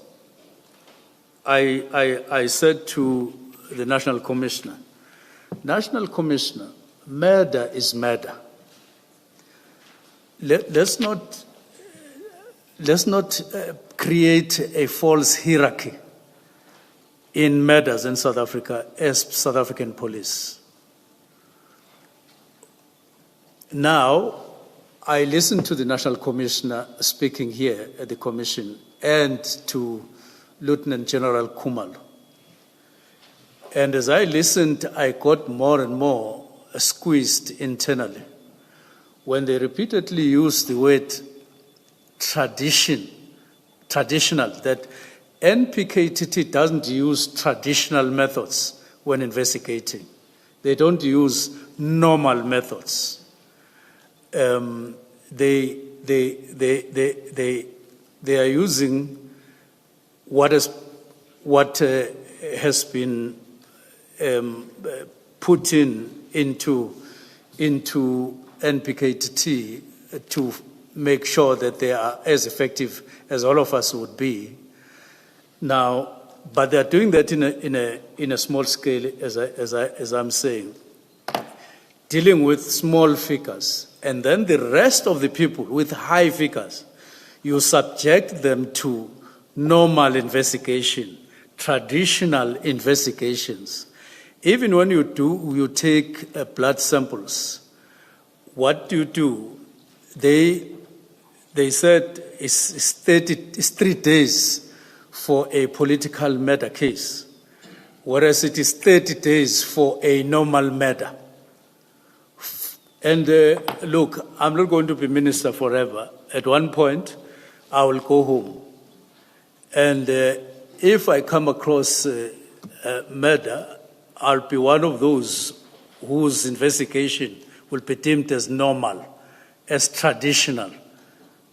Speaker 8: I said to the National Commissioner, murder is murder. Let's not create a false hierarchy in murders in South Africa as South African police. Now, I listened to the National Commissioner speaking here at the Commission and to Lieutenant General Khumalo. And as I listened, I got more and more squeezed internally when they repeatedly used the word traditional, that NPKT doesn't use traditional methods when investigating. They don't use normal methods. They are using what has been put into NPKT to make sure that they are as effective as all of us would be. Now, but they are doing that in a small scale, as I'm saying, dealing with small figures. And then the rest of the people with high figures, you subject them to normal investigation, traditional investigations. Even when you take blood samples, what do? They said it's 3 days for a political murder case, whereas it is 30 days for a normal murder. And look, I'm not going to be minister forever. At one point, I will go home. And if I come across murder, I'll be one of those whose investigation will be deemed as normal, as traditional,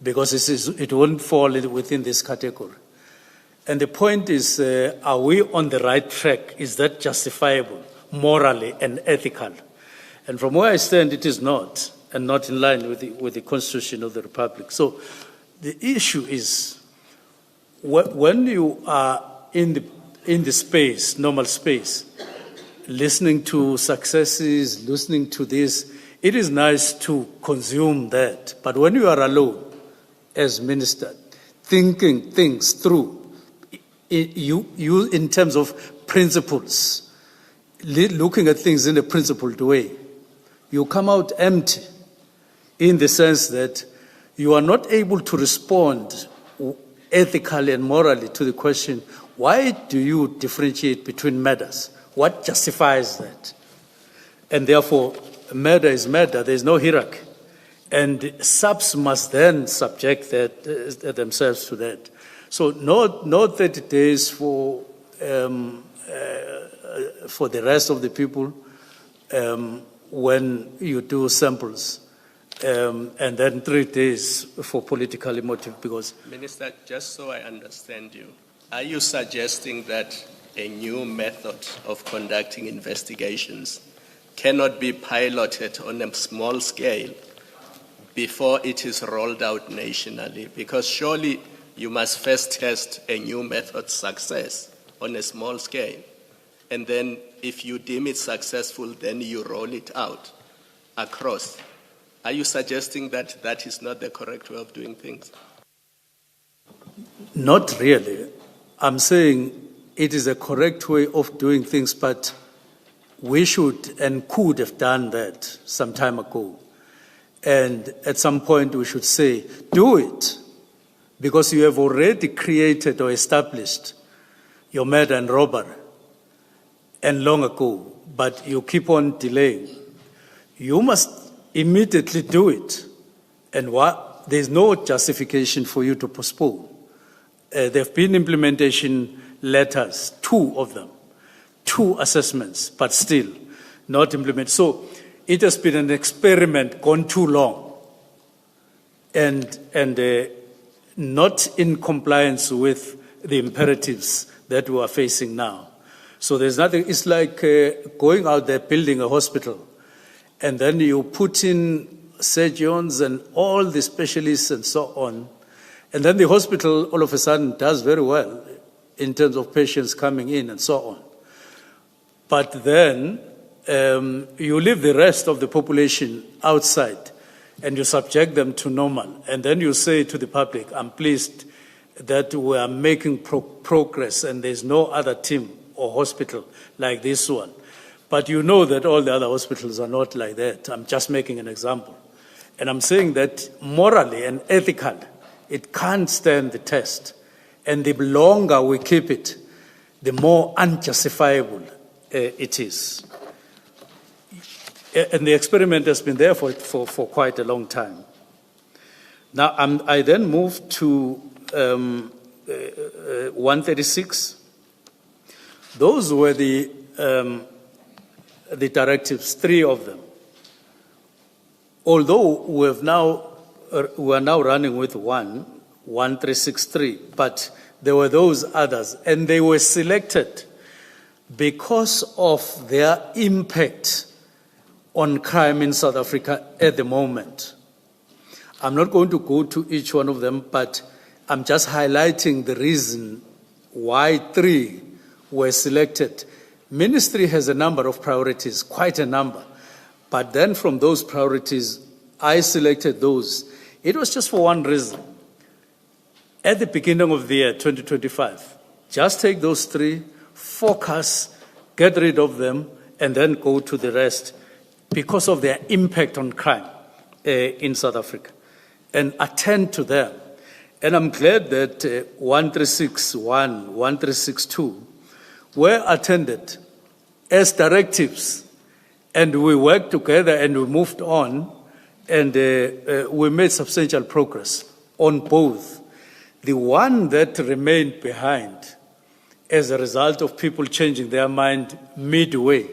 Speaker 8: because it won't fall within this category. And the point is, are we on the right track? Is that justifiable, morally and ethical? And from where I stand, it is not, and not in line with the Constitution of the Republic. So the issue is, when you are in the space, normal space, listening to successes, listening to this, it is nice to consume that. But when you are alone, as minister, thinking things through, you in terms of principles, looking at things in a principled way, you come out empty in the sense that you are not able to respond ethically and morally to the question, why do you differentiate between murders? What justifies that? And therefore, murder is murder. There is no hierarchy. And subs must then subject themselves to that. So no 30 days for the rest of the people when you do samples, and then 3 days for politically motive. Because
Speaker 4: Minister, just so I understand you, are you suggesting that a new method of conducting investigations cannot be piloted on a small scale before it is rolled out nationally? Because surely you must first test a new method's success on a small scale. And then if you deem it successful, then you roll it out across. Are you suggesting that that is not the correct way of doing things?
Speaker 8: Not really. I'm saying it is a correct way of doing things, but we should and could have done that some time ago. And at some point we should say, do it, because you have already created or established your murder and robbery, and long ago, but you keep on delaying. You must immediately do it. And there's no justification for you to postpone. There have been implementation letters, 2 of them, 2 assessments, but still not implemented. So it has been an experiment gone too long and not in compliance with the imperatives that we are facing now. So there's nothing, it's like going out there building a hospital, and then you put in surgeons and all the specialists and so on, and then the hospital all of a sudden does very well in terms of patients coming in and so on. But then you leave the rest of the population outside and you subject them to normal. And then you say to the public, I'm pleased that we are making progress and there's no other team or hospital like this one. But you know that all the other hospitals are not like that. I'm just making an example. And I'm saying that morally and ethically, it can't stand the test. And the longer we keep it, the more unjustifiable it is. And the experiment has been there for quite a long time. Now, I then moved to 136. Those were the directives, 3 of them. Although we are now running with 1363, but there were those others, and they were selected because of their impact on crime in South Africa at the moment. I'm not going to go to each one of them, but I'm just highlighting the reason why 3 were selected. Ministry has a number of priorities, quite a number. But then from those priorities, I selected those. It was just for one reason. At the beginning of the year, 2025, just take those 3, focus, get rid of them, and then go to the rest because of their impact on crime in South Africa, and attend to them. And I'm glad that 1361, 1362 were attended as directives And we worked together and we moved on, and we made substantial progress on both. The one that remained behind as a result of people changing their mind midway,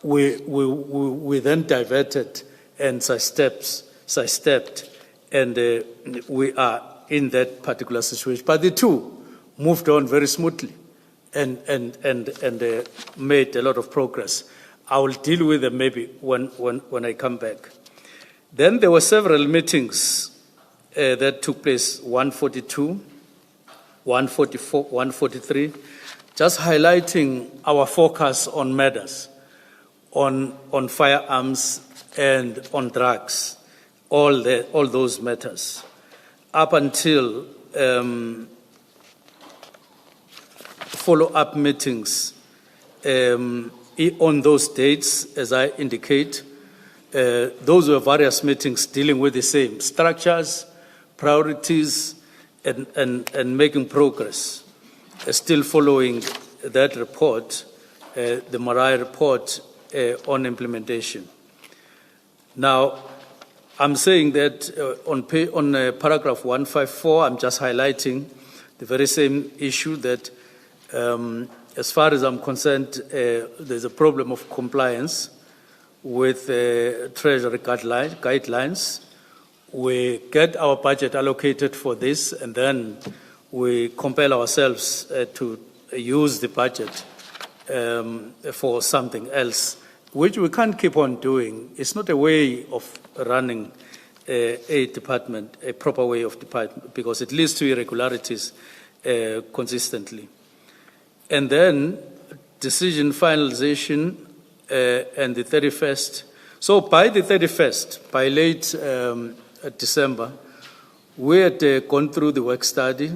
Speaker 8: we then diverted and sidestepped, and we are in that particular situation. But the two moved on very smoothly and made a lot of progress. I will deal with them maybe when I come back. Then there were several meetings that took place, 142, 144, 143, just highlighting our focus on matters, on firearms and on drugs, all those matters, up until follow-up meetings on those dates, as I indicate. Those were various meetings dealing with the same structures, priorities, and making progress. Still following that report, the Marai report on implementation. Now, I'm saying that on paragraph 154, I'm just highlighting the very same issue that, as far as I'm concerned, there's a problem of compliance with Treasury guidelines. We get our budget allocated for this, and then we compel ourselves to use the budget for something else, which we can't keep on doing. It's not a way of running a department, a proper way of department, because it leads to irregularities consistently. And then decision finalization and the 31st. So by the 31st, by late December, we had gone through the work study.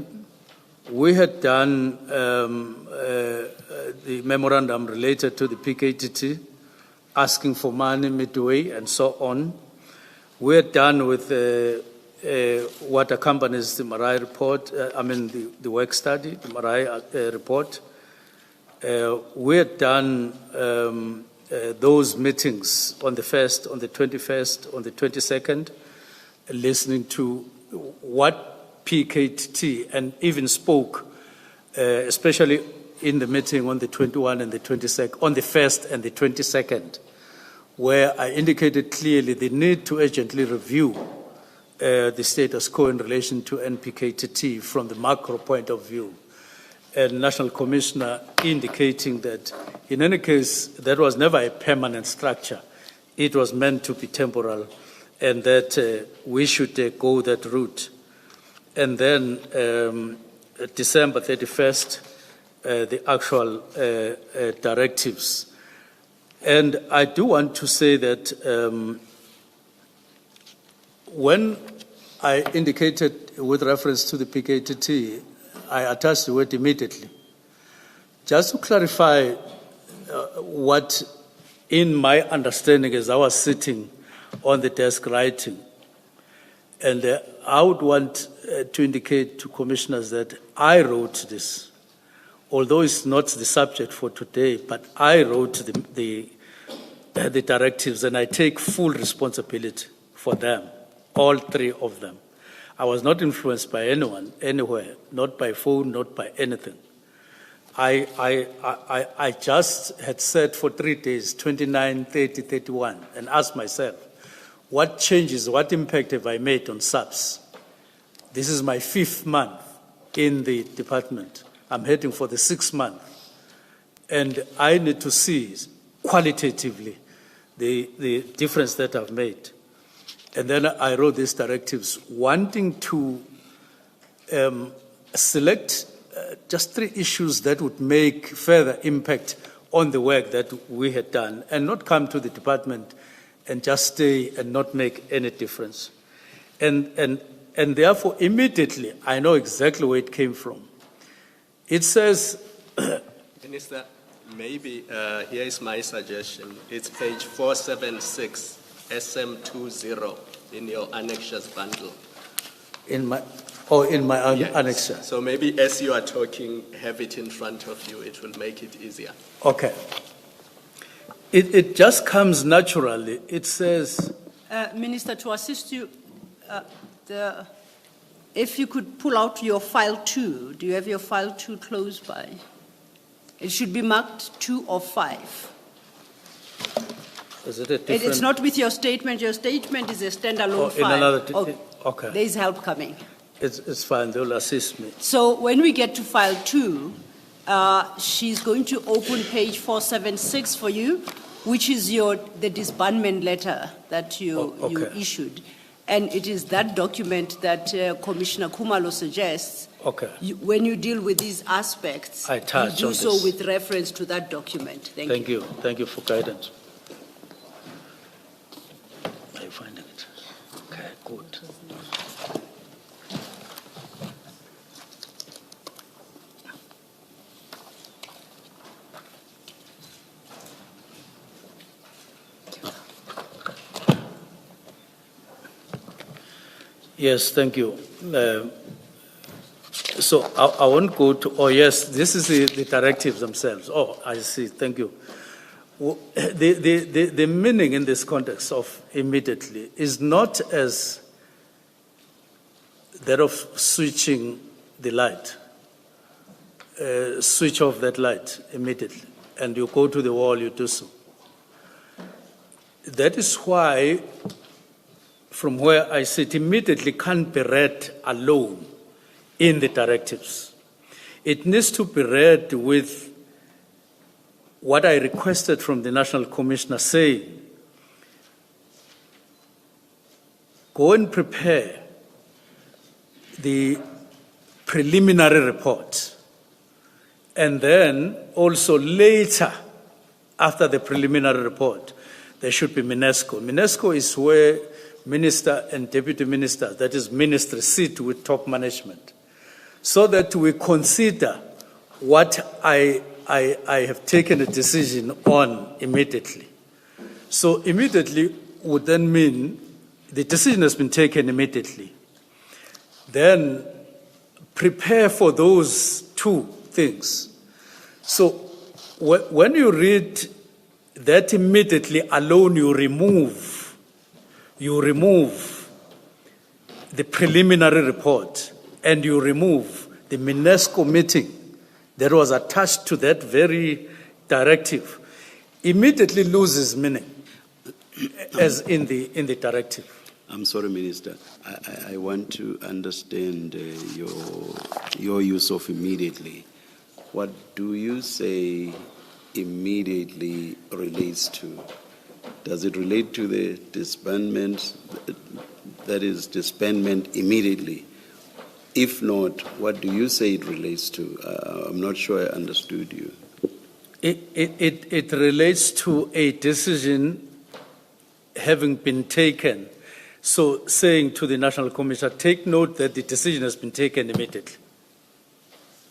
Speaker 8: We had done the memorandum related to the PKTT, asking for money midway and so on. We had done with what accompanies the Marai report, the work study, the Marai report. We had done those meetings on the 1st, on the 21st, on the 22nd, listening to what PKTT, and even spoke, especially in the meeting on the 21 and the 22nd, on the 1st and the 22nd, where I indicated clearly the need to urgently review the status quo in relation to NPKT from the macro point of view. And National Commissioner indicating that, in any case, that was never a permanent structure. It was meant to be temporal, and that we should go that route. And then December 31st, the actual directives. And I do want to say that when I indicated with reference to the PKTT, I attached the word immediately. Just to clarify what, in my understanding as I was sitting on the desk writing, and I would want to indicate to commissioners that I wrote this, although it's not the subject for today, but I wrote the directives, and I take full responsibility for them, all three of them. I was not influenced by anyone, anywhere, not by phone, not by anything. I just had said for 3 days, 29, 30, 31, and asked myself, what changes, what impact have I made on SABS? This is my 5th month in the department. I'm heading for the 6th month. And I need to see qualitatively the difference that I've made. And then I wrote these directives wanting to select just 3 issues that would make further impact on the work that we had done, and not come to the department and just stay and not make any difference. And therefore, immediately, I know exactly where it came from. It says...
Speaker 4: Minister, maybe here is my suggestion. It's page 476. SM20 in your annexures bundle.
Speaker 8: In my
Speaker 4: Yes.
Speaker 8: annexure.
Speaker 4: So maybe as you are talking, have it in front of you. It will make it easier.
Speaker 8: Okay. It just comes naturally. It says,
Speaker 2: Minister, to assist you, if you could pull out your file 2, do you have your file 2 close by? It should be marked 2 of 5.
Speaker 8: is it a different?
Speaker 2: It's not with your statement. Your statement is a standalone
Speaker 8: in
Speaker 2: file.
Speaker 8: another okay.
Speaker 2: There's help coming.
Speaker 8: It's fine. They'll assist me.
Speaker 2: So when we get to file 2, she's going to open page 476 for you, which is the disbandment letter that you issued. And it is that document that Commissioner Khumalo suggests.
Speaker 8: Okay.
Speaker 2: When you deal with these aspects,
Speaker 8: I touch
Speaker 2: you do
Speaker 8: on
Speaker 2: so
Speaker 8: this.
Speaker 2: with reference to that document. Thank you.
Speaker 8: Thank you for guidance. Are you finding it? Okay, good. Yes, thank you. So I won't go to, yes, this is the directives themselves. Oh, I see, thank you. The meaning in this context of immediately is not as that of switching the light, switch off that light immediately, and you go to the wall, you do so. That is why, from where I sit, immediately can't be read alone in the directives. It needs to be read with what I requested from the National Commissioner saying, go and prepare the preliminary report, and then also later, after the preliminary report, there should be MINESCO. MINESCO is where Minister and Deputy Minister, that is ministry, sit with top management, so that we consider what I have taken a decision on immediately. So immediately would then mean the decision has been taken immediately. Then prepare for those two things. So when you read that immediately alone, you remove the preliminary report, and you remove the MINESCO meeting that was attached to that very directive, immediately loses meaning as in the directive.
Speaker 1: I'm sorry, Minister. I want to understand your use of immediately. What do you say immediately relates to? Does it relate to the disbandment, that is disbandment immediately? If not, what do you say it relates to? I'm not sure I understood you.
Speaker 8: It relates to a decision having been taken. So saying to the National Commissioner, take note that the decision has been taken immediately.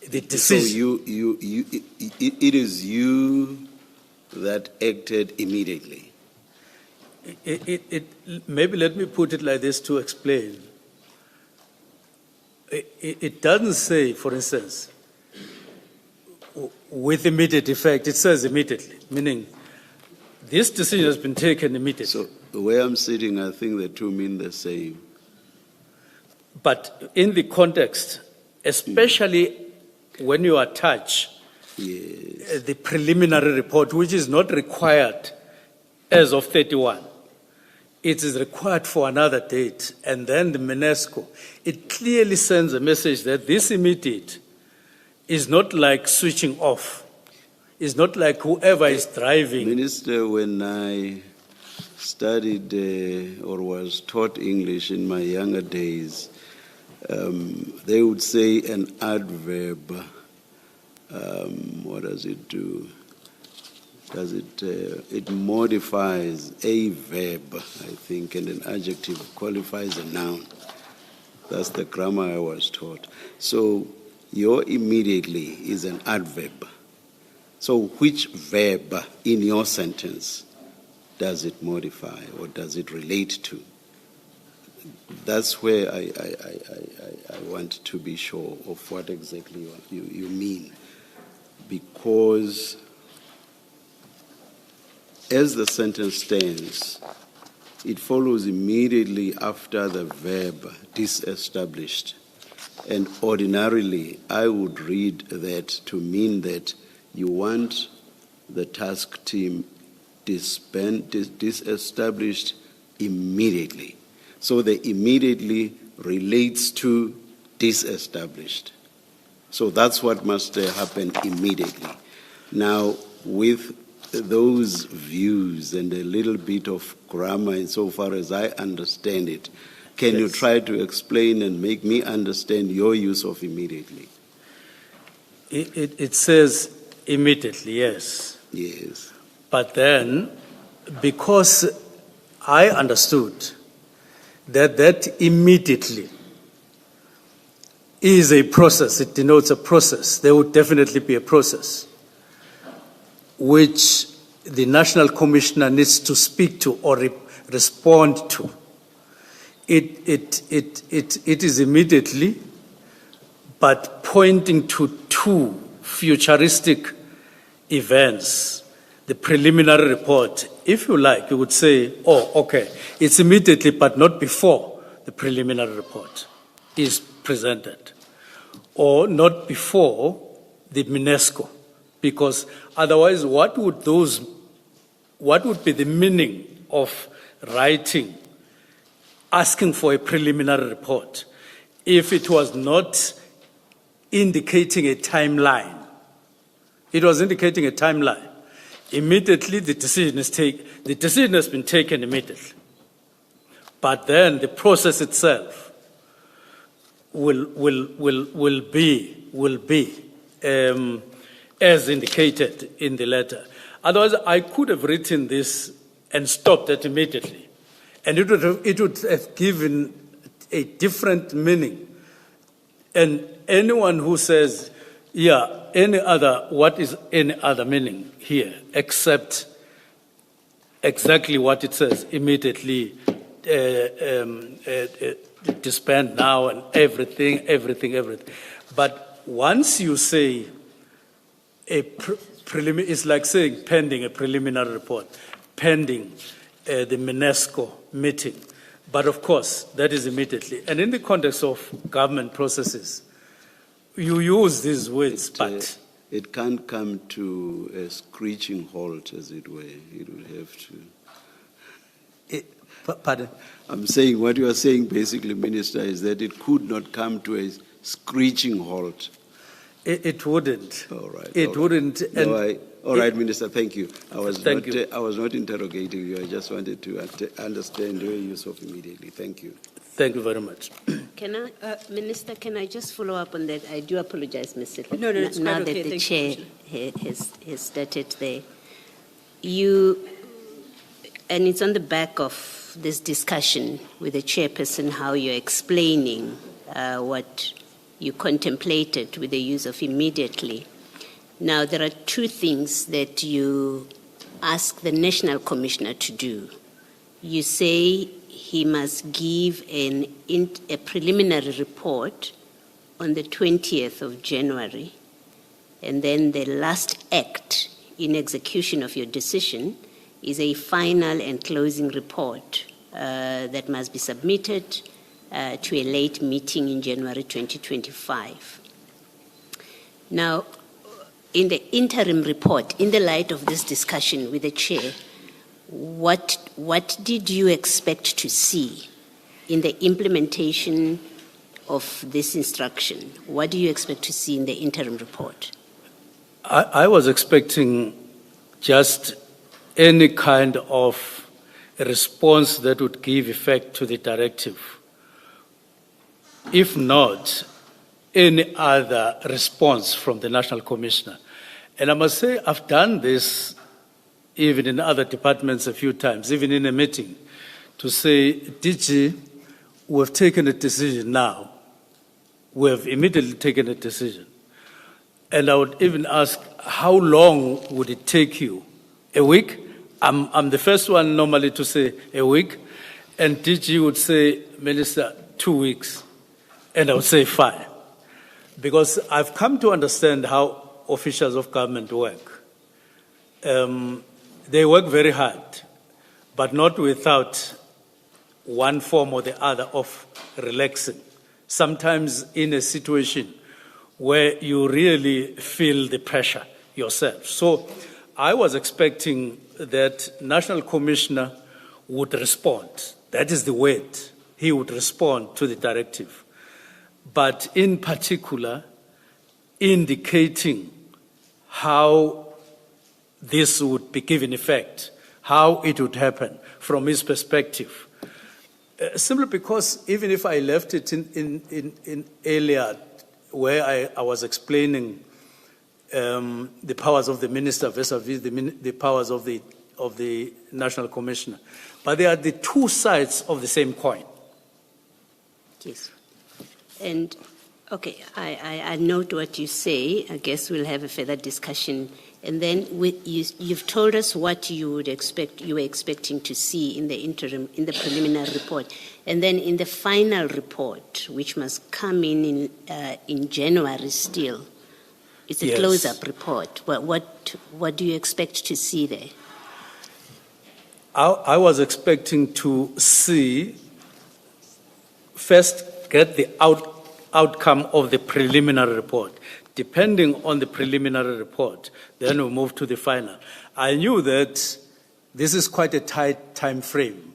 Speaker 8: The decision.
Speaker 1: So it is you that acted immediately.
Speaker 8: Maybe let me put it like this to explain. It doesn't say, for instance, with immediate effect. It says immediately, meaning this decision has been taken immediately.
Speaker 1: So the way I'm sitting, I think the two mean the same.
Speaker 8: But in the context, especially when you attach the preliminary report, which is not required as of 31, it is required for another date, and then the MINESCO, it clearly sends a message that this immediate is not like switching off. It's not like whoever is driving.
Speaker 1: Minister, when I studied or was taught English in my younger days, they would say an adverb. What does it do? It modifies a verb, I think, and an adjective qualifies a noun. That's the grammar I was taught. So your immediately is an adverb. So which verb in your sentence does it modify or does it relate to? That's where I want to be sure of what exactly you mean. Because as the sentence stands, it follows immediately after the verb disestablished. And ordinarily, I would read that to mean that you want the task team disestablished immediately. So the immediately relates to disestablished. So that's what must happen immediately. Now, with those views and a little bit of grammar insofar as I understand it, can you try to explain and make me understand your use of immediately?
Speaker 8: It says immediately, yes.
Speaker 1: Yes.
Speaker 8: But then, because I understood that immediately is a process, it denotes a process, there would definitely be a process which the National Commissioner needs to speak to or respond to. It is immediately, but pointing to two futuristic events. The preliminary report, if you like, you would say, oh, okay, it's immediately, but not before the preliminary report is presented, or not before the UNESCO, because otherwise, what would be the meaning of writing, asking for a preliminary report, if it was not indicating a timeline? It was indicating a timeline. Immediately, the decision has been taken immediately. But then the process itself will be as indicated in the letter. Otherwise, I could have written this and stopped it immediately, and it would have given a different meaning. And anyone who says, what is any other meaning here, except exactly what it says, immediately, disband now and everything. But once you say it's like saying pending a preliminary report, pending the UNESCO meeting. But of course, that is immediately. And in the context of government processes, you use these words, but
Speaker 1: it can't come to a screeching halt, as it were. It will have to.
Speaker 8: Pardon?
Speaker 1: I'm saying what you are saying, basically, Minister, is that it could not come to a screeching halt.
Speaker 8: It wouldn't.
Speaker 1: All right.
Speaker 8: It wouldn't.
Speaker 1: All right, Minister, thank you. I was not interrogating you. I just wanted to understand your use of immediately. Thank you.
Speaker 8: Thank you very much.
Speaker 5: Minister, can I just follow up on that? I do apologize, Mr.
Speaker 2: No, it's
Speaker 5: now
Speaker 2: quite
Speaker 5: that
Speaker 2: okay.
Speaker 5: the
Speaker 2: Thank
Speaker 5: chair
Speaker 2: you,
Speaker 5: has started there. And it's on the back of this discussion with the chairperson, how you're explaining what you contemplated with the use of immediately. Now, there are two things that you ask the National Commissioner to do. You say he must give a preliminary report on the 20th of January, and then the last act in execution of your decision is a final and closing report that must be submitted to a late meeting in January 2025. Now, in the interim report, in the light of this discussion with the chair, what did you expect to see in the implementation of this instruction? What do you expect to see in the interim report?
Speaker 8: I was expecting just any kind of a response that would give effect to the directive. If not, any other response from the National Commissioner. And I must say, I've done this even in other departments a few times, even in a meeting, to say, DG, we have taken a decision now. We have immediately taken a decision. And I would even ask, how long would it take you? A week? I'm the first one normally to say a week, and DG would say, Minister, 2 weeks. And I would say 5. Because I've come to understand how officials of government work. they work very hard, but not without one form or the other of relaxing. Sometimes in a situation where you really feel the pressure yourself. So I was expecting that National Commissioner would respond. That is the word. He would respond to the directive. But in particular, indicating how this would be given effect, how it would happen from his perspective. Simply because even if I left it in earlier where I was explaining the powers of the minister vis-a-vis the powers of the National Commissioner, but they are the two sides of the same coin.
Speaker 5: Yes. And, okay, I note what you say. I guess we'll have a further discussion. And then you've told us what you were expecting to see in the preliminary report. And then in the final report, which must come in January still, it's a
Speaker 8: Yes.
Speaker 5: close-up report. What do you expect to see there?
Speaker 8: I was expecting to see, first get the outcome of the preliminary report. Depending on the preliminary report, then we'll move to the final. I knew that this is quite a tight time frame,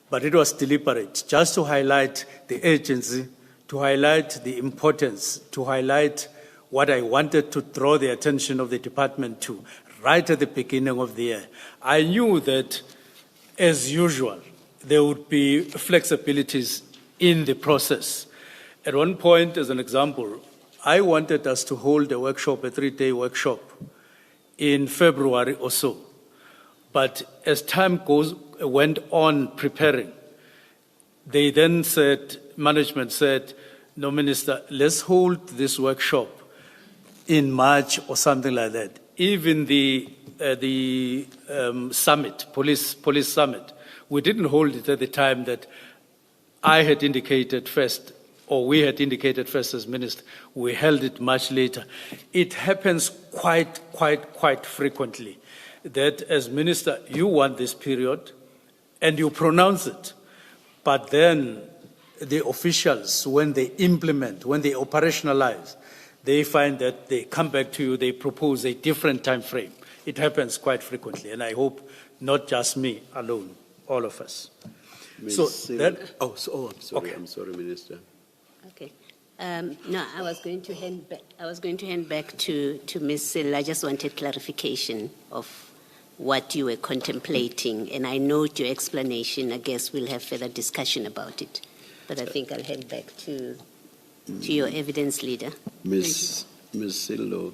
Speaker 8: but it was deliberate, just to highlight the urgency, to highlight the importance, to highlight what I wanted to draw the attention of the department to right at the beginning of the year. I knew that, as usual, there would be flexibilities in the process. At one point, as an example, I wanted us to hold a workshop, a 3-day workshop, in February or so. But as time went on preparing, they then said, management said, no, Minister, let's hold this workshop in March or something like that. Even the summit, police summit, we didn't hold it at the time that I had indicated first, or we had indicated first as minister. We held it much later. It happens quite frequently that as minister, you want this period and you pronounce it. But then the officials, when they implement, when they operationalize, they find that they come back to you, they propose a different time frame. It happens quite frequently, and I hope not just me alone, all of us.
Speaker 1: I'm sorry, Minister.
Speaker 5: Okay. No, I was going to hand back to Ms. Sill. I just wanted clarification of what you were contemplating, and I note your explanation. I guess we'll have further discussion about it. But I think I'll hand back to your evidence leader.
Speaker 1: Ms. Sillo,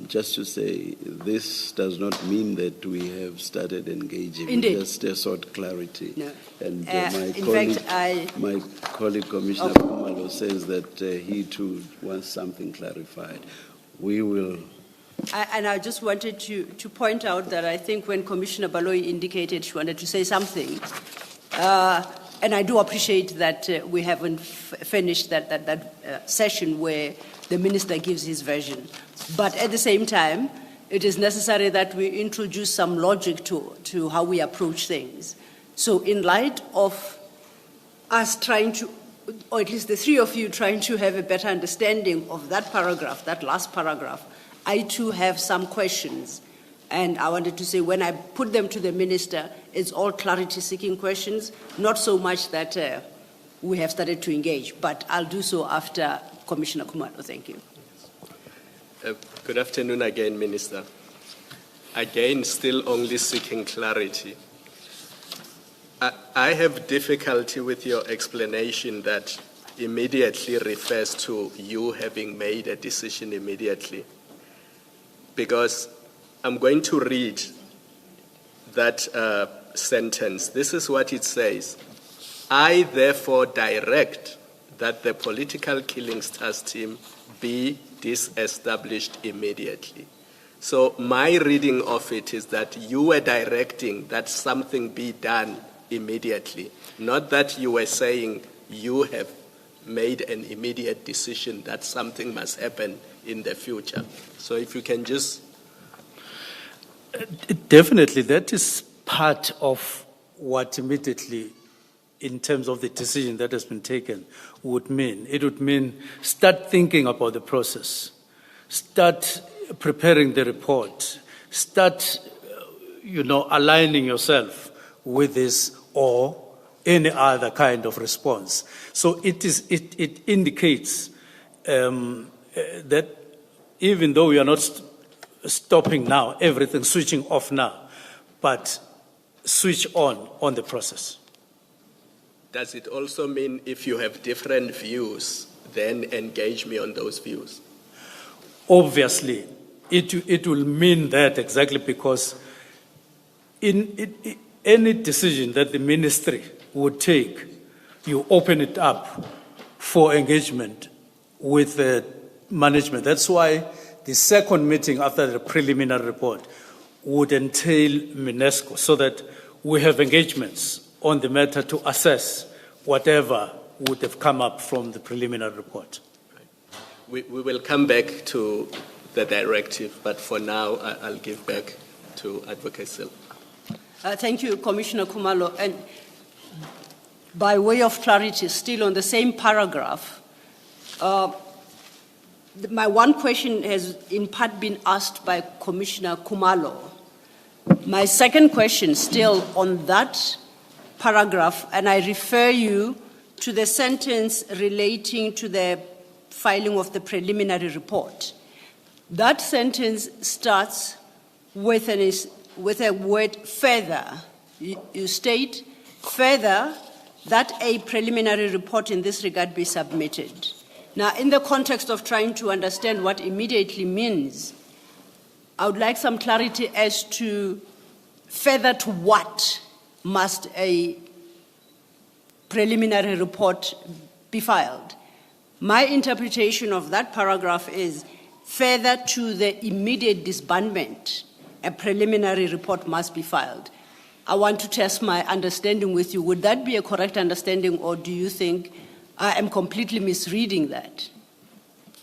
Speaker 1: just to say, this does not mean that we have started engaging.
Speaker 2: Indeed.
Speaker 1: Just sought clarity.
Speaker 2: No.
Speaker 1: And
Speaker 2: my
Speaker 1: colleague Commissioner Kumalo says that he too wants something clarified. We will.
Speaker 2: And I just wanted to point out that I think when Commissioner Baloyi indicated she wanted to say something, and I do appreciate that we haven't finished that session where the minister gives his version. But at the same time, it is necessary that we introduce some logic to how we approach things. So in light of us trying to, or at least the three of you trying to have a better understanding of that paragraph, that last paragraph, I too have some questions. And I wanted to say, when I put them to the minister, it's all clarity-seeking questions, not so much that we have started to engage, but I'll do so after Commissioner Kumalo. Thank you.
Speaker 4: Good afternoon again, Minister. Again, still only seeking clarity. I have difficulty with your explanation that immediately refers to you having made a decision immediately, because I'm going to read that sentence. This is what it says. I therefore direct that the political killings task team be disestablished immediately. So my reading of it is that you were directing that something be done immediately, not that you were saying you have made an immediate decision that something must happen in the future. So if you can just...
Speaker 8: Definitely, that is part of what immediately, in terms of the decision that has been taken, would mean. It would mean start thinking about the process, start preparing the report, start, aligning yourself with this or any other kind of response. So it indicates that even though we are not stopping now, everything switching off now, but switch on the process.
Speaker 4: Does it also mean if you have different views, then engage me on those views?
Speaker 8: Obviously, it will mean that exactly because in any decision that the ministry would take, you open it up for engagement with the management. That's why the second meeting after the preliminary report would entail UNESCO so that we have engagements on the matter to assess whatever would have come up from the preliminary report.
Speaker 4: We will come back to the directive, but for now, I'll give back to Advocate Sil.
Speaker 2: Thank you, Commissioner Khumalo. And by way of clarity, still on the same paragraph, my one question has in part been asked by Commissioner Khumalo. My second question, still on that paragraph, and I refer you to the sentence relating to the filing of the preliminary report. That sentence starts with a word further. You state further that a preliminary report in this regard be submitted. Now, in the context of trying to understand what immediately means, I would like some clarity as to further to what must a preliminary report be filed. My interpretation of that paragraph is further to the immediate disbandment, a preliminary report must be filed. I want to test my understanding with you. Would that be a correct understanding, or do you think I am completely misreading that?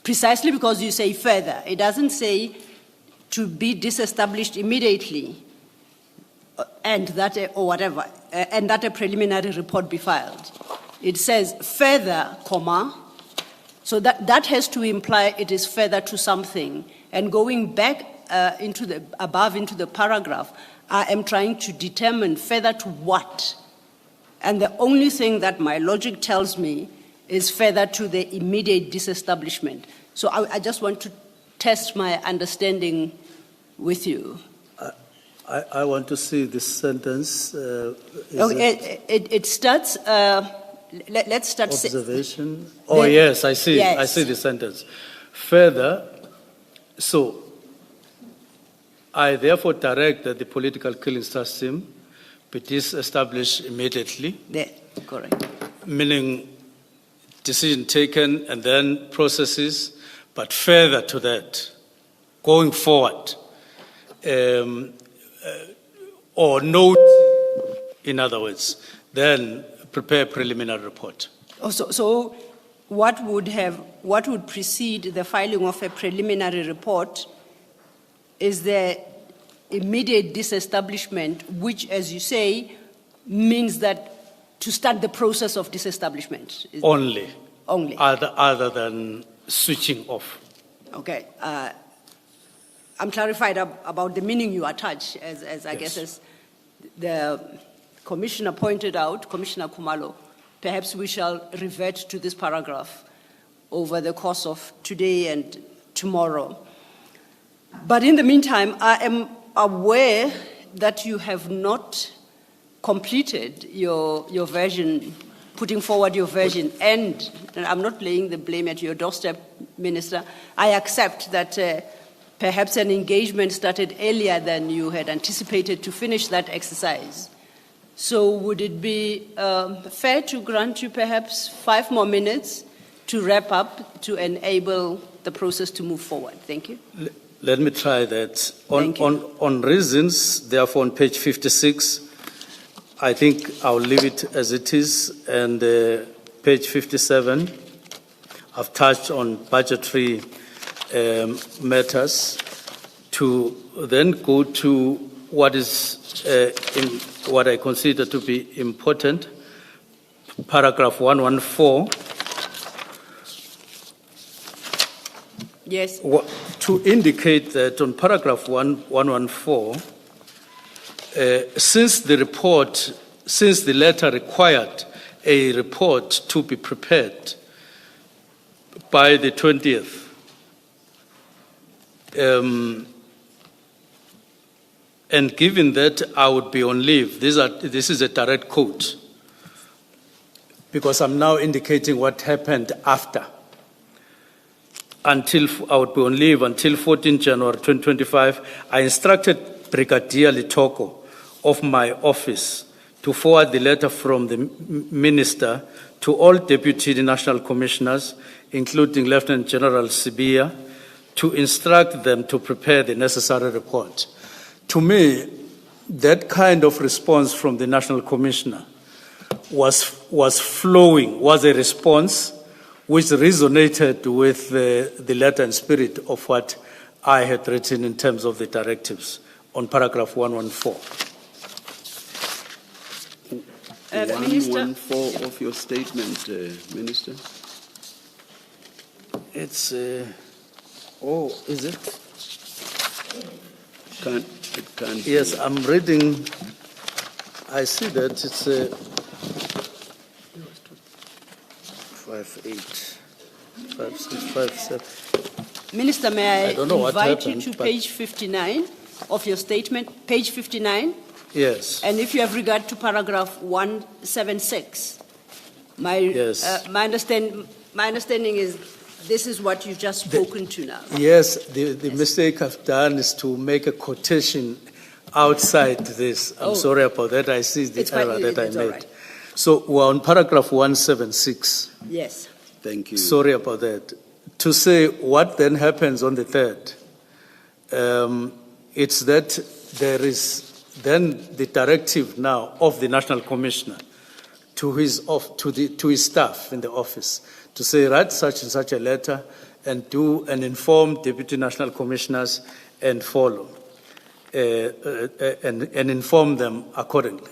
Speaker 2: Precisely because you say further. It doesn't say to be disestablished immediately and that a preliminary report be filed. It says further, comma, so that has to imply it is further to something. And going back into the paragraph, I am trying to determine further to what. And the only thing that my logic tells me is further to the immediate disestablishment. So I just want to test my understanding with you.
Speaker 8: I want to see this sentence.
Speaker 2: It starts, let's start.
Speaker 8: Observation. Yes, I see.
Speaker 2: Yes.
Speaker 8: I see the sentence. Further, so I therefore direct that the political killing system be disestablished immediately.
Speaker 2: There, correct.
Speaker 8: Meaning decision taken and then processes, but further to that, going forward, or note, in other words, then prepare preliminary report.
Speaker 2: So what would precede the filing of a preliminary report is the immediate disestablishment, which, as you say, means that to start the process of disestablishment.
Speaker 8: Only.
Speaker 2: Only.
Speaker 8: Other than switching off.
Speaker 2: Okay. I'm clarified about the meaning you attach, as I guess as the Commissioner pointed out, Commissioner Khumalo. Perhaps we shall revert to this paragraph over the course of today and tomorrow. But in the meantime, I am aware that you have not completed your version, putting forward your version, and I'm not laying the blame at your doorstep, Minister. I accept that perhaps an engagement started earlier than you had anticipated to finish that exercise. So would it be fair to grant you perhaps 5 more minutes to wrap up to enable the process to move forward? Thank you.
Speaker 8: Let me try that. On reasons, therefore, on page 56, I think I'll leave it as it is. And page 57, I've touched on budgetary matters. to then go to what is what I consider to be important, paragraph 114.
Speaker 2: Yes.
Speaker 8: To indicate that on paragraph 114, since the letter required a report to be prepared by the 20th, and given that I would be on leave, this is a direct quote, because I'm now indicating what happened after. Until I would be on leave until 14 January 2025, I instructed Brigadier Litoko of my office to forward the letter from the Minister to all Deputy National Commissioners, including Lieutenant General Sibia, to instruct them to prepare the necessary report. To me, that kind of response from the National Commissioner was a response which resonated with the letter and spirit of what I had written in terms of the directives on paragraph 114.
Speaker 1: 114 of your statement, Minister.
Speaker 8: It's, is it?
Speaker 1: It can't
Speaker 8: yes,
Speaker 1: be.
Speaker 8: I'm reading. I see that it's 58, 56, 57.
Speaker 2: Minister, may I
Speaker 8: don't know what
Speaker 2: invite
Speaker 8: happened,
Speaker 2: you to
Speaker 8: but-
Speaker 2: page 59 of your statement, page 59?
Speaker 8: Yes.
Speaker 2: And if you have regard to paragraph 176,
Speaker 8: Yes.
Speaker 2: my understanding is this is what you've just spoken to now.
Speaker 8: Yes, the mistake I've done is to make a quotation outside this. I'm
Speaker 2: Oh.
Speaker 8: sorry about that. I see the
Speaker 2: It's fine.
Speaker 8: error that I
Speaker 2: It's all
Speaker 8: made.
Speaker 2: right.
Speaker 8: So we're on paragraph 176.
Speaker 2: Yes.
Speaker 1: Thank you.
Speaker 8: Sorry about that. To say what then happens on the 3rd, it's that there is then the directive now of the National Commissioner to his staff in the office to say, write such and such a letter and inform Deputy National Commissioners and follow, and inform them accordingly,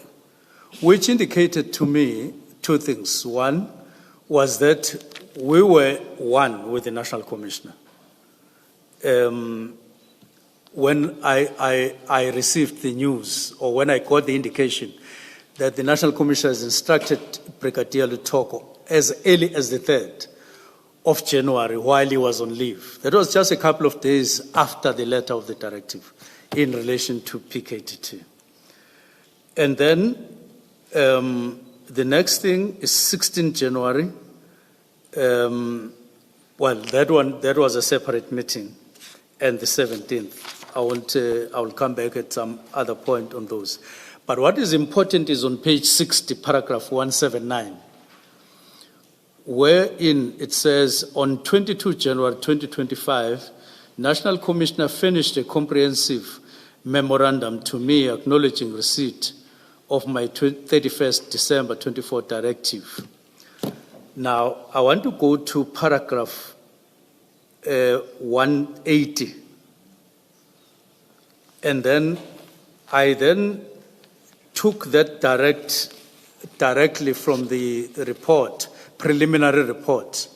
Speaker 8: which indicated to me two things. One was that we were one with the National Commissioner. When I received the news, or when I got the indication that the National Commissioner has instructed Brigadier Litoko as early as the 3rd of January while he was on leave. That was just a couple of days after the letter of the directive in relation to PKT. And then the next thing is 16 January. That was a separate meeting, and the 17th. I will come back at some other point on those. But what is important is on page 60, paragraph 179, wherein it says, on 22 January 2025, National Commissioner finished a comprehensive memorandum to me acknowledging receipt of my 31st December 24 directive. Now, I want to go to paragraph 180. And then I took that directly from the report, preliminary report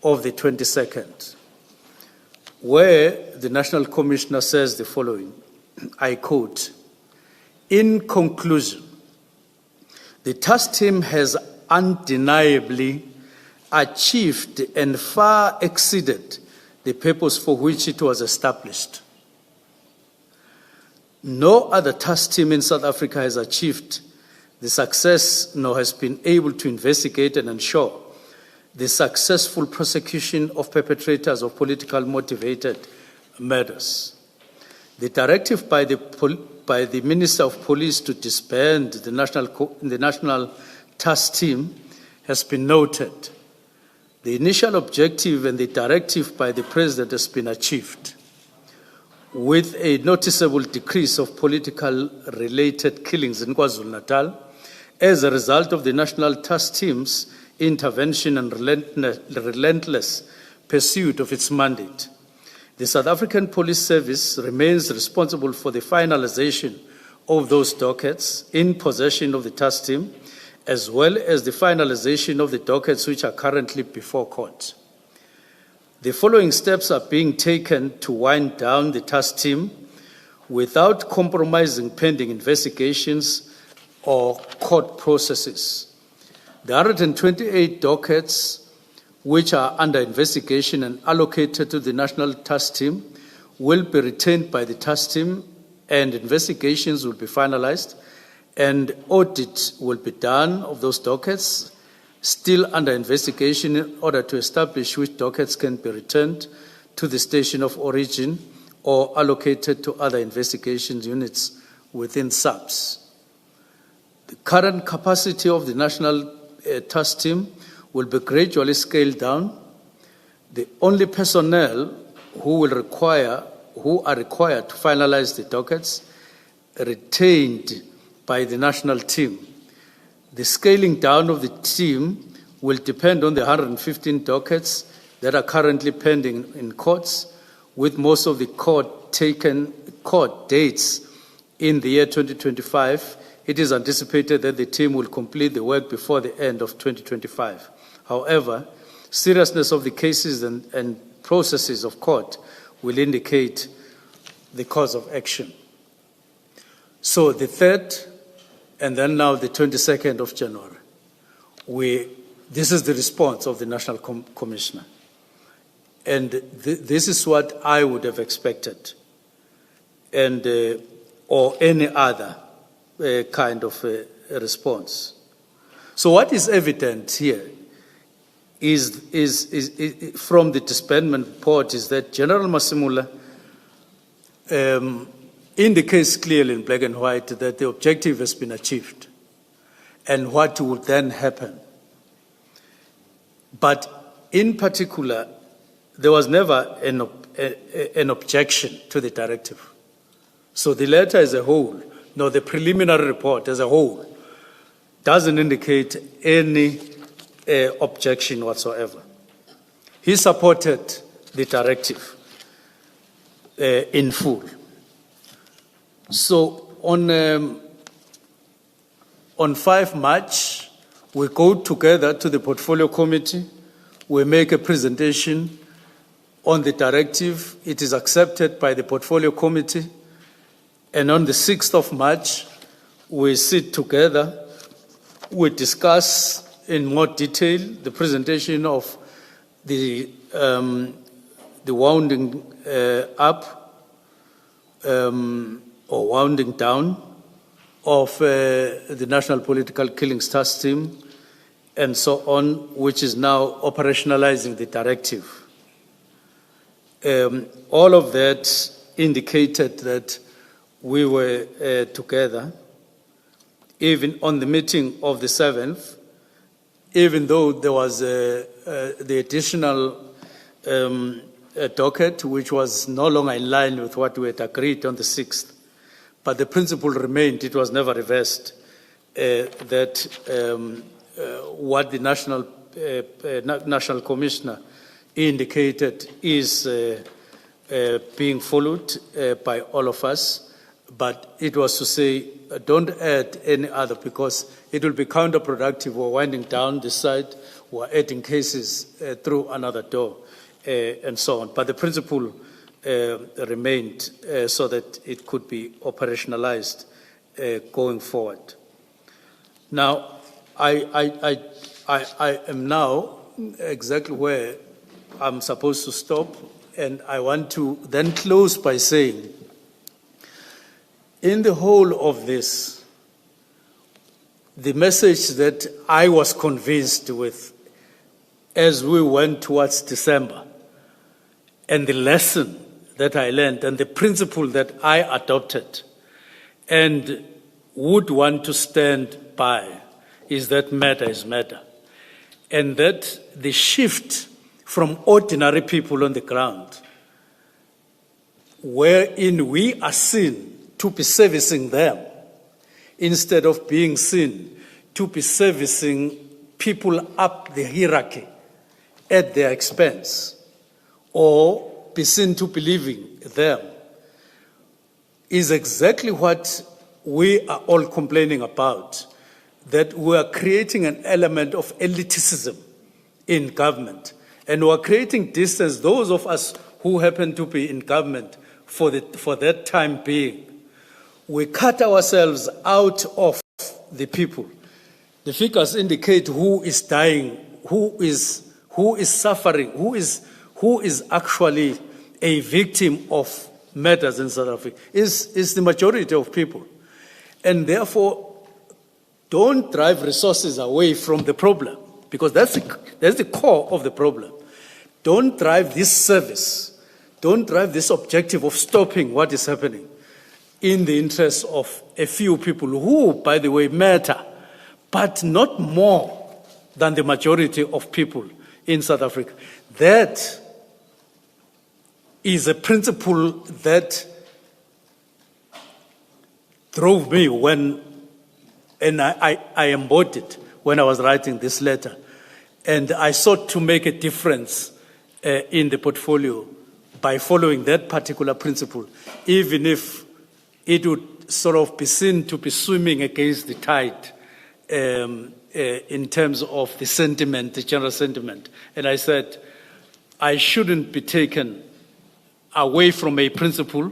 Speaker 8: of the 22nd, where the National Commissioner says the following, I quote, "In conclusion, the task team has undeniably achieved and far exceeded the purpose for which it was established. No other task team in South Africa has achieved the success nor has been able to investigate and ensure the successful prosecution of perpetrators of politically motivated murders. The directive by the Minister of Police to disband the national task team has been noted. The initial objective and the directive by the President has been achieved, with a noticeable decrease of political-related killings in KwaZulu-Natal as a result of the National Task Team's intervention and relentless pursuit of its mandate. The South African Police Service remains responsible for the finalization of those dockets in possession of the task team, as well as the finalization of the dockets which are currently before court. The following steps are being taken to wind down the task team without compromising pending investigations or court processes. The 128 dockets which are under investigation and allocated to the National Task Team will be retained by the task team, and investigations will be finalized, and audit will be done of those dockets still under investigation in order to establish which dockets can be returned to the station of origin or allocated to other investigation units within SABC. The current capacity of the National Task Team will be gradually scaled down. The only personnel who are required to finalize the dockets retained by the national team. The scaling down of the team will depend on the 115 dockets that are currently pending in courts, with most of the court dates in the year 2025. It is anticipated that the team will complete the work before the end of 2025. However, seriousness of the cases and processes of court will indicate the course of action. So the 3rd and then now the 22nd of January, this is the response of the National Commissioner. And this is what I would have expected, and or any other kind of response. So what is evident here is from the disbandment report is that General Masimula indicates clearly in black and white that the objective has been achieved and what would then happen. But in particular, there was never an objection to the directive. So the letter as a whole, no, the preliminary report as a whole, doesn't indicate any objection whatsoever. He supported the directive in full. So on 5 March, we go together to the Portfolio Committee, we make a presentation on the directive, it is accepted by the Portfolio Committee, and on the 6th of March, we sit together, we discuss in more detail the presentation of the wounding up or wounding down of the National Political Killings Task Team and so on, which is now operationalizing the directive. All of that indicated that we were together, even on the meeting of the 7th, even though there was the additional docket, which was no longer in line with what we had agreed on the 6th. But the principle remained, it was never reversed, that what the National Commissioner indicated is being followed by all of us. But it was to say, don't add any other, because it will be counterproductive. We're winding down this side, we're adding cases through another door, and so on. But the principle remained so that it could be operationalized going forward. Now, I am now exactly where I'm supposed to stop, and I want to then close by saying, in the whole of this, the message that I was convinced with as we went towards December, and the lesson that I learned and the principle that I adopted and would want to stand by is that matter is matter. And that the shift from ordinary people on the ground, wherein we are seen to be servicing them, instead of being seen to be servicing people up the hierarchy at their expense, or be seen to believing them is exactly what we are all complaining about, that we are creating an element of elitism in government. And we are creating distance, those of us who happen to be in government for that time being. We cut ourselves out of the people. The figures indicate who is dying, who is suffering, who is actually a victim of murders in South Africa. Is the majority of people. And therefore, don't drive resources away from the problem, because that's the core of the problem. Don't drive this service, don't drive this objective of stopping what is happening in the interest of a few people who, by the way, matter, but not more than the majority of people in South Africa. That is a principle that drove me and I embodied when I was writing this letter. And I sought to make a difference in the portfolio by following that particular principle, even if it would sort of be seen to be swimming against the tide in terms of the sentiment, the general sentiment. And I said, I shouldn't be taken away from a principle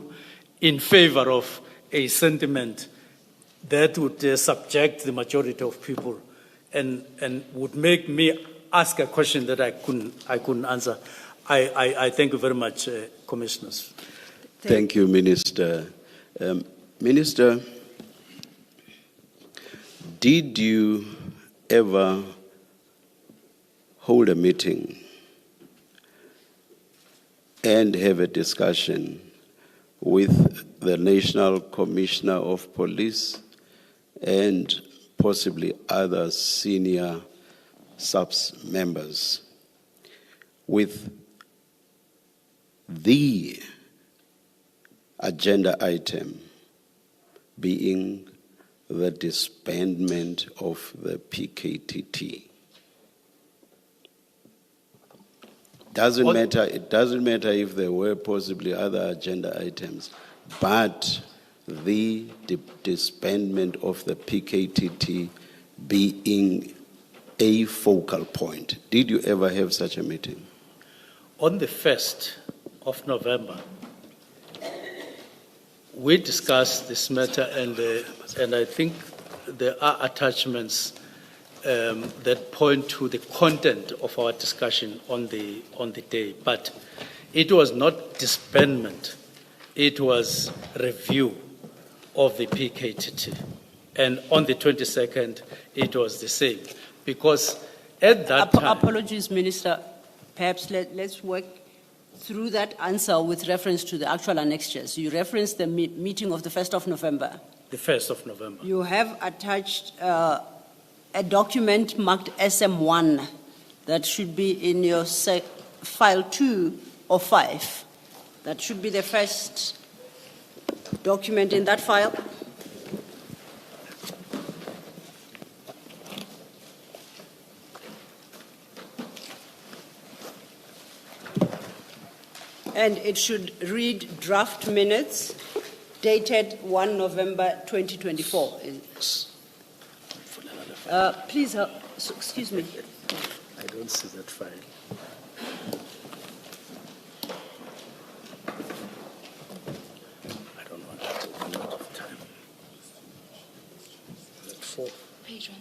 Speaker 8: in favor of a sentiment that would subject the majority of people and would make me ask a question that I couldn't answer. I thank you very much, Commissioners.
Speaker 1: Thank you, Minister. Minister, did you ever hold a meeting and have a discussion with the National Commissioner of Police and possibly other senior SABC members with the agenda item being the disbandment of the PKTT? It doesn't matter if there were possibly other agenda items, but the disbandment of the PKTT being a focal point. Did you ever have such a meeting?
Speaker 8: On the 1st of November, we discussed this matter, and I think there are attachments that point to the content of our discussion on the day. But it was not disbandment, it was review of the PKTT. And on the 22nd, it was the same. Because at that time...
Speaker 2: Apologies, Minister. Perhaps let's work through that answer with reference to the actual annexures. You referenced the meeting of the 1st of November.
Speaker 8: The 1st of November.
Speaker 2: You have attached a document marked SM1 that should be in your file 2 or 5. That should be the first document in that file. And it should read draft minutes dated 1 November 2024. Please, excuse me.
Speaker 8: I don't see that file. I don't want to take a lot of time. Page 1.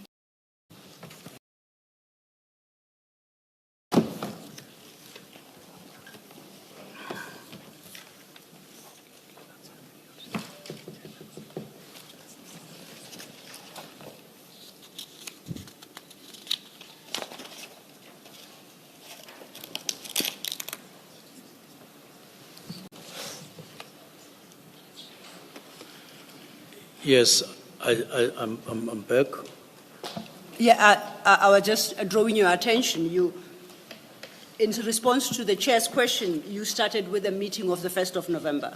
Speaker 8: Yes, I'm back.
Speaker 2: Yeah, I was just drawing your attention. In response to the chair's question, you started with a meeting of the 1st of November.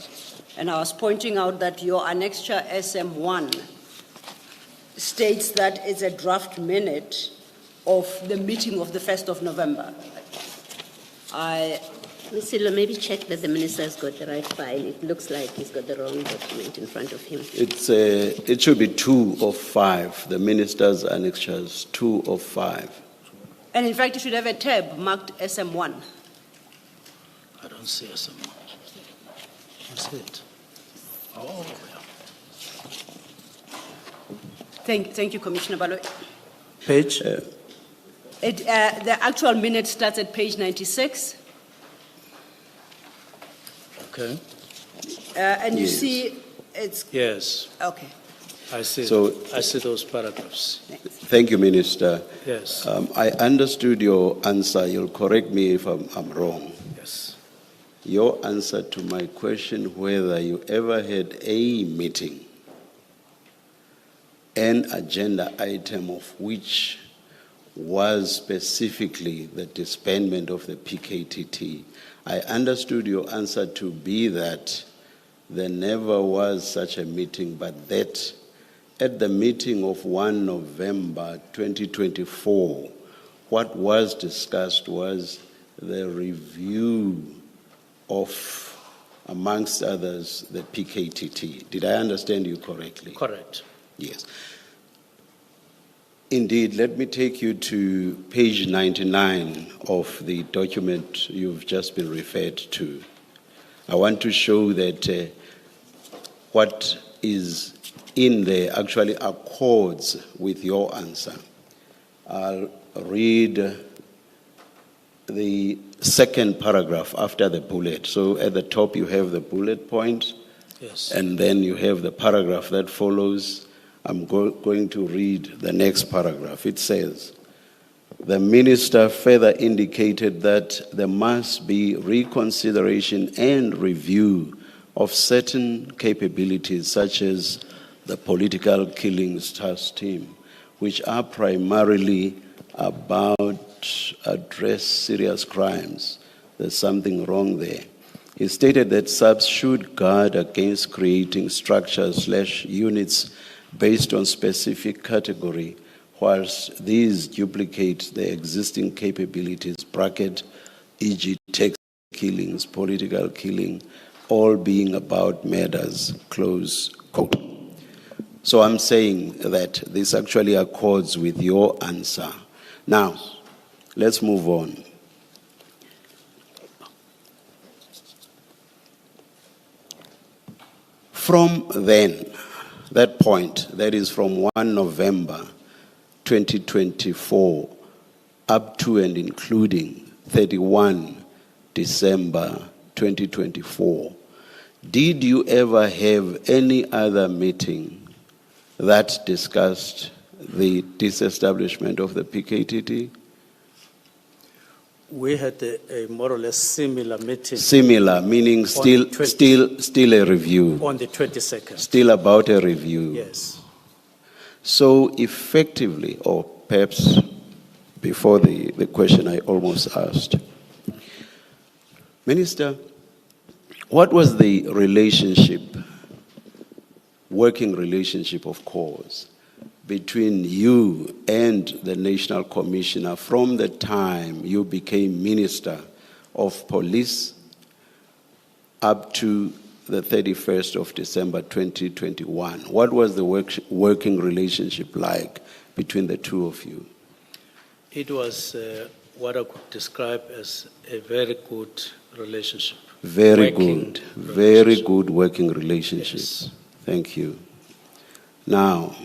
Speaker 2: And I was pointing out that your annexure SM1 states that it's a draft minute of the meeting of the 1st of November. I
Speaker 5: Ms. Silo, maybe check that the minister has got the right file. It looks like he's got the wrong document in front of him.
Speaker 1: It should be 2 of 5. The minister's annexures, 2 of 5.
Speaker 2: And in fact, you should have a tab marked SM1.
Speaker 8: I don't see a sum. That's it. Oh, yeah.
Speaker 2: Thank you, Commissioner Balo.
Speaker 8: Page?
Speaker 2: The actual minute starts at page 96.
Speaker 8: Okay.
Speaker 2: And you
Speaker 1: Yes.
Speaker 2: see it's,
Speaker 8: Yes,
Speaker 2: okay.
Speaker 8: I see.
Speaker 1: So-
Speaker 8: I see those paragraphs.
Speaker 1: Thank you, Minister.
Speaker 8: Yes,
Speaker 1: I understood your answer. You'll correct me if I'm wrong.
Speaker 8: yes.
Speaker 1: Your answer to my question whether you ever had a meeting, an agenda item of which was specifically the disbandment of the PKTT. I understood your answer to be that there never was such a meeting, but that at the meeting of 1 November 2024, what was discussed was the review of, amongst others, the PKTT. Did I understand you correctly?
Speaker 8: Correct.
Speaker 1: Yes. Indeed, let me take you to page 99 of the document you've just been referred to. I want to show that what is in there actually accords with your answer. I'll read the second paragraph after the bullet. So at the top you have the bullet point,
Speaker 8: Yes.
Speaker 1: and then you have the paragraph that follows. I'm going to read the next paragraph. It says, the minister further indicated that there must be reconsideration and review of certain capabilities, such as the political killings task team, which are primarily about address serious crimes. There's something wrong there. He stated that SABS should guard against creating structures/units based on specific category, whilst these duplicate the existing capabilities, bracket, e.g. text killings, political killing, all being about murders, close quote. So I'm saying that this actually accords with your answer. Now, let's move on. From then, that point, that is from 1 November 2024 up to and including 31 December 2024, did you ever have any other meeting that discussed the disestablishment of the PKTT?
Speaker 8: We had a more or less similar meeting
Speaker 1: Similar, meaning still a review.
Speaker 8: on the 22nd.
Speaker 1: Still about a review.
Speaker 8: Yes.
Speaker 1: So effectively, or perhaps before the question I almost asked, Minister, what was the relationship, working relationship of course, between you and the National Commissioner from the time you became Minister of Police up to the 31st of December 2021? What was the working relationship like between the two of you?
Speaker 8: It was what I could describe as a very good relationship.
Speaker 1: Very
Speaker 8: Working
Speaker 1: good, very
Speaker 8: relationship.
Speaker 1: good working relationship.
Speaker 8: Yes.
Speaker 1: Thank you. Now,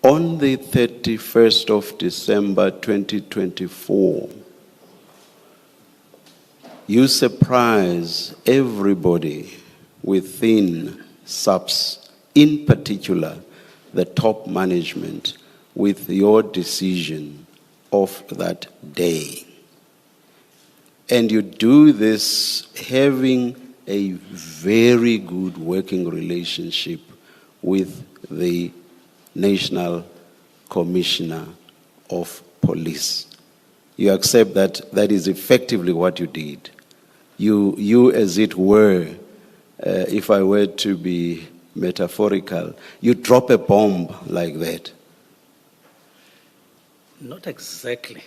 Speaker 1: on the 31st of December 2024, you surprise everybody within SABS, in particular the top management, with your decision of that day. And you do this having a very good working relationship with the National Commissioner of Police. You accept that that is effectively what you did. You as it were, if I were to be metaphorical, you drop a bomb like that.
Speaker 8: Not exactly.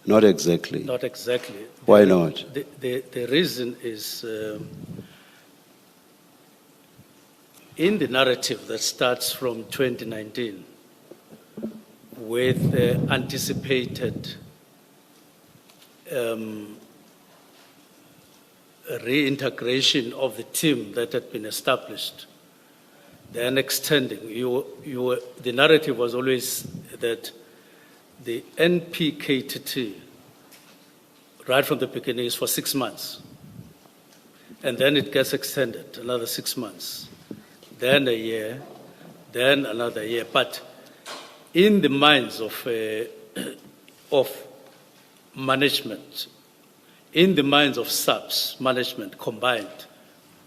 Speaker 1: Not exactly.
Speaker 8: Not exactly.
Speaker 1: Why not?
Speaker 8: The reason is in the narrative that starts from 2019 with anticipated reintegration of the team that had been established, then extending. The narrative was always that the NPKT, right from the beginning, is for 6 months. And then it gets extended another 6 months, then a year, then another year. But in the minds of management, in the minds of SABS management combined,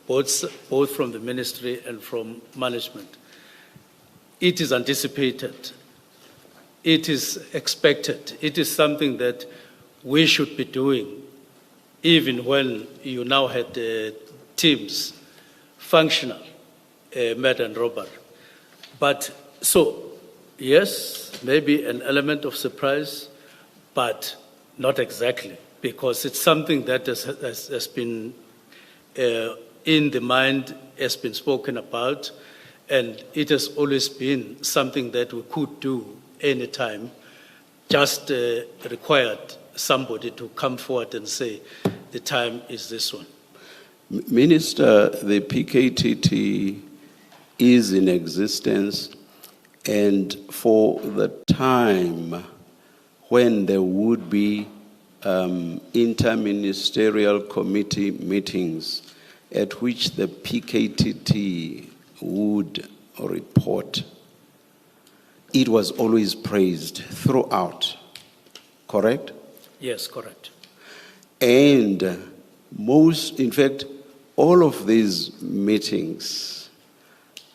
Speaker 8: both from the ministry and from management, it is anticipated, it is expected, it is something that we should be doing, even when you now had teams functional, murder and robbery. But so, yes, maybe an element of surprise, but not exactly, because it's something that has been in the mind, has been spoken about, and it has always been something that we could do anytime, just required somebody to come forward and say, the time is this one.
Speaker 1: Minister, the PKTT is in existence, and for the time when there would be interministerial committee meetings at which the PKTT would report, it was always praised throughout, correct?
Speaker 8: Yes, correct.
Speaker 1: And in fact, all of these meetings,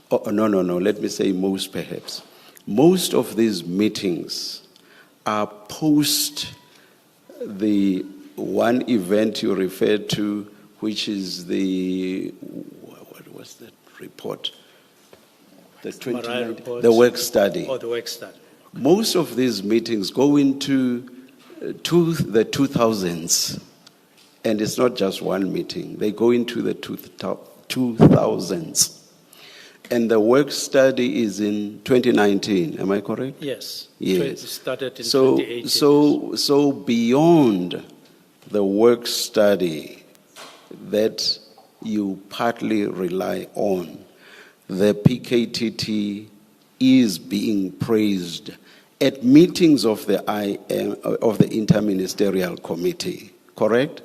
Speaker 1: let me say most perhaps, most of these meetings are post the one event you referred to, which is what was that report? The 2019, the work study.
Speaker 8: Oh, the work study.
Speaker 1: Most of these meetings go into the 2000s, and it's not just one meeting. They go into the 2000s. And the work study is in 2019, am I correct?
Speaker 8: Yes.
Speaker 1: Yes.
Speaker 8: It started in 2018.
Speaker 1: So beyond the work study that you partly rely on, the PKTT is being praised at meetings of the Interministerial Committee, correct?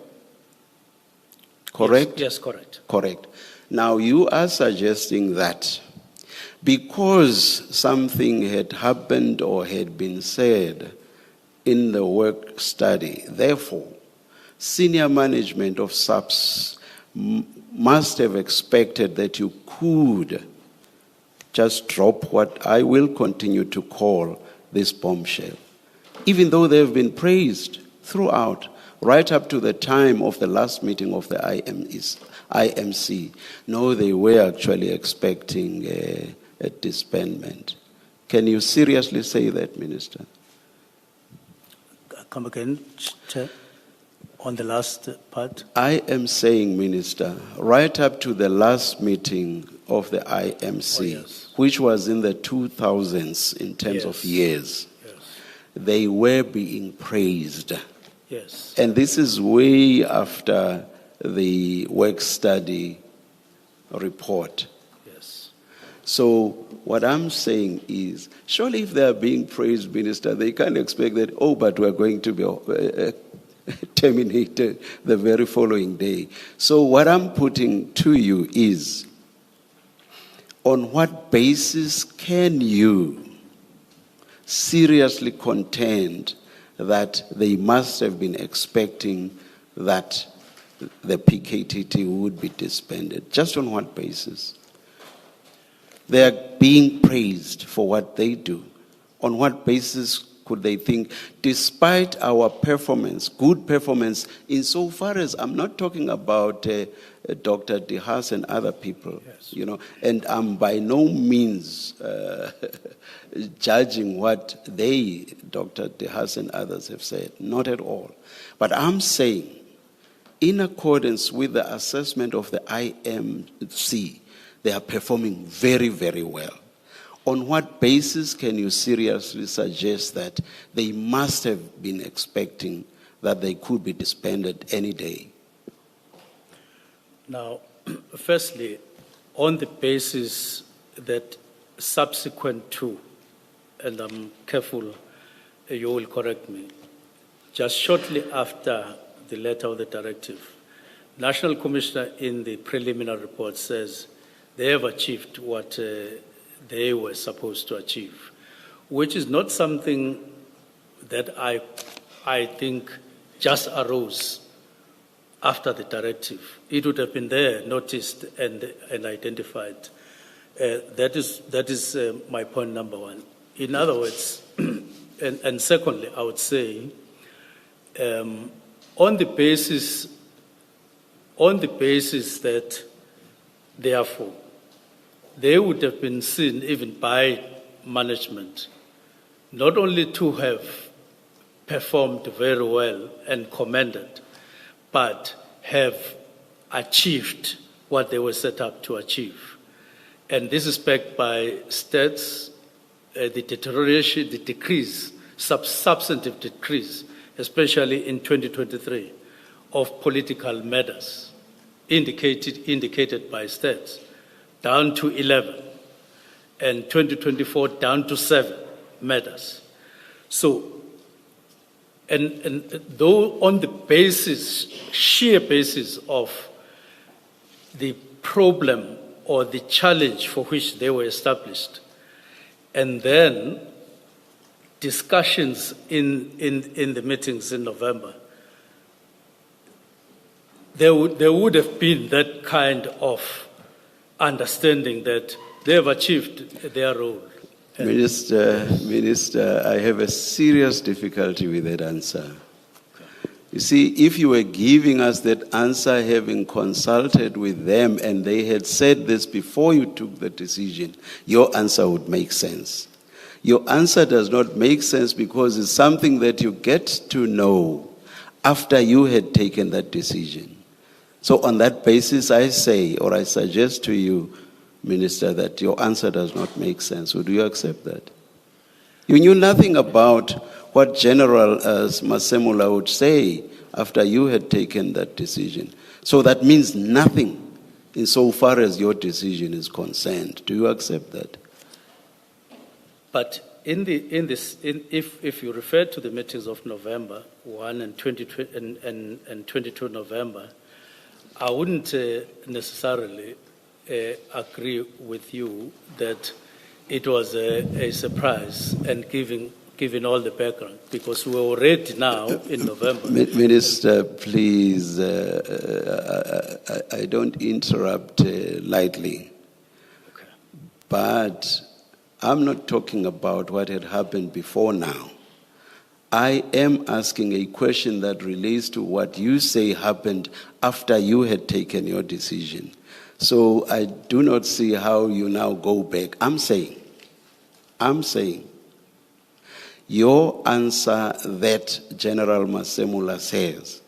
Speaker 1: Correct?
Speaker 8: Yes, correct.
Speaker 1: Correct. Now you are suggesting that because something had happened or had been said in the work study, therefore, senior management of SABS must have expected that you could just drop what I will continue to call this bombshell, even though they have been praised throughout, right up to the time of the last meeting of the IMC. No, they were actually expecting a disbandment. Can you seriously say that, Minister?
Speaker 8: Come again, Chair, on the last part.
Speaker 1: I am saying, Minister, right up to the last meeting of the IMC, which was in the 2000s in terms of years, they were being praised.
Speaker 8: Yes.
Speaker 1: And this is way after the work study report.
Speaker 8: Yes.
Speaker 1: So what I'm saying is, surely if they are being praised, Minister, they can't expect that, but we're going to be terminated the very following day. So what I'm putting to you is, on what basis can you seriously contend that they must have been expecting that the PKTT would be disbanded? Just on what basis? They are being praised for what they do. On what basis could they think, despite our performance, good performance, insofar as I'm not talking about Dr. De Haas and other people, you know, and I'm by no means judging what they, Dr. De Haas and others have said, not at all. But I'm saying, in accordance with the assessment of the IMC, they are performing very, very well. On what basis can you seriously suggest that they must have been expecting that they could be disbanded any day?
Speaker 8: Now, firstly, on the basis that subsequent to, and I'm careful, you will correct me, just shortly after the letter of the directive, National Commissioner in the preliminary report says they have achieved what they were supposed to achieve, which is not something that I think just arose after the directive. It would have been there, noticed and identified. That is my point number one. In other words, and secondly, I would say, on the basis that, therefore, they would have been seen even by management not only to have performed very well and commended, but have achieved what they were set up to achieve. And this is backed by stats, the deterioration, the decrease, substantive decrease, especially in 2023, of political matters, indicated by stats, down to 11, and 2024 down to 7 matters. So, and though on the basis, sheer basis of the problem or the challenge for which they were established, and then discussions in the meetings in November, there would have been that kind of understanding that they have achieved their role.
Speaker 1: Minister, I have a serious difficulty with that answer. You see, if you were giving us that answer having consulted with them and they had said this before you took the decision, your answer would make sense. Your answer does not make sense because it's something that you get to know after you had taken that decision. So on that basis, I say, or I suggest to you, Minister, that your answer does not make sense. Would you accept that? You knew nothing about what General Masemula would say after you had taken that decision. So that means nothing insofar as your decision is concerned. Do you accept that?
Speaker 8: But if you refer to the meetings of November 1 and 22 November, I wouldn't necessarily agree with you that it was a surprise and given all the background, because we're already now in November.
Speaker 1: Minister, please, I don't interrupt lightly.
Speaker 8: Okay.
Speaker 1: But I'm not talking about what had happened before now. I am asking a question that relates to what you say happened after you had taken your decision. So I do not see how you now go back. I'm saying, your answer that General Masemula says,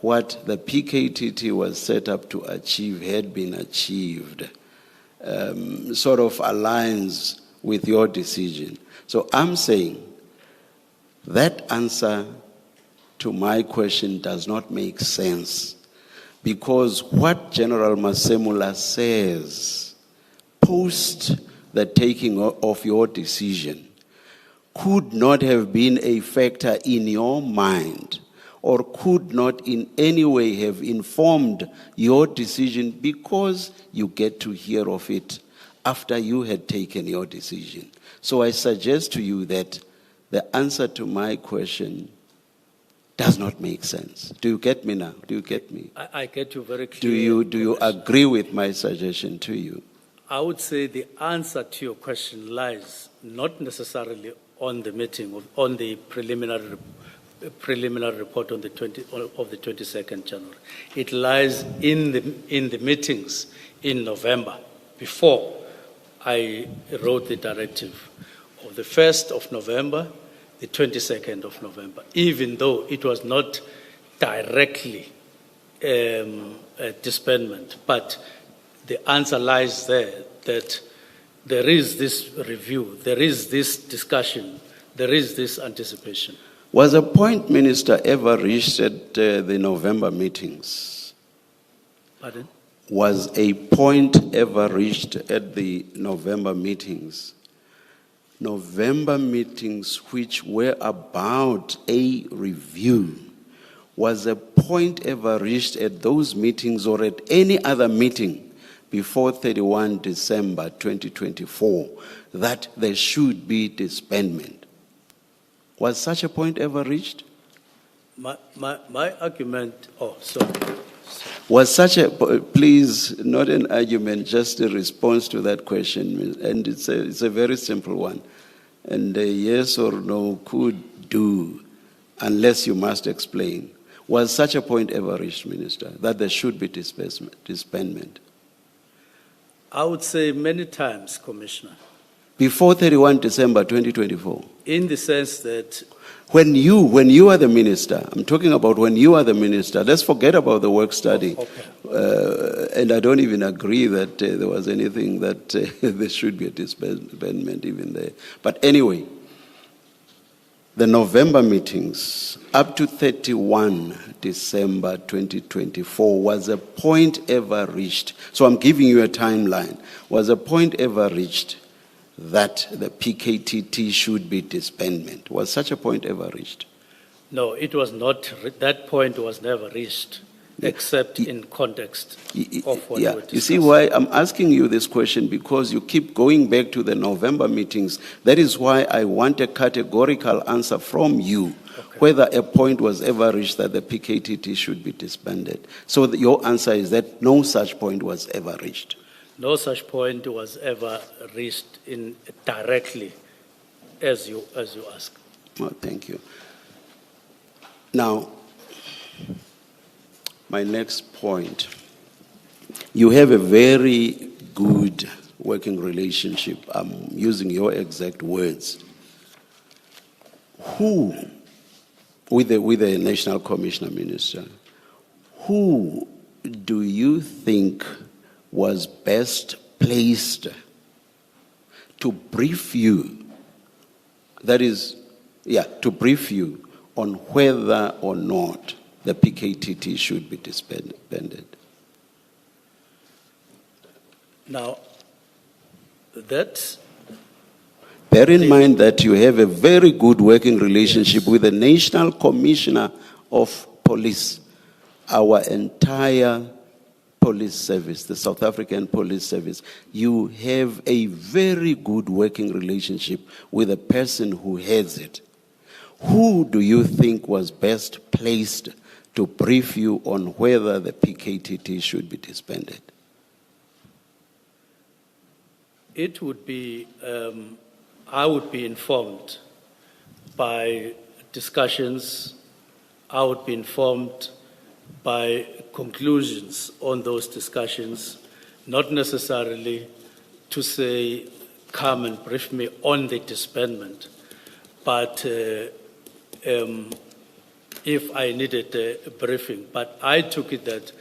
Speaker 1: what the PKTT was set up to achieve had been achieved, sort of aligns with your decision. So I'm saying that answer to my question does not make sense, because what General Masemula says post the taking of your decision could not have been a factor in your mind or could not in any way have informed your decision, because you get to hear of it after you had taken your decision. So I suggest to you that the answer to my question does not make sense. Do you get me now? Do you get me?
Speaker 8: I get you very clearly.
Speaker 1: Do you agree with my suggestion to you?
Speaker 8: I would say the answer to your question lies not necessarily on the meeting, on the preliminary report on the 22nd January. It lies in the meetings in November, before I wrote the directive, of the 1st of November, the 22nd of November, even though it was not directly a disbandment, but the answer lies there, that there is this review, there is this discussion, there is this anticipation.
Speaker 1: Was a point, Minister, ever reached at the November meetings?
Speaker 8: Pardon?
Speaker 1: Was a point ever reached at the November meetings? November meetings which were about a review. Was a point ever reached at those meetings or at any other meeting before 31 December 2024 that there should be disbandment? Was such a point ever reached?
Speaker 8: My argument, sorry.
Speaker 1: Was such a, please, not an argument, just a response to that question, and it's a very simple one. And a yes or no could do, unless you must explain. Was such a point ever reached, Minister, that there should be disbandment?
Speaker 8: I would say many times, Commissioner.
Speaker 1: Before 31 December 2024?
Speaker 8: In the sense that
Speaker 1: when you are the minister, I'm talking about when you are the minister, let's forget about the work study.
Speaker 8: Okay.
Speaker 1: And I don't even agree that there was anything that there should be a disbandment even there. But anyway, the November meetings up to 31 December 2024, was a point ever reached? So I'm giving you a timeline. Was a point ever reached that the PKTT should be disbandment? Was such a point ever reached?
Speaker 8: No, it was not. That point was never reached, except in context of what we were discussing.
Speaker 1: You see why I'm asking you this question? Because you keep going back to the November meetings. That is why I want a categorical answer from you, whether a point was ever reached that the PKTT should be disbanded. So your answer is that no such point was ever reached.
Speaker 8: No such point was ever reached directly, as you ask.
Speaker 1: Well, thank you. Now, my next point. You have a very good working relationship. I'm using your exact words. Who, with the National Commissioner, Minister, who do you think was best placed to brief you, to brief you on whether or not the PKTT should be disbanded?
Speaker 8: Now, that...
Speaker 1: Bear in mind that you have a very good working relationship with the National Commissioner of Police, our entire police service, the South African Police Service. You have a very good working relationship with the person who heads it. Who do you think was best placed to brief you on whether the PKTT should be disbanded?
Speaker 8: It would be, I would be informed by discussions, I would be informed by conclusions on those discussions, not necessarily to say, come and brief me on the disbandment, but if I needed a briefing. But I took it that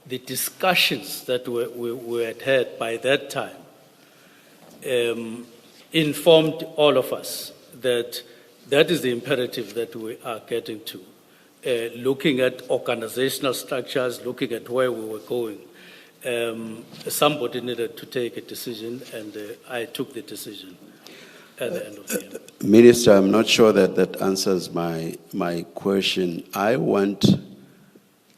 Speaker 8: the discussions that we had had by that time informed all of us that that is the imperative that we are getting to. Looking at organizational structures, looking at where we were going, somebody needed to take a decision, and I took the decision at the end of the year.
Speaker 1: Minister, I'm not sure that answers my question. I want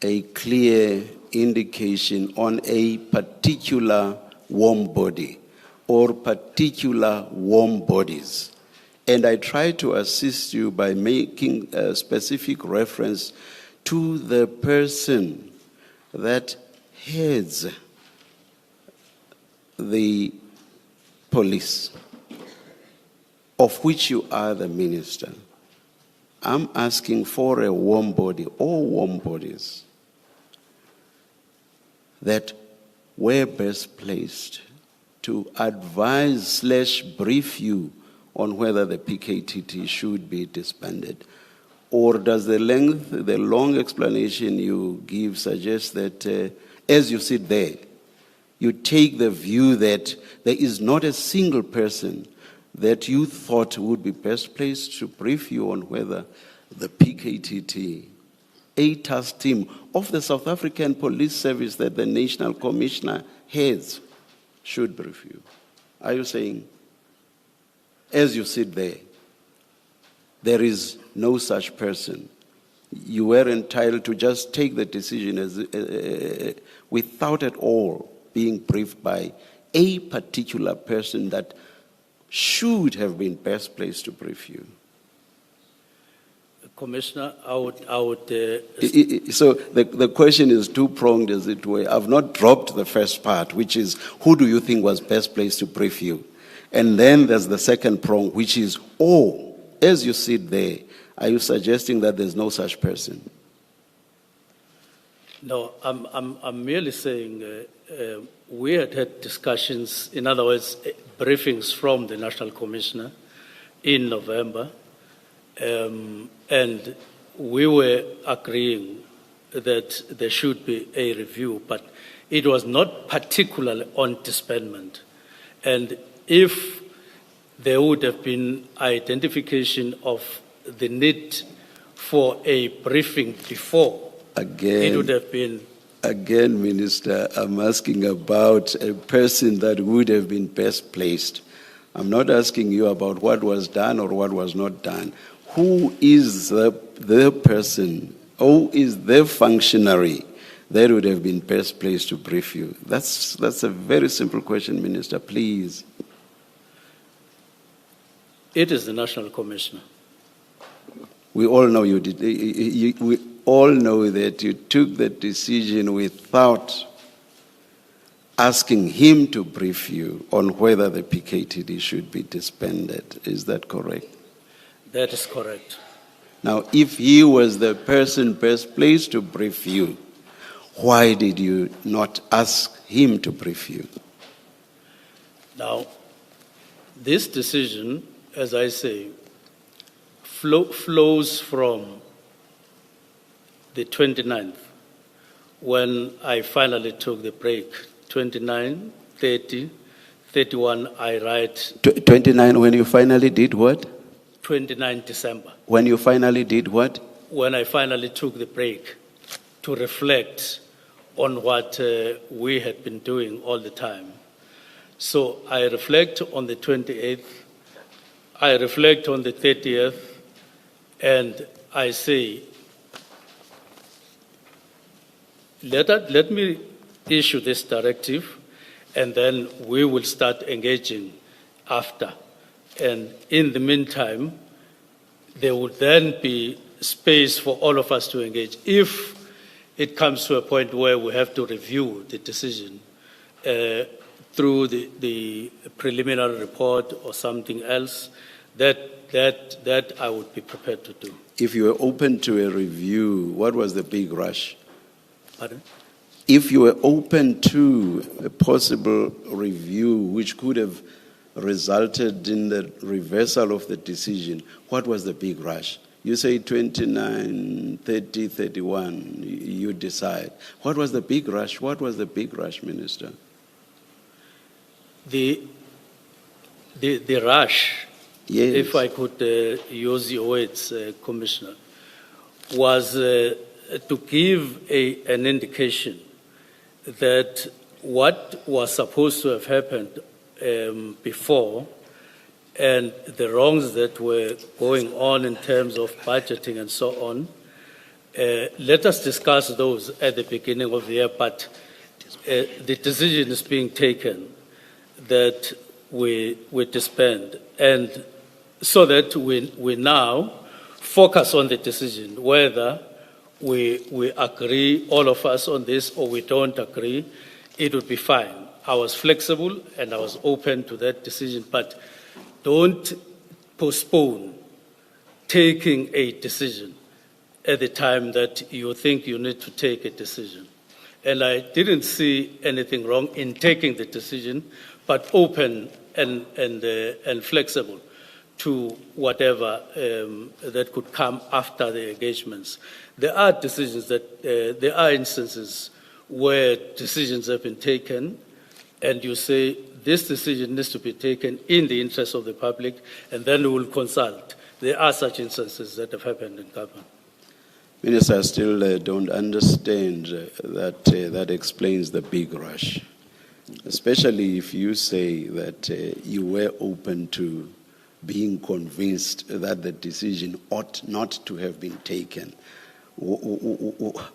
Speaker 1: a clear indication on a particular warm body or particular warm bodies. And I try to assist you by making a specific reference to the person that heads the police. of which you are the minister, I'm asking for a warm body, or warm bodies, that were best placed to advise / brief you on whether the PKTT should be disbanded? Or does the long explanation you give suggest that as you sit there, you take the view that there is not a single person that you thought would be best placed to brief you on whether the PKTT, a task team of the South African Police Service that the National Commissioner heads, should brief you? Are you saying, as you sit there, there is no such person? You were entitled to just take the decision without at all being briefed by a particular person that should have been best placed to brief you?
Speaker 8: Commissioner, I would
Speaker 1: So the question is two-pronged, as it were. I've not dropped the first part, which is, who do you think was best placed to brief you? And then there's the second prong, which is, as you sit there, are you suggesting that there's no such person?
Speaker 8: No, I'm merely saying we had discussions, in other words, briefings from the National Commissioner in November, and we were agreeing that there should be a review, but it was not particularly on disbandment. And if there would have been identification of the need for a briefing before, it would have been...
Speaker 1: Again, Minister, I'm asking about a person that would have been best placed. I'm not asking you about what was done or what was not done. Who is the person, who is the functionary that would have been best placed to brief you? That's a very simple question, Minister, please.
Speaker 8: It is the National Commissioner.
Speaker 1: We all know you did. We all know that you took the decision without asking him to brief you on whether the PKTD should be disbanded. Is that correct?
Speaker 8: That is correct.
Speaker 1: Now, if he was the person best placed to brief you, why did you not ask him to brief you?
Speaker 8: Now, this decision, as I say, flows from the 29th, when I finally took the break. 29, 30, 31, I write...
Speaker 1: 29, when you finally did what?
Speaker 8: 29 December.
Speaker 1: When you finally did what?
Speaker 8: When I finally took the break to reflect on what we had been doing all the time. So I reflect on the 28th, I reflect on the 30th, and I say, let me issue this directive, and then we will start engaging after. And in the meantime, there would then be space for all of us to engage. If it comes to a point where we have to review the decision through the preliminary report or something else, that I would be prepared to do.
Speaker 1: If you were open to a review, what was the big rush?
Speaker 8: Pardon?
Speaker 1: If you were open to a possible review which could have resulted in the reversal of the decision, what was the big rush? You say 29, 30, 31, you decide. What was the big rush? What was the big rush, Minister?
Speaker 8: The rush,
Speaker 1: yes,
Speaker 8: if I could use your words, Commissioner, was to give an indication that what was supposed to have happened before and the wrongs that were going on in terms of budgeting and so on, let us discuss those at the beginning of the year, but the decision is being taken that we disband, and so that we now focus on the decision, whether we agree, all of us, on this, or we don't agree, it would be fine. I was flexible and I was open to that decision, but don't postpone taking a decision at the time that you think you need to take a decision. And I didn't see anything wrong in taking the decision, but open and flexible to whatever that could come after the engagements. There are decisions that, there are instances where decisions have been taken and you say this decision needs to be taken in the interest of the public, and then we will consult. There are such instances that have happened in government.
Speaker 1: Minister, I still don't understand that explains the big rush, especially if you say that you were open to being convinced that the decision ought not to have been taken. Why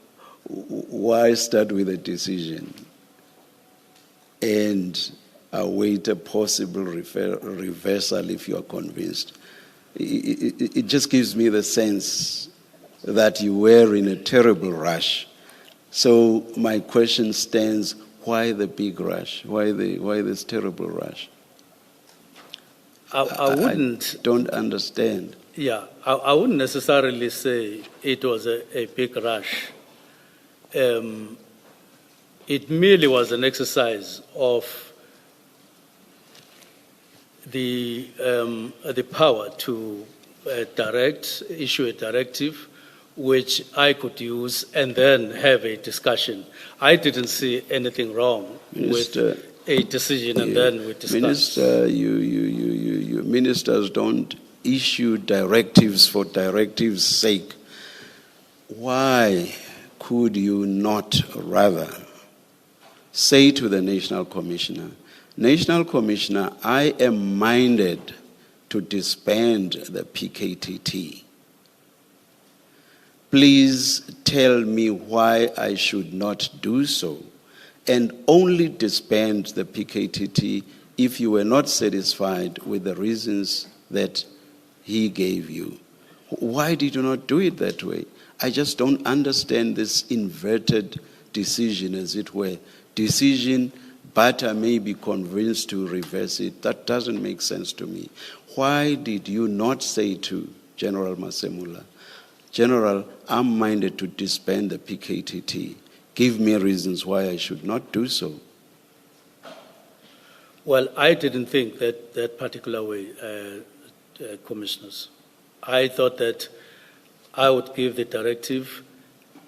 Speaker 1: start with a decision and await a possible reversal if you are convinced? It just gives me the sense that you were in a terrible rush. So my question stands, why the big rush? Why this terrible rush?
Speaker 8: I
Speaker 1: don't understand.
Speaker 8: Yeah, I wouldn't necessarily say it was a big rush. It merely was an exercise of the power to issue a directive which I could use and then have a discussion. I didn't see anything wrong with a decision and then we discuss.
Speaker 1: Minister, you ministers don't issue directives for directives' sake. Why could you not rather say to the National Commissioner, National Commissioner, I am minded to disband the PKTT. Please tell me why I should not do so, and only disband the PKTT if you were not satisfied with the reasons that he gave you. Why did you not do it that way? I just don't understand this inverted decision, as it were. Decision, but I may be convinced to reverse it. That doesn't make sense to me. Why did you not say to General Masemula, General, I'm minded to disband the PKTT. Give me reasons why I should not do so.
Speaker 8: Well, I didn't think that particular way, Commissioners. I thought that I would give the directive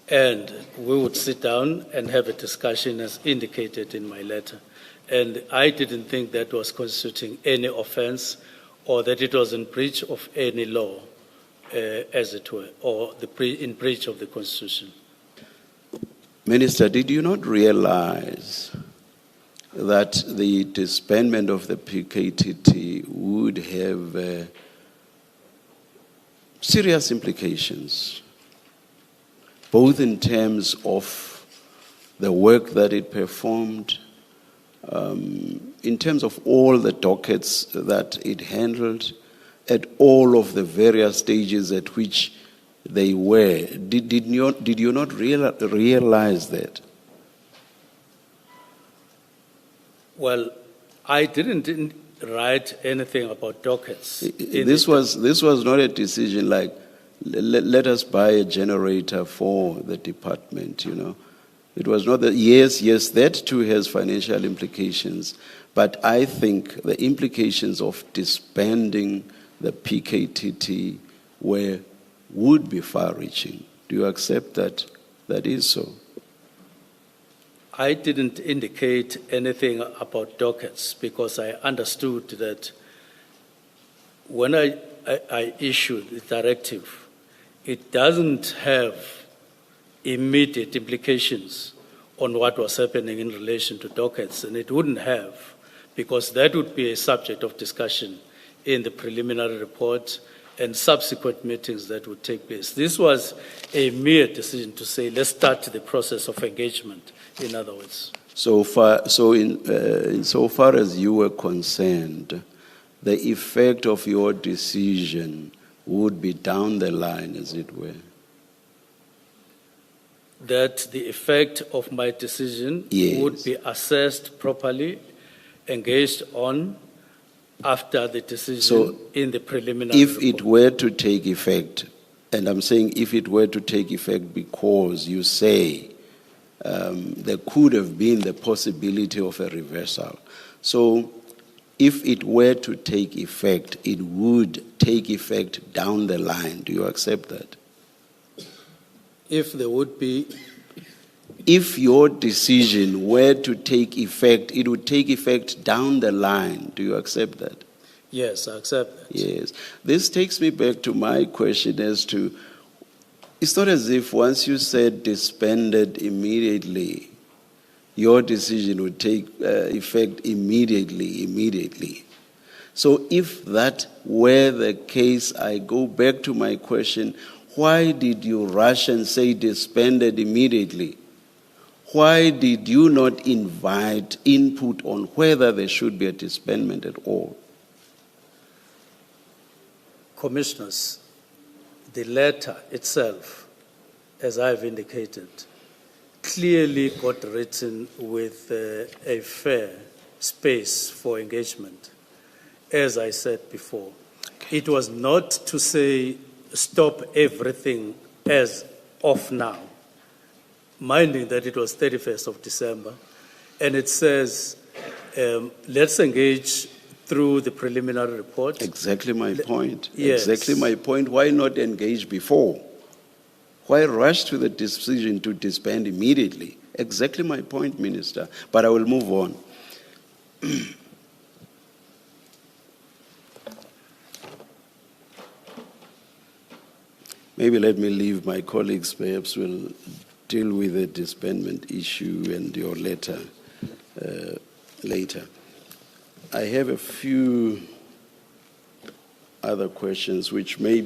Speaker 8: and we would sit down and have a discussion as indicated in my letter. And I didn't think that was constituting any offense or that it was in breach of any law, as it were, or in breach of the Constitution.
Speaker 1: Minister, did you not realize that the disbandment of the PKTT would have serious implications, both in terms of the work that it performed, in terms of all the dockets that it handled, at all of the various stages at which they were? Did you not realize that?
Speaker 8: Well, I didn't write anything about dockets.
Speaker 1: This was not a decision like, let us buy a generator for the department, you know. It was not that, yes, that too has financial implications, but I think the implications of disbanding the PKTT would be far-reaching. Do you accept that that is so?
Speaker 8: I didn't indicate anything about dockets because I understood that when I issued the directive, it doesn't have immediate implications on what was happening in relation to dockets, and it wouldn't have, because that would be a subject of discussion in the preliminary report and subsequent meetings that would take place. This was a mere decision to say, let's start the process of engagement, in other words. Insofar as you were concerned, the effect of your decision would be down the line, as it were. That the effect of my decision would be assessed properly, engaged on, after the decision
Speaker 1: So,
Speaker 8: in the preliminary
Speaker 1: If it
Speaker 8: report.
Speaker 1: were to take effect, and I'm saying if it were to take effect because you say there could have been the possibility of a reversal. So if it were to take effect, it would take effect down the line. Do you accept that?
Speaker 8: If there would be,
Speaker 1: If your decision were to take effect, it would take effect down the line. Do you accept that?
Speaker 8: yes, I accept that.
Speaker 1: Yes. This takes me back to my question as to, it's not as if once you said disbanded immediately, your decision would take effect immediately. So if that were the case, I go back to my question, why did you rush and say disbanded immediately? Why did you not invite input on whether there should be a disbandment at all?
Speaker 8: Commissioners, the letter itself, as I've indicated, clearly got written with a fair space for engagement. As I said before, it was not to say stop everything as of now, minding that it was 31st of December, and it says let's engage through the preliminary report.
Speaker 1: Exactly my point.
Speaker 8: Yes.
Speaker 1: Exactly my point. Why not engage before? Why rush to the decision to disband immediately? Exactly my point, Minister. But I will move on. Maybe let me leave my colleagues, perhaps will deal with the disbandment issue and your letter later. I have a few other questions which may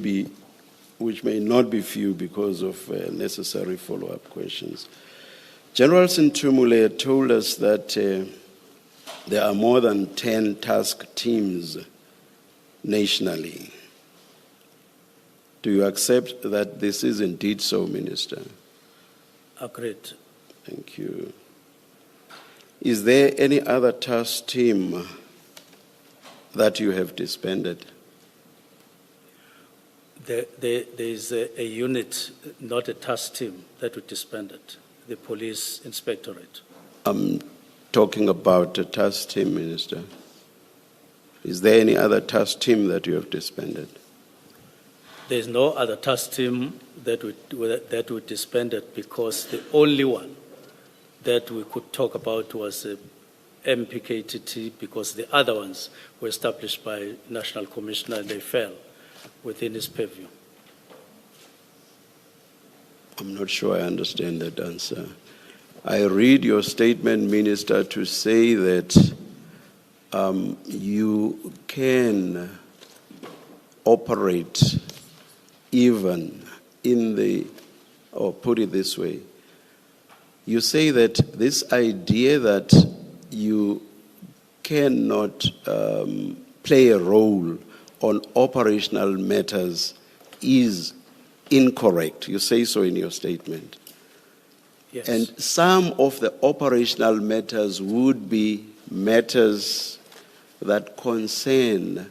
Speaker 1: not be few because of necessary follow-up questions. General Sintumule told us that there are more than 10 task teams nationally. Do you accept that this is indeed so, Minister?
Speaker 8: Agreed.
Speaker 1: Thank you. Is there any other task team that you have disbanded?
Speaker 8: There is a unit, not a task team, that we disbanded, the Police Inspectorate.
Speaker 1: I'm talking about a task team, Minister. Is there any other task team that you have disbanded?
Speaker 8: There is no other task team that we disbanded because the only one that we could talk about was NPKT because the other ones were established by National Commissioner and they fell within his purview.
Speaker 1: I'm not sure I understand that answer. I read your statement, Minister, to say that you can operate even in the, or put it this way, you say that this idea that you cannot play a role on operational matters is incorrect. You say so in your statement.
Speaker 8: Yes.
Speaker 1: And some of the operational matters would be matters that concern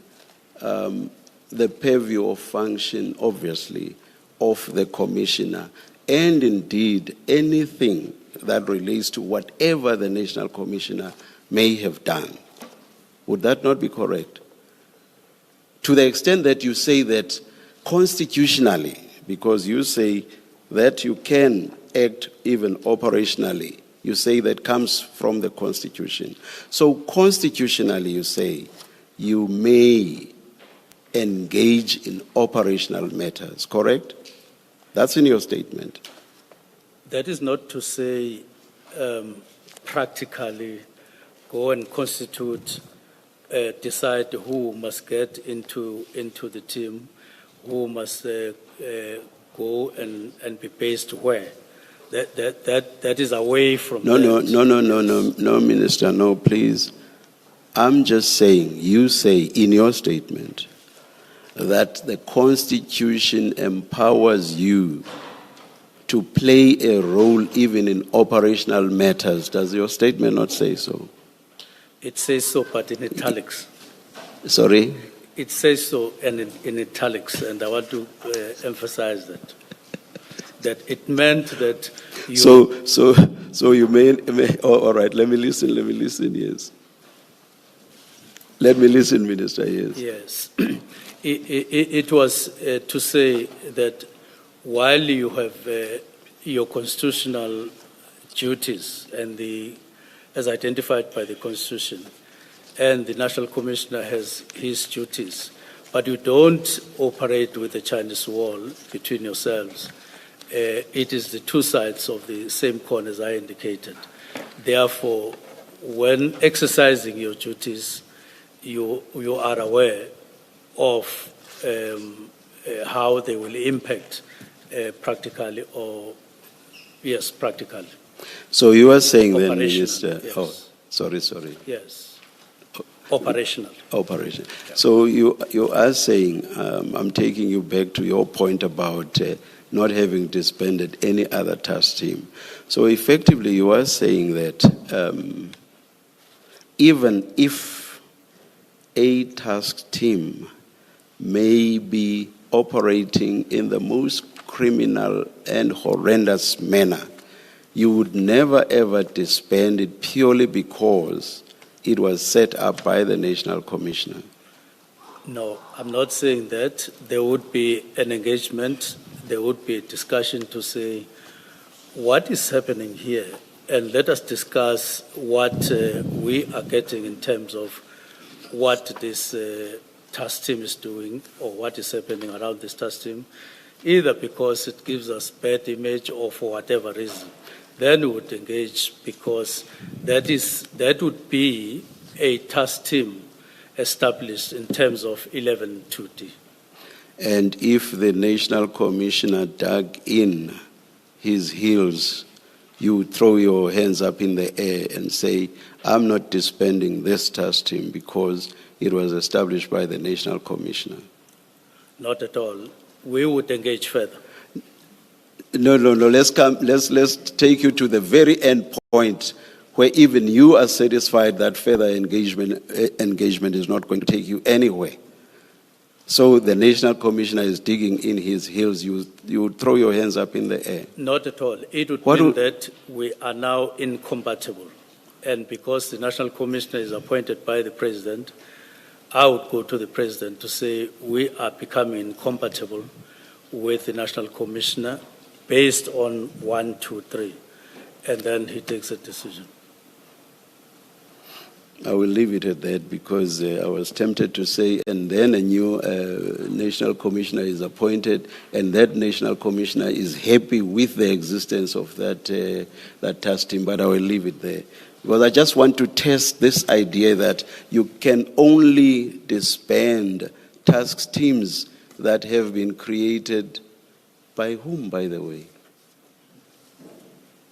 Speaker 1: the purview of function, obviously, of the commissioner, and indeed anything that relates to whatever the national commissioner may have done. Would that not be correct? To the extent that you say that constitutionally, because you say that you can act even operationally, you say that comes from the Constitution. So constitutionally you say you may engage in operational matters, correct? That's in your statement.
Speaker 8: That is not to say practically go and constitute, decide who must get into the team, who must go and be based where. That is away from that.
Speaker 1: No, Minister, no, please. I'm just saying, you say in your statement that the Constitution empowers you to play a role even in operational matters. Does your statement not say so?
Speaker 8: It says so, but in italics.
Speaker 1: Sorry?
Speaker 8: It says so in italics, and I want to emphasize that it meant that you...
Speaker 1: So you may all right, let me listen, yes. Let me listen, Minister, yes.
Speaker 8: Yes. It was to say that while you have your constitutional duties and as identified by the Constitution, and the National Commissioner has his duties, but you don't operate with the Chinese wall between yourselves. It is the two sides of the same coin, as I indicated. Therefore, when exercising your duties, you are aware of how they will impact practically.
Speaker 1: So you are saying then,
Speaker 8: Operational,
Speaker 1: Minister,
Speaker 8: yes.
Speaker 1: Sorry.
Speaker 8: Yes, operational.
Speaker 1: Operation.
Speaker 8: Yeah.
Speaker 1: So you are saying, I'm taking you back to your point about not having disbanded any other task team. So effectively you are saying that even if a task team may be operating in the most criminal and horrendous manner, you would never ever disband it purely because it was set up by the National Commissioner.
Speaker 8: No, I'm not saying that. There would be an engagement, there would be a discussion to say what is happening here, and let us discuss what we are getting in terms of what this task team is doing or what is happening around this task team, either because it gives us bad image or for whatever reason. Then we would engage, because that would be a task team established in terms of 11(2)D.
Speaker 1: And if the National Commissioner dug in his heels, you would throw your hands up in the air and say, I'm not disbanding this task team because it was established by the National Commissioner.
Speaker 8: Not at all. We would engage further.
Speaker 1: No. Let's take you to the very end point where even you are satisfied that further engagement is not going to take you anywhere. So the National Commissioner is digging in his heels. You would throw your hands up in the air.
Speaker 8: Not at all. It would mean that we are now incompatible. And because the National Commissioner is appointed by the President, I would go to the President to say we are becoming incompatible with the National Commissioner based on 1, 2, 3. And then he takes a decision.
Speaker 1: I will leave it at that because I was tempted to say, and then a new National Commissioner is appointed, and that National Commissioner is happy with the existence of that task team, but I will leave it there. Because I just want to test this idea that you can only disband task teams that have been created by whom, by the way?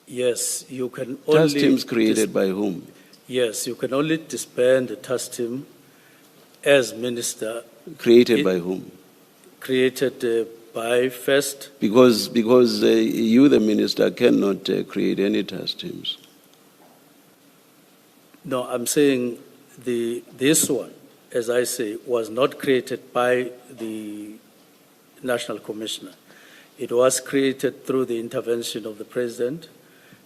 Speaker 8: Yes, you can only...
Speaker 1: Task teams created by whom?
Speaker 8: Yes, you can only disband the task team as minister.
Speaker 1: Created by whom?
Speaker 8: Created by first.
Speaker 1: Because you, the minister, cannot create any task teams.
Speaker 8: No, I'm saying this one, as I say, was not created by the National Commissioner. It was created through the intervention of the President,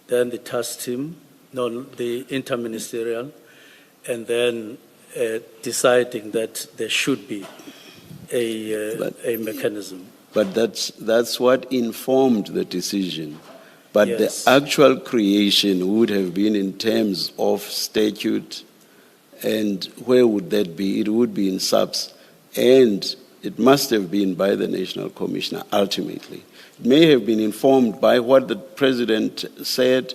Speaker 8: then the task team, the interministerial, and then deciding that there should be a mechanism.
Speaker 1: But that's what informed the decision. But
Speaker 8: Yes.
Speaker 1: The actual creation would have been in terms of statute, and where would that be? It would be in SABC, and it must have been by the National Commissioner ultimately. It may have been informed by what the President said,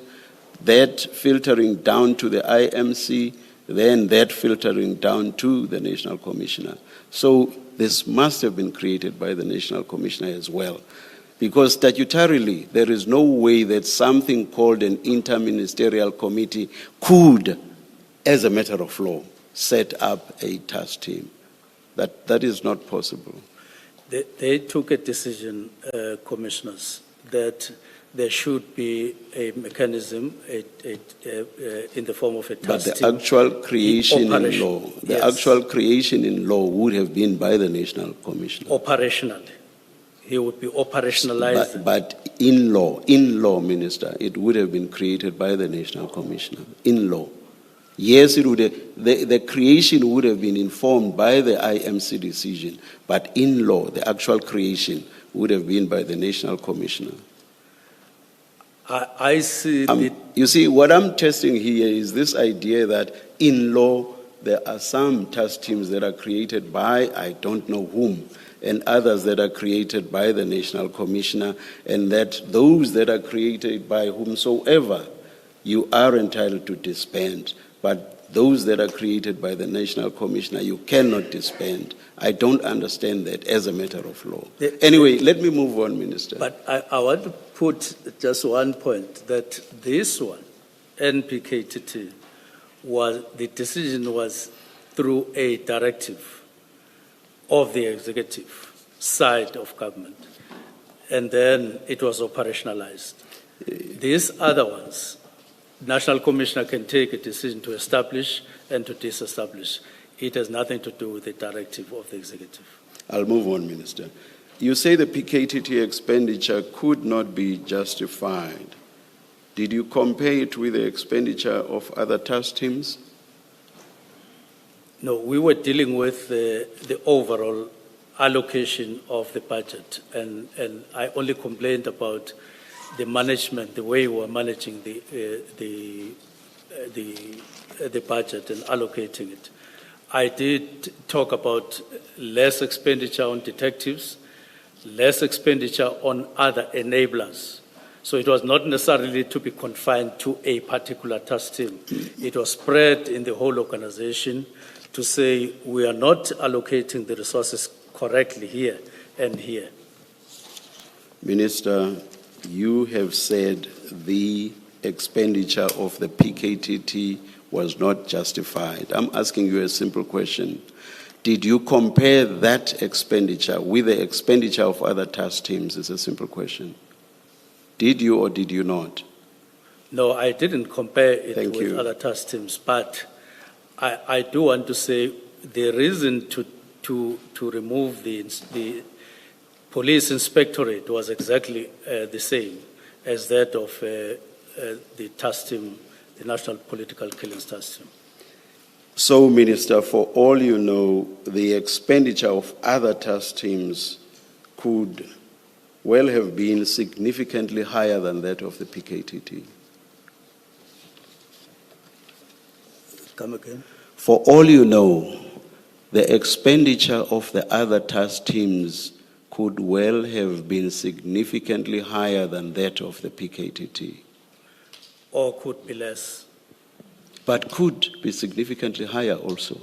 Speaker 1: that filtering down to the IMC, then that filtering down to the National Commissioner. So this must have been created by the National Commissioner as well. Because statutorily, there is no way that something called an interministerial committee could, as a matter of law, set up a task team. That is not possible.
Speaker 8: They took a decision, commissioners, that there should be a mechanism in the form of a
Speaker 1: But
Speaker 8: task
Speaker 1: the
Speaker 8: team.
Speaker 1: actual creation in
Speaker 8: Operation,
Speaker 1: law, the
Speaker 8: yes.
Speaker 1: actual creation in law would have been by the National Commissioner.
Speaker 8: Operationally. He would be operationalized.
Speaker 1: But in law, Minister, it would have been created by the National Commissioner, in law. Yes, it would have, the creation would have been informed by the IMC decision, but in law, the actual creation would have been by the National Commissioner.
Speaker 8: I see
Speaker 1: You see, what I'm testing here is this idea that in law, there are some task teams that are created by I don't know whom, and others that are created by the National Commissioner, and that those that are created by whomsoever, you are entitled to disband. But those that are created by the National Commissioner, you cannot disband. I don't understand that as a matter of law. Anyway, let me move on, Minister.
Speaker 8: But I want to put just one point, that this one, NPKT, the decision was through a directive of the executive side of government, and then it was operationalized. These other ones, National Commissioner can take a decision to establish and to disestablish. It has nothing to do with the directive of the executive.
Speaker 1: I'll move on, Minister. You say the PKTT expenditure could not be justified. Did you compare it with the expenditure of other task teams?
Speaker 8: No, we were dealing with the overall allocation of the budget, and I only complained about the management, the way we were managing the budget and allocating it. I did talk about less expenditure on detectives, less expenditure on other enablers. So it was not necessarily to be confined to a particular task team. It was spread in the whole organization to say we are not allocating the resources correctly here and here.
Speaker 1: Minister, you have said the expenditure of the PKTT was not justified. I'm asking you a simple question. Did you compare that expenditure with the expenditure of other task teams? It's a simple question. Did you or did you not?
Speaker 8: No, I didn't compare it with other task teams, but I do want to say the reason to remove the police inspectorate was exactly the same as that of the task team, the National Political Killings Task Team.
Speaker 1: So, Minister, for all you know, the expenditure of other task teams could well have been significantly higher than that of the PKTT.
Speaker 8: Come again?
Speaker 1: For all you know, the expenditure of the other task teams could well have been significantly higher than that of the PKTT.
Speaker 8: Or could be less.
Speaker 1: But could be significantly higher also.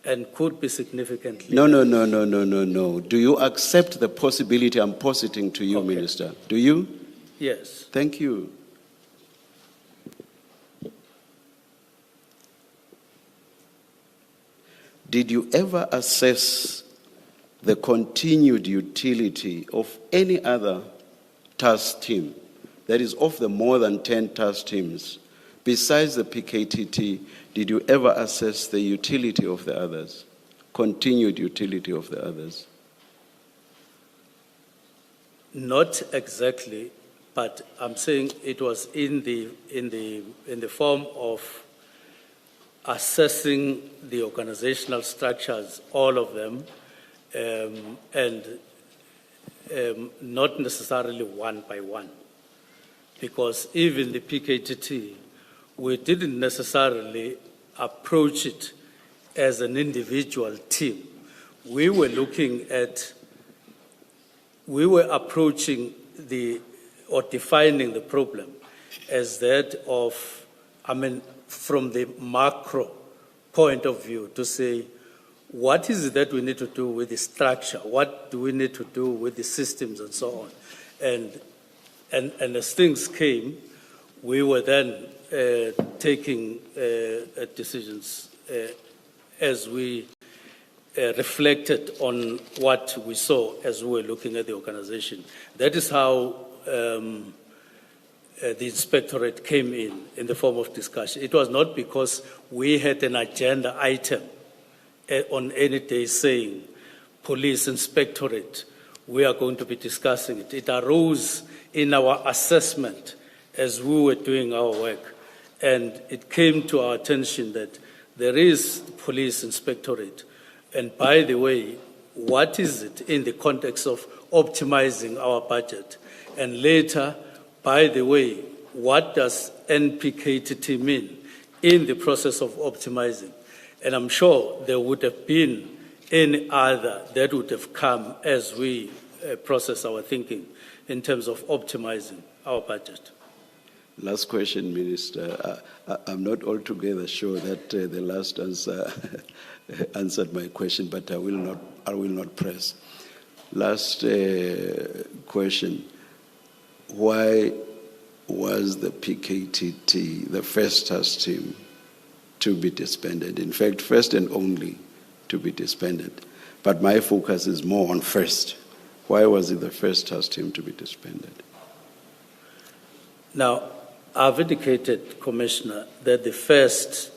Speaker 8: And could be significantly
Speaker 1: No. Do you accept the possibility I'm positing to you, Minister? Do you?
Speaker 8: Yes.
Speaker 1: Thank you. Did you ever assess the continued utility of any other task team, that is of the more than 10 task teams, besides the PKTT? Did you ever assess the utility of the others, continued utility of the others?
Speaker 8: Not exactly, but I'm saying it was in the form of assessing the organizational structures, all of them, and not necessarily one by one. Because even the PKTT, we didn't necessarily approach it as an individual team. We were approaching or defining the problem as that of, from the macro point of view, to say, what is it that we need to do with the structure? What do we need to do with the systems and so on? And as things came, we were then taking decisions as we reflected on what we saw as we were looking at the organization. That is how the inspectorate came in the form of discussion. It was not because we had an agenda item on any day saying, police inspectorate, we are going to be discussing it. It arose in our assessment as we were doing our work. And it came to our attention that there is police inspectorate. And by the way, what is it in the context of optimizing our budget? And later, by the way, what does NPKT mean in the process of optimizing? And I'm sure there would have been any other that would have come as we process our thinking in terms of optimizing our budget.
Speaker 1: Last question, Minister. I'm not altogether sure that the last answer answered my question, but I will not press. Last question. Why was the PKTT the first task team to be disbanded? In fact, first and only to be disbanded. But my focus is more on first. Why was it the first task team to be disbanded?
Speaker 8: Now, I've indicated, Commissioner, that the first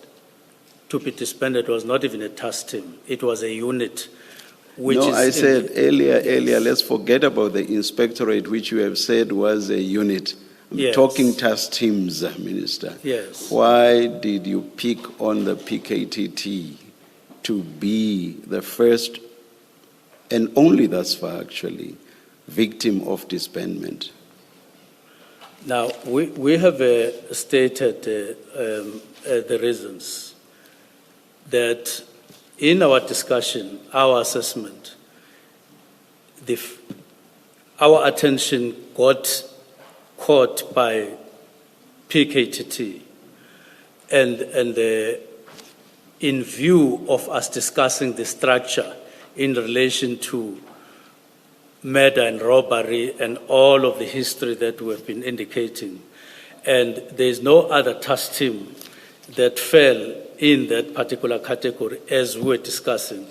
Speaker 8: to be disbanded was not even a task team. It was a unit.
Speaker 1: I said earlier, let's forget about the inspectorate, which you have said was a unit. I'm talking task teams, Minister.
Speaker 8: Yes.
Speaker 1: Why did you pick on the PKTT to be the first and only thus far, actually, victim of disbandment?
Speaker 8: Now, we have stated the reasons that in our discussion, our assessment, our attention got caught by PKTT, and in view of us discussing the structure in relation to murder and robbery and all of the history that we have been indicating, and there is no other task team that fell in that particular category as we were discussing.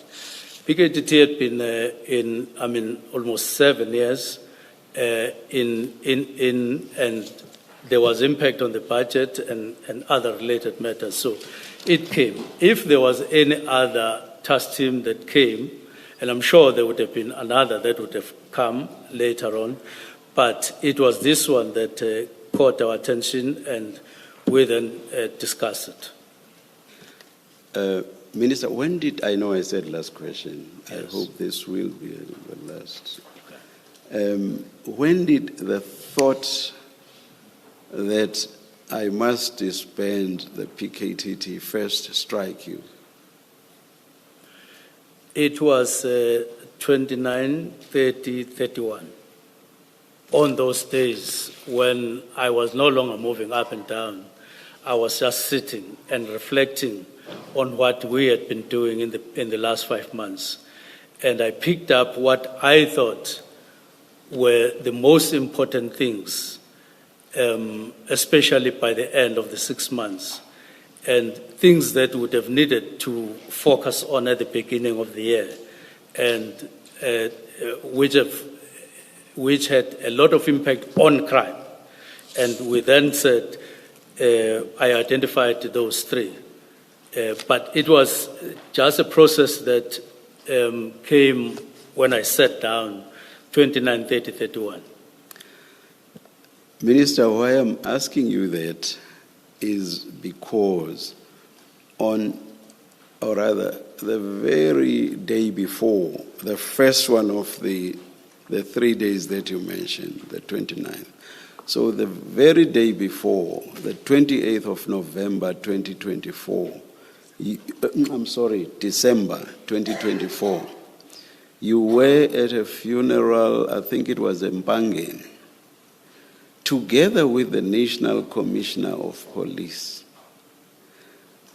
Speaker 8: PKTT had been almost 7 years and there was impact on the budget and other related matters. So it came. If there was any other task team that came, and I'm sure there would have been another that would have come later on, but it was this one that caught our attention, and we then discussed it.
Speaker 1: Minister, when did, I know I said last question, yes. I hope this will be the last. Okay. When did the thought that I must disband the PKTT first strike you?
Speaker 8: It was 29, 30, 31. On those days when I was no longer moving up and down, I was just sitting and reflecting on what we had been doing in the last 5 months. And I picked up what I thought were the most important things, especially by the end of the 6 months, and things that would have needed to focus on at the beginning of the year, and which had a lot of impact on crime. And we then said, I identified those three. But it was just a process that came when I sat down, 29, 30, 31.
Speaker 1: Minister, why I'm asking you that is because the very day before, the first one of the 3 days that you mentioned, the 29th. So the very day before, the 28th of November 2024, December 2024, you were at a funeral, I think it was in Mpangen, together with the National Commissioner of Police.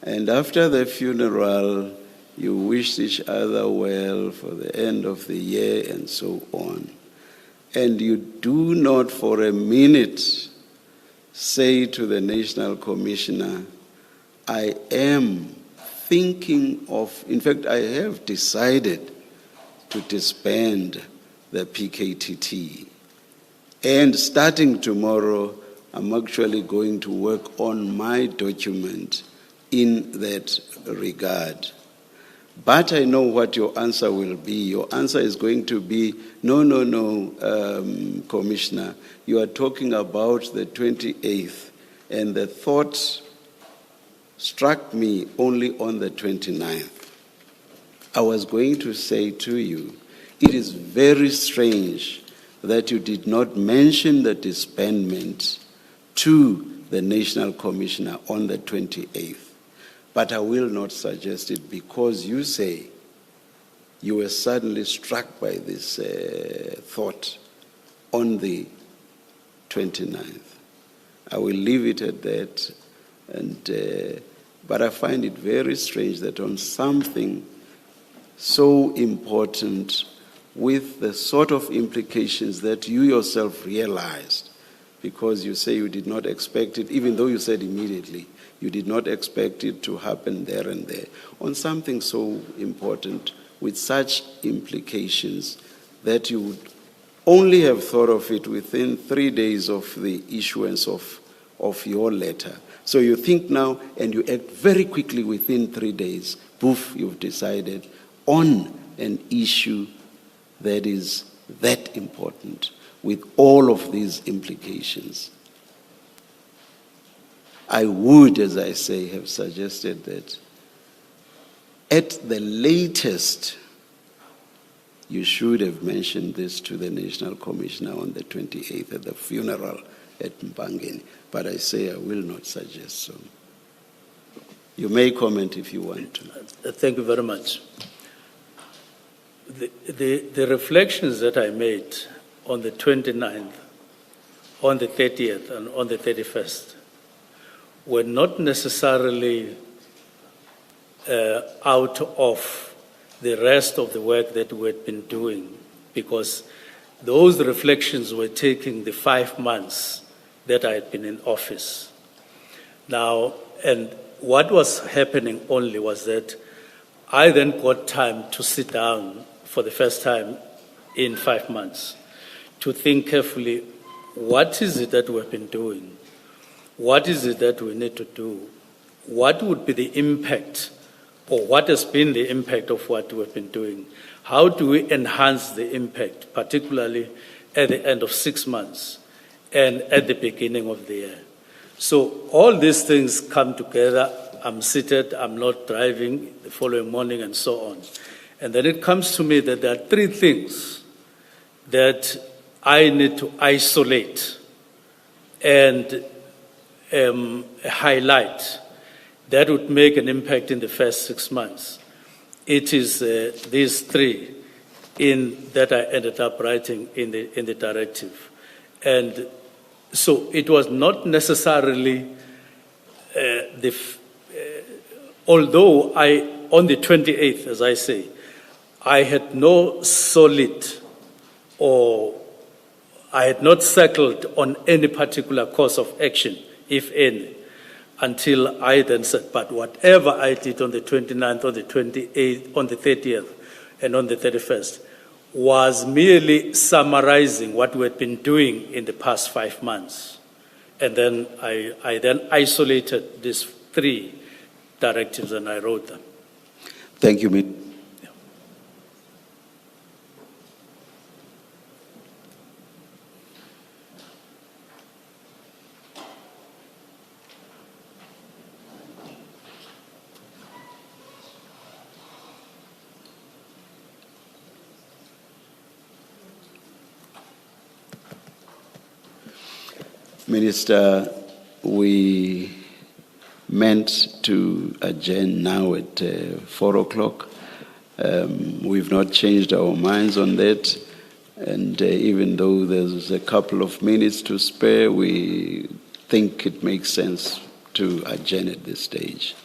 Speaker 1: And after the funeral, you wished each other well for the end of the year and so on. And you do not for a minute say to the National Commissioner, I am thinking of, in fact, I have decided to disband the PKTT. And starting tomorrow, I'm actually going to work on my document in that regard. But I know what your answer will be. Your answer is going to be, no, Commissioner, you are talking about the 28th, and the thought struck me only on the 29th. I was going to say to you, it is very strange that you did not mention the disbandment to the National Commissioner on the 28th. But I will not suggest it because you say you were suddenly struck by this thought on the 29th. I will leave it at that. But I find it very strange that on something so important with the sort of implications that you yourself realized, because you say you did not expect it, even though you said immediately, you did not expect it to happen there and there. On something so important with such implications that you would only have thought of it within 3 days of the issuance of your letter. So you think now and you act very quickly within 3 days. Poof, you've decided on an issue that is that important with all of these implications. I would, as I say, have suggested that at the latest, you should have mentioned this to the National Commissioner on the 28th at the funeral at Mpangeni. But I say I will not suggest so. You may comment if you want to.
Speaker 8: Thank you very much. The reflections that I made on the 29th, on the 30th, and on the 31st were not necessarily out of the rest of the work that we had been doing, because those reflections were taking the 5 months that I had been in office. Now, and what was happening only was that I then got time to sit down for the first time in 5 months to think carefully, what is it that we've been doing? What is it that we need to do? What would be the impact, or what has been the impact of what we've been doing? How do we enhance the impact, particularly at the end of 6 months and at the beginning of the year? So all these things come together. I'm seated, I'm not driving the following morning and so on. And then it comes to me that there are 3 things that I need to isolate and highlight that would make an impact in the first 6 months. It is these 3 that I ended up writing in the directive. And so it was not necessarily although on the 28th, as I say, I had no solid, or I had not settled on any particular course of action, if any, until I then said, but whatever I did on the 29th, on the 28th, on the 30th, and on the 31st was merely summarizing what we had been doing in the past 5 months. And then I then isolated these 3 directives and I wrote them.
Speaker 1: Thank you, Minister. We meant to adjourn now at 4 o'clock. We've not changed our minds on that. And even though there's a couple of minutes to spare, we think it makes sense to adjourn at this stage.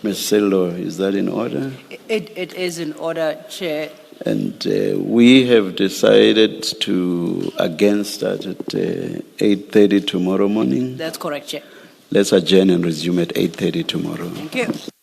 Speaker 1: Ms. Sello, is that in order?
Speaker 2: It is in order, Chair.
Speaker 1: And we have decided to again start at 8:30 tomorrow morning.
Speaker 2: That's correct, Chair.
Speaker 1: Let's adjourn and resume at 8:30 tomorrow.
Speaker 2: Thank you.